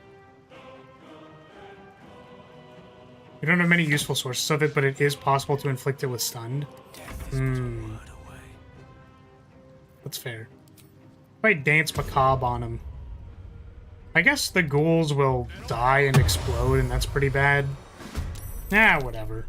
We don't have many useful sources of it, but it is possible to inflict it with stunned. That's fair. If I dance macabre on him. I guess the ghouls will die and explode, and that's pretty bad. Ah, whatever.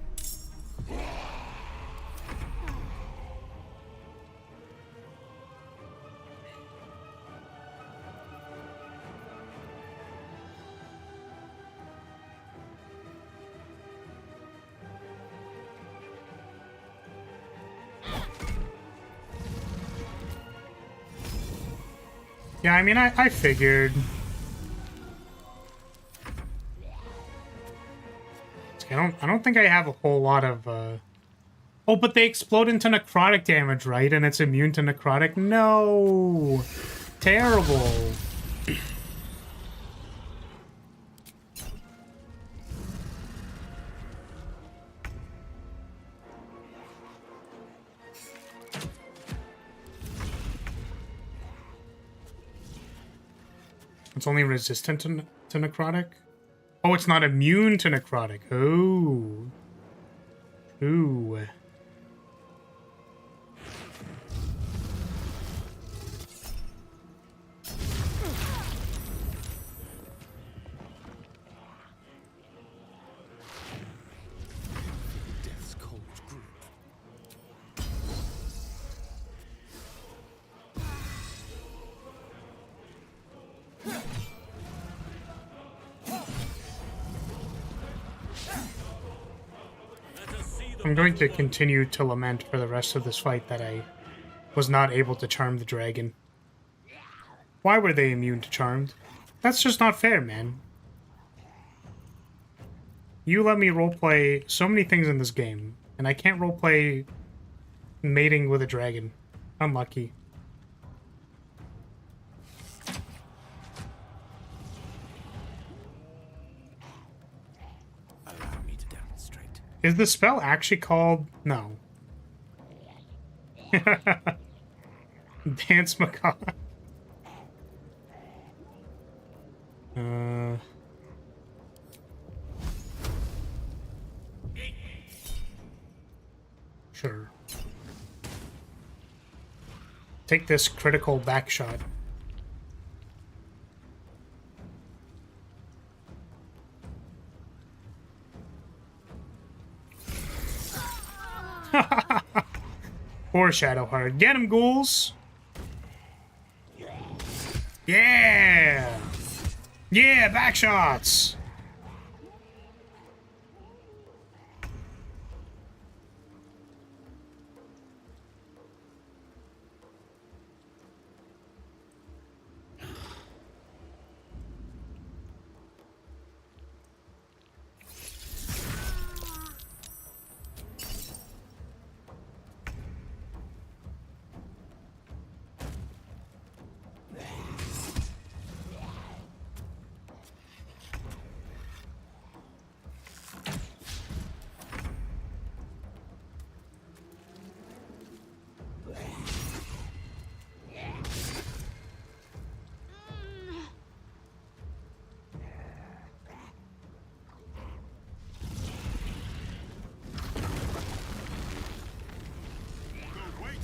Yeah, I mean, I figured. I don't think I have a whole lot of, Oh, but they explode into necrotic damage, right? And it's immune to necrotic? No! Terrible. It's only resistant to necrotic? Oh, it's not immune to necrotic. Oh. Ooh. Death's cold grip. I'm going to continue to lament for the rest of this fight that I was not able to charm the dragon. Why were they immune to charmed? That's just not fair, man. You let me roleplay so many things in this game, and I can't roleplay mating with a dragon. Unlucky. Allow me to demonstrate. Is the spell actually called... No. Dance macabre. Sure. Take this critical back shot. Poor Shadowheart. Get him, ghouls! Yeah! Yeah, back shots!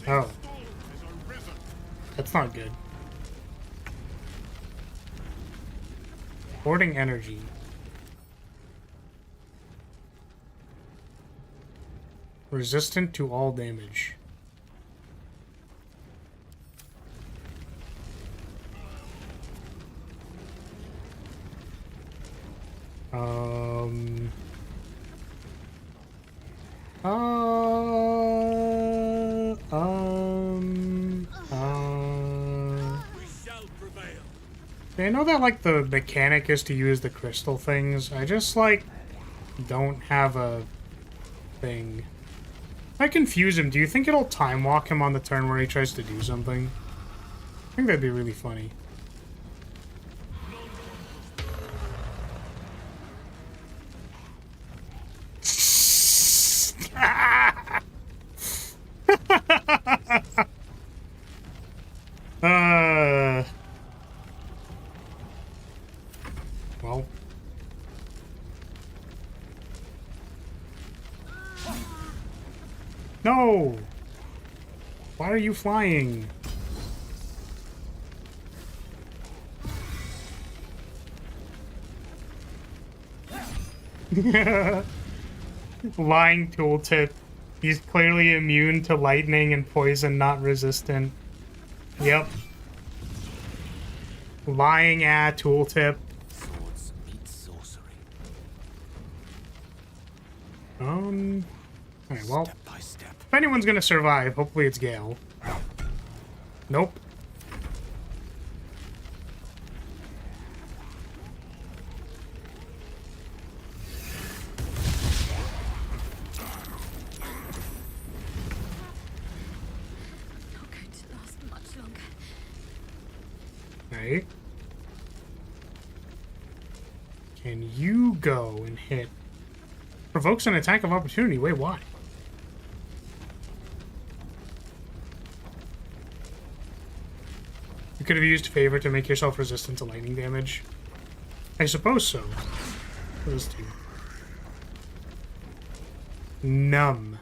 Oh. That's not good. Hoarding energy. Resistant to all damage. I know that, like, the mechanic is to use the crystal things. I just, like, don't have a thing. If I confuse him, do you think it'll time walk him on the turn where he tries to do something? I think that'd be really funny. well. No! Why are you flying? Lying tooltip. He's clearly immune to lightning and poison, not resistant. Yep. Lying tooltip. Swords meet sorcery. Alright, well. Step by step. If anyone's gonna survive, hopefully it's Gale. Nope. Not going to last much longer. Right. Can you go and hit? Provokes an attack of opportunity. Wait, why? You could have used favor to make yourself resistant to lightning damage. I suppose so. What does it do? Numb.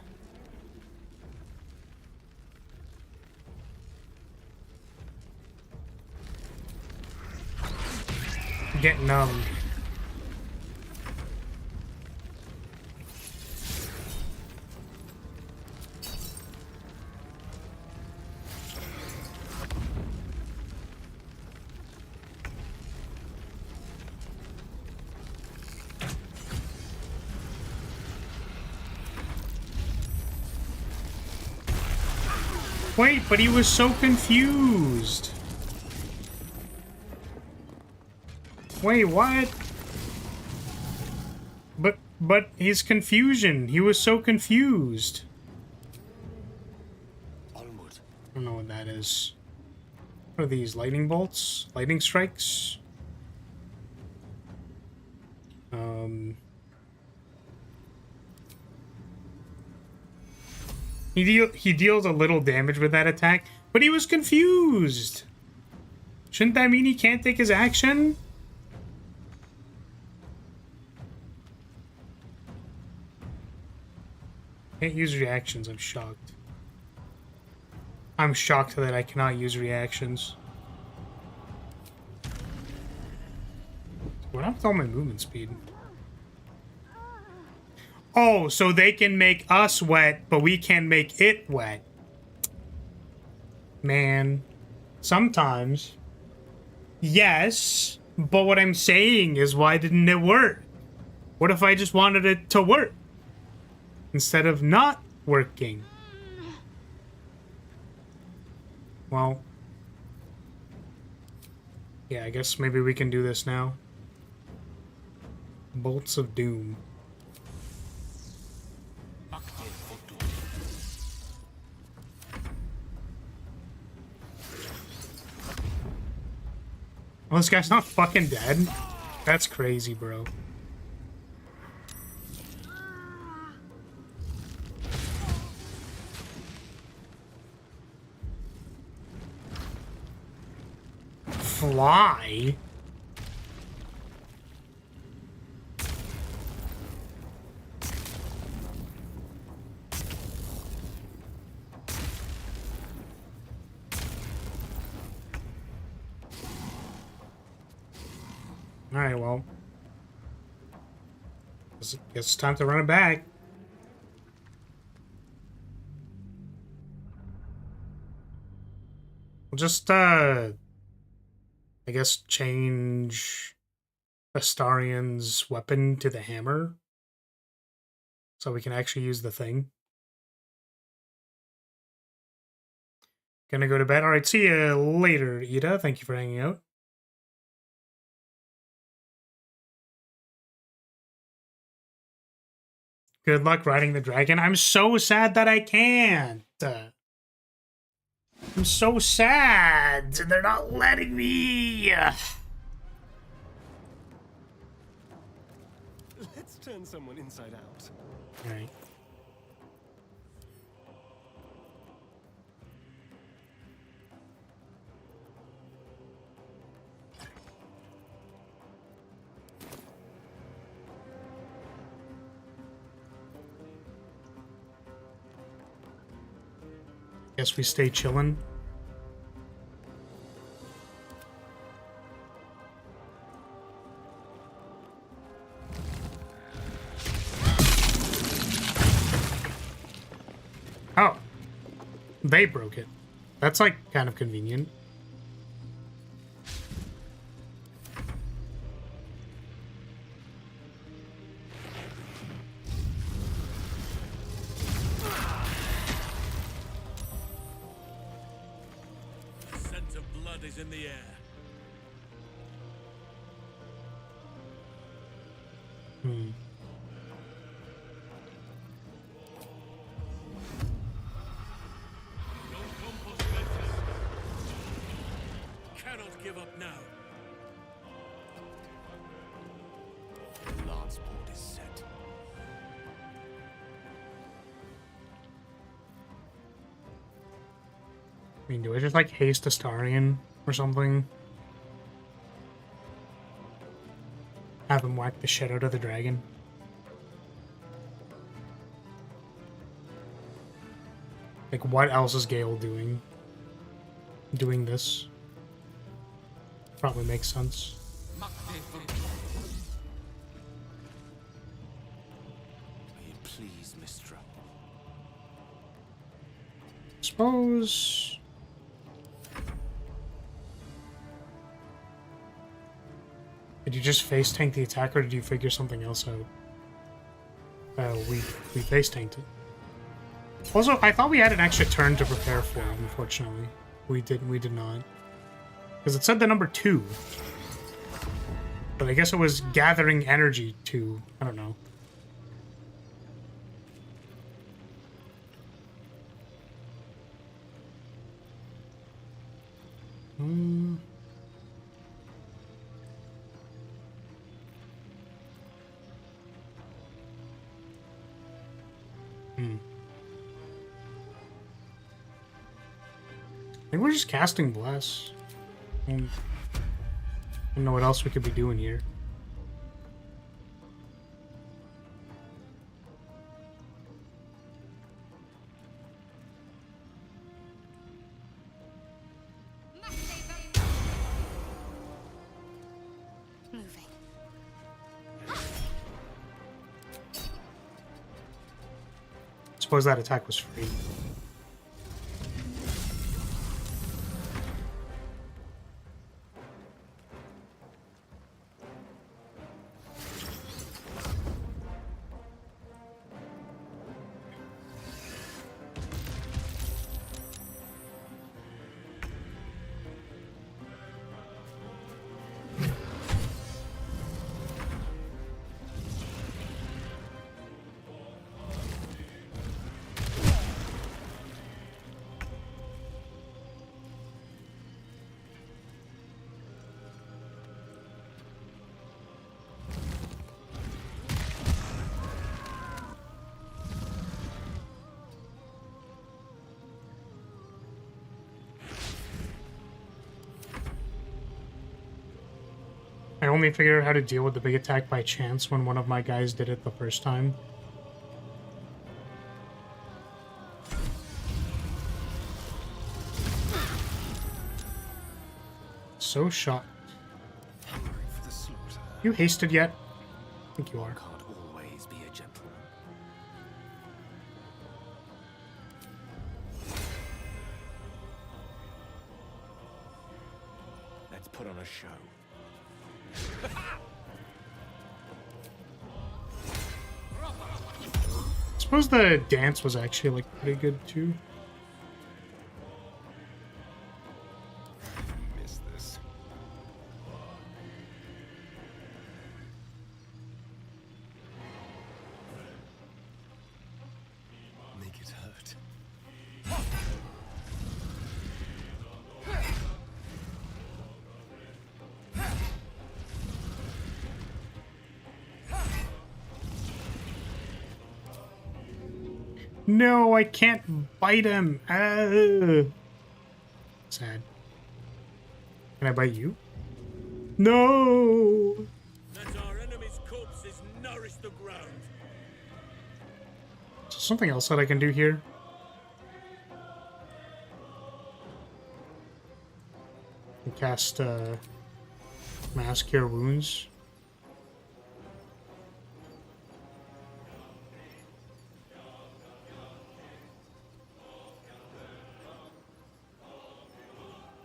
Get numbed. Wait, but he was so confused. Wait, what? But his confusion. He was so confused. Onward. I don't know what that is. What are these? Lightning bolts? Lightning strikes? He deals a little damage with that attack, but he was confused. Shouldn't that mean he can't take his action? Can't use reactions. I'm shocked. I'm shocked that I cannot use reactions. What happened to all my movement speed? Oh, so they can make us wet, but we can't make it wet. Man. Sometimes. Yes, but what I'm saying is, why didn't it work? What if I just wanted it to work? Instead of not working? Well. Yeah, I guess maybe we can do this now. Bolts of Doom. Oh, this guy's not fucking dead? That's crazy, bro. Fly? Alright, well. Guess it's time to run it back. We'll just, I guess change Astarion's weapon to the hammer. So we can actually use the thing. Gonna go to bed. Alright, see you later, Ida. Thank you for hanging out. Good luck riding the dragon. I'm so sad that I can't. I'm so sad. They're not letting me. Let's turn someone inside out. All right. Guess we stay chillin'. Oh. They broke it. That's, like, kind of convenient. The scent of blood is in the air. Hmm. Cannot give up now. The lance port is set. I mean, do I just, like, haste Astarion or something? Have him whack the shit out of the dragon? Like, what else is Gale doing? Doing this? Probably makes sense. May it please, Mistra. Suppose... Did you just face tank the attack, or did you figure something else out? We face tanked it. Also, I thought we had an extra turn to prepare for it, unfortunately. We did not. Because it said the number 2. But I guess it was gathering energy to, I don't know. Hmm. I think we're just casting Bless. I don't know what else we could be doing here. Moving. Suppose that attack was free. I only figured out how to deal with the big attack by chance when one of my guys did it the first time. So shocked. You hasted yet? I think you are. Can't always be a gentleman. Let's put on a show. I suppose the dance was actually like pretty good too. Miss this. Make it hurt. No, I can't bite him. Sad. Can I bite you? No. Let our enemy's corpses nourish the ground. Is there something else that I can do here? And cast Mass Cure Wounds.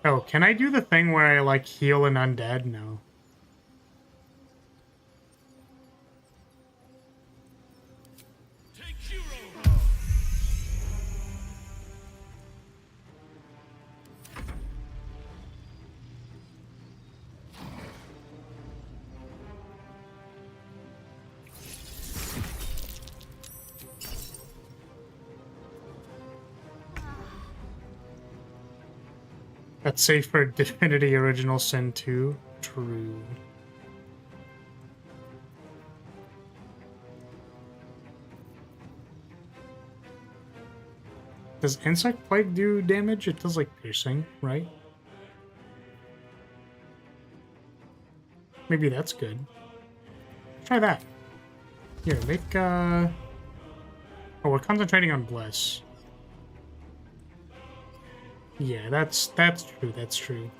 Oh, can I do the thing where I, like, heal an undead? No. That's safe for Divinity Original Sin 2. True. Does Insect Plague do damage? It does, like, piercing, right? Maybe that's good. Try that. Here, make, Oh, we're concentrating on Bless. Yeah, that's true, that's true.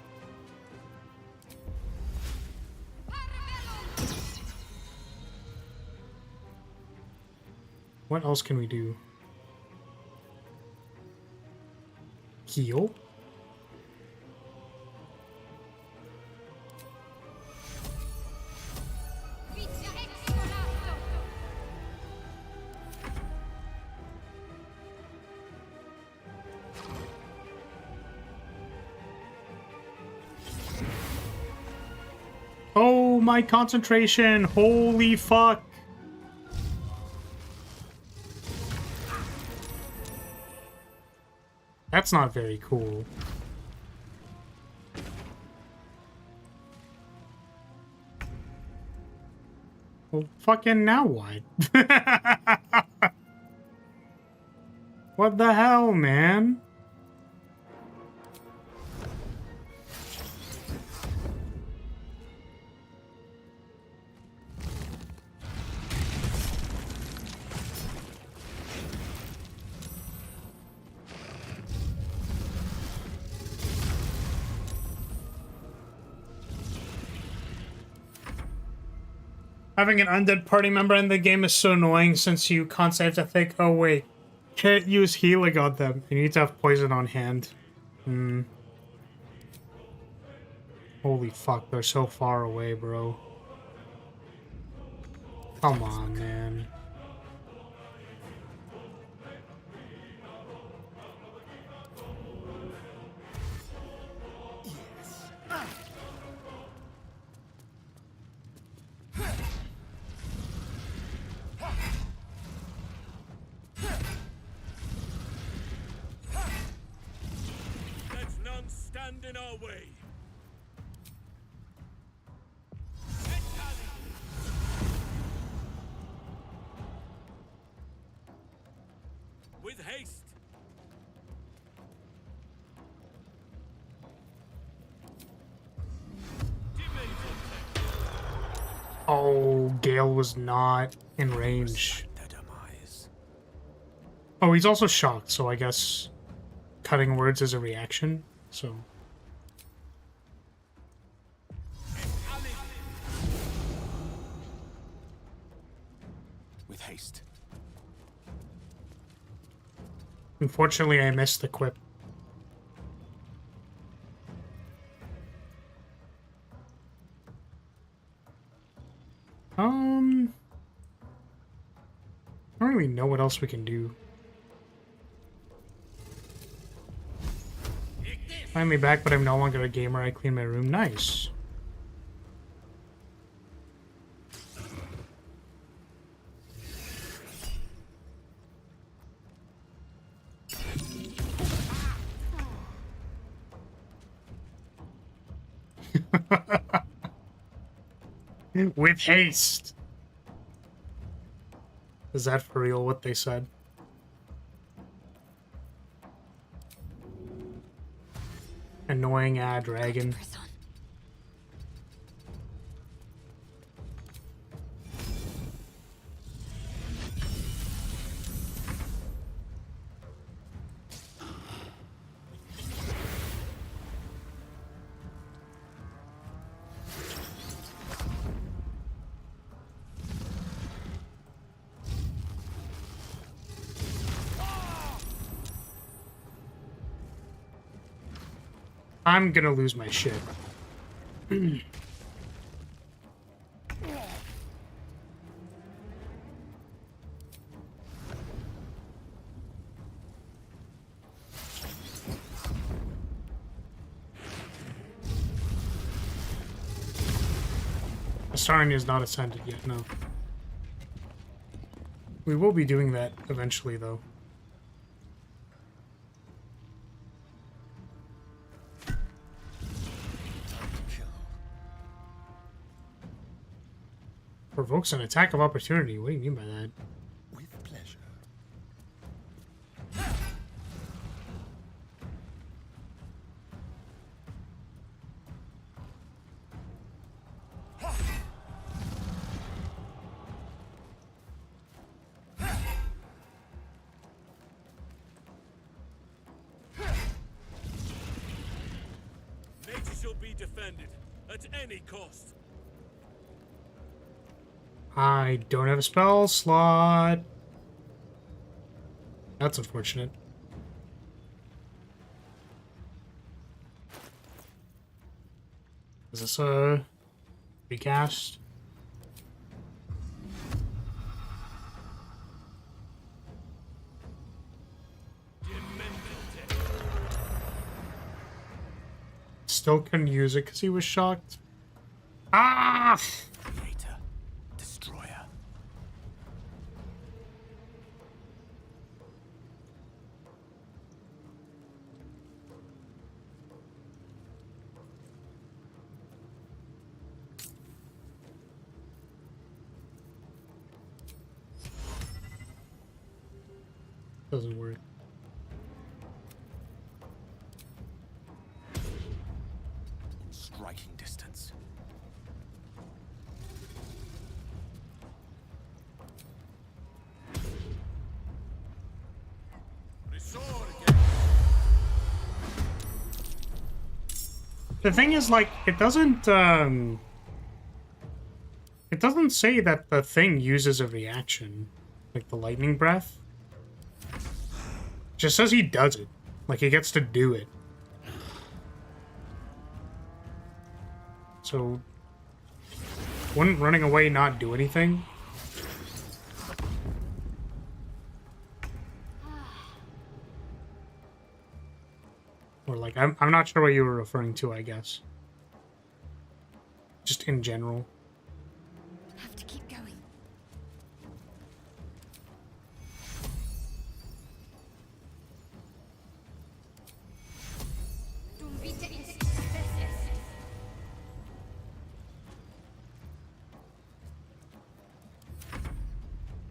What else can we do? Heal? Oh, my concentration! Holy fuck! That's not very cool. Well, fucking now what? What the hell, man? Having an undead party member in the game is so annoying since you constantly have to think, oh wait, can't use healing on them. You need to have poison on hand. Holy fuck, they're so far away, bro. Come on, man. Let none stand in our way. With haste. Oh, Gale was not in range. Oh, he's also shocked, so I guess cutting words is a reaction, so... With haste. Unfortunately, I missed the quip. I don't really know what else we can do. Finally back, but I'm no longer a gamer. I clean my room. Nice. With haste. Is that for real what they said? Annoying dragon. I'm gonna lose my shit. Astarion is not ascended yet, no. We will be doing that eventually, though. Provokes an attack of opportunity. What do you mean by that? With pleasure. Nature shall be defended at any cost. I don't have a spell slot. That's unfortunate. Is this a recast? Still couldn't use it because he was shocked. Ah! Creator, destroyer. Doesn't work. Striking distance. The thing is, like, it doesn't say that the thing uses a reaction, like the lightning breath. It just says he does it, like he gets to do it. So, wouldn't running away not do anything? Or like, I'm not sure what you were referring to, I guess. Just in general. Have to keep going.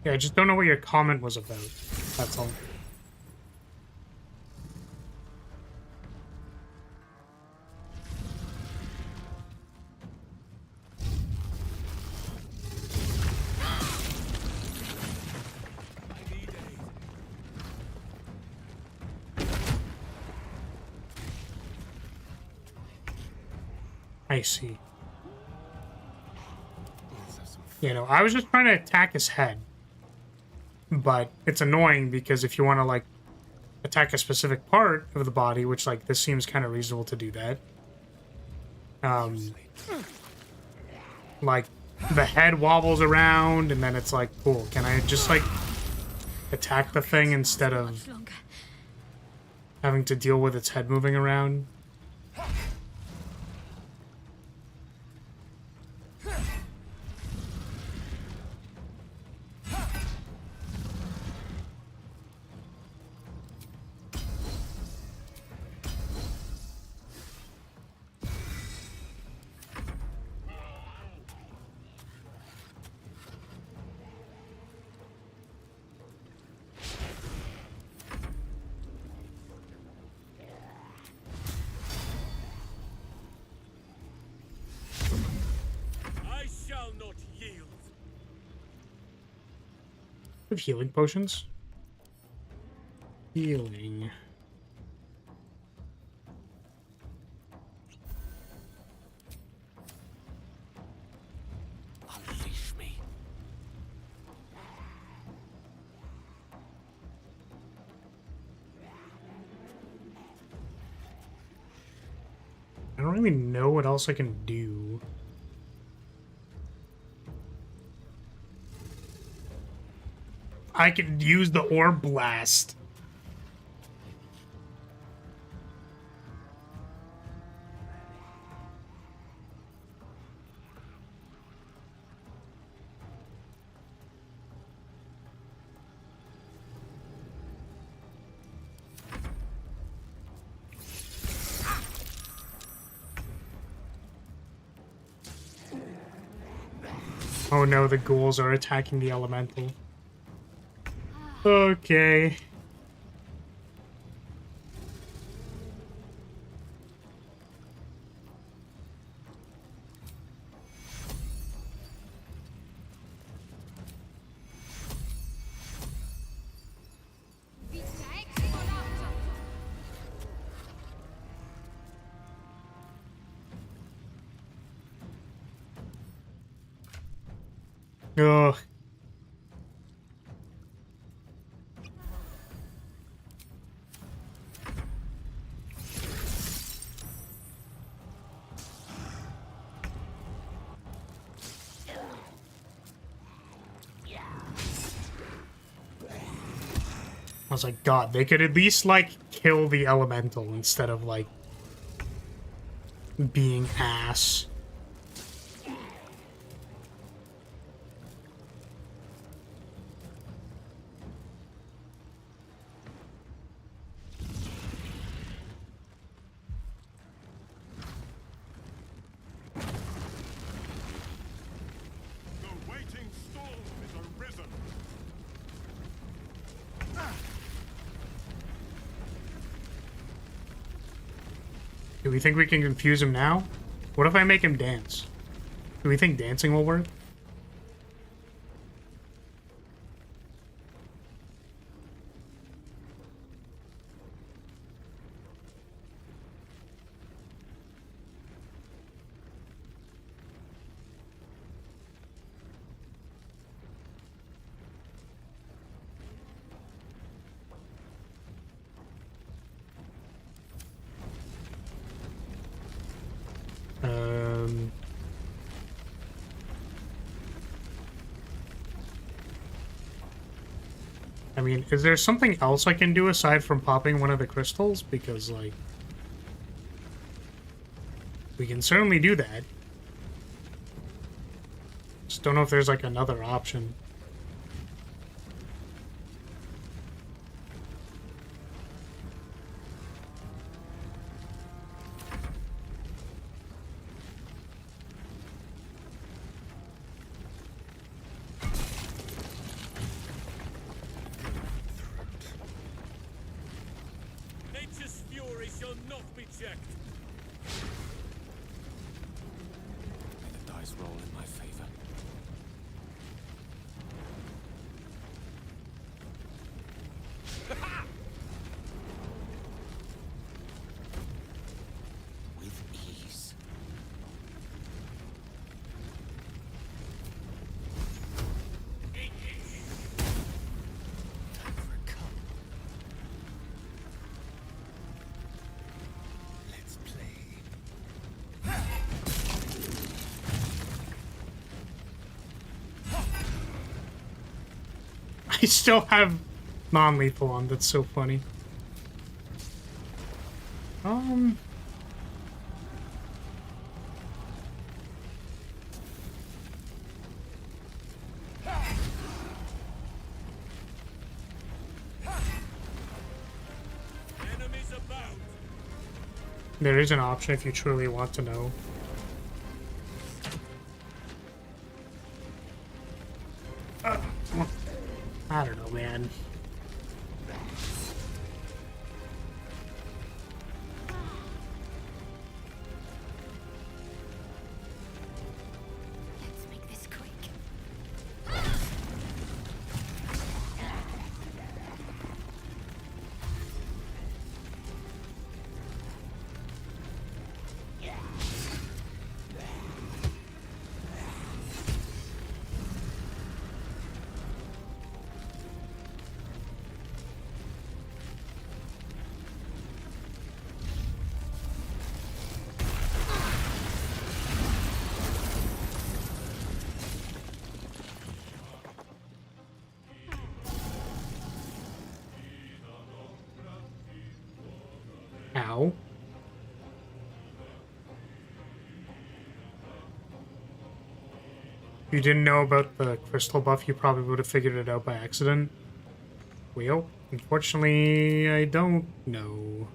Yeah, I just don't know what your comment was about. That's all. I see. You know, I was just trying to attack his head. But it's annoying because if you want to, like, attack a specific part of the body, which, like, this seems kind of reasonable to do that. Like, the head wobbles around, and then it's like, cool, can I just, like, attack the thing instead of having to deal with its head moving around? With healing potions? Healing. Unleash me. don't really know what else I can do. I can use the orb blast. Oh no, the ghouls are attacking the elemental. Okay. Ugh. I was like, God, they could at least, like, kill the elemental instead of, like, being ass. The waiting storm is arisen. Do we think we can confuse him now? What if I make him dance? Do we think dancing will work? I mean, is there something else I can do aside from popping one of the crystals? Because, like, we can certainly do that. Just don't know if there's, like, another option. Nature's fury shall not be checked. May the dice roll in my favor. With ease. Time for a cup. Let's play. I still have non-lethal on. That's so funny. Enemies about. There is an option if you truly want to know. I don't know, man. Let's make this quick. If you didn't know about the crystal buff, you probably would have figured it out by accident. Well, unfortunately, I don't know.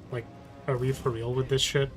Like, are we for real with this shit?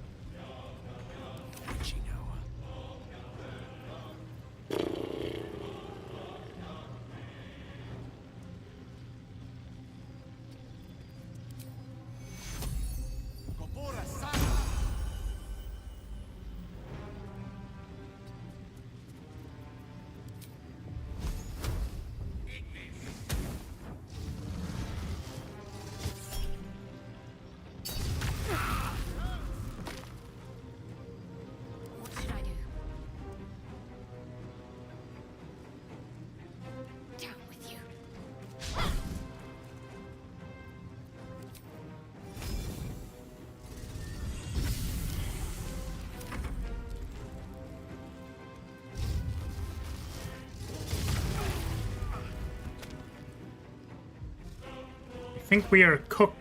I think we are cooked.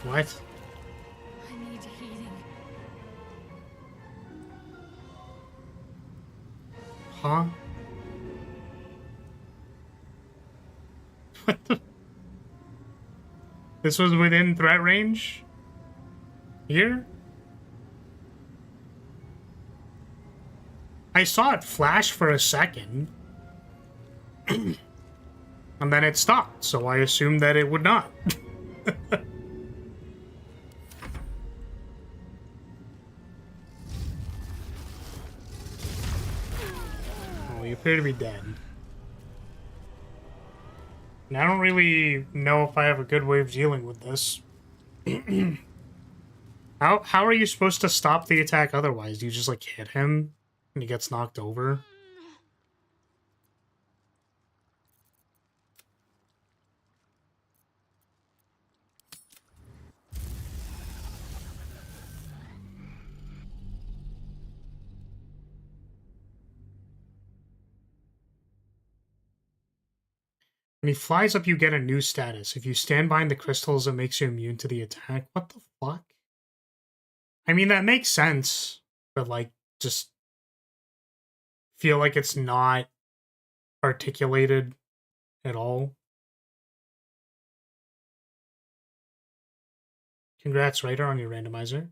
What? I need healing. Huh? What the? This was within threat range? Here? I saw it flash for a second. And then it stopped, so I assumed that it would not. Oh, you appear to be dead. And I don't really know if I have a good way of dealing with this. How are you supposed to stop the attack otherwise? Do you just like hit him and he gets knocked over? When he flies up, you get a new status. If you stand behind the crystals, it makes you immune to the attack. What the fuck? I mean, that makes sense, but like, just feel like it's not articulated at all. Congrats, writer, on your randomizer.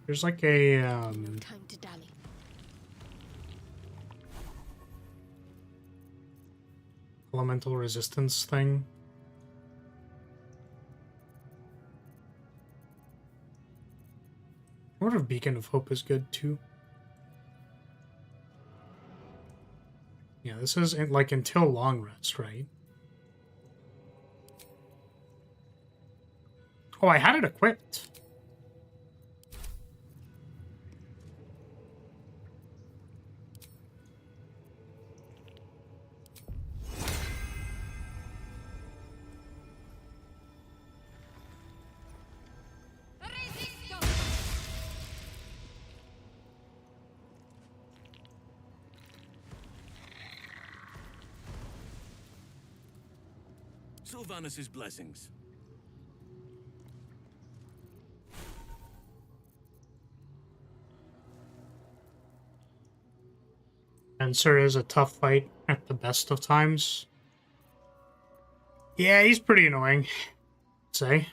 There's like a No time to dally. elemental resistance thing. I wonder if Beacon of Hope is good too. Yeah, this is like until long rest, right? Oh, I had it equipped. Sylvanus' blessings. Spencer is a tough fight at the best of times. Yeah, he's pretty annoying, I'd say.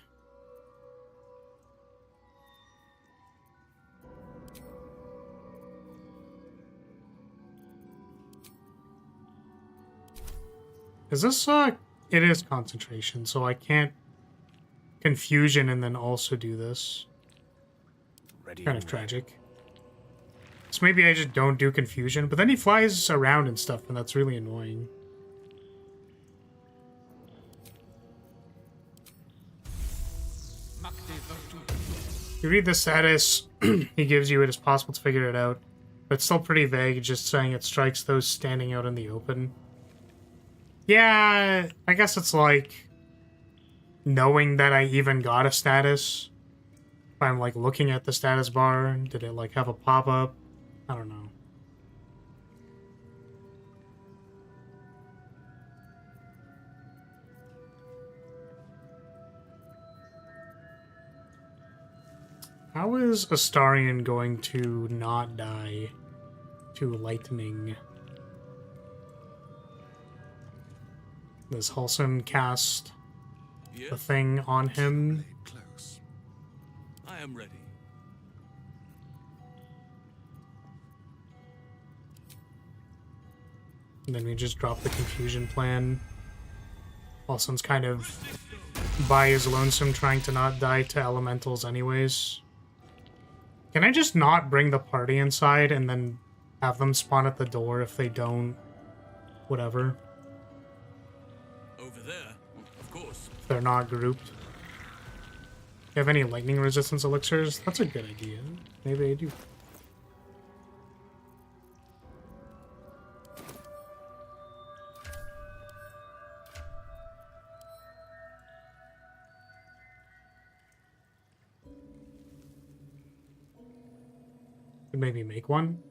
Is this, it is concentration, so I can't confusion and then also do this. Ready kind of tragic. So maybe I just don't do confusion, but then he flies around and stuff, and that's really annoying. You read the status he gives you, it is possible to figure it out, but it's still pretty vague, just saying it strikes those standing out in the open. Yeah, I guess it's like knowing that I even got a status. If I'm like looking at the status bar, did it like have a pop-up? I don't know. How is Astarion going to not die to lightning? Does Halsin cast the thing on him? Close. I am ready. And then we just drop the confusion plan. Halsin's kind of by his lonesome trying to not die to elementals anyways. Can I just not bring the party inside and then have them spawn at the door if they don't? Whatever. Over there, of course. If they're not grouped. Do you have any lightning resistance elixirs? That's a good idea. Maybe I do. Could maybe make one.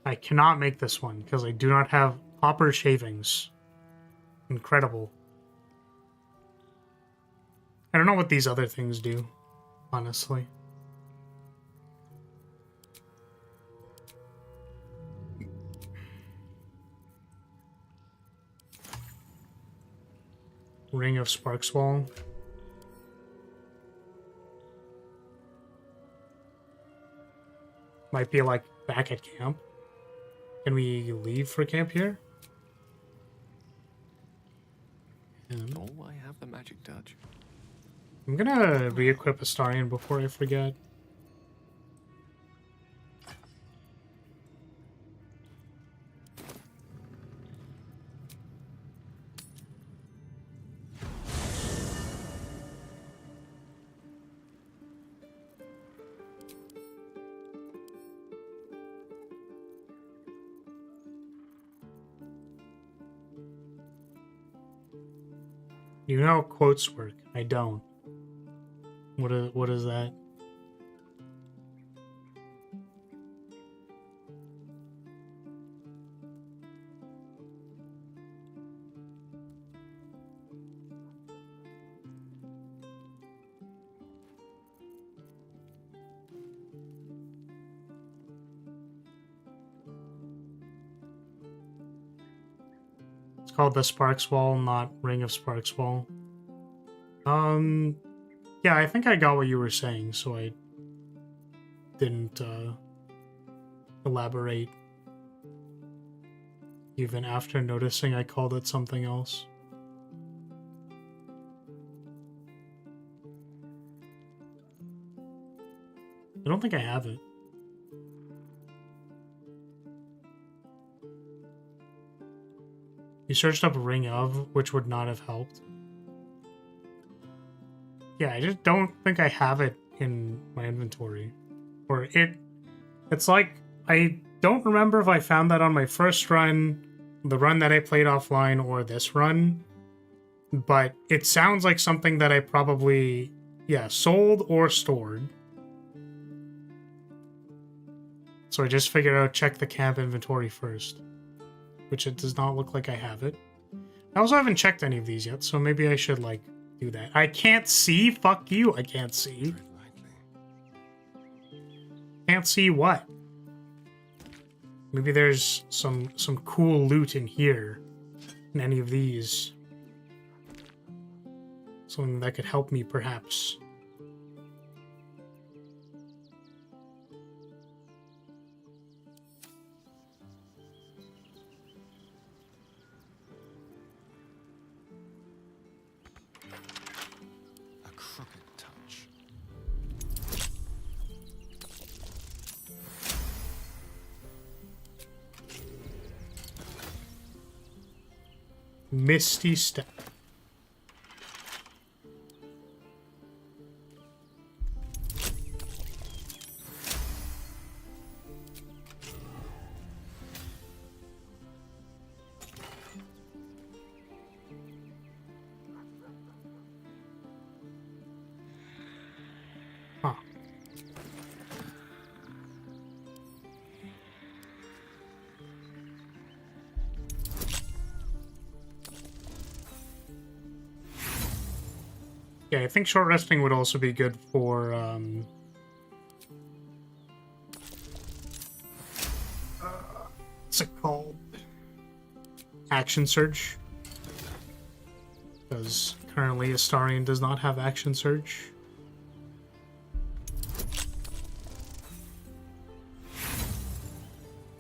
I cannot make this one because I do not have copper shavings. Incredible. I don't know what these other things do, honestly. Ring of Sparkswall. Might be like back at camp. Can we leave for camp here? Oh, I have the magic touch. I'm gonna re-equip Astarion before I forget. You know how quotes work. I don't. What is that? It's called the Sparkswall, not Ring of Sparkswall. Yeah, I think I got what you were saying, so I didn't elaborate. Even after noticing I called it something else. I don't think I have it. You searched up Ring of, which would not have helped. Yeah, I just don't think I have it in my inventory. Or it's like, I don't remember if I found that on my first run, the run that I played offline, or this run. But it sounds like something that I probably, Yeah, sold or stored. So I just figured out check the camp inventory first, which it does not look like I have it. I also haven't checked any of these yet, so maybe I should, like, do that. I can't see? Fuck you, I can't see. Can't see what? Maybe there's some cool loot in here, in any of these. Something that could help me, perhaps. A crooked touch. Misty Step. Huh. Yeah, I think short resting would also be good for, what's it called? Action Surge. Because currently Astarion does not have Action Surge.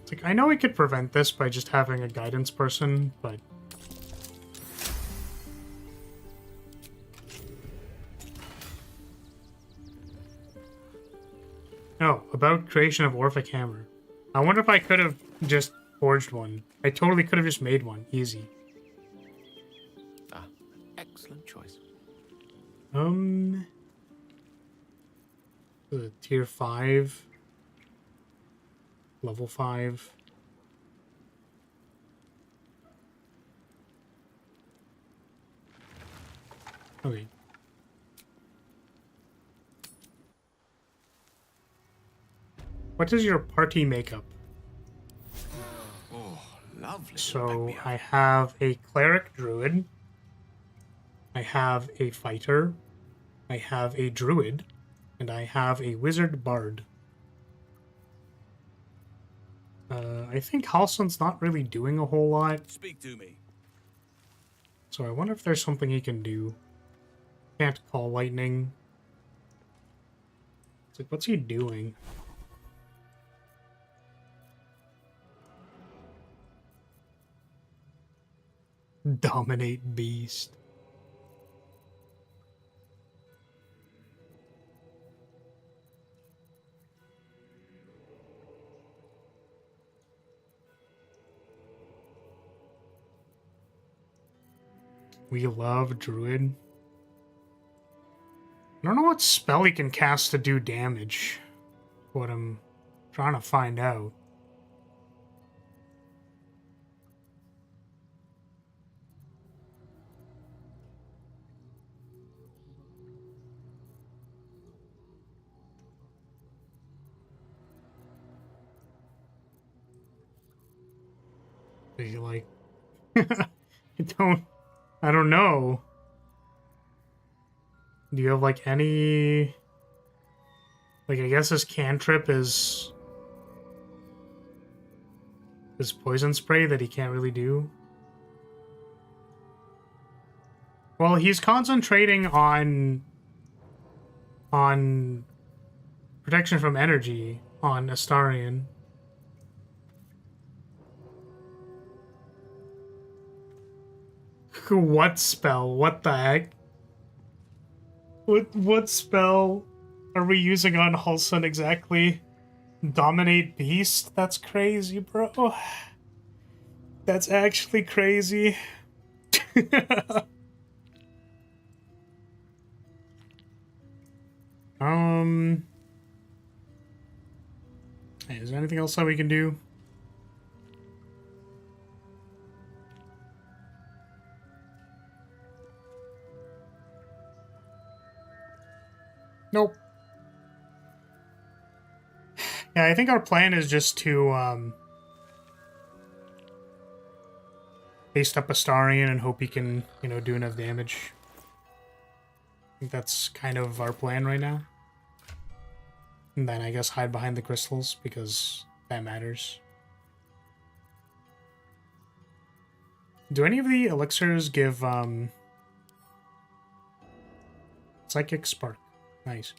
It's like, I know we could prevent this by just having a guidance person, but... Oh, about creation of Orphic Hammer. I wonder if I could have just forged one. I totally could have just made one. Easy. Ah, excellent choice. Tier 5. Level 5. Okay. What is your party makeup? Oh, lovely. So I have a cleric druid. I have a fighter. I have a druid. And I have a wizard bard. I think Halson's not really doing a whole lot. Speak to me. So I wonder if there's something he can do. Can't call lightning. It's like, what's he doing? Dominate beast. We love druid. I don't know what spell he can cast to do damage. What I'm trying to find out. Are you like... I don't know. Do you have like any... Like, I guess his cantrip is poison spray that he can't really do. Well, he's concentrating on protection from energy on Astarion. What spell? What the heck? What spell are we using on Halson exactly? Dominate Beast? That's crazy, bro. That's actually crazy. Hey, is there anything else that we can do? Nope. Yeah, I think our plan is just to haste up Astarion and hope he can, you know, do enough damage. I think that's kind of our plan right now. And then I guess hide behind the crystals because that matters. Do any of the elixirs give Psychic Spark? Nice.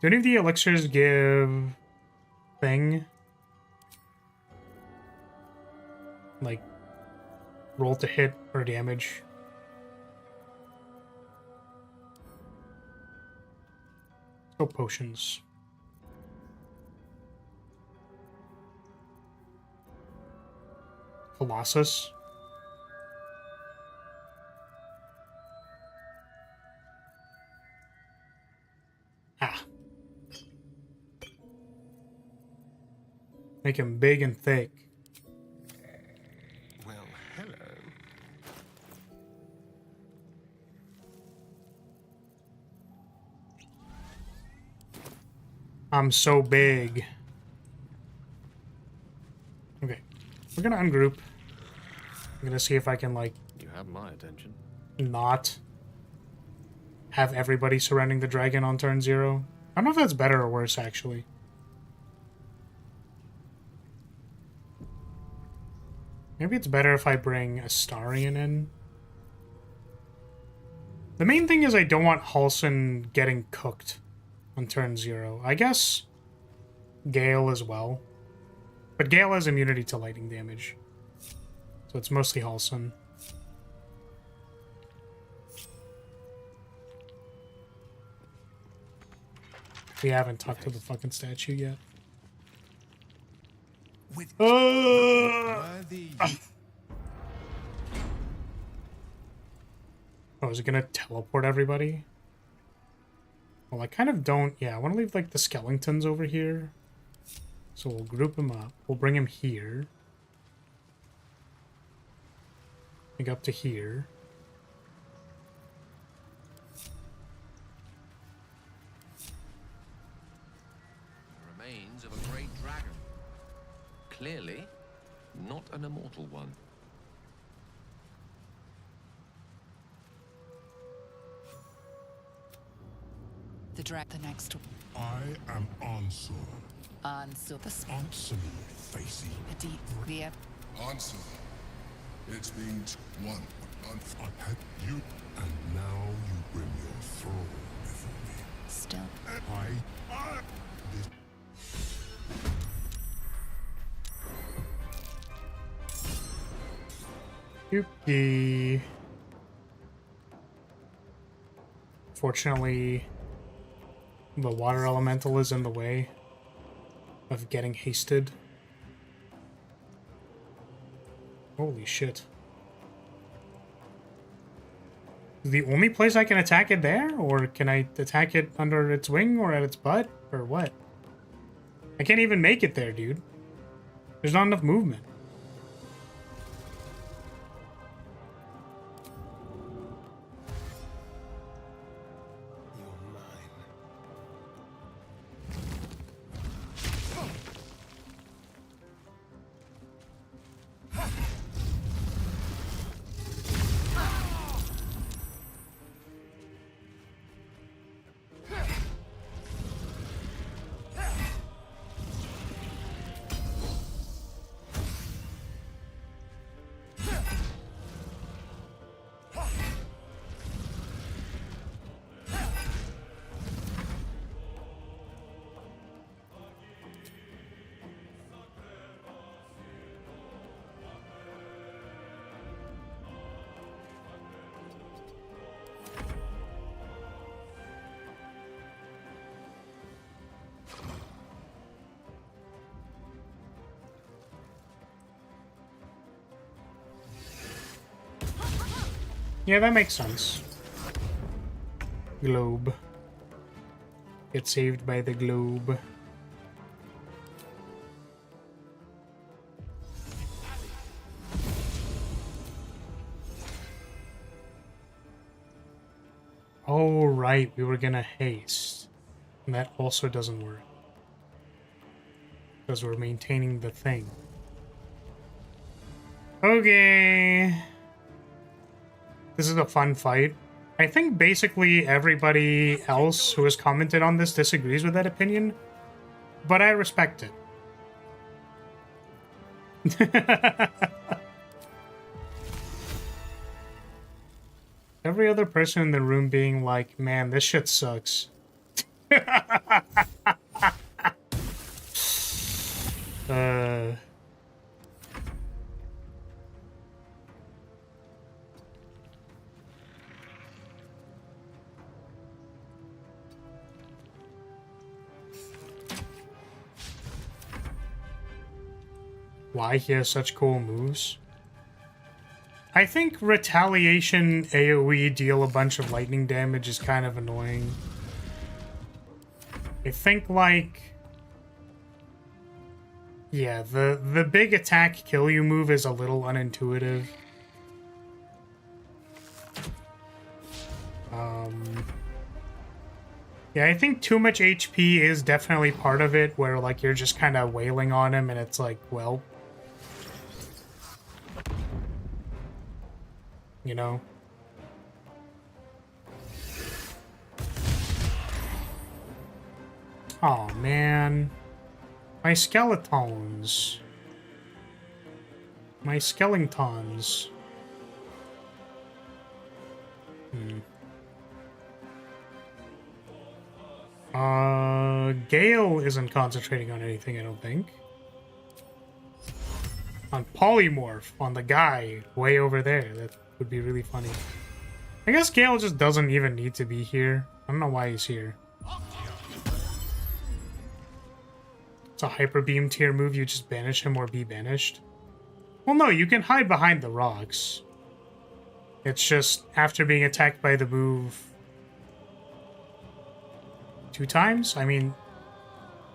Do any of the elixirs give thing? Like roll to hit or damage? Let's go potions. Colossus. Ah. Make him big and thick. Well, hello. I'm so big. Okay. We're gonna ungroup. I'm gonna see if I can, like... You have my attention. Not have everybody surrounding the dragon on turn 0. I don't know if that's better or worse, actually. Maybe it's better if I bring Astarion in. The main thing is I don't want Halsin getting cooked on turn 0. I guess Gale as well. But Gale has immunity to lightning damage. So it's mostly Halsin. We haven't talked to the fucking statue yet. Oh, is it gonna teleport everybody? Well, I kind of don't... Yeah, I want to leave, like, the skeletons over here. So we'll group them up. We'll bring him here. Like, up to here. The remains of a great dragon. Clearly, not an immortal one. The next one. I am Ansur. Answer the Answer me, Facey. the Answer. It's been one. I've had you, and now you bring your thrall before me. Still. Yuki. Fortunately, the water elemental is in the way of getting hasted. Holy shit. The only place I can attack it there? Or can I attack it under its wing or at its butt? Or what? I can't even make it there, dude. There's not enough movement. Yeah, that makes sense. Globe. Get saved by the globe. Oh, right. We were gonna haste. And that also doesn't work. Because we're maintaining the thing. Okay. This is a fun fight. I think basically everybody else who has commented on this disagrees with that opinion, but I respect it. Every other person in the room being like, man, this shit sucks. Why he has such cool moves? I think retaliation AoE deal a bunch of lightning damage is kind of annoying. I think, like... yeah, the big attack kill you move is a little unintuitive. Yeah, I think too much HP is definitely part of it, where, like, you're just kind of wailing on him and it's like, well... you know? Oh man. My skeletons. My skeletons. Gale isn't concentrating on anything, I don't think. On polymorph, on the guy way over there. That would be really funny. I guess Gale just doesn't even need to be here. I don't know why he's here. It's a hyper beam tier move, you just banish him or be banished. Well, no, you can hide behind the rocks. It's just after being attacked by the move 2 times? I mean,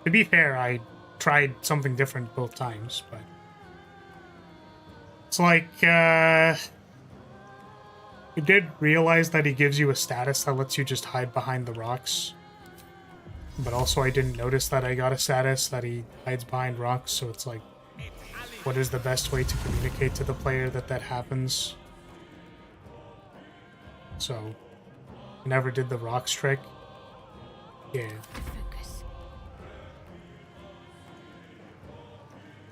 to be fair, I tried something different both times, but... it's like, I did realize that he gives you a status that lets you just hide behind the rocks. But also I didn't notice that I got a status that he hides behind rocks, so it's like, what is the best way to communicate to the player that that happens? So, I never did the rocks trick. Yeah.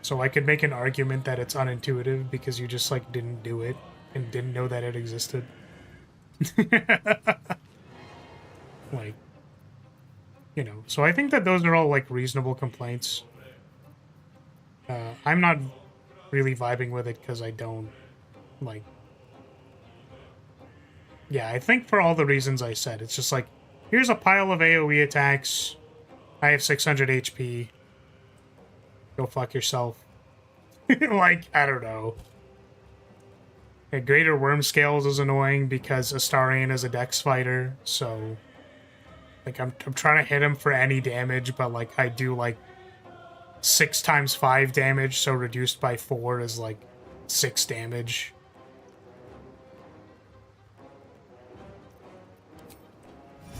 So I could make an argument that it's unintuitive because you just, like, didn't do it and didn't know that it existed. Like, you know, so I think that those are all, like, reasonable complaints. I'm not really vibing with it because I don't, like... yeah, I think for all the reasons I said, it's just like, here's a pile of AoE attacks. I have 600 HP. Go fuck yourself. Like, I don't know. Yeah, Greater Worm Scales is annoying because Astarion is a dex fighter, so... like, I'm trying to hit him for any damage, but, like, I do, like, 6 times 5 damage, so reduced by 4 is, like, 6 damage.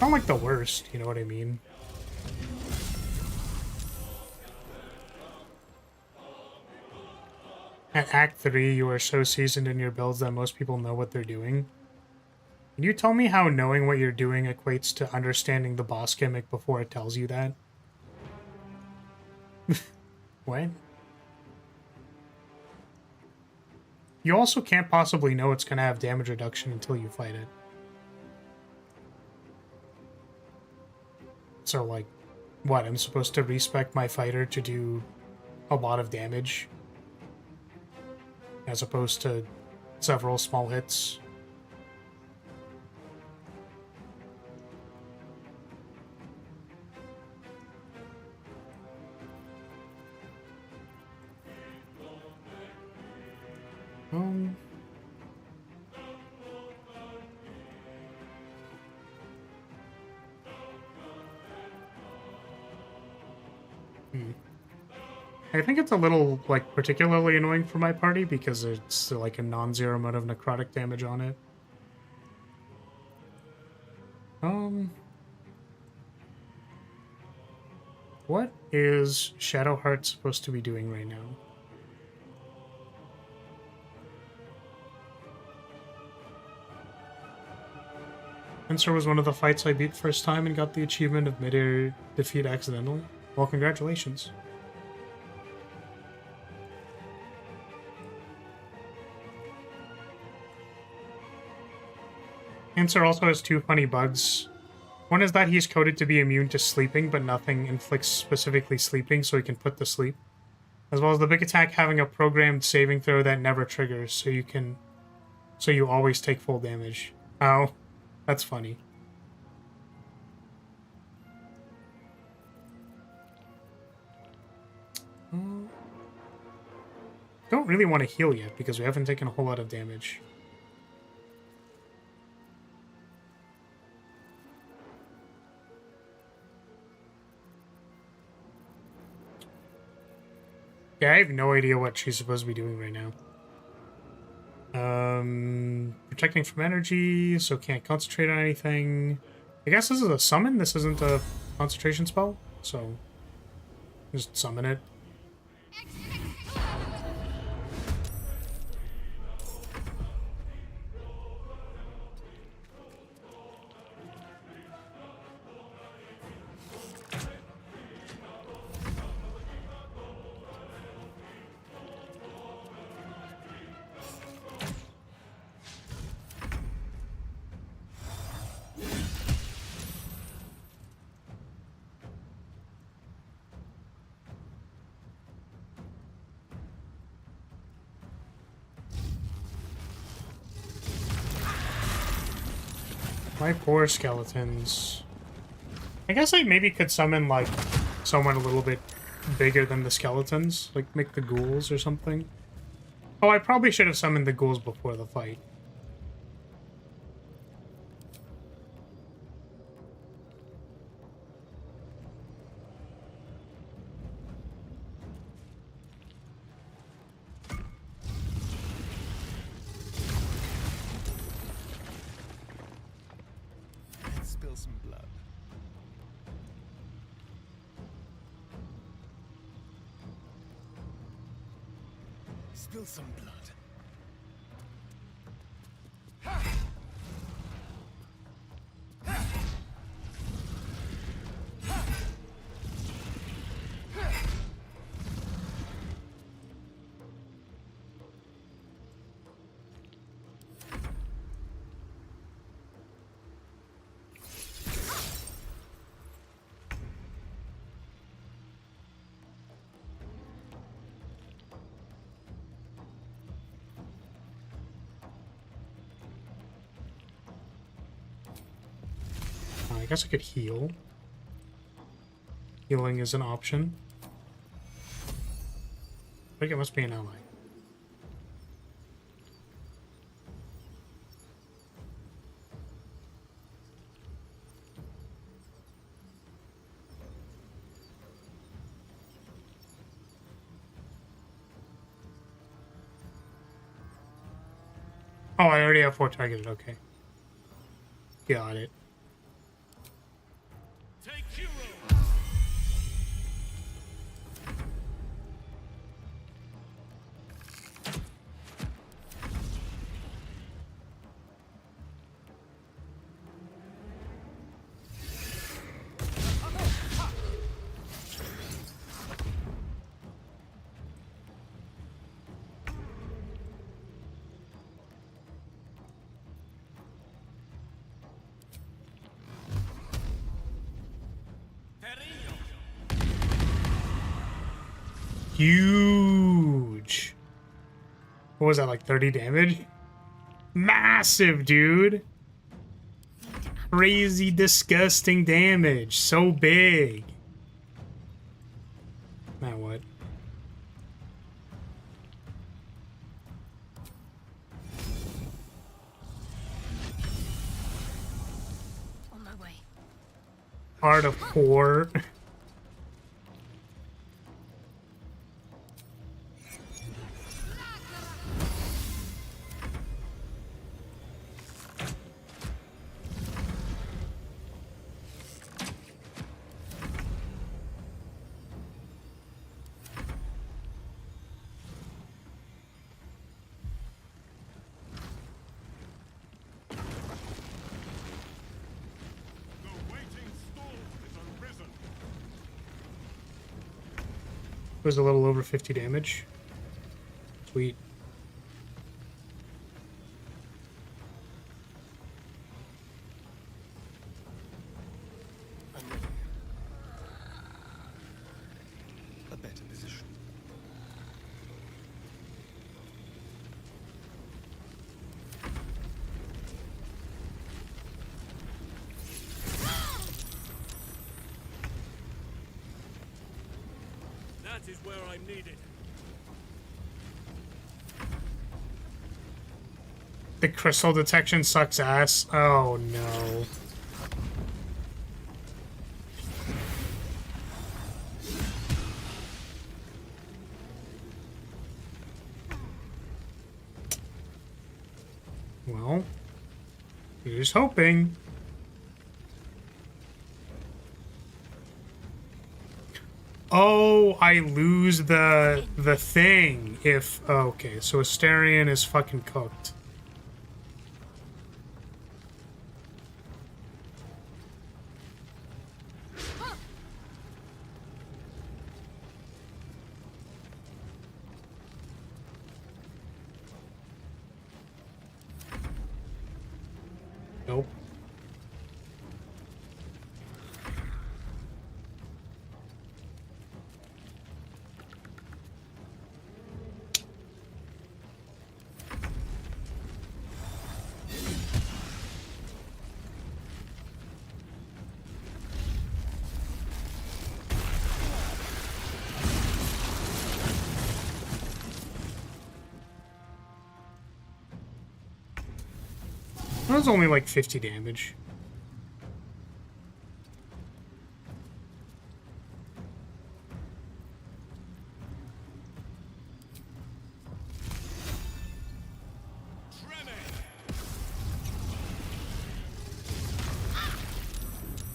Not, like, the worst, you know what I mean? At Act 3, you are so seasoned in your builds that most people know what they're doing. Can you tell me how knowing what you're doing equates to understanding the boss gimmick before it tells you that? What? You also can't possibly know it's going to have damage reduction until you fight it. So, like, what? I'm supposed to respec my fighter to do a lot of damage? As opposed to several small hits? I think it's a little, like, particularly annoying for my party because it's, like, a non-zero amount of necrotic damage on it. What is Shadowheart supposed to be doing right now? Answer was one of the fights I beat first time and got the achievement of midair defeat accidentally. Well, congratulations. Answer also has two funny bugs. One is that he's coded to be immune to sleeping, but nothing inflicts specifically sleeping, so he can put to sleep. As well as the big attack having a programmed saving throw that never triggers, so you always take full damage. Oh, that's funny. Don't really want to heal yet because we haven't taken a whole lot of damage. Yeah, I have no idea what she's supposed to be doing right now. Protecting from energy, so can't concentrate on anything. I guess this is a summon, this isn't a concentration spell, so just summon it. My poor skeletons. I guess I maybe could summon, like, someone a little bit bigger than the skeletons. Like, make the ghouls or something. Oh, I probably should have summoned the ghouls before the fight. Spill some blood. Spill some blood. I guess I could heal. Healing is an option. I think it must be an ally. Oh, I already have 4 targeted, okay. Got it. Huge. What was that, like 30 damage? Massive, dude. Crazy, disgusting damage. So big. Now what? On my way. Art of War. Was a little over 50 damage. Sweet. I'm ready. A better position. That is where I'm needed. The crystal detection sucks ass. Oh no. Well, here's hoping. Oh, I lose the thing if okay, so Asterion is fucking cooked. Nope. That was only like 50 damage.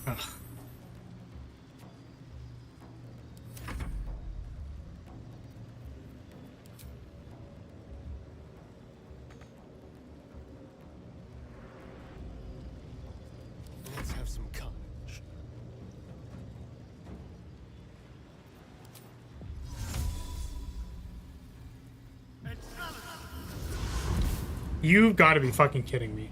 Ugh. Let's have some carnage. You've got to be fucking kidding me.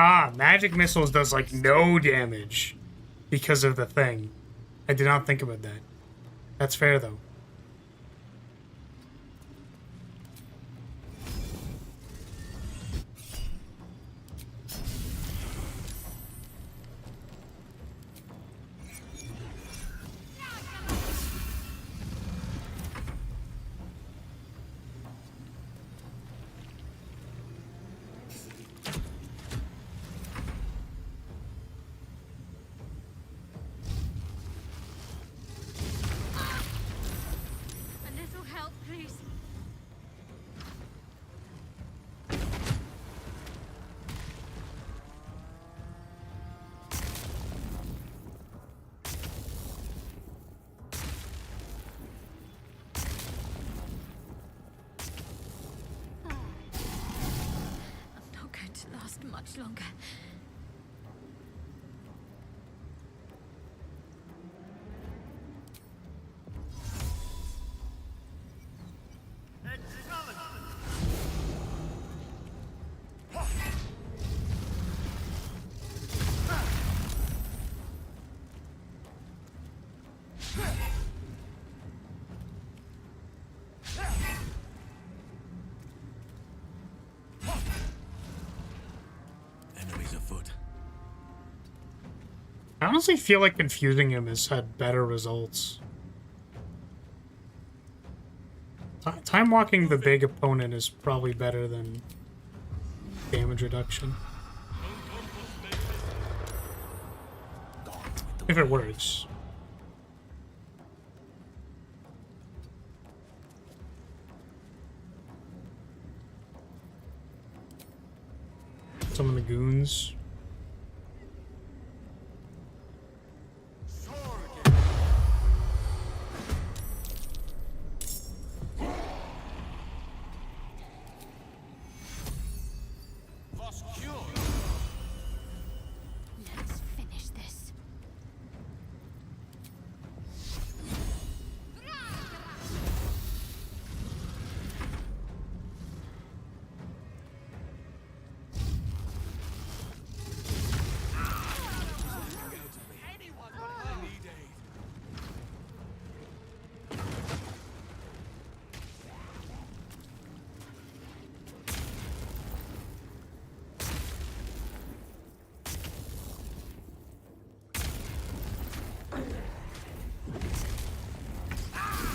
Ah, magic missiles does like no damage because of the thing. I did not think about that. That's fair though. A little help, please. I'm not going to last much longer. Enemies afoot. I honestly feel like confusing him has had better results. Time walking the big opponent is probably better than damage reduction. If it works. Some of the goons. Let's finish this.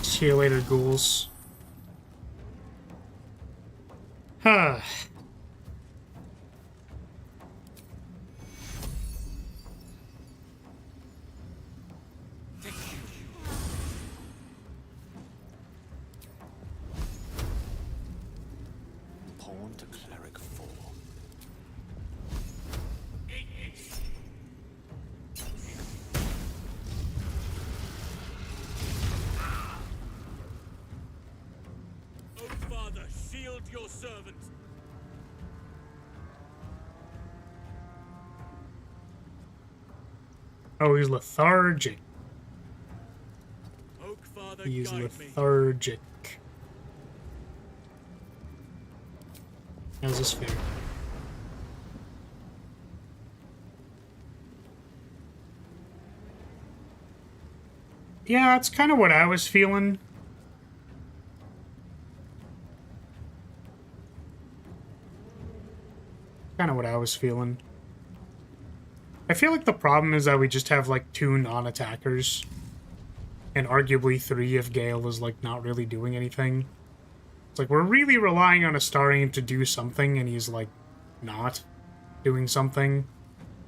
See you later, ghouls. Huh. Pawn to cleric 4. Oh, Father, shield your servant. Oh, he's lethargic. Oak Father, He's guide me. lethargic. How's this fair? Yeah, that's kind of what I was feeling. Kind of what I was feeling. I feel like the problem is that we just have like 2 non-attackers. And arguably 3 if Gale is like not really doing anything. It's like we're really relying on Astarion to do something and he's like not doing something.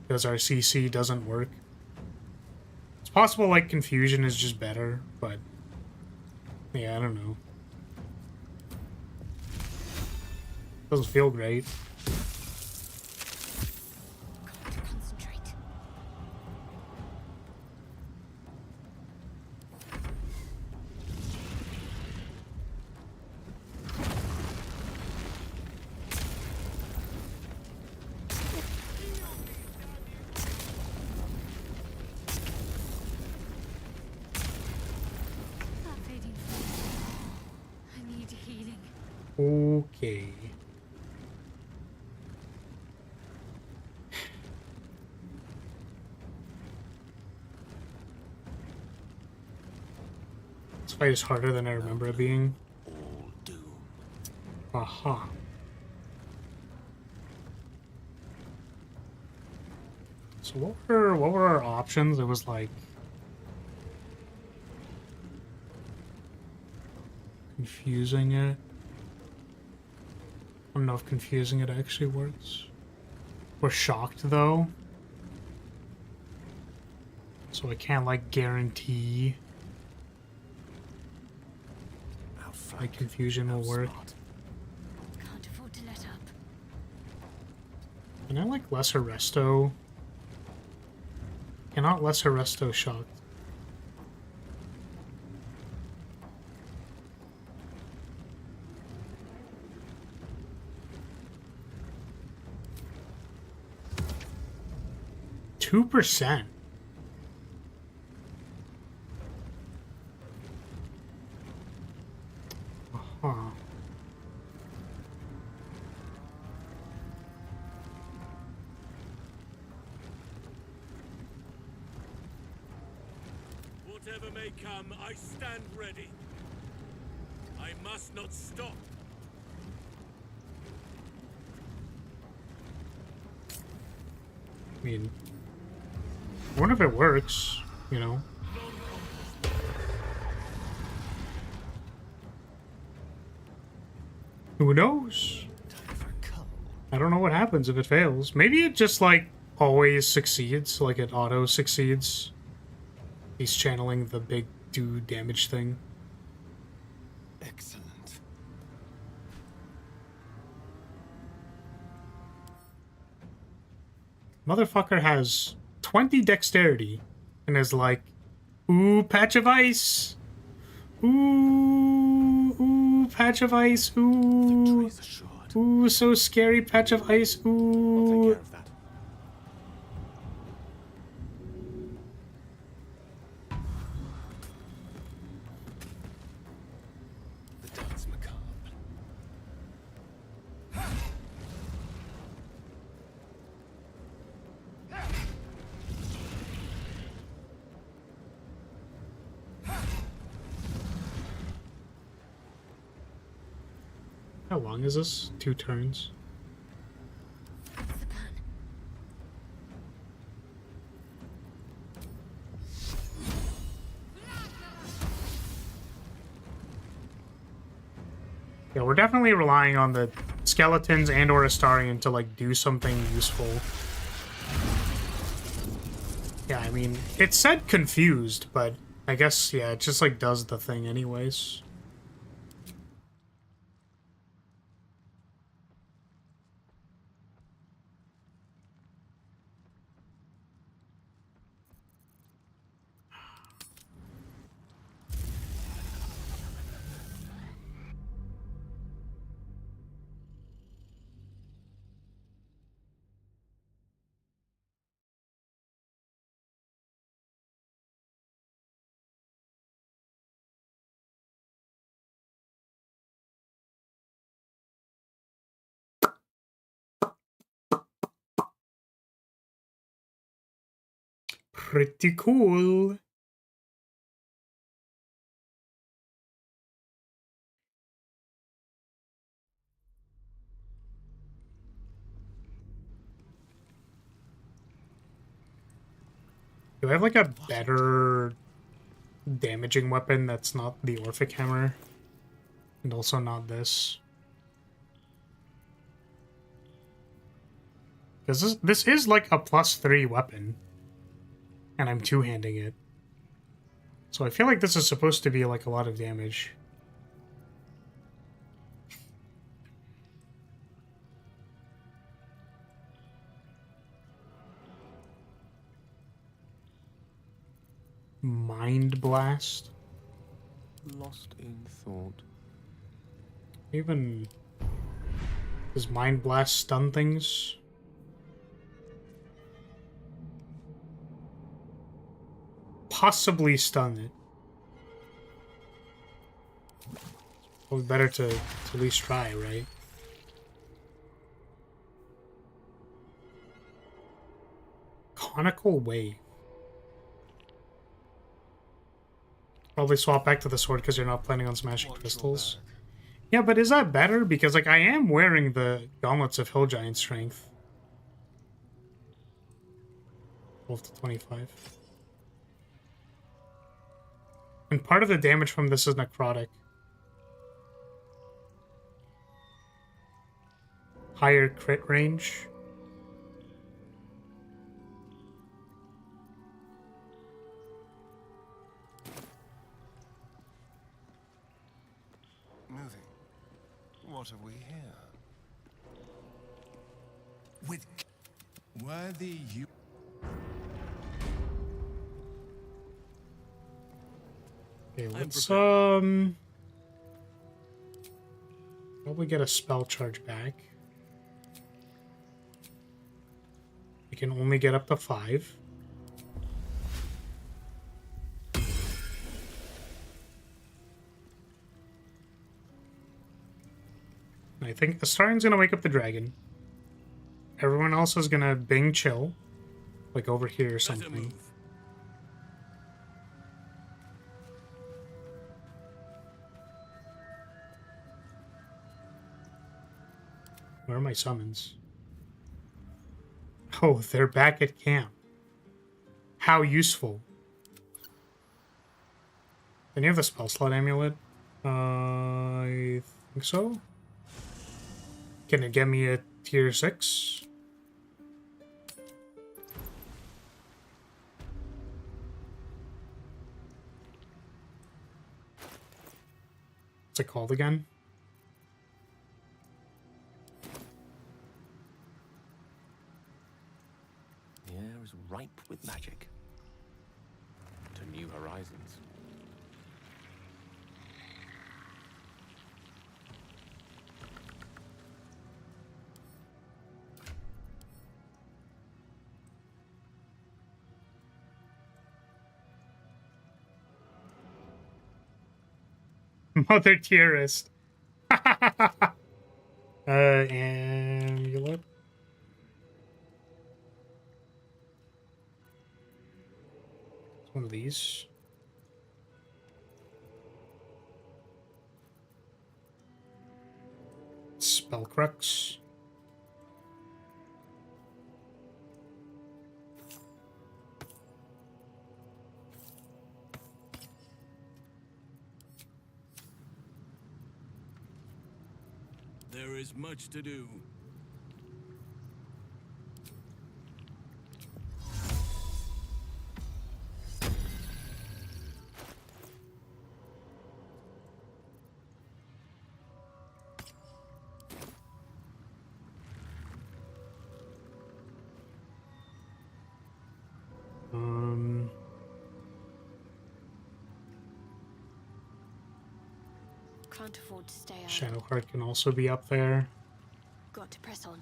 Because our CC doesn't work. It's possible like Confusion is just better, but yeah, I don't know. Doesn't feel great. I need healing. Okay. This fight is harder than I remember it being. Aha. So what were our options? It was like confusing it. I don't know if confusing it actually works. We're shocked though. So I can't like guarantee like confusion will work. Can't afford to let up. Can I like lesser resto? Cannot lesser resto shocked. %. Uh-huh. Whatever may come, I stand ready. I must not stop. I mean, I wonder if it works, you know? Who knows? I don't know what happens if it fails. Maybe it just, like, always succeeds, like it auto succeeds. He's channeling the big do damage thing. Excellent. Motherfucker has 20 dexterity and is like, ooh, patch of ice. Ooh, patch of ice. Ooh, ooh, so scary, patch of ice. Ooh. How long is this? 2 turns. Yeah, we're definitely relying on the skeletons and or Astarion to like do something useful. Yeah, I mean, it said confused, but I guess, yeah, it just like does the thing anyways. Pretty cool. Do I have like a better damaging weapon that's not the Orphic Hammer? And also not this? Because this is like a +3 weapon. And I'm two-handing it. So I feel like this is supposed to be like a lot of damage. Mind Blast. Lost in thought. Even does Mind Blast stun things? Possibly stun it. Probably better to at least try, right? Conical Wave. Probably swap back to the sword because you're not planning on smashing crystals. Yeah, but is that better? Because, like, I am wearing the Gauntlets of Hill Giant Strength. 12 to 25. And part of the damage from this is necrotic. Higher crit range. Moving. What have we here? With worthy you. Okay, let's probably get a spell charge back. We can only get up to 5. I think the Astarion's gonna wake up the dragon. Everyone else is gonna bing chill. Like over here or something. Where are my summons? Oh, they're back at camp. How useful. Then you have the spell slot amulet. I think so. Can it get me a tier 6? What's it called again? with magic. To new horizons. Mother Dearest. Amulet. It's one of these. Spellcrux. There is much to do. Can't afford to stay out. Shadowheart can also be up there. Got to press on.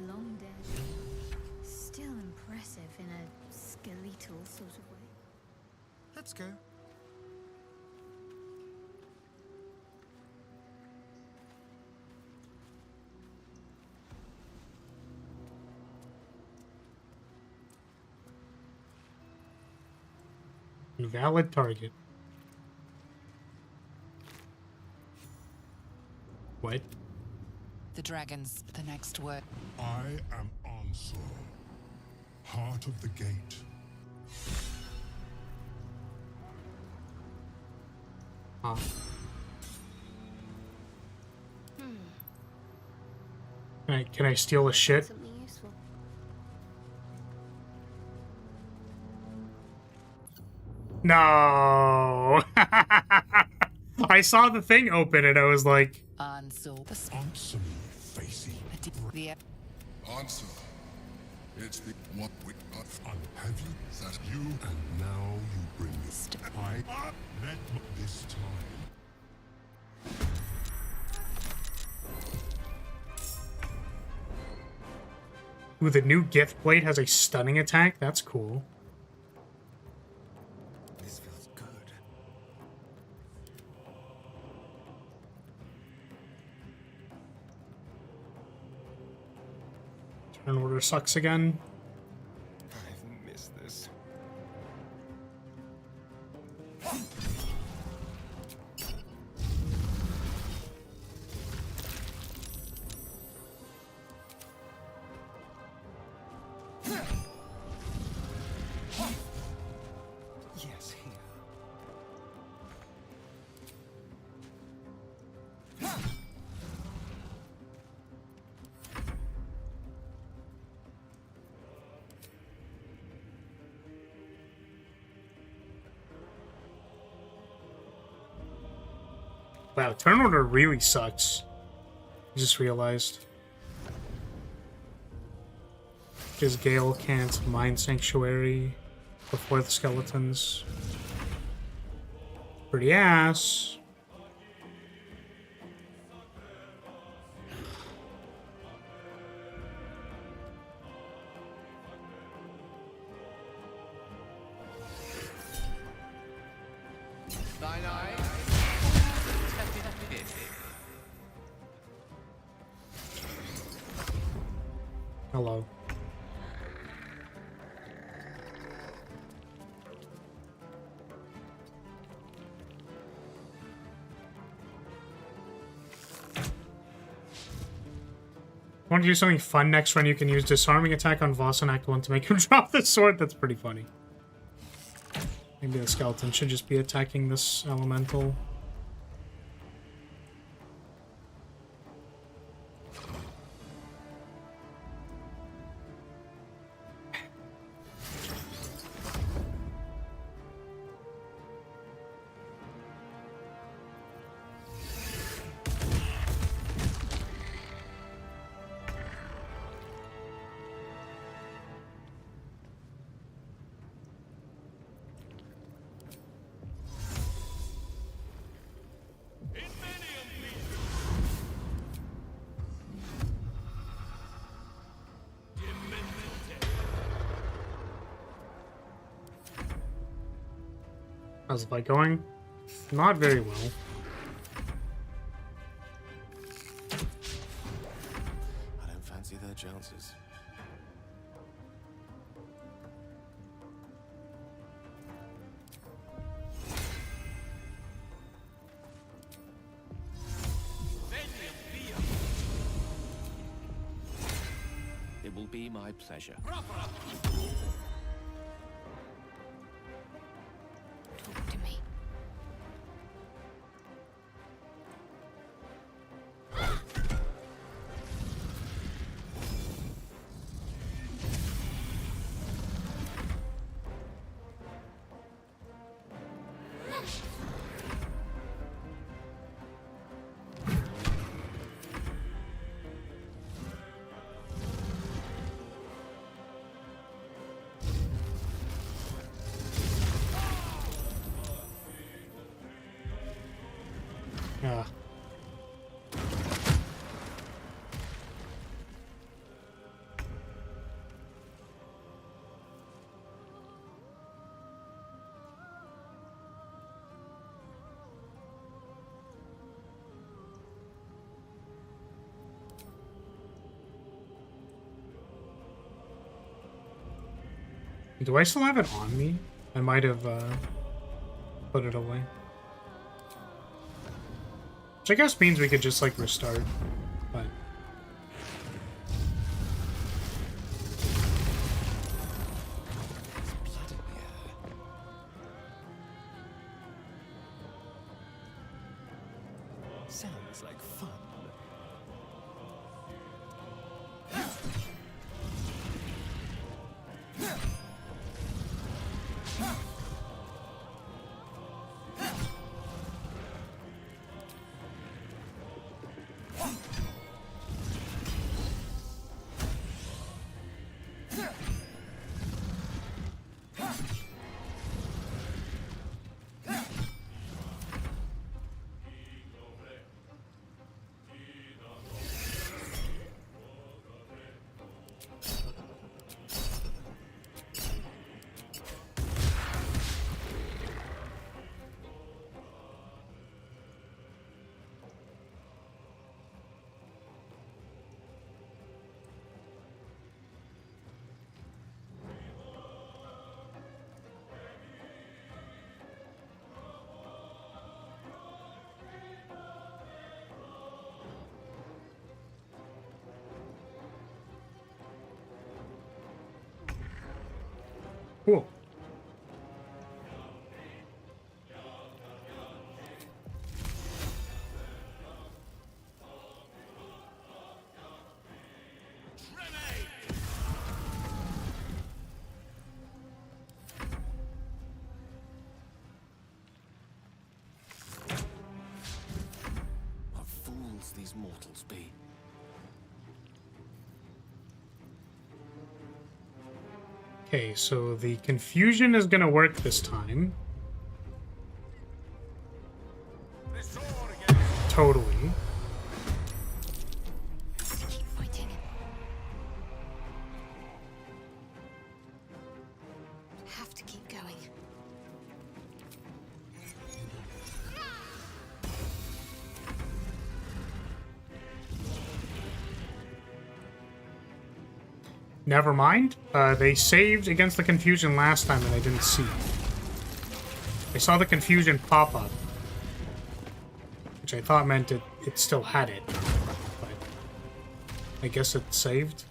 Long dead. Still impressive in a skeletal sort of way. Let's go. Invalid target. What? The dragon's the next word. I am Ansel, heart of the gate. Huh. Can I steal a shit? Something useful. No. I saw the thing open and I was like, Ansel. Answer me, Facey. Answer. It's the what we Have you that you and now you bring this. Let this time. ooh, the new gift plate has a stunning attack. That's cool. This feels good. Turn order sucks again. I've missed this. Yes, here. Wow, turn order really sucks. I just realized. Because Gale can't mine Sanctuary before the skeletons. Pretty ass. Thine eye. Hello. Want to do something fun next run? You can use Disarming Attack on Voss in Act 1 to make him drop the sword. That's pretty funny. Maybe the skeleton should just be attacking this elemental. How's the fight going? Not very well. I don't fancy their chances. It will be my pleasure. Talk to me. Yeah. Do I still have it on me? I might have put it away. Which I guess means we could just like restart, but Sounds like fun. cool. What fools these mortals be. Okay, so the confusion is gonna work this time. Totally. Keep fighting. Have to keep going. Never mind. They saved against the confusion last time and I didn't see it. I saw the confusion pop up, which I thought meant it still had it, but I guess it saved.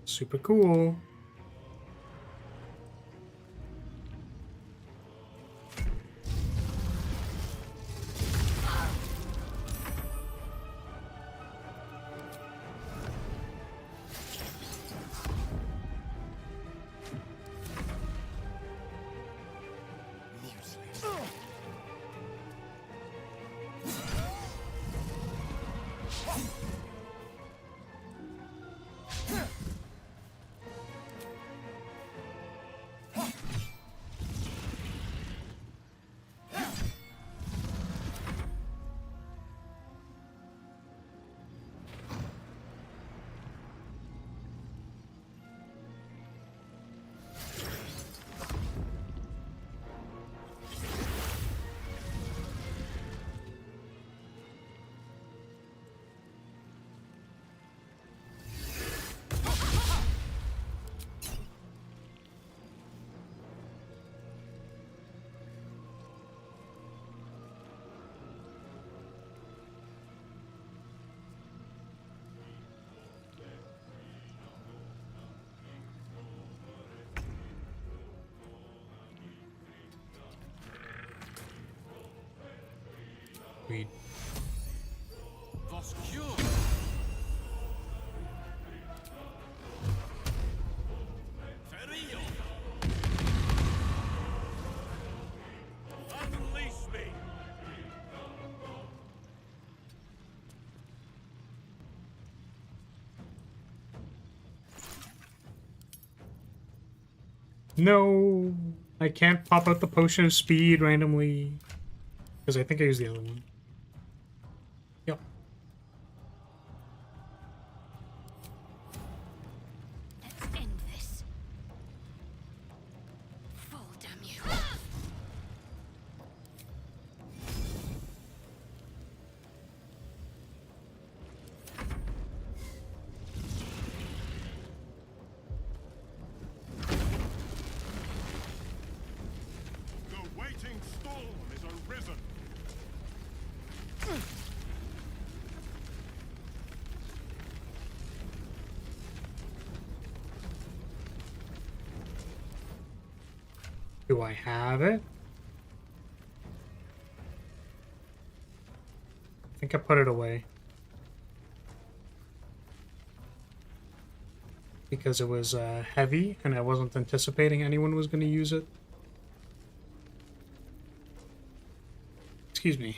Super cool. Sweet. Unleash me! No, I can't pop out the potion of speed randomly because I think I used the other one. Yep. Let's end this. Fall, damn you. The waiting storm is arisen. Do I have it? I think I put it away. Because it was heavy and I wasn't anticipating anyone was going to use it. Excuse me.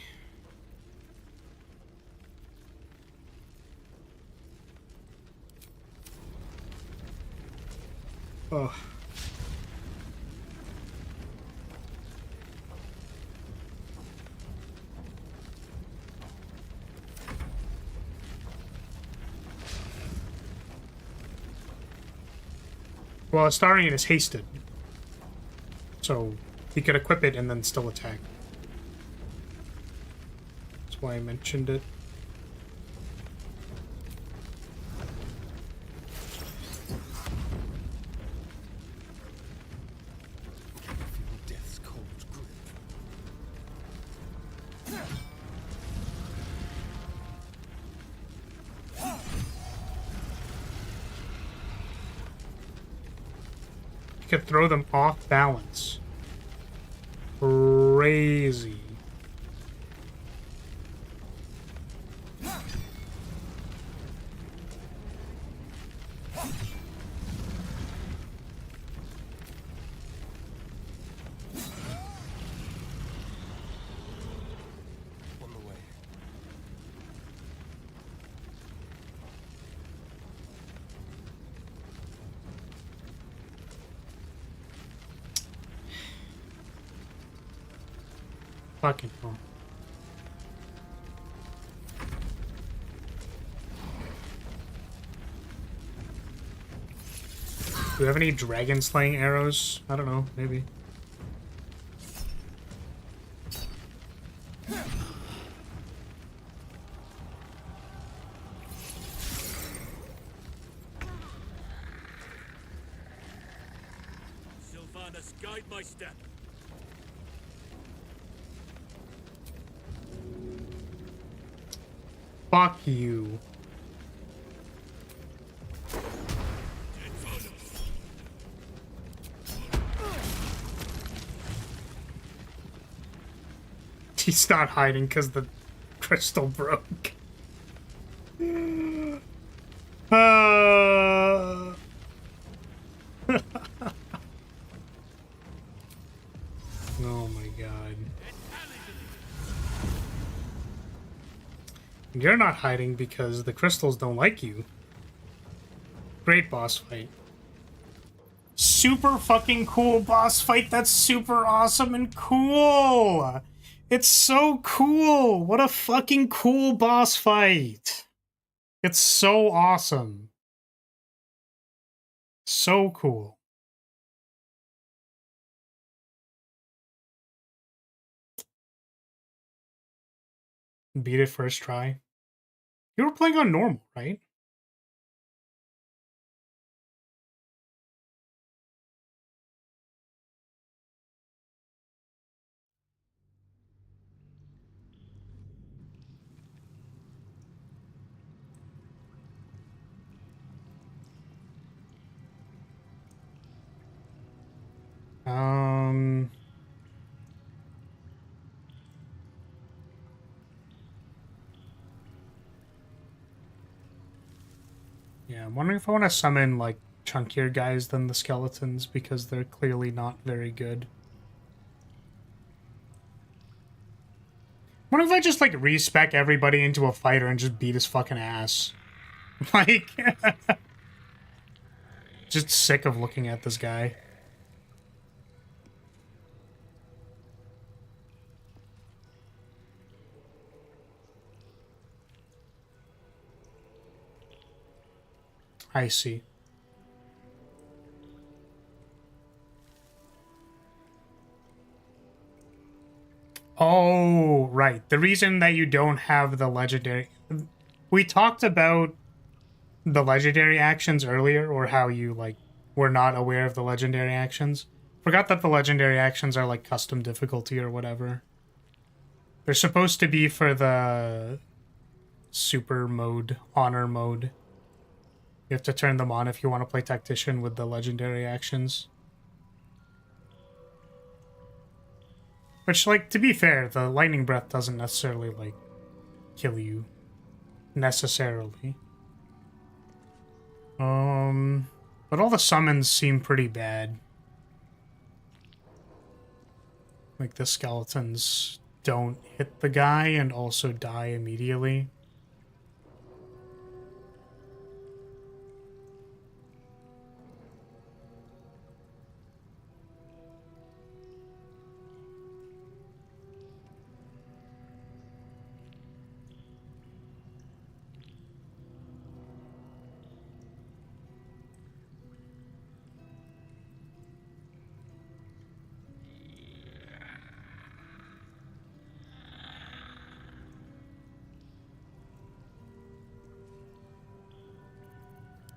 Oh. Well, starring it is hasted. So he could equip it and then still attack. That's why I mentioned it. Death's cold grip. You could throw them off balance. Crazy. On the way. Fucking hell. Do we have any dragon slaying arrows? I don't know, maybe. Sylvanas, guide my step. Fuck you. He's not hiding because the crystal broke. Oh my god. You're not hiding because the crystals don't like you. Great boss fight. Super fucking cool boss fight. That's super awesome and cool. It's so cool. What a fucking cool boss fight. It's so awesome. So cool. Beat it first try. You were playing on normal, right? Yeah, I'm wondering if I want to summon, like, chunkier guys than the skeletons, because they're clearly not very good. What if I just, like, respec everybody into a fighter and just beat his fucking ass? Like, just sick of looking at this guy. I see. Oh, right. The reason that you don't have the legendary... We talked about the legendary actions earlier, or how you, like, were not aware of the legendary actions. Forgot that the legendary actions are, like, custom difficulty or whatever. They're supposed to be for the super mode, honor mode. You have to turn them on if you want to play tactician with the legendary actions. Which, like, to be fair, the lightning breath doesn't necessarily, like, kill you. Necessarily. But all the summons seem pretty bad. Like, the skeletons don't hit the guy and also die immediately.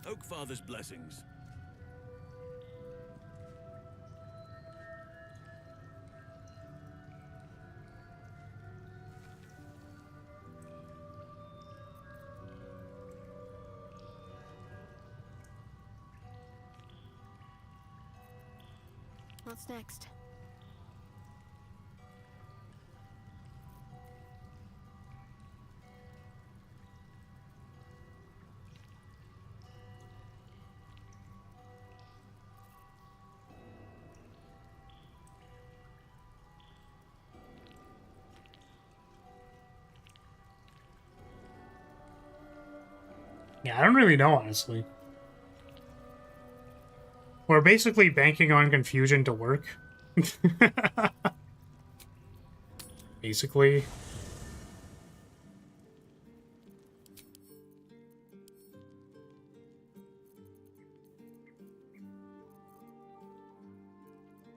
Oakfather's blessings. What's next? Yeah, I don't really know, honestly. We're basically banking on confusion to work. Basically.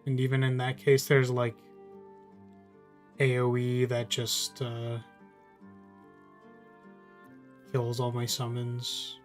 And even in that case, there's like AoE that just kills all my summons.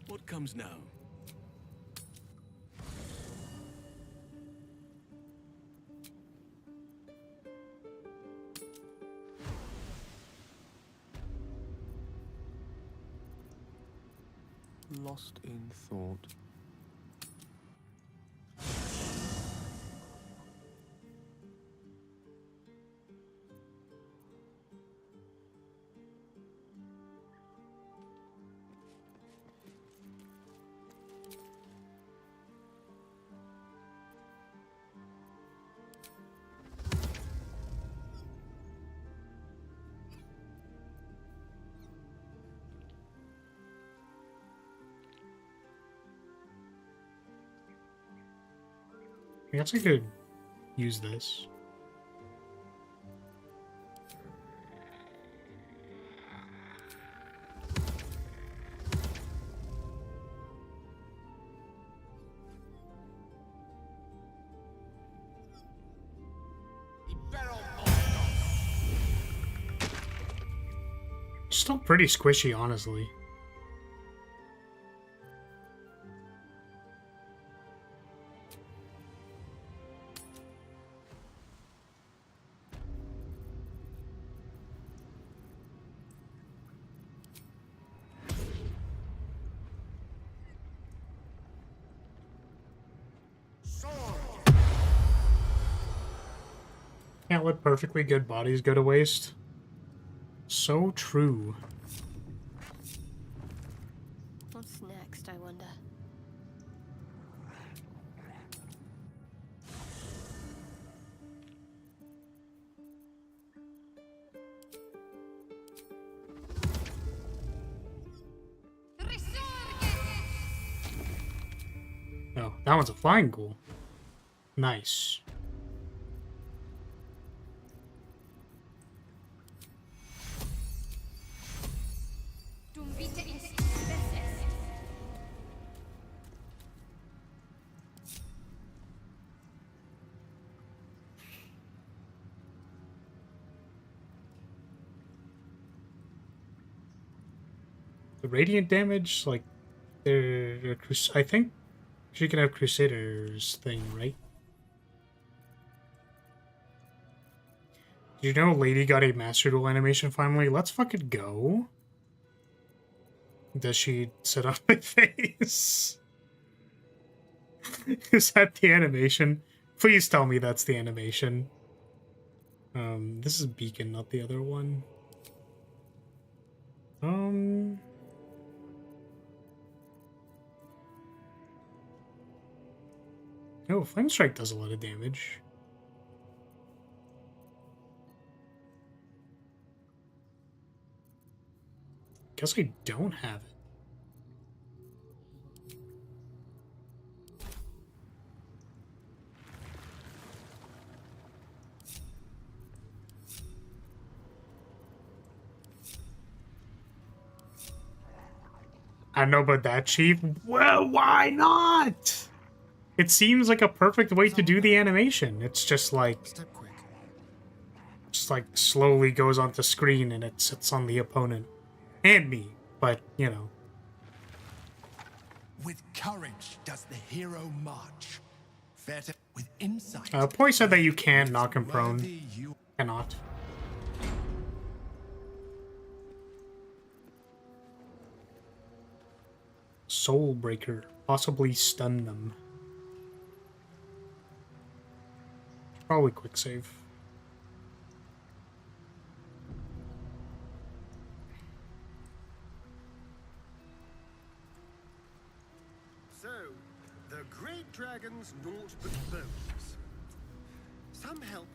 What comes now? Lost in thought. I guess I could use this. Still pretty squishy, honestly. Can't let perfectly good bodies go to waste. So true. What's next, I wonder? Oh, that one's a flying ghoul. Nice. The radiant damage, like, I think she can have Crusader's thing, right? Did you know Lady got a Master Duel animation finally? Let's fucking go. Does she sit on my face? Is that the animation? Please tell me that's the animation. This is Beacon, not the other one. Oh, Flame Strike does a lot of damage. Guess I don't have it. I know about that, Chief. Well, why not? It seems like a perfect way to do the animation. It's just like... Just like slowly goes onto screen and it sits on the opponent. And me, but, you know. With courage does the hero march. With insight. Poi said that you can knock him prone. Cannot. Soul Breaker. Possibly stun them. Probably quick save. So, the great dragon's naught but bones. Some help.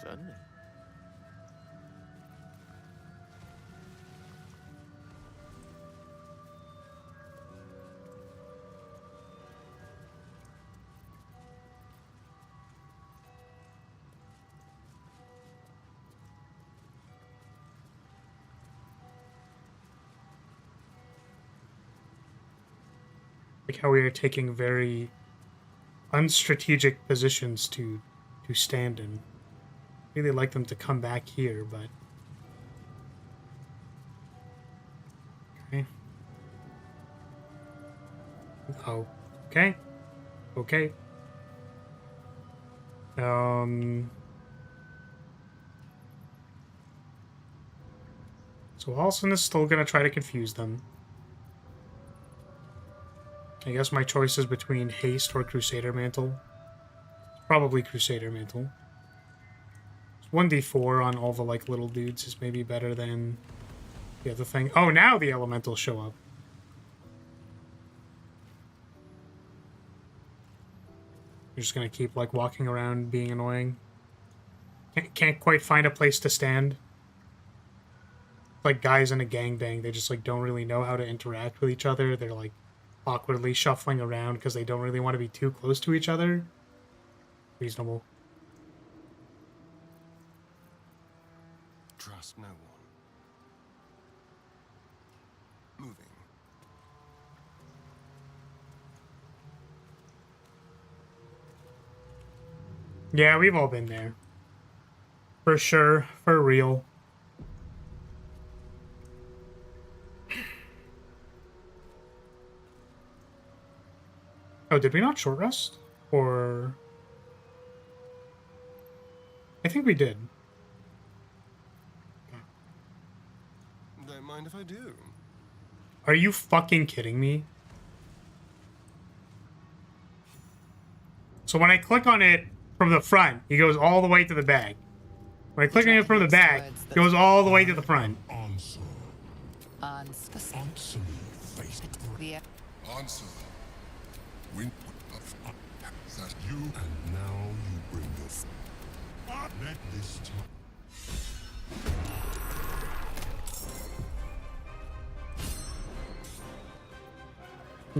Certainly. Like how we are taking very unstrategic positions to stand in. Really like them to come back here, but okay. Oh, okay. Okay. So Halson is still gonna try to confuse them. I guess my choice is between Haste or Crusader Mantle. Probably Crusader Mantle. 1d4 on all the like little dudes is maybe better than the other thing. Oh, now the elementals show up. You're just gonna keep like walking around being annoying. Can't quite find a place to stand. Like guys in a gangbang, they just like don't really know how to interact with each other. They're like awkwardly shuffling around because they don't really want to be too close to each other. Reasonable. Trust no one. Moving. Yeah, we've all been there. For sure. For real. Oh, did we not short rest? Or... I think we did. Don't mind if I do. Are you fucking kidding me? So when I click on it from the front, it goes all the way to the back. When I click on it from the back, it goes all the way to the front. Answer. Answer me, face it. Answer. That you, and now you bring this. Let this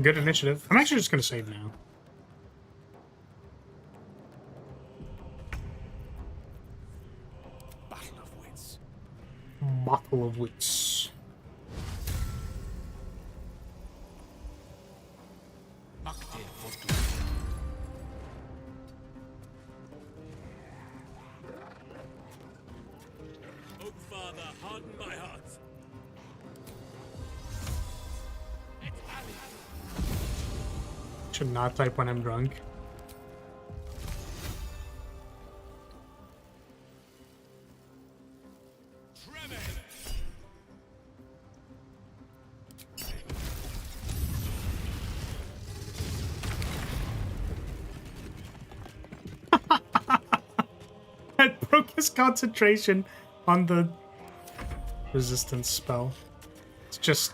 Good initiative. I'm actually just gonna save now. Battle of wits. Battle of wits. Oh, Father, harden my heart. Should not type when I'm drunk. It broke his concentration on the resistance spell. It's just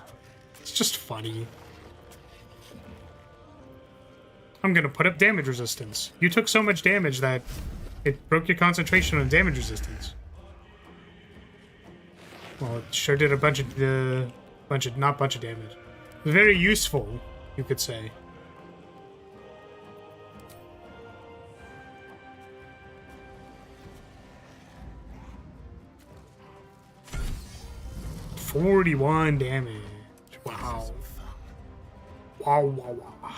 funny. I'm gonna put up damage resistance. You took so much damage that it broke your concentration on damage resistance. Well, it sure did a bunch of not bunch of damage. It was very useful, you could say. $41 damage. Wow. Wow, wow, wow.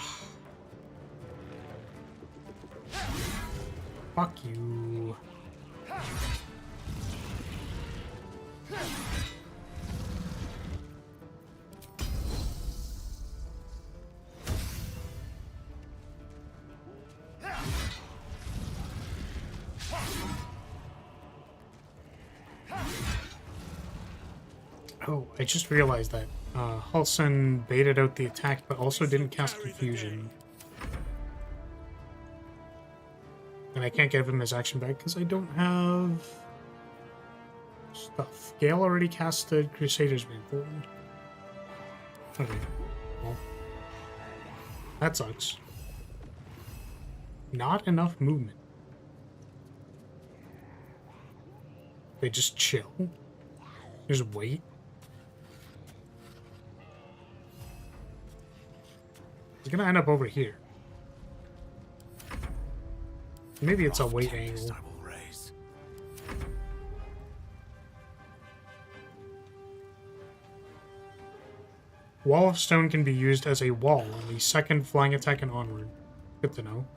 Fuck you. Oh, I just realized that Halson baited out the attack, but also didn't cast Confusion. And I can't give him his action back because I don't have stuff. Gale already casted Crusader's Mantle. Okay, well, that sucks. Not enough movement. They just chill. Just wait. It's gonna end up over here. Maybe it's a weight angle. Wall of Stone can be used as a wall on the second flying attack and onward. Good to know.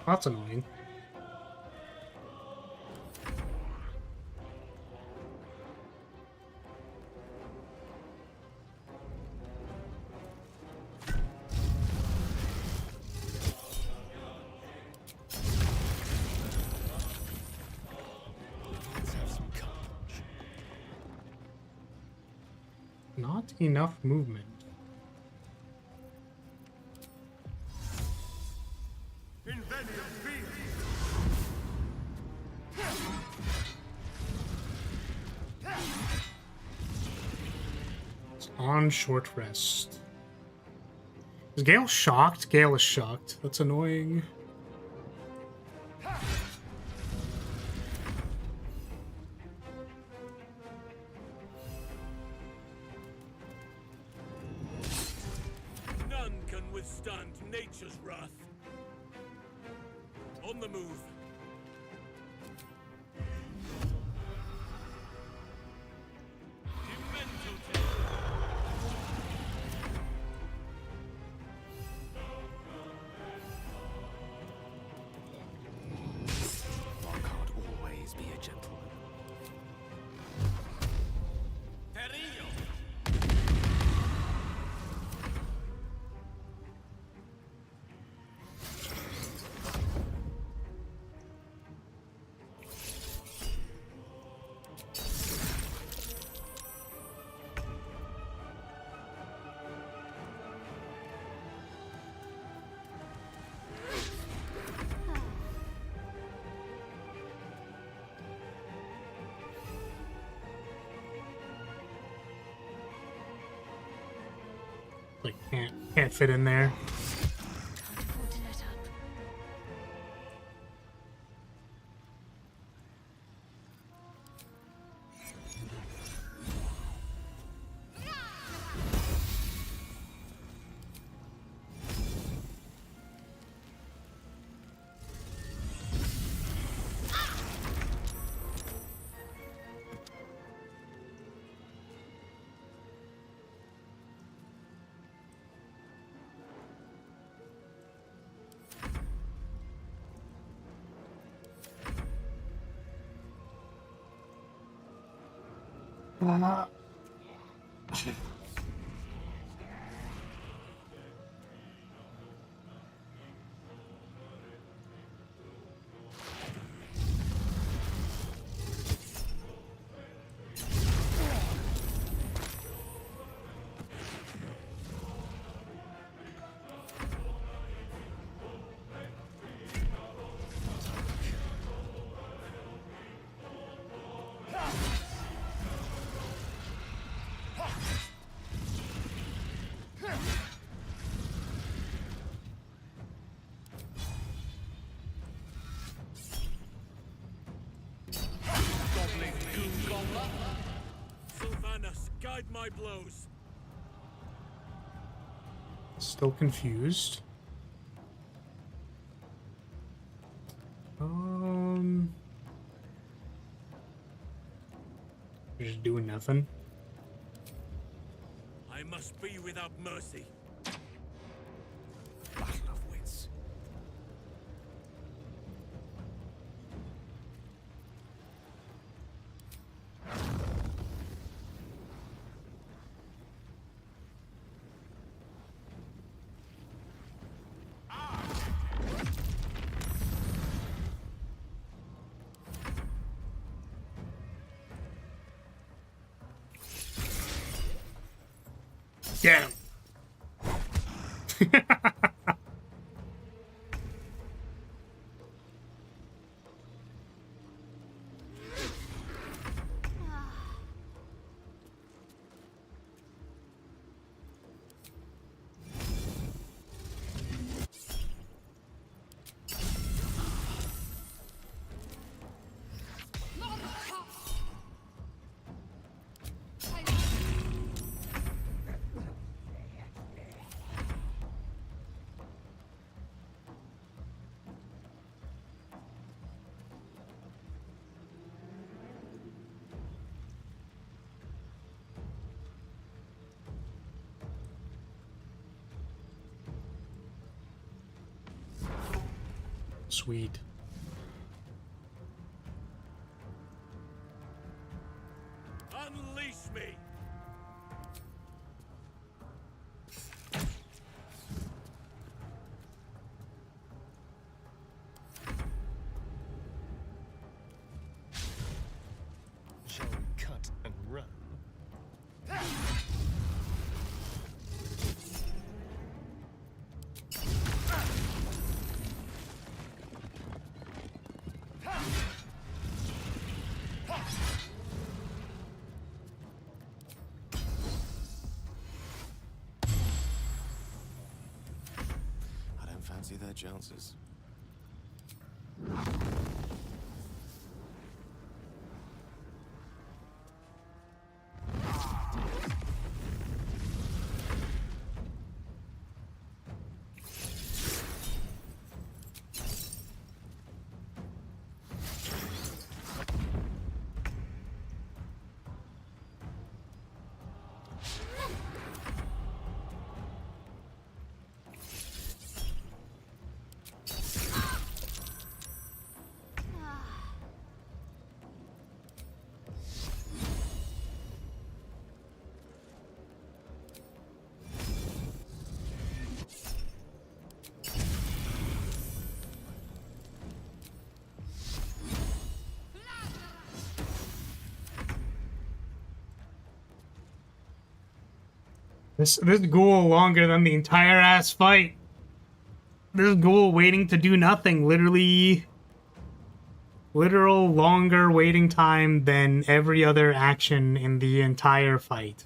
That's annoying. Not enough movement. It's on short rest. Is Gale shocked? Gale is shocked. That's annoying. None can withstand nature's wrath. On the move. Lockhart always be a gentleman. Like can't fit in there. Sylvanas, guide my blows. Still confused. Just doing nothing. I must be without mercy. Battle of wits. Get him. Sweet. Unleash me! Shall we cut and run? I don't fancy their chances. This ghoul longer than the entire ass fight. This ghoul waiting to do nothing, literal longer waiting time than every other action in the entire fight.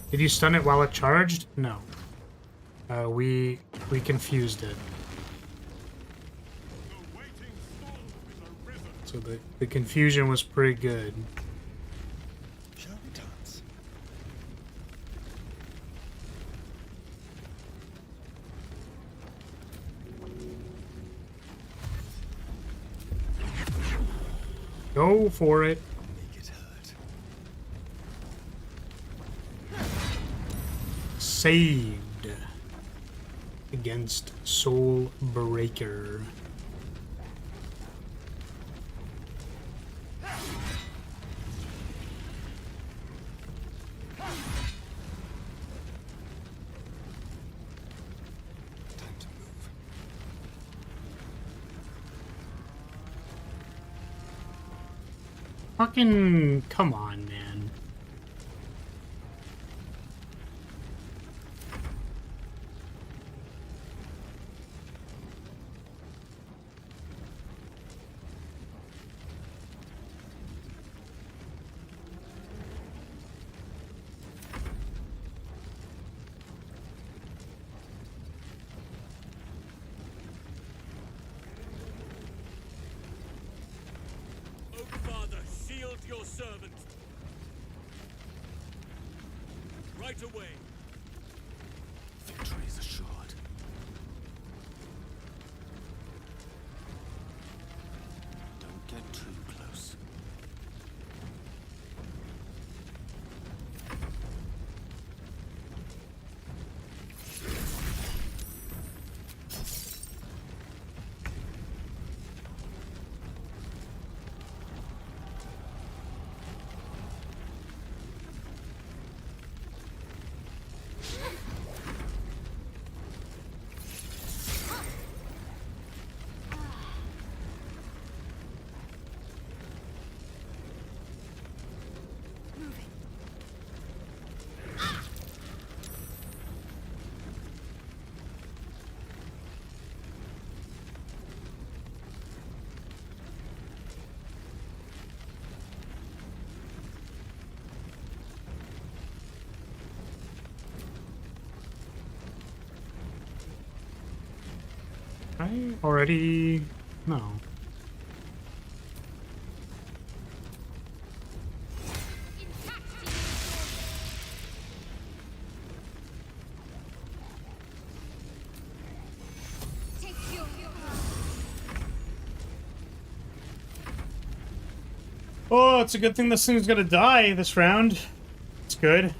Did you stun it while it charged? No. We confused it. So the confusion was pretty good. Shall we dance? Go for it. Make it hurt. Saved against Soul Breaker. Fucking come on, man. Oh, Father, shield your servant. Right away. Victory is assured. Don't get too close. I already... no. Oh, it's a good thing this thing's gonna die this round. It's good.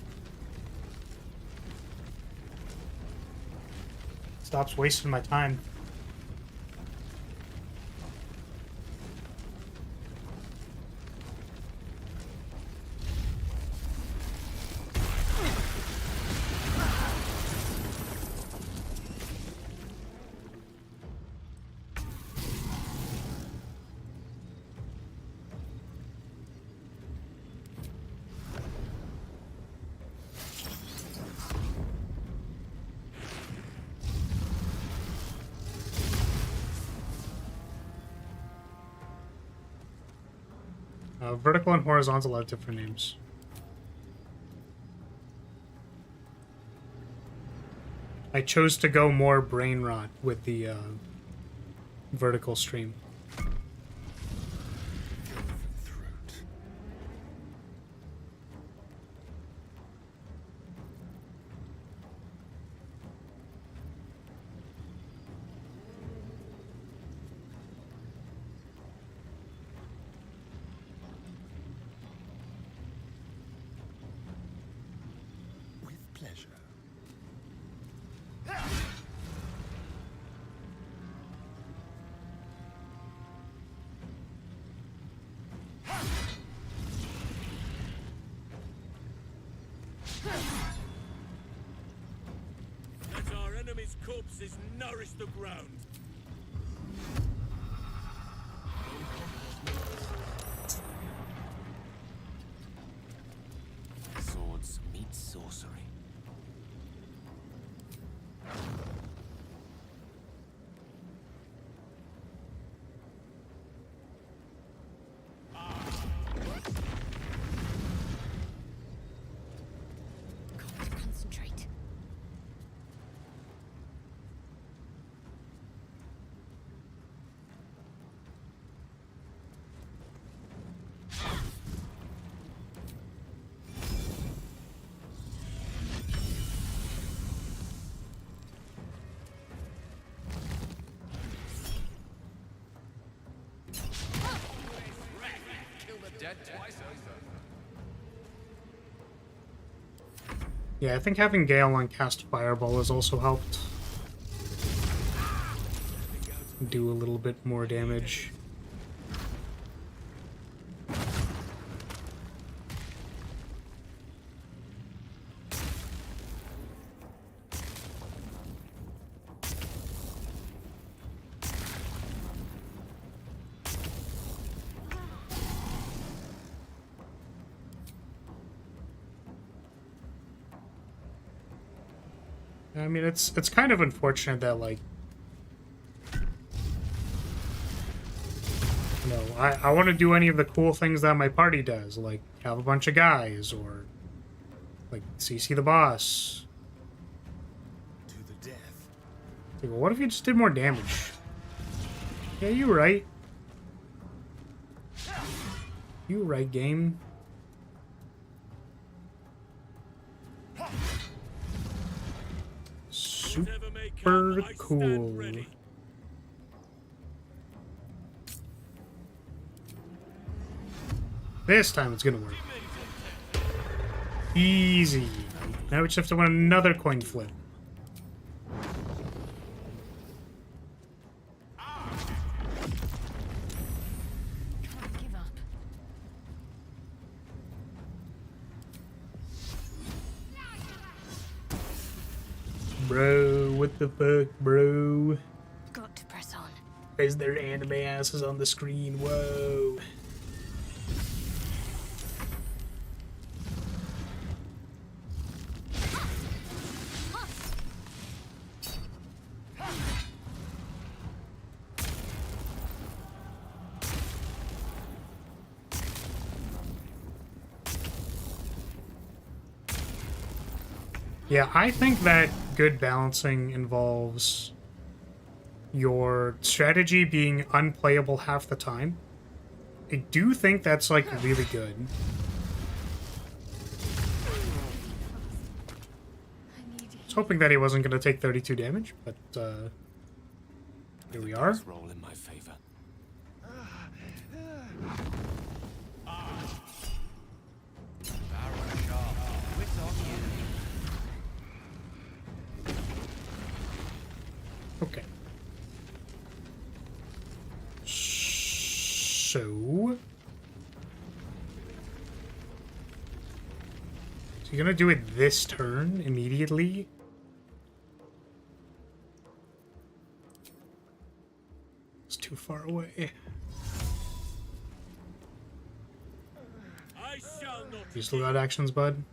stops wasting my time. Vertical and horizontal have different names. I chose to go more brain rot with the vertical stream. Let our enemy's corpses nourish the ground. Swords meet sorcery. Concentrate. Dead twice over. Yeah, I think having Gale on cast Fireball has also helped do a little bit more damage. I mean, it's kind of unfortunate that, like, you know, I want to do any of the cool things that my party does, like have a bunch of guys, or like CC the boss. To the death. Like, well, what if you just did more damage? Yeah, you right. You right, game. Super cool. This time it's gonna work. Easy. Now we just have to win another coin flip. Bro, what the fuck, bro? Got to press on. Is there anime asses on the screen? Whoa. Yeah, I think that good balancing involves your strategy being unplayable half the time. I do think that's, like, really good. I was hoping that he wasn't going to take 32 damage, but here we are. Roll in my favor. Okay. So... Is he gonna do it this turn immediately? It's too far away. You still got actions, bud?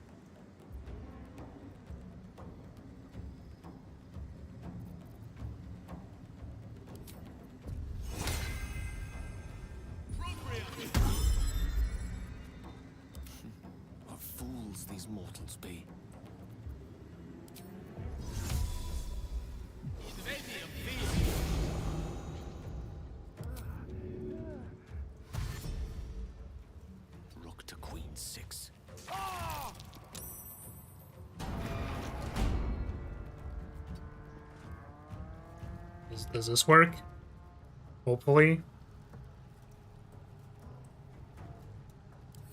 What fools these mortals be. Rook to queen 6. Does this work? Hopefully.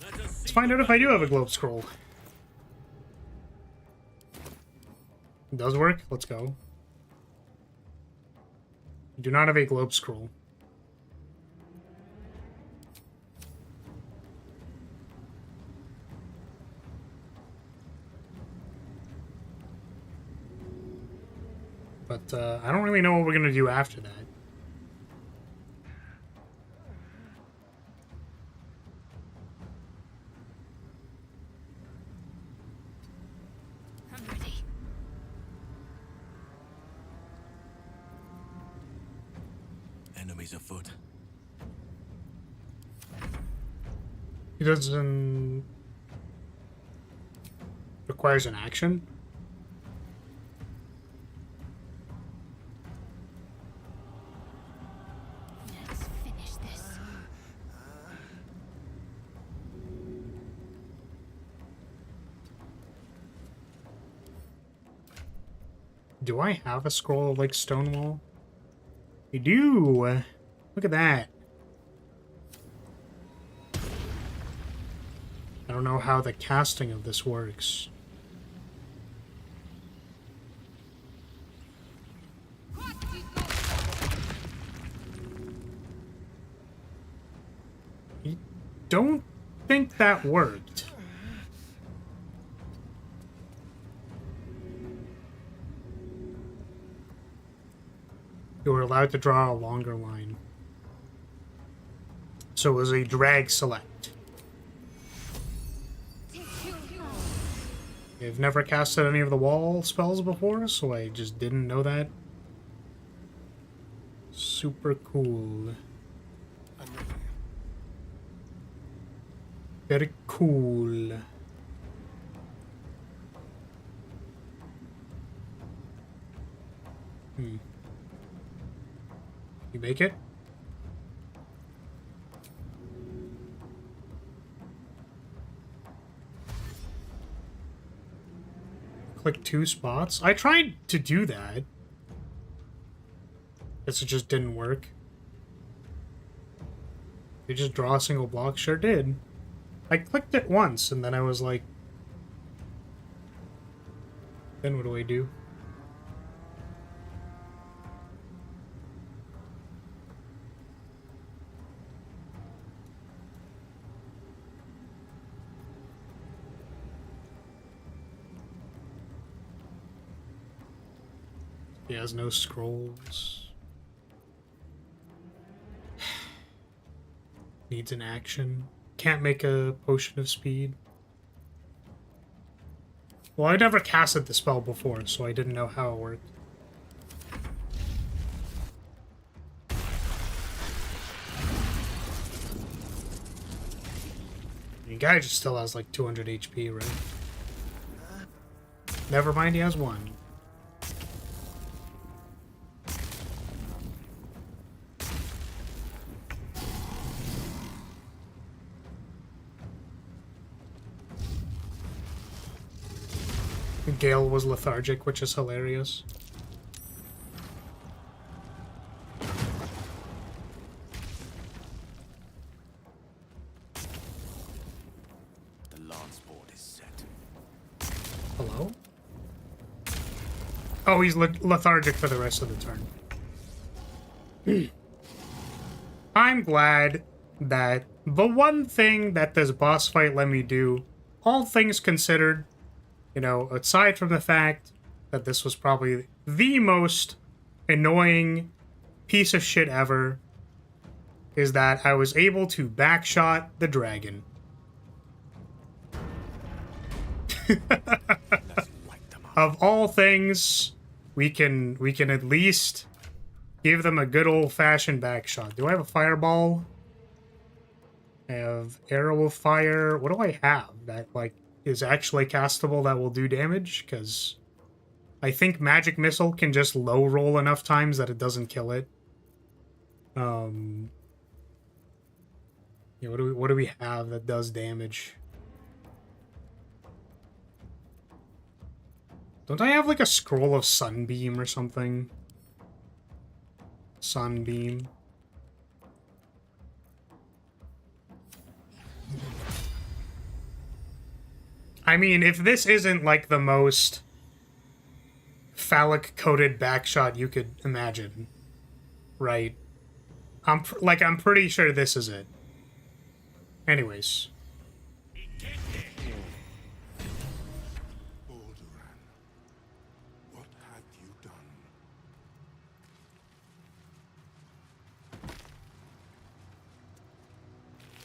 Let's find out if I do have a globe scroll. It does work? Let's go. I do not have a globe scroll. But I don't really know what we're going to do after that. I'm ready. Enemies afoot. He doesn't... Requires an action? Let's finish this. Do I have a scroll of, like, Stonewall? I do! Look at that. I don't know how the casting of this works. I don't think that worked. You were allowed to draw a longer line. So it was a drag select. I've never casted any of the wall spells before, so I just didn't know that. Super cool. Very cool. You make it? Click 2 spots. I tried to do that. Guess it just didn't work. You just draw a single block? Sure did. I clicked it once and then I was like, then what do I do? He has no scrolls. Needs an action. Can't make a potion of speed. Well, I never casted the spell before, so I didn't know how it worked. The guy just still has like 200 HP, right? Never mind, he has 1. Gale was lethargic, which is hilarious. The lance board is set. Hello? Oh, he's lethargic for the rest of the turn. I'm glad that the one thing that this boss fight let me do, all things considered, you know, aside from the fact that this was probably the most annoying piece of shit ever, is that I was able to backshot the dragon. Of all things, we can at least give them a good old-fashioned backshot. Do I have a fireball? I have arrow of fire. What do I have that, like, is actually castable that will do damage? Because I think magic missile can just low roll enough times that it doesn't kill it. Yeah, what do we have that does damage? Don't I have like a scroll of sunbeam or something? Sunbeam. I mean, if this isn't like the most phallic-coated backshot you could imagine, right? I'm pretty sure this is it. Anyways. What have you done?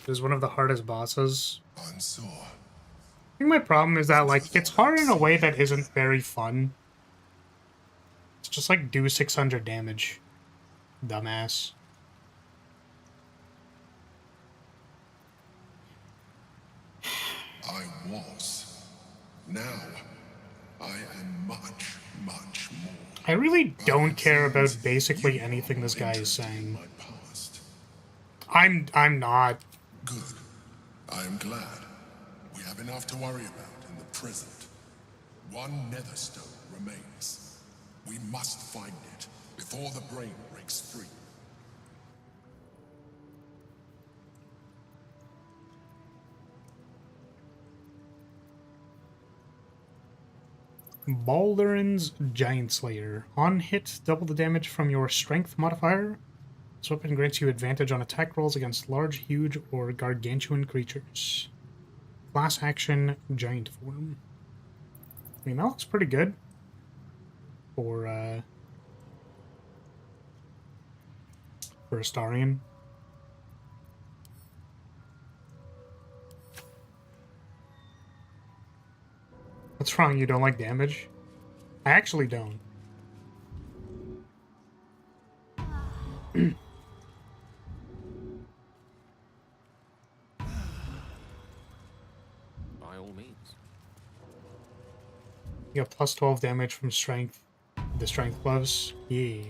This is one of the hardest bosses. Unsure. I think my problem is that, like, it's hard in a way that isn't very fun. It's just like do 600 damage. Dumbass. I was. Now, I am much, much more. I really don't care about basically anything this guy is saying. I'm not. Good. I am glad. We have enough to worry about in the present. One netherstone remains. We must find it before the brain breaks free. Baldur's Giant Slayer. On hit, double the damage from your strength modifier. This weapon grants you advantage on attack rolls against large, huge, or gargantuan creatures. Class action, giant form. I mean, that looks pretty good. For a Astarian. What's wrong? You don't like damage? I actually don't. By all means. You got plus 12 damage from strength. The strength gloves. Yeah.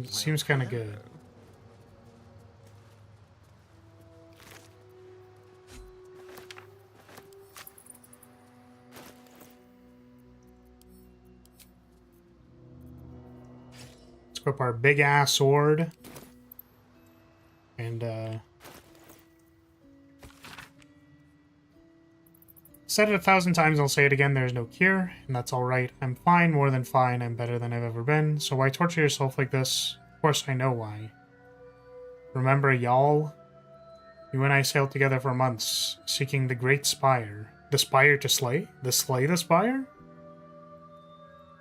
Seems kind of good. Let's equip our big ass sword. And said it 1,000 times, I'll say it again, there's no cure, and that's alright. I'm fine, more than fine, I'm better than I've ever been, so why torture yourself like this? Of course I know why. Remember, y'all? You and I sailed together for months, seeking the Great Spire. The Spire to slay? The Spire?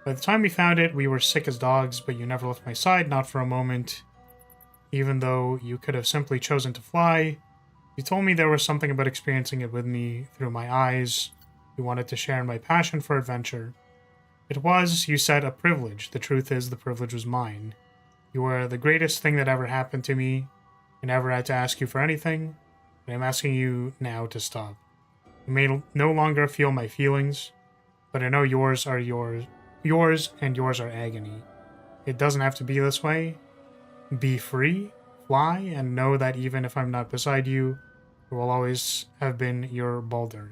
By the time we found it, we were sick as dogs, but you never left my side, not for a moment. Even though you could have simply chosen to fly, you told me there was something about experiencing it with me through my eyes. You wanted to share in my passion for adventure. It was, you said, a privilege. The truth is, the privilege was mine. You were the greatest thing that ever happened to me. I never had to ask you for anything, and I'm asking you now to stop. You may no longer feel my feelings, but I know yours are yours, and yours are agony. It doesn't have to be this way. Be free. Fly, and know that even if I'm not beside you, I will always have been your Baldur.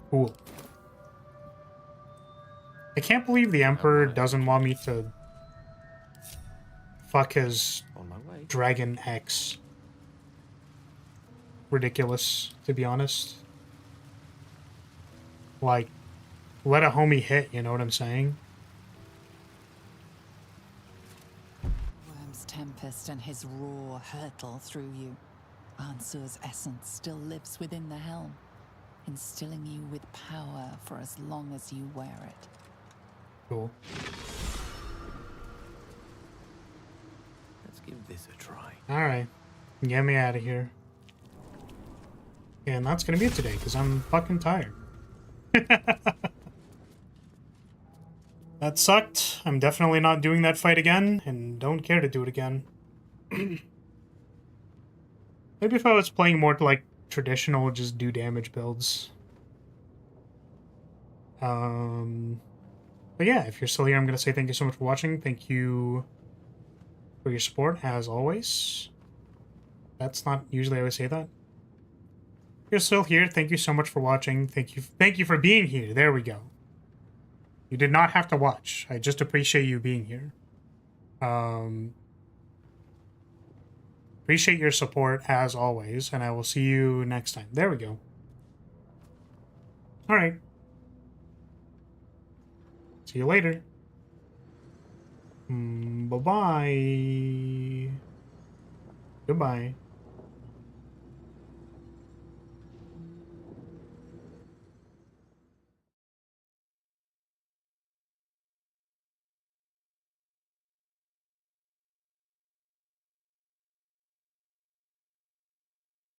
Cool. I can't believe the Emperor doesn't want me to fuck his Dragon X. Ridiculous, to be honest. Like, let a homie hit, you know what I'm saying? tempest and his roar hurtle through you, Ansur's essence still lives within the helm, instilling you with power for as long as you wear it. Cool. Let's give this a try. Alright. Get me out of here. And that's gonna be it today, because I'm fucking tired. That sucked. I'm definitely not doing that fight again, and don't care to do it again. Maybe if I was playing more like traditional, just do damage builds. But yeah, if you're still here, I'm gonna say thank you so much for watching. Thank you for your support, as always. That's not usually I always say that. If you're still here, thank you so much for watching. Thank you for being here. There we go. You did not have to watch. I just appreciate you being here. Appreciate your support, as always, and I will see you next time. There we go. Alright. See you later. Bye-bye. Goodbye.